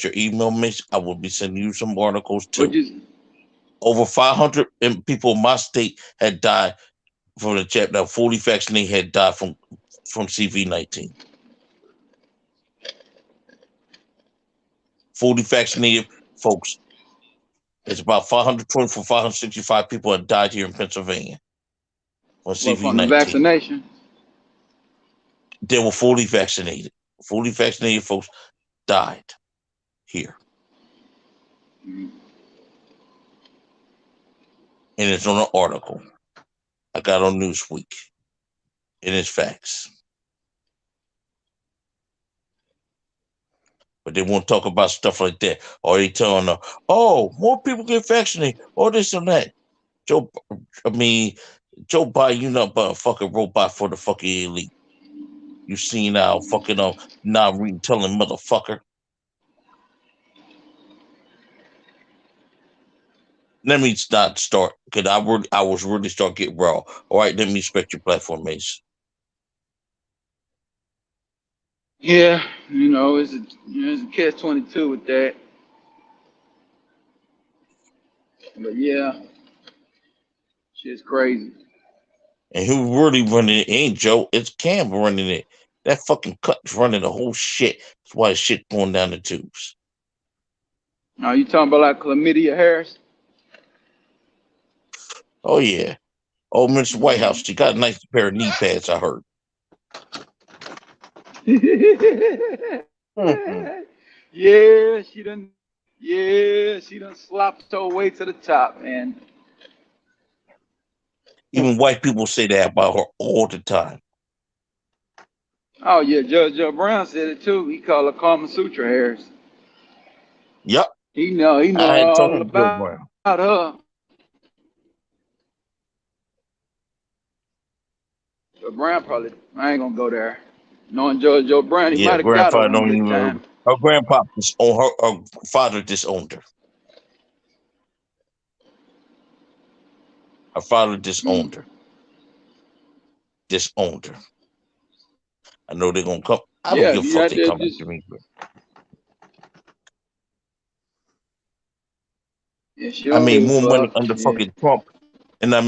your email mix, I would be sending you some articles too. Over 500 people in my state had died from the jab. Now 40 vaccinated had died from CV-19. 40 vaccinated folks. It's about 524, 565 people have died here in Pennsylvania from CV-19. From the vaccination? They were fully vaccinated. Fully vaccinated folks died here. Mm. And it's on an article I got on Newsweek. And it's facts. But they won't talk about stuff like that. Or they telling them, oh, more people get vaccinated, or this and that. Joe Biden, you not but a fucking robot for the fucking elite. You seen now fucking not retelling motherfucker. Let me not start because I was really start getting raw. All right, let me respect your platform, Mace. Yeah, it's a catch-22 with that. But yeah, shit's crazy. And who really running it ain't Joe, it's Cam running it. That fucking cut's running the whole shit. That's why the shit going down the tubes. Are you talking about like Chlamydia Harris? Oh yeah. Oh, Mr. White House, she got a nice pair of knee pads, I heard. Yeah, she done slopped her way to the top, man. Even white people say that about her all the time. Oh yeah, Judge Joe Brown said it too. He called her Kama Sutra Harris. Yep. He know I had all talked to Joe Brown. about her. Joe Brown probably, I ain't gonna go there. Knowing Judge Joe Brown, he might have got her grandfather one don't good even time. her grandpa disowned her father disowned her. Her father disowned her. disowned her. I know they're gonna come. I don't Yeah, give a you fuck got they to come just. after me. Yeah, she I don't made give a more money fuck. under Yeah. fucking Trump, and I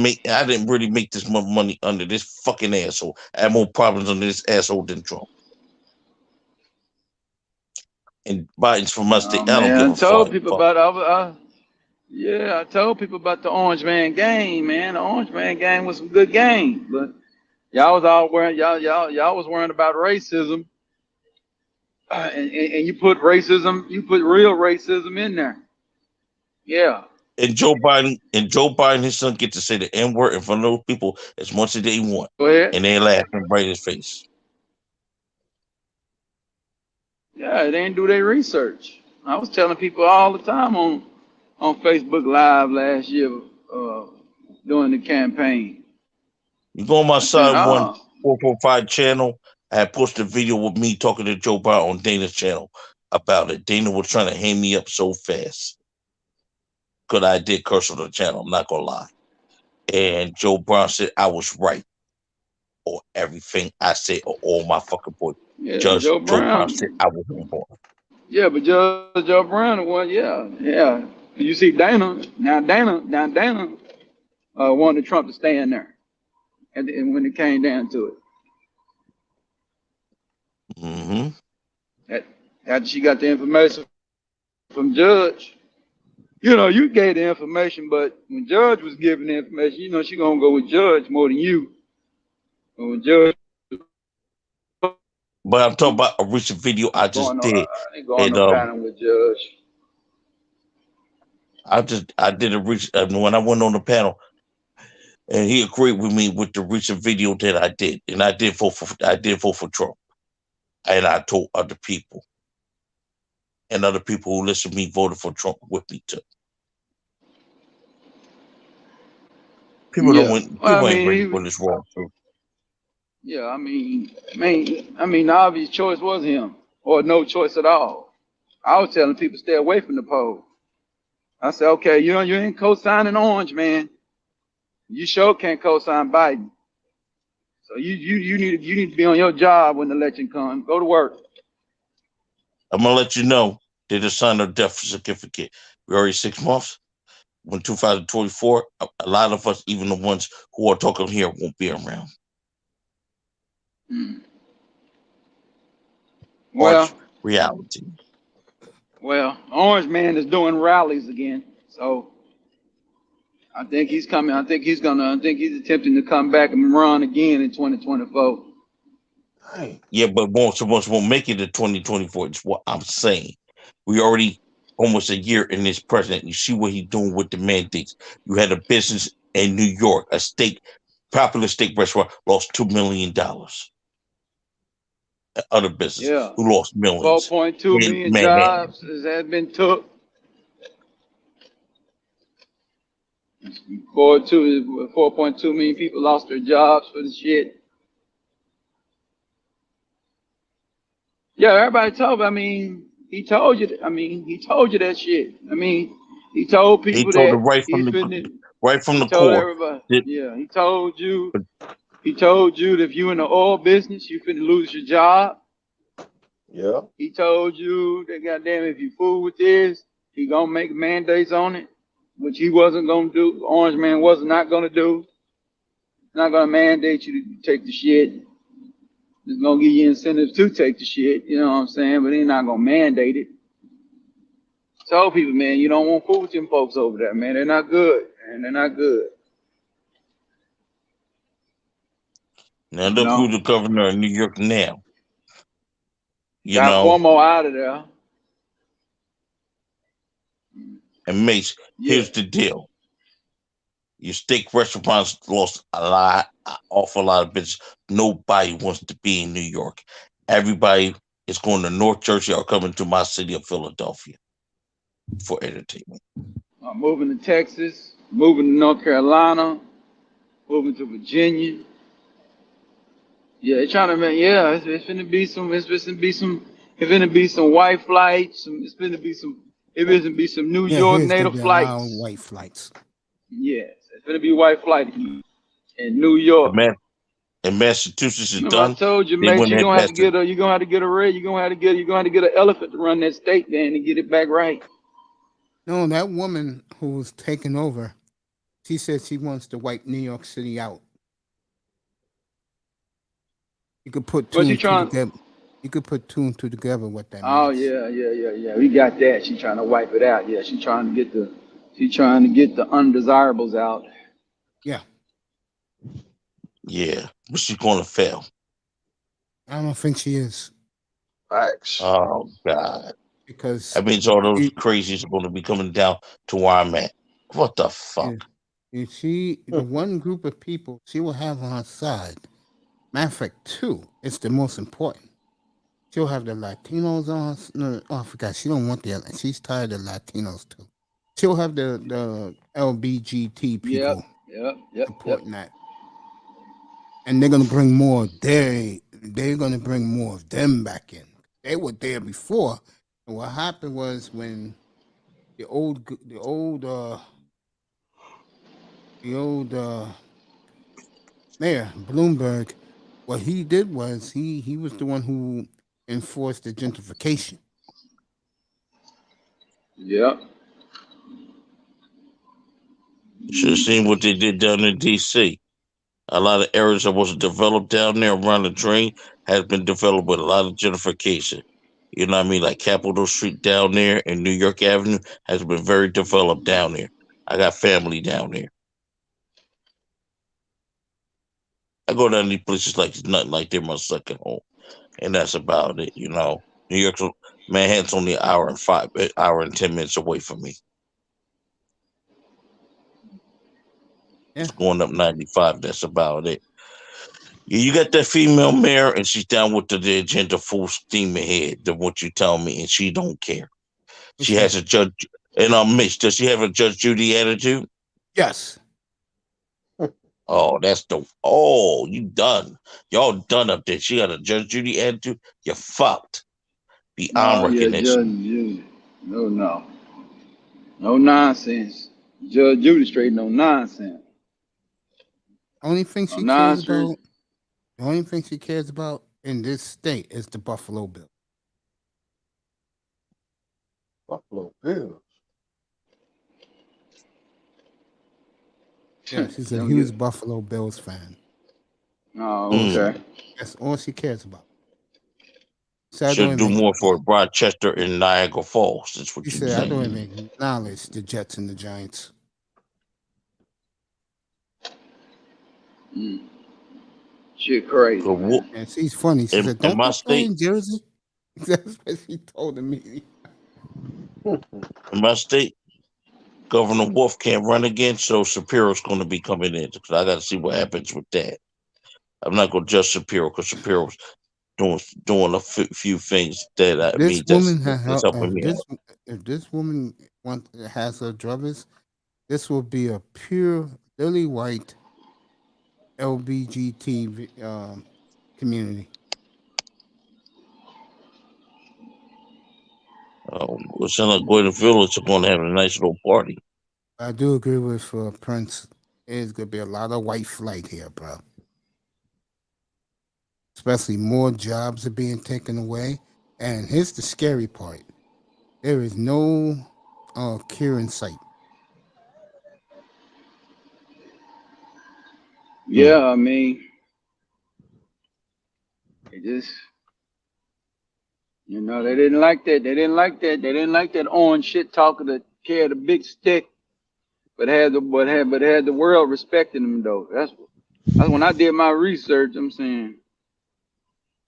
didn't really make this much money under this fucking asshole. I had more problems under this asshole than Trump. And Biden's from my state. Oh I don't man, give I a told flying people fuck. about yeah, I told people about the Orange Man game, man. The Orange Man game was some good game, but y'all was all worrying, y'all was worrying about racism, and you put racism, you put real racism in there. Yeah. And Joe Biden, his son get to say the N word in front of those people as much as they want, Go ahead. and they laughing right in his face. Yeah, they didn't do their research. I was telling people all the time on Facebook Live last year during the campaign. You go on my I said, side 445 channel. I had posted a video with me talking to Joe Biden on Dana's channel about it. Dana was trying to hand me up so fast because I did curse on the channel. I'm not gonna lie. And Joe Brown said I was right, or everything I said, or all my fucking points. yeah, Judge Joe Joe Brown Brown. said I was on point. Yeah, but Judge Joe Brown, the one, yeah. You see Dana wanted Trump to stay in there, and when it came down to it, after she got the information from Judge, you gave the information, but when Judge was giving the information, she gonna go with Judge more than you. But when Judge, but I'm talking about a recent video I just did, ain't going and no panel with Judge. I did a recent when I went on the panel, and he agreed with me with the recent video that I did, and I did vote for Trump, and I told other people, and other people who listen to me voted for Trump with me too. People don't win. People ain't ready for this wrong too. Yeah, I mean, the obvious choice was him, or no choice at all. I was telling people stay away from the poll. I said, okay, you ain't co-signing Orange, man. You sure can't co-sign Biden. So you need to be on your job when the election comes. Go to work. I'm gonna let you know they just signed a death certificate. We're already 6 months. When 2024, a lot of us, even the ones who are talking here, won't be around. Well, reality. Well, Orange Man is doing rallies again, so I think he's coming. I think he's attempting to come back and run again in 2024. Yeah, but most of us won't make it to 2024. It's what I'm saying. We already almost a year in this president. You see what he's doing with the mandates. You had a business in New York, a popular steak restaurant, lost $2 million. Other businesses who lost millions. 4.2 million jobs has been took. 4.2 million people lost their jobs for the shit. Yeah, everybody told me. He told you. He told you that shit. He told people he told that it right from the core. Everybody. Yeah, he told you. He told you that if you in the oil business, you finna lose your job. Yeah. He told you that goddamn if you fool with this, he gonna make mandates on it, which he wasn't gonna do. Orange Man was not gonna do. Not gonna mandate you to take the shit. Just gonna give you incentives to take the shit. You know what I'm saying? But he's not gonna mandate it. Tell people, man, you don't want to fool with them folks over there, man. They're not good, man. They're not good. Now look who's the governor of New York now. You got know, Cuomo out of there. And Mace, here's the deal. Your steak restaurants lost an awful lot of business. Nobody wants to be in New York. Everybody is going to North Jersey or coming to my city of Philadelphia for entertainment. Moving to Texas, moving to North Carolina, moving to Virginia. Yeah, they're trying to make. Yeah, it's gonna be some. It's gonna be some white flights. It's gonna be some. It's gonna be some New York native flights. White flights. Yes, it's gonna be white flight in New York. and Massachusetts is Remember, I done. told you, They mate, went you're ahead gonna and have to passed it. get a, you're gonna have to get a red, you're gonna have to get an elephant to run that state then and get it back right. No, that woman who was taking over, she said she wants to wipe New York City out. You could put two What you and two trying? together. You could put two and two together. What that Oh means? yeah. We got that. She trying to wipe it out. Yeah, she trying to get the undesirables out. Yeah, Yeah, but she's going to fail. I don't think she is Facts. Oh God, because that means all those you, crazies are going to be coming down to where I'm at. What the fuck? the one group of people she will have on her side. Matter of fact, two. It's the most important. She'll have the Latinos on. No, I forgot. She don't want the. She's tired of Latinos too. She'll have the LBGT people Yep. supporting that, and they're gonna bring more. They're gonna bring more of them back in. They were there before, and what happened was when the old mayor Bloomberg, what he did was he was the one who enforced the gentrification. Yep. You should have seen what they did down in D.C. A lot of areas that wasn't developed down there around the drain has been developed with a lot of gentrification. You know what I mean? Like Capitol Street down there and New York Avenue has been very developed down there. I got family down there. I go down to these places like it's nothing like they're my second home. And that's about it, you know. New York's Manhattan's only an hour and 10 minutes away from me. Yeah. It's going up 95. That's about it. You got that female mayor, and she's down with the agenda full steam ahead. Than what you tell me, and she don't care. She has a judge, and Mitch, does she have a Judge Judy attitude? Yes. Oh, that's dope. Oh, you done? Y'all done up there? She got a Judge Judy attitude. You're fucked. Beyond recognition. No nonsense. Judge Judy straight, no nonsense. Only thing she cares about. The only thing she cares about in this state is the Buffalo Bills. Buffalo Bills. Yeah, she's a huge Buffalo Bills fan. Oh, okay. That's all she cares about. Should do more for Rochester and Niagara Falls. That's what she you said. saying. I don't even acknowledge the Jets and the Giants. Shit crazy. And she's funny. She said, "Don't they play in Jersey?" That's what she told me. In my state, Governor Wolf can't run again, so Shapiro's going to be coming in. Because I got to see what happens with that. I'm not going to judge Shapiro because Shapiro's doing a few things that I mean that's helping me out. If this woman has her druthers, this will be a pure lily white LBGT community. It sounds like Gwyneth Village are going to have a nice little party. I do agree with Prince. There's going to be a lot of white flight here, bro. Especially more jobs are being taken away. And here's the scary part. There is no cure in sight. Yeah, I mean, it just, they didn't like that. They didn't like that orange shit talker that carried a big stick, but had the world respecting him though. That's when I did my research. I'm saying,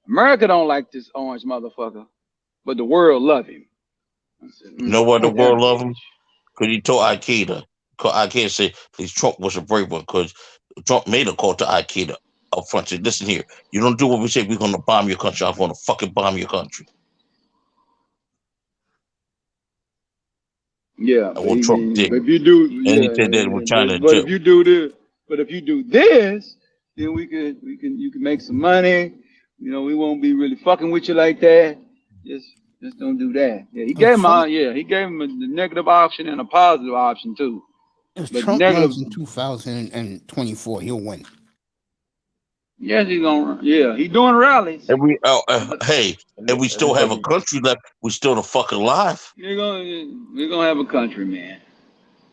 America don't like this orange motherfucker, but the world love him. I said, You know why the world love him? Because he told Al-Qaeda. Al-Qaeda said, please, Trump was a brave one because Trump made a call to Al-Qaeda up front. Said, listen here, you don't do what we say, we're going to bomb your country. I'm going to fucking bomb your country. Yeah, and what Trump did. But if you do, and he said that we're trying to but if you do this, then you can make some money. We won't be really fucking with you like that. Just don't do that. Yeah, he gave him the negative option and a positive option too. If Trump runs in 2024, he'll win. Yes, he's gonna. Yeah, he's doing rallies. And we, But hey, and we And still it's have gonna a be country left. We still the fuck alive. we're gonna have a country, man.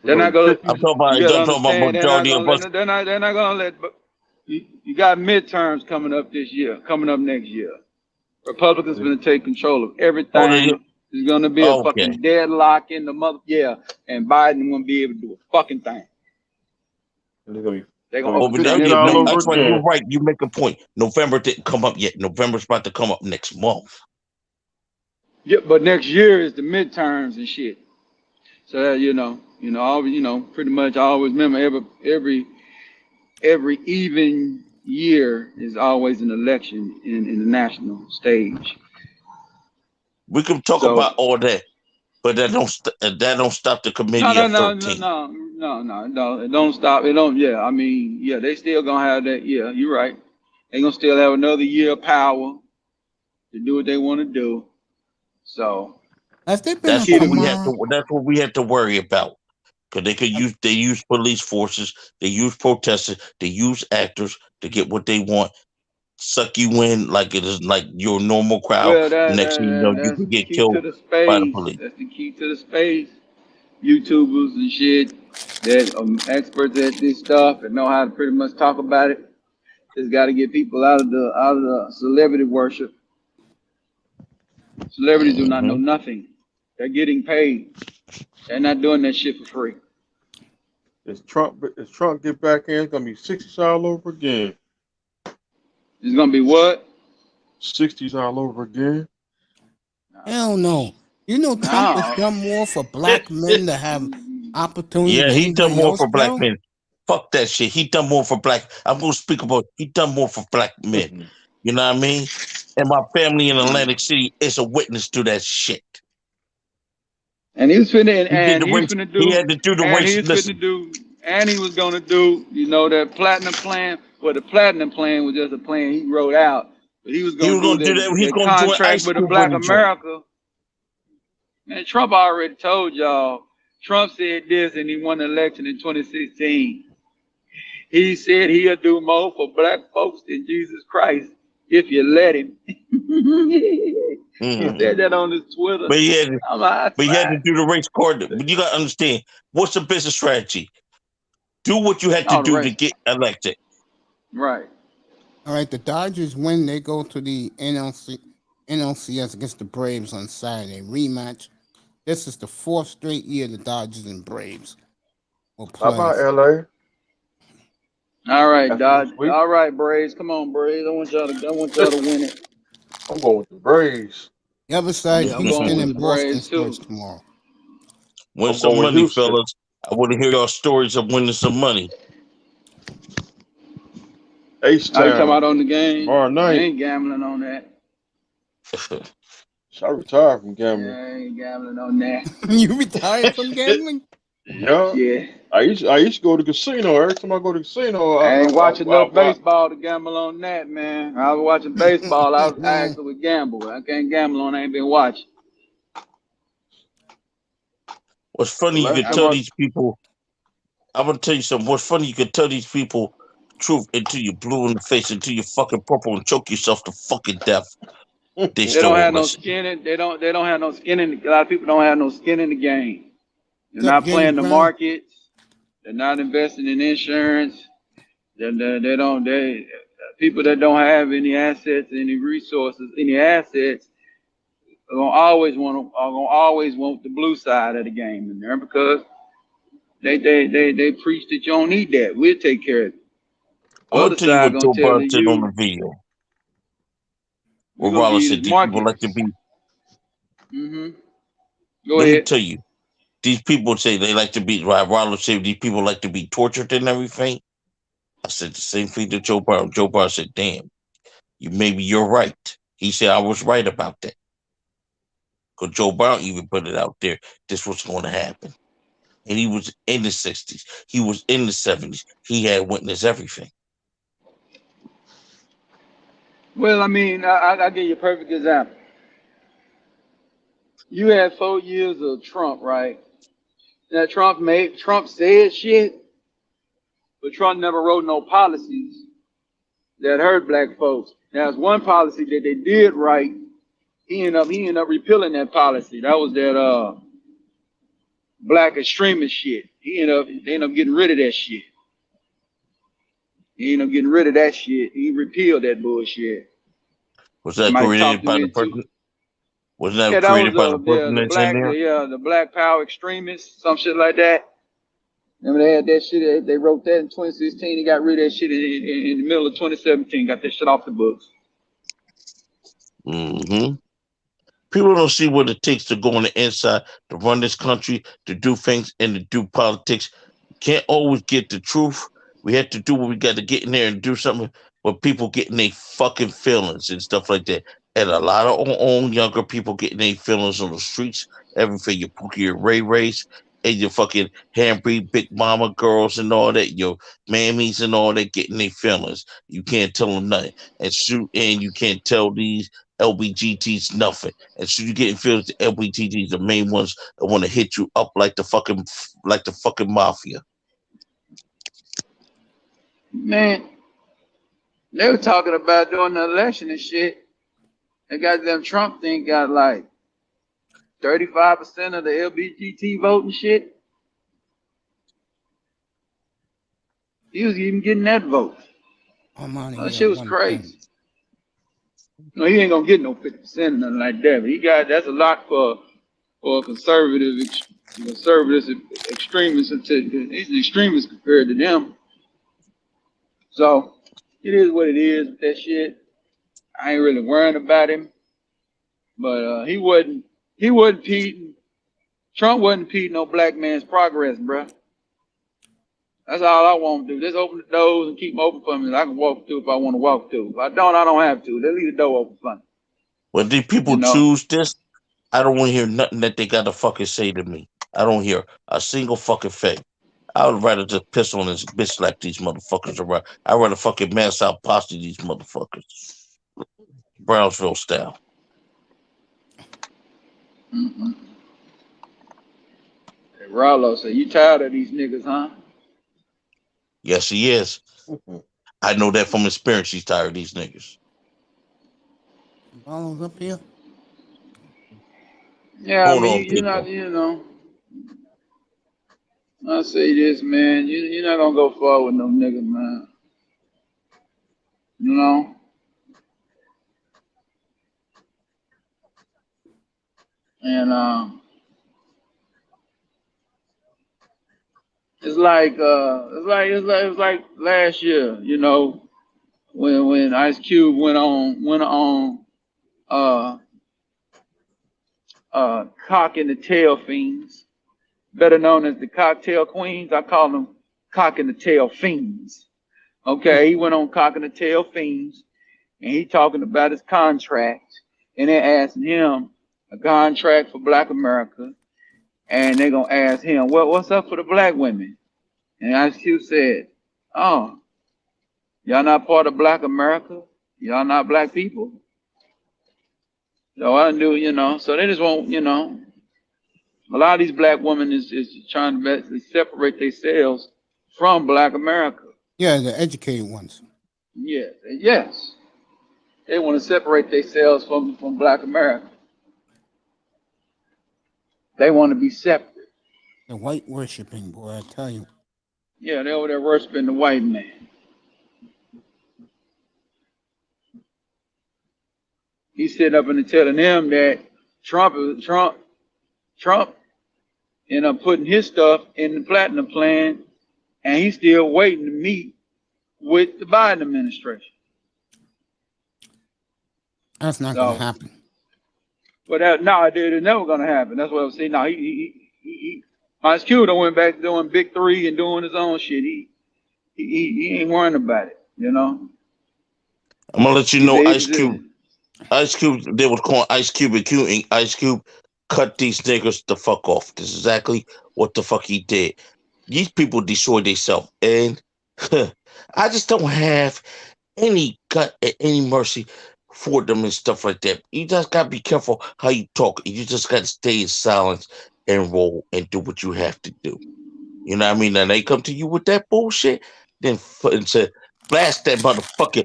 we're They're gonna not be gonna. I'm picking. talking about, You I'm gotta talking about understand. They're not majority of gonna us. let. They're not gonna let. But you got midterms coming up this year. Coming up next year. Republicans Yeah. gonna take control of Oh, they, everything. There's gonna be a okay. fucking deadlock in the mother. Yeah, and Biden won't be able to do a fucking thing. And they're gonna be They're gonna gonna be Oh, but no, picking overturn it yeah, all no, everything. over that's right. You're again. right. You make a point. November didn't come up yet. November's about to come up next month. Yeah, but next year is the midterms and shit. So that, pretty much I always remember every even year is always an election in the national stage. We can talk So about all that, but that don't stop the no, committee no, of no, no, 13. no, no, no, no. It don't stop. It don't. Yeah, I mean, yeah, they still gonna have that. Yeah, you're right. They gonna still have another year of power to do what they want to do. So Has there been a That's key what to we have command? to. That's what we have to worry about. Because they use police forces, they use protesters, they use actors to get what they want. Suck you in like it is like your normal crowd. well, The next thing you know, you that's can the get key to killed the by the space. police. That's the key to the space. YouTubers and shit that experts at this stuff and know how to pretty much talk about it. Just got to get people out of the celebrity worship. Celebrities do not know Hmm. nothing. They're getting paid. They're not doing that shit for free. As Trump get back in, it's gonna be 60s all over again. It's gonna be what? 60s all over again. Hell no. You know Trump has No. done more for black men to have opportunity Yeah, than he done anybody more else, for black bro. men. Fuck that shit. He done more for black. I'm gonna speak about. He done more for black men. Mhm. You know what I mean? And my family in Atlantic City is a witness to that shit. And he was finna He did and the he was race. finna He do had to do the and he race. was finna Listen, do and he was gonna do, that platinum plan. Well, the platinum plan was just a plan he wrote out. But he was he gonna was do gonna do that. He's that gonna join contract ICE with the Cube when Black he joined. America. Man, Trump already told y'all. Trump said this and he won the election in 2016. He said he'll do more for black folks than Jesus Christ if you let him. He Mhm. said that on his Twitter. But he had, to, I'm like, but he had to right. do the race card. But you gotta understand what's the business strategy. Do what you had to Oh, the do to race. get elected. Right. All right, the Dodgers win. They go to the NLCS against the Braves on Saturday. Rematch. This is the fourth straight year the Dodgers and Braves will How play. about LA All right, after Dodge. this week? All right, Braves. Come on, Braves. I want y'all to win it. I'm going with the Braves. The other side, Yeah, I'm going Houston with the and Boston Braves starts too. tomorrow. Win I'm some going with money, Houston. fellas. I want to hear y'all stories of winning some money. Ace Are you talking Town about on the game? tomorrow I night. ain't gambling on that. I retired from Yeah, gambling. I ain't gambling on that. You retired from gambling? Yeah. Yeah. I used to go to the casino. Every time I go to the casino, I ain't watching enough I baseball to gamble on that, man. I was watching baseball. I Man, actually would gamble. I can't gamble on. I ain't been watching. What's the funny, you last could I, time tell I these people. I'm gonna tell you something. What's funny, you could tell these people truth until you blue in the face, until you fucking purple and choke yourself to fucking death. They they still don't won't have no listen. skin in. They don't have no skin in. A lot of people don't have no skin in the game. They're except not James playing the Brown. markets. They're not investing in insurance. They don't. They people that don't have any assets, any resources, any assets are gonna always want the blue side of the game in there because they preach that you don't need that. We'll take care of it. The I'm gonna other tell you side what gonna Joe tell Biden said on the you video. we're Where gonna give Rollins you said this these people market. like to be. Go Let me ahead. tell you, these people say they like to be. Right, Rollins said these people like to be tortured and everything. I said the same thing to Joe Biden. Joe Biden said, "Damn, you're right." He said I was right about that. Because Joe Biden even put it out there. This was going to happen. And he was in the 60s. He was in the 70s. He had witnessed everything. Well, I mean, I'll give you a perfect example. You had 4 years of Trump, right? Now Trump said shit, but Trump never wrote no policies that hurt black folks. Now, it's one policy that they did right. He ended up repealing that policy. That was that black extremist shit. They ended up getting rid of that shit. He ended up getting rid of that shit. He repealed that bullshit. Was that Somebody created talked him by the into. person? Was that Yeah, that created by was the person that's in there? the black power extremists, some shit like that. Remember they had that shit. They wrote that in 2016. They got rid of that shit in the middle of 2017. Got that shit off the books. Mm-hmm. People don't see what it takes to go on the inside, to run this country, to do things, and to do politics. Can't always get the truth. We have to do what we got to get in there and do something. But people getting their fucking feelings and stuff like that. And a lot of our own younger people getting their feelings on the streets. Everything, your Pookie, your Ray Rays, and your fucking handbreed Big Mama girls and all that, your mammies and all that getting their feelings. You can't tell them nothing. And you can't tell these LBGTs nothing. And so you getting feelings, the LBGTs, the main ones that want to hit you up like the fucking mafia. Man, they were talking about during the election and shit. That goddamn Trump thing got like 35% of the LGBT vote and shit. He was even getting that vote. That shit was crazy. No, he ain't gonna get no 50% or nothing like that. But that's a lot for a conservative extremist. He's an extremist compared to them. So it is what it is with that shit. I ain't really worrying about him. But he wasn't impeding. Trump wasn't impeding no black man's progress, bruh. That's all I want to do. Just open the doors and keep them open for me. I can walk through if I want to walk through. If I don't have to. They leave the door open for me. When these people choose this, I don't want to hear nothing that they got to fucking say to me. I don't hear a single fucking thing. I would rather just piss on this bitch like these motherfuckers around. I'd rather fucking mass out posse these motherfuckers. Brownsville style. Mm-hmm. Hey, Rollo said, you tired of these niggas, huh? Yes, he is. I know that from experience. He's tired of these niggas. Rollo's up here? Yeah, Hold I mean, on, you're not, I say this, man. You're not gonna go far with no nigga, man. You know? And it's like last year, you know, when Ice Cube went on Cock and the Tail Fiends, better known as the Cocktail Queens. I call them Cock and the Tail Fiends. Okay, he went on Cock and the Tail Fiends, and he talking about his contract, and they asking him a contract for Black America, and they gonna ask him, well, what's up for the black women? And Ice Cube said, oh, y'all not part of Black America? Y'all not black people? So I do, so they just want, a lot of these black women is trying to basically separate themselves from Black America. Yeah, the educated ones. Yes. They want to separate themselves from Black America. They want to be separate. The white worshiping, boy, I tell you. Yeah, they're over there worshiping the white man. He's sitting up and telling them that Trump ended up putting his stuff in the platinum plan, and he's still waiting to meet with the Biden administration. That's not going to happen. But it's never going to happen. That's what I was saying. Now, Ice Cube went back to doing Big Three and doing his own shit. He ain't worrying about it, I'm going to let you know, Ice Cube, they was calling Ice Cube and Q, and Ice Cube cut these niggas the fuck off. This is exactly what the fuck he did. These people destroyed themselves, and I just don't have any gut and any mercy for them and stuff like that. You just gotta be careful how you talk. You just gotta stay in silence and roll and do what you have to do. You know what I mean? And they come to you with that bullshit, then say, blast that motherfucker,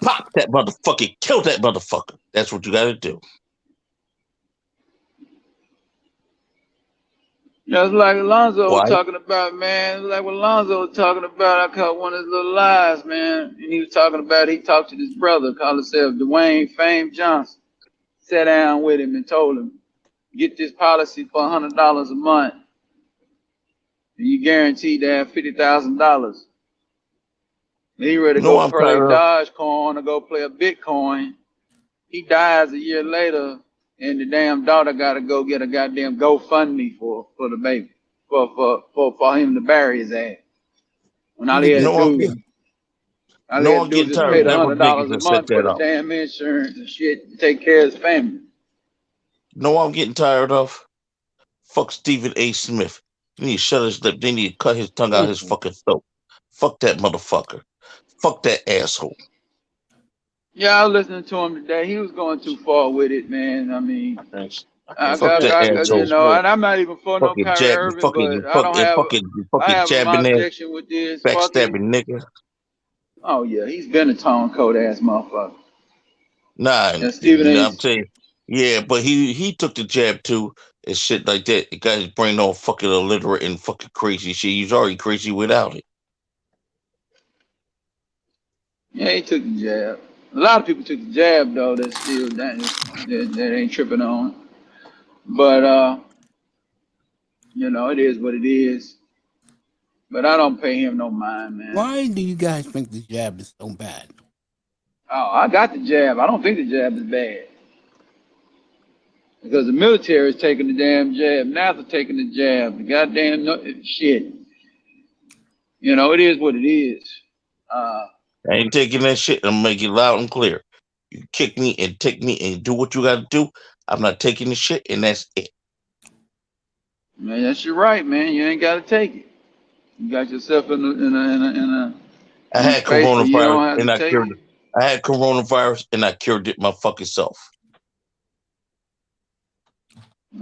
Pop that motherfucker. Kill that motherfucker. That's what you got to do. Yeah, it's like Alonzo was Why? talking about, man. It's like what Alonzo was talking about. I caught one of his little lies, man. And he was talking about, he talked to this brother, called himself Dwayne Fame Johnson. Sat down with him and told him, get this policy for $100 a month. And you guaranteed to have $50,000. He ready to No, go I'm play tired of. Dogecoin or go play a Bitcoin. He dies a year later, and the damn daughter got to go get a goddamn GoFundMe for the baby, for him to bury his ass. When all he had to No, I'm do, getting. all he No, had I'm to do was getting just tired pay of the network niggas $100 a that set month for that the up. damn insurance and shit to take care of his family. No, I'm getting tired of. Fuck Stephen A. Smith. They need to shut his lip. They need to cut his tongue out his fucking throat. Fuck that motherfucker. Fuck that asshole. Yeah, I was listening to him today. He was going too far with it, man. I mean, Fuck that you asshole. know, and I'm not even for no Fucking Kyrie jab, Irving, fucking, but I have my jabbing ass, objection with this. Fuck him. backstabbing nigga. Oh yeah, he's been a tone cold ass motherfucker. Nah, And Stephen A. I'm saying, yeah, but he took the jab too and shit like that. It got his brain all fucking illiterate and fucking crazy shit. He's already crazy without it. Yeah, he took the jab. A lot of people took the jab though. That still that ain't tripping on. But you know, it is what it is. But I don't pay him no mind, man. Why do you guys think the jab is so bad? Oh, I got the jab. I don't think the jab is bad. Because the military is taking the damn jab. NASA taking the jab. The goddamn shit. You know, it is what it is. I ain't taking that shit. I'm make it loud and clear. You kick me and take me and do what you got to do. I'm not taking the shit, and that's it. Man, that's your right, man. You ain't got to take it. You got yourself in I had a space where you don't coronavirus have and to I take cured it. it. I had coronavirus and I cured it my fucking self.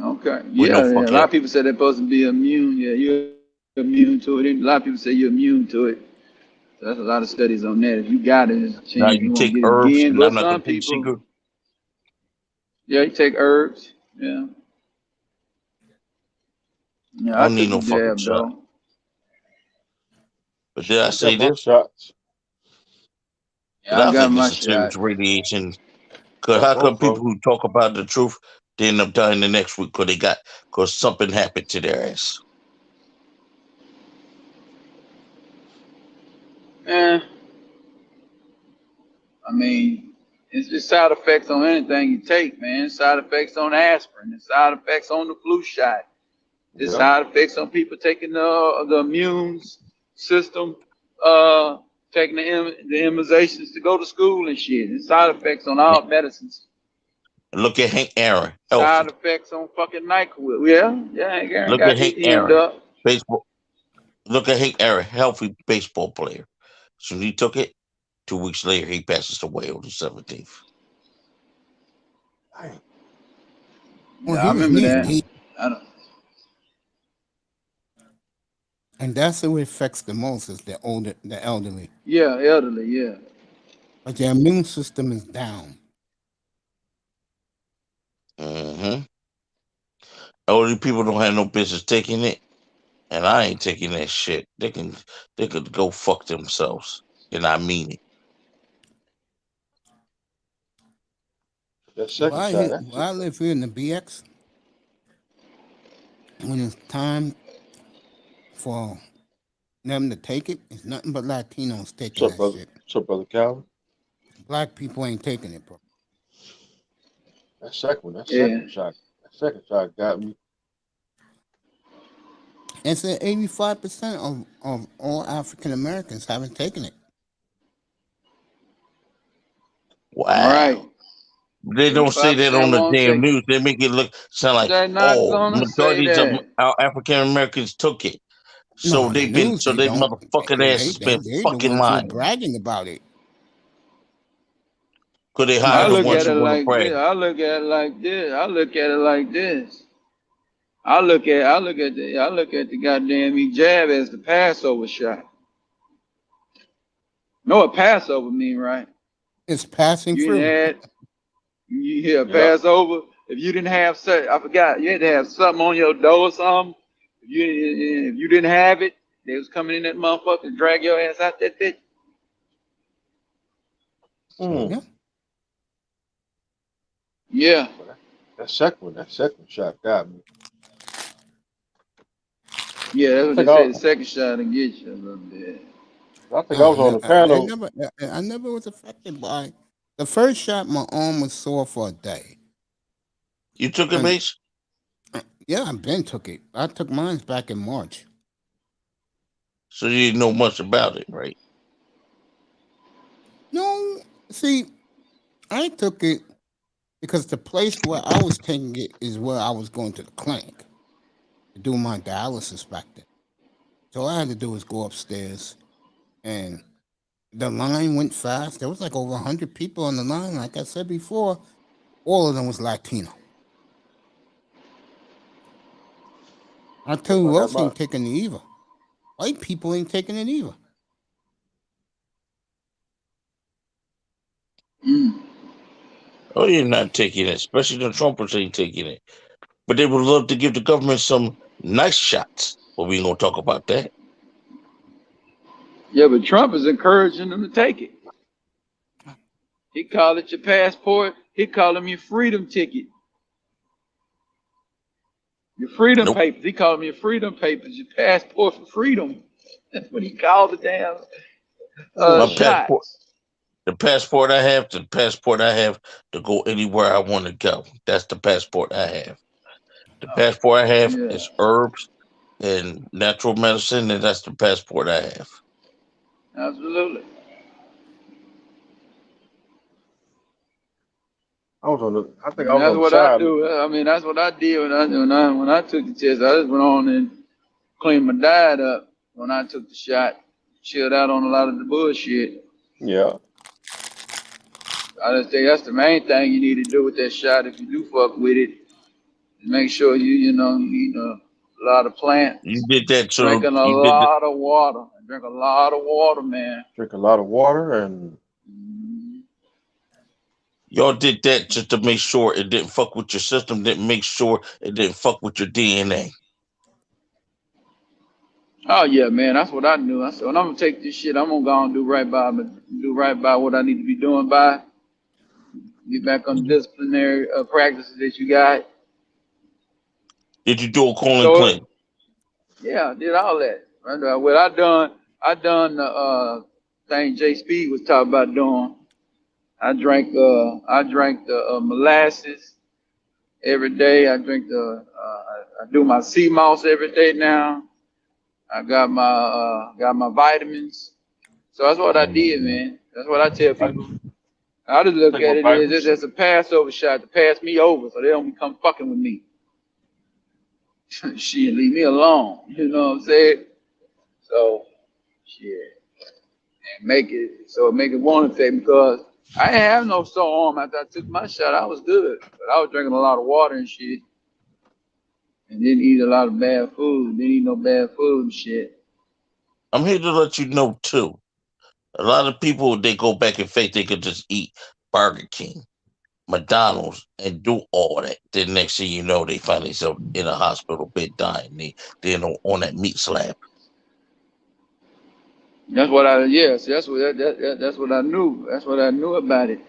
Okay. With no Yeah, yeah. A fucking lot of people say they're supposed to be immune. Yeah, you're immune to it. A lot of people say you're immune to it. So that's a lot of studies on that. If you got it, there's a now chance you you won't take get it herbs, again. and I'm But not some gonna take people, secret. yeah, you take herbs. Yeah. Yeah, I I don't need took the no fucking jab shot. though. But did I I say got my this? shots. Yeah, Because I I got think my it's a serious shot. radiation. Because Got how come both of people them. who talk about the truth they end up dying the next week because something happened to their ass? Eh, I mean, it's just side effects on anything you take, man. Side effects on aspirin. It's side effects on the flu shot. There's Yeah. side effects on people taking the immune system, taking the immunizations to go to school and shit. There's side effects on all medicines. And look at Hank Aaron, Side healthy. effects on fucking NyQuil. Yeah, Aaron Look at got Hank hemmed Aaron, up. baseball. Look at Hank Aaron, healthy baseball player. So he took it. 2 weeks later, he passes away on the 17th. Well, Yeah, I remember that. I don't. and that's who it affects the most is the elderly. Yeah, elderly. Yeah. But their immune system is down. Mm-hmm. Elderly people don't have no business taking it, and I ain't taking that shit. They could go fuck themselves, and I mean it. That second shot. That's Where I live here in the BX, when it's time for them to take it, it's nothing but Latinos taking what's up, that brother? shit. What's up, brother Calvin? Black people ain't taking it, bro. That second one. That Yeah. second shot. That second shot got me. And said 85% of all African Americans haven't taken it. Wow. Right. They don't say that 85% on the won't damn take it. news. They make it sound like, They're not gonna say majorities of that. our African Americans took it. No, So on the they news they don't. motherfucking asses been They the fucking ones who are lying. bragging about it. Could they I hire the look ones at it who want to like brag? this. I look at it like this. I look at it like this. I look at the goddamn jab as the Passover shot. Know what Passover mean, right? It's passing You through. didn't have, you pass over. If you didn't have, I forgot, you had to have something on your door or something. If you didn't have it, they was coming in that motherfucker and drag your ass out that bitch. Yeah. Yeah. That second shot got me. Yeah, that's what I they think I, say. The second shot will get you a little bit. I think I was on the panel. I never was affected by the first shot. My arm was sore for a day. You took it, And Mace? yeah, I been took it. I took mine back in March. So you didn't know much about it, right? No, see, I took it because the place where I was taking it is where I was going to the clinic to do my dialysis back then. So all I had to do was go upstairs, and the line went fast. There was like over 100 people on the line. Like I said before, all of them was Latino. I tell you I who got else my. ain't taking it either. White people ain't taking it either. Oh, you're not taking it, especially the Trumpers ain't taking it. But they would love to give the government some nice shots. But we ain't gonna talk about that. Yeah, but Trump is encouraging them to take it. He called it your passport. He called them your freedom ticket. Your freedom Nope. papers. He called them your freedom papers, your passport for freedom. That's what he called the damn My passport, shots. the passport I have to go anywhere I want to go. That's the passport I have. The passport I have Yeah. is herbs and natural medicine, and that's the passport I have. Absolutely. I think I And was that's on the what I side. do. I mean, that's what I did when I took the test. I just went on and cleaned my diet up when I took the shot. Chilled out on a lot of the bullshit. Yeah. I just think that's the main thing you need to do with that shot if you do fuck with it. Make sure you eat a lot of You plants, did that, so drinking a you did. lot of water. Drink a lot of water, man. Drink a lot of water and Y'all did that just to make sure it didn't fuck with your system, didn't make sure it didn't fuck with your DNA. Oh yeah, man. That's what I knew. I said, when I'm gonna take this shit, I'm gonna go and do right by what I need to be doing by. Get back on the disciplinary practices that you got. Did you do a colon So clean? yeah, I did all that. Right. What I done the thing Jay Speed was talking about doing. I drank the molasses every day. I do my sea moss every day now. I got my vitamins. So that's what I did, man. That's what I tell people. I just look take at my it vitamins. as a Passover shot to pass me over so they don't come fucking with me. Shit, leave me alone. You know what I'm saying? So, shit. And make it one effect because I didn't have no sore arm after I took my shot. I was good. But I was drinking a lot of water and shit. And didn't eat a lot of bad food. Didn't eat no bad food and shit. I'm here to let you know too. A lot of people they go back and think they could just eat Burger King, McDonald's, and do all that. Then next thing you know, they find themselves in a hospital bed dying. They're on that meat slab. That's what that's what I knew. That's what I knew about it.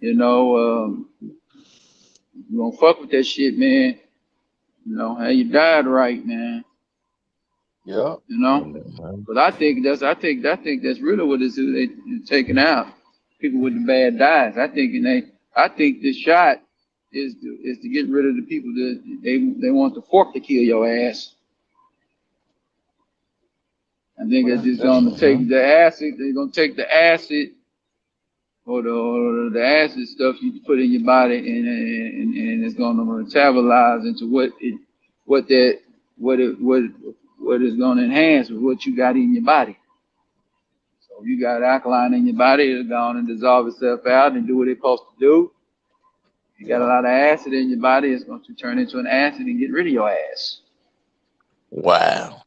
You know, you gonna fuck with that shit, man. You know, how you died right, man. Yeah. You know, but I think that's really what they're taking out people with the bad diets. I think the shot is to get rid of the people that they want the fork to kill your ass. I think it's just gonna take the acid. They're gonna take the acid or the acid stuff you put in your body, and it's gonna metabolize into what is gonna enhance with what you got in your body. So you got alkaline in your body, it'll go on and dissolve itself out and do what it's supposed to do. You got a lot of acid in your body, it's going to turn into an acid and get rid of your ass. Wow.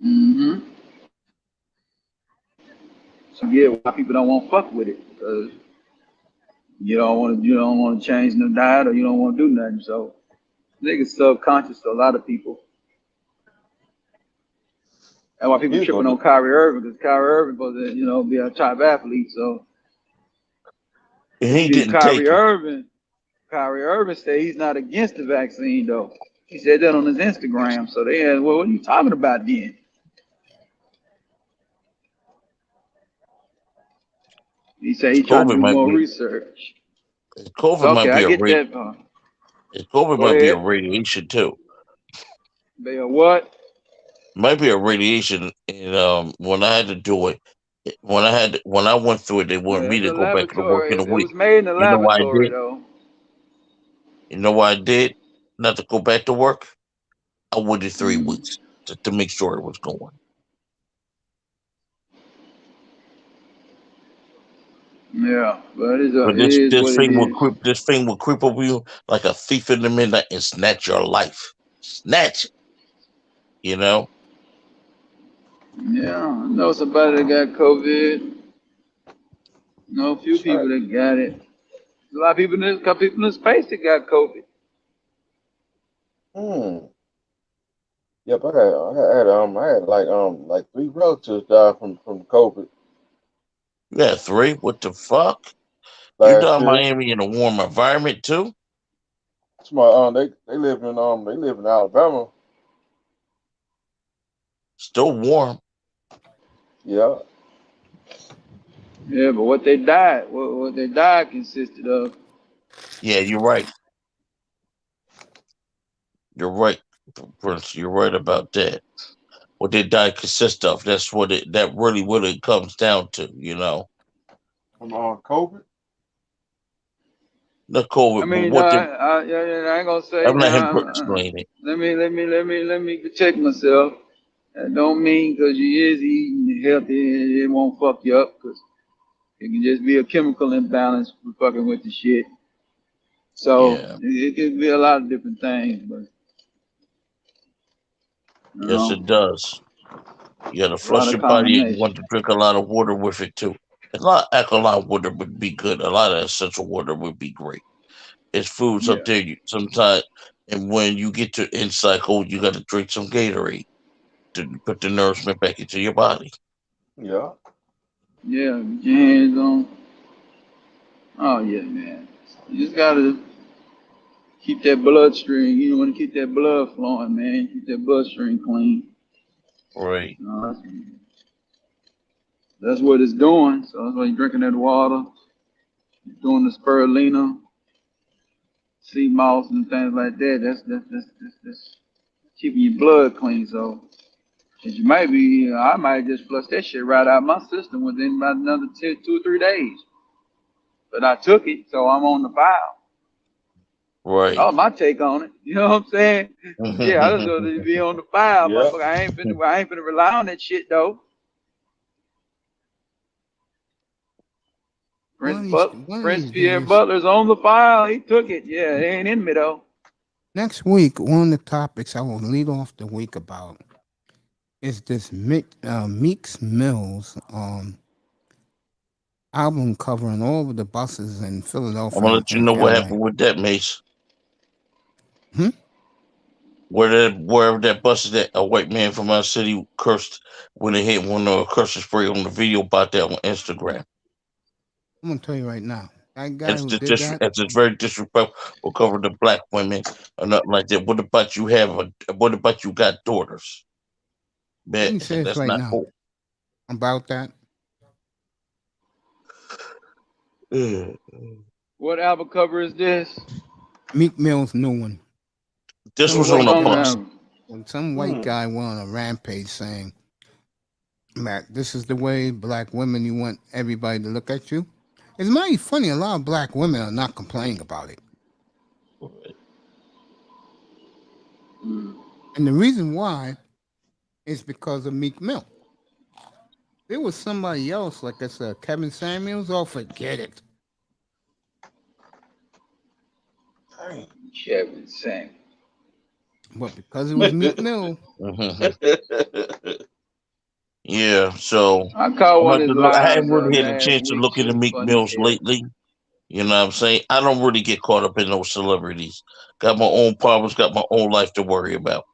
Mm-hmm. So I get why people don't want to fuck with it because you don't want to change the diet or you don't want to do nothing. So I think it's subconscious to a lot of people. That's why people He's tripping gonna on Kyrie Irving because Kyrie Irving supposed to be a top athlete. So And he didn't Kyrie take it. Irving said he's not against the vaccine though. He said that on his Instagram. So they asked, well, what are you talking about then? He said he tried to COVID do might more be research. COVID Okay, might I be a get rate. that. COVID Go might be a ahead. radiation too. They are what? Might be a radiation. And when I had to do it, when I went through it, they wanted Yeah, me it's to a go back to work laboratory. in a It week. was made in the You know why I laboratory did? though. You know why I did? Not to go back to work. I waited 3 weeks Mm. to make sure it was going. Yeah, but it But is this what it thing will is. creep. This thing will creep over you like a thief in the midnight and snatch your life. Snatch it. You know. Yeah, I know somebody that got COVID. Know a few that's right. people that got it. A lot of people in this, couple people in the space that got COVID. Hmm. Yep, I had like 3 relatives die from COVID You had 3. What the fuck? You last done year. Miami in a warm environment too? It's my they live in Alabama. Still warm. Yeah. Yeah, but what they died consisted of. Yeah, you're right. You're right, Prince. You're right about that. What their diet consists of. That's that really what it comes down to, you know. From COVID. Not I COVID, but mean, what they I ain't gonna say I'm let now. him explain it. Let me protect myself. That don't mean because you is eating healthy, it won't fuck you up. Because it can just be a chemical imbalance for fucking with the shit. So Yeah. it can be a lot of different things, but you Yes know, it does. You gotta a lot flush of your body and you want combination. to drink a lot of water with it too. A lot of alkaline water would be good. A lot of essential water would be great. It's foods up Yeah, there sometimes and when you get to end cycle you gotta drink some Gatorade to put the nourishment back into your body. Yeah. yeah. Get your hands on. Oh yeah, man. You just gotta keep that bloodstream. You want to keep that blood flowing, man. Keep that bloodstream clean. Right. You know, that's what it's doing. So that's why you're drinking that water, you're doing the spirulina, sea moss, and things like that. That's keeping your blood clean. So, 'cause you might be, I might just flush that shit right out of my system within about another 2 or 3 days. But I took it, so I'm on the file. Right. Oh, my take on it. You know what I'm saying? Yeah, I just want to be on the file, Yeah. motherfucker. I ain't finna rely on that shit though. One of Prince these Pierre days, Butler's on the file. He took it. Yeah, it ain't in me though. next week, one of the topics I will lead off the week about is this Meeks Mills album covering all of the buses in I'm Philadelphia gonna let you and know what LA. happened with that, Mace. Hmm? Wherever that bus is at, a white man from our city cursed when they hit one cursing spray on the video about that on Instagram. I'm gonna tell you right now, that And guy who did that, it's very disrespectful covering the black women or nothing like that. What about what about you got daughters? let Man, me say this that's right not now cool. about that. What album cover is this? Meek Mill's new one. This Some was on What's white a on the guy, bus. album? when some white Hmm. guy went on a rampage saying, "Mac, this is the way black women you want everybody to look at you." It's mighty funny. A lot of black women are not complaining about it, and the reason why is because of Meek Mill. There was somebody else, like I said, Kevin Samuels. Oh, forget it. Dang. Kevin Samuels. But because it was Meek Mill, Yeah, so I caught I'm one about of to his look. I lives haven't really had a last chance to week. look into Shit was Meek funny as Mills hell. lately. You know what I'm saying? I don't really get caught up in those celebrities. Got my own problems, got my own life to worry about.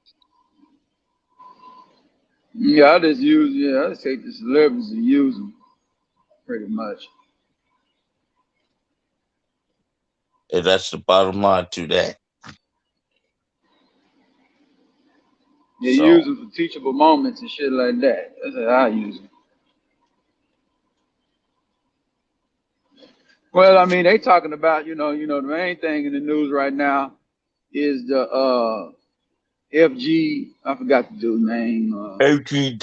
Yeah, I just take the celebrities and use them pretty much. And that's the bottom line to that. Yeah, So use them for teachable moments and shit like that. That's how I use them. Well, I mean, they talking about, the main thing in the news right now is the FG. I forgot the dude's name. FG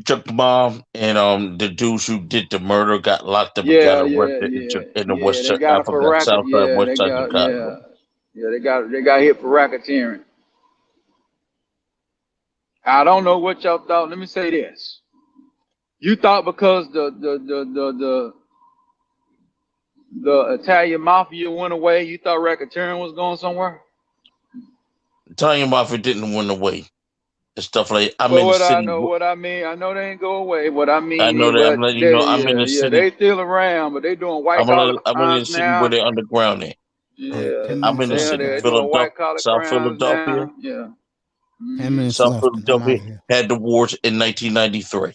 Duck Bomb, and the dudes who did the murder got locked up and got Yeah, yeah, arrested yeah, in the yeah. west They side. got I it for forgot racket. south side, Yeah, west they side got Chicago. they got hit for racketeering. I don't know what y'all thought. Let me say this: you thought because the Italian mafia went away, you thought racketeering was going somewhere? Italian Mafia didn't win away and stuff like. I'm Well, in the city. what I mean, I know they ain't go away. What I I mean know is, that. I'm but letting you know. they, I'm in the they city. still around, but they doing white collar I'm in the crimes city where now. they're underground at. Yeah, 10 I'm minutes in the left, city, they guys. doing Philadelphia, white collar South crimes Philadelphia. now. Yeah. 10 minutes South left, and I'm out Philadelphia of here. had the wars in 1993,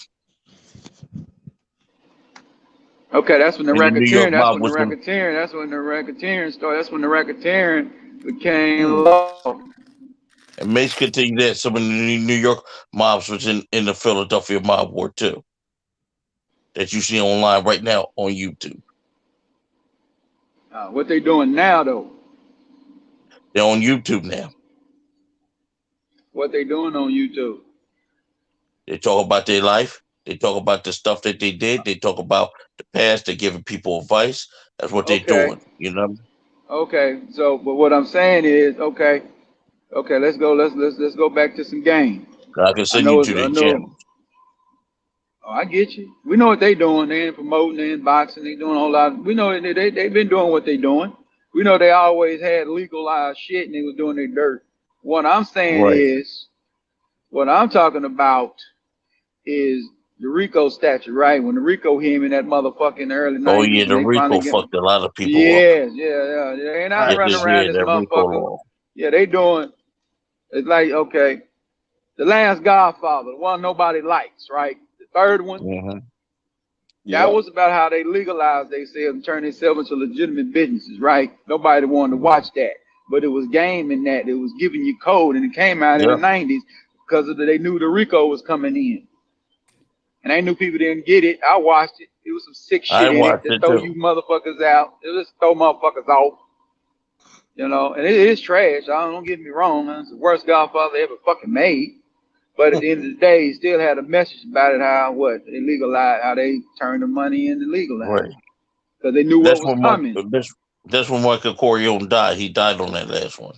Okay, that's when the and the New York racketeering. mob was in. That's when the racketeering started. That's when the racketeering became Hmm. law. And Mace could tell you that some of the New York mobs was in the Philadelphia mob war too. That you see online right now on YouTube. What they doing now, though? They're on YouTube now. What they doing on YouTube? They talk about their life. They talk about the stuff that they did. They talk about the past. They're giving people advice. That's what they're Okay, doing. You know. okay. So, but what I'm saying is, okay, let's go. Let's go back to some game. I can send you to I their know. channel. Oh, I get you. We know what they doing. They ain't promoting. They ain't boxing. They doing a whole lot. We know they've been doing what they doing. We know they always had legalized shit and they was doing their dirt. What I'm saying Right. is, what I'm talking about is the RICO statute, right? When the RICO hit him in that motherfucker in the early Oh yeah, 90s and the they finally Rico get. fucked a lot of people up. Yeah, yeah, yeah. They ain't not Yes, running they around did. this That Rico motherfucker. law. Yeah, they doing. It's like, okay, the last Godfather, the one nobody likes, right? The third one. Mm-hmm. That was about how they legalized themselves and turned themselves into legitimate businesses, right? Nobody wanted to watch that. But it was game in that. It was giving you code, and it came out in the Yeah. 90s because they knew the RICO was coming in. And they knew people didn't get it. I watched it. It was some sick I shit in it watched to it throw too. you motherfuckers out. It just throw motherfuckers off. And it is trash. Don't get me wrong, man. It's the worst Godfather ever fucking made. But at the end of the day, he still had a message about it, they legalized, how they turned the money into legalized. Right. Because they knew what That's was when coming. that's when Michael Corleone died. He died on that last one.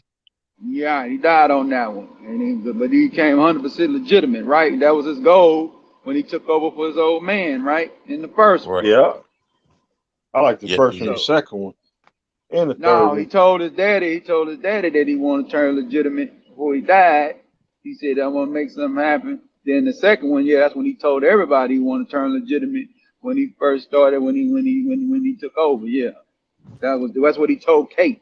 Yeah, he died on that one. But he became 100% legitimate, right? That was his goal when he took over for his old man, right? In the first one. Right. Yeah. I like the Yeah. first and Yeah. the second one and the third No, he one. told his daddy that he wanted to turn legitimate before he died. He said, I'm gonna make something happen. Then the second one, yeah, that's when he told everybody he wanted to turn legitimate when he first started, when he took over. Yeah. That's what he told Kate.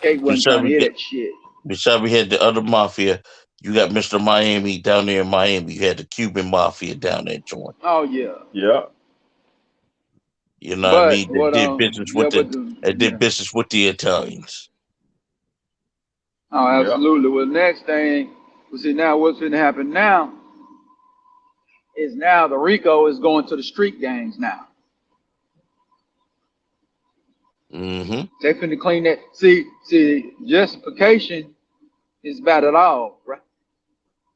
Kate wasn't Besides trying to we hear get that shit. besides we had the other mafia. You got Mr. Miami down there in Miami. You had the Cuban mafia down there joint. Oh yeah. Yeah. You know what I But mean? They what did business yeah, with but they did yeah. business with the Italians. Oh, Yeah. absolutely. Well, next thing, see now what's going to happen now is now the RICO is going to the street gangs now. Mm-hmm. They finna clean that. See, justification is about it all, right?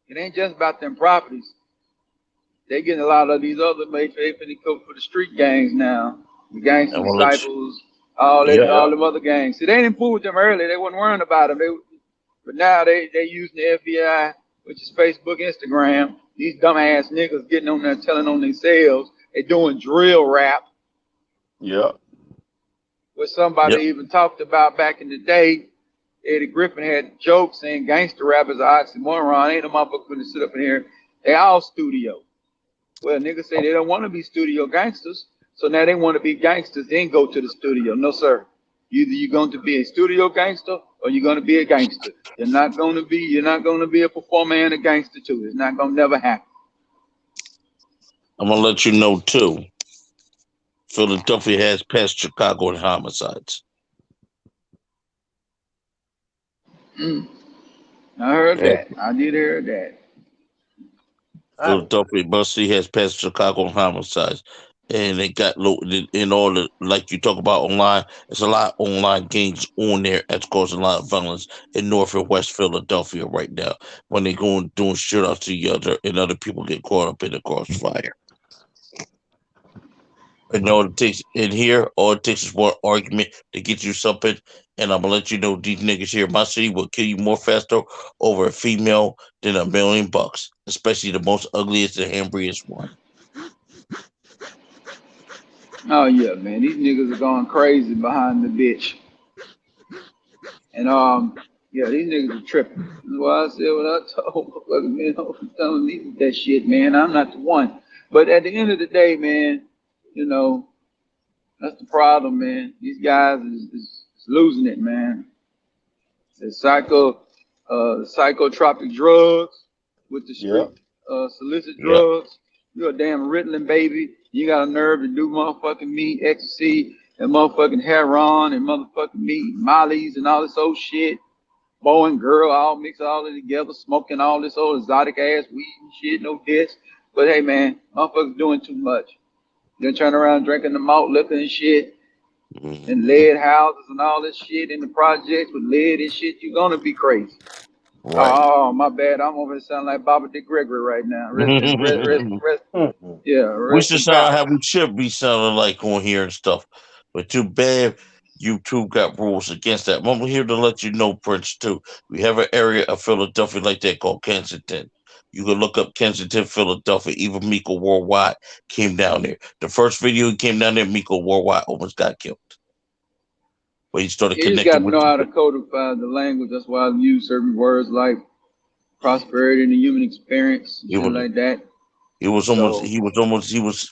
It ain't just about them properties. They getting a lot of these other mates. They finna go for the street gangs now. The gangster And we'll let you, disciples, all yeah. them other gangs. See, they didn't fool with them earlier. They wasn't worrying about them. But now they using the FBI, which is Facebook, Instagram. These dumbass niggas getting on there telling on themselves. They doing drill rap, Yeah. which somebody Yep. even talked about back in the day. Eddie Griffin had jokes saying gangster rap is an oxymoron. Ain't no motherfucker gonna sit up in here They all studio. Well, niggas say they don't want to be studio gangsters, so now they want to be gangsters, then go to the studio. No, sir. Either you're going to be a studio gangster or you're going to be a gangster. You're not going to be a performer and a gangster too. It's not going to never happen. I'm gonna let you know too. Philadelphia has passed Chicago in homicides. I heard Yeah. that. I did hear that. Philadelphia Bussy has passed Chicago in homicides. And they got in all the, like you talk about online, there's a lot of online gangs on there that's causing a lot of violence in North and West Philadelphia right now when they go and doing shit out to each other and other people get caught up in the crossfire. And all it takes in here, all it takes is one argument to get you something. And I'm gonna let you know these niggas here in my city will kill you more faster over a female than $1,000,000, especially the most ugliest and hambriest one. Oh yeah, man. These niggas are going crazy behind the bitch. And yeah, these niggas are tripping. That's why I said what I told motherfuckers, man. I'm telling me that shit, man. I'm not the one. But at the end of the day, man, you know, that's the problem, man. These guys is losing it, man. The psychotropic drugs with the Yeah. street solicit Yeah. drugs. You're a damn Ritalin baby. You got a nerve to do motherfucking meat, ecstasy, and motherfucking heroin, and motherfucking meat, mollies, and all this old shit. Boy and girl all mix all it together, smoking all this old exotic ass weed and shit, no diss. But hey, man, motherfuckers doing too much. They're turning around drinking the malt liquor and shit, and Mhm. lead houses and all this shit in the projects with lead and shit. You're gonna be crazy. Right. Oh, my bad. I'm over here sounding like Baba Dick Gregory right now. We Rest should in sound power. how we should be sounding like on here and stuff. But too bad YouTube got rules against that. I'm here to let you know, Prince, too. We have an area of Philadelphia like that called Kensington. You can look up Kensington, Philadelphia. Even Miko Worldwide came down there. The first video he came down there, Miko Worldwide almost got killed. But he started You just got connecting to with know how to codify the language. That's why I use certain words like prosperity and the human experience and he shit was like that. He was So,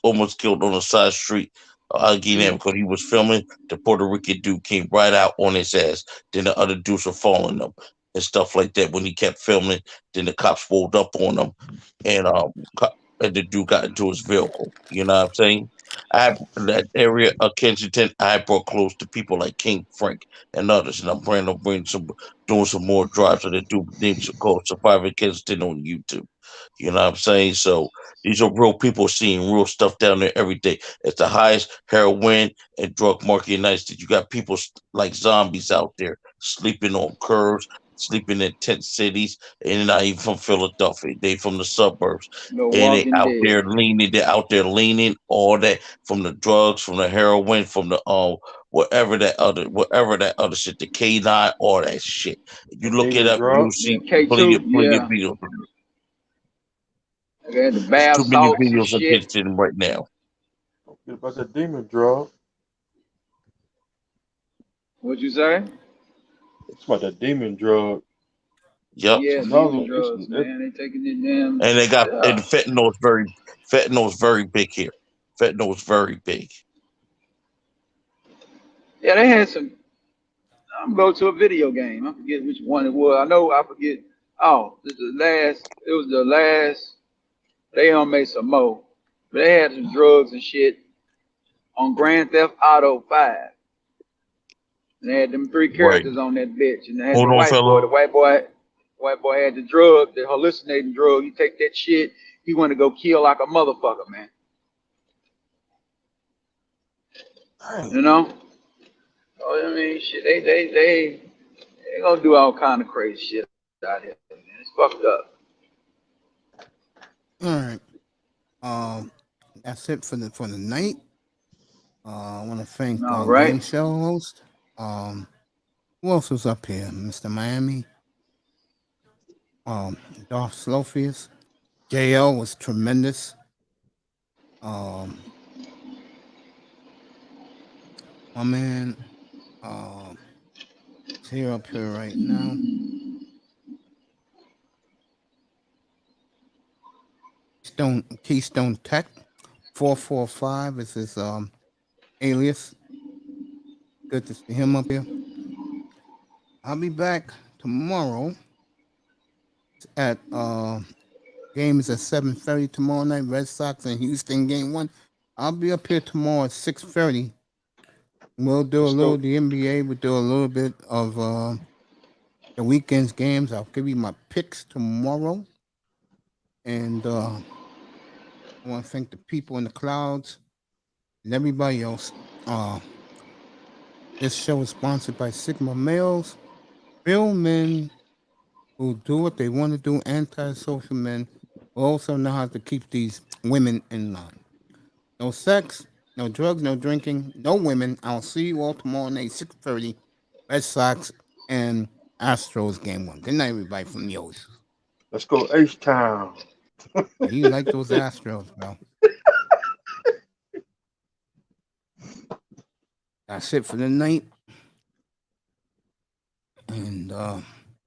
almost killed on a side street again because he was filming. The Puerto Rican dude came right out on his ass. Then the other dudes were following him and stuff like that. When he kept filming, then the cops rolled up on him, and and the dude got into his vehicle. You know what I'm saying? That area of Kensington, I brought close to people like King Frank and others, and I'm planning on doing some more drives. So the dude named called Surviving Kensington on YouTube. You know what I'm saying? So these are real people seeing real stuff down there every day. It's the highest heroin and drug market in the United States. You got people like zombies out there sleeping on curves, sleeping in tent cities, and they're not even from Philadelphia. They from the suburbs. The And they Walking out Dead. there leaning, they're out there leaning all that from the drugs, from the heroin, from the whatever that other shit, the K9, all that shit. You The look it demon up, you drug. Yeah, see plenty K2. plenty of Yeah. videos. They had the There's too bath many salts and videos shit. against him right now. Don't forget about that demon drug. What you say? It's about that demon drug. Yep. It's Yeah, demon another. drugs, man. They taking it damn. And fentanyl's very big here. Fentanyl's very big. Yeah, they had some. I'm going to go to a video game. I forget which one it was. I know I forget. Oh, this is the last. It was the last. They on made some more. But they had some drugs and shit on Grand Theft Auto 5. And they had them three Right. characters on that bitch. And they had the Hold on, white boy. fella. The white boy had the drug, the hallucinating drug. You take that shit, he want to go kill like a motherfucker, man. You know? Oh, I mean, shit, they gonna do all kind of crazy shit out here, man. It's fucked up. All right. That's it for the night. I want to thank All Game right. Show host. Who else was up here? Mr. Miami. Darth Slowfius. JL was tremendous. My man. Is here up here right now. Keystone Tech. 445 is his alias. Good to see him up here. I'll be back tomorrow at game is at 7:30 tomorrow night. Red Sox and Houston game 1. I'll be up here tomorrow at 6:30. We'll do a little the NBA. We'll do a little bit of the weekend's games. I'll give you my picks tomorrow. And I want to thank the people in the clouds and everybody else. This show is sponsored by Sigma Males, real men who do what they want to do, anti-social men who also know how to keep these women in line. No sex, no drugs, no drinking, no women. I'll see you all tomorrow night, 6:30, Red Sox and Astros game 1. Good night, everybody from the O's. Let's go H-Town. You like those Astros, bro. That's it for the night. And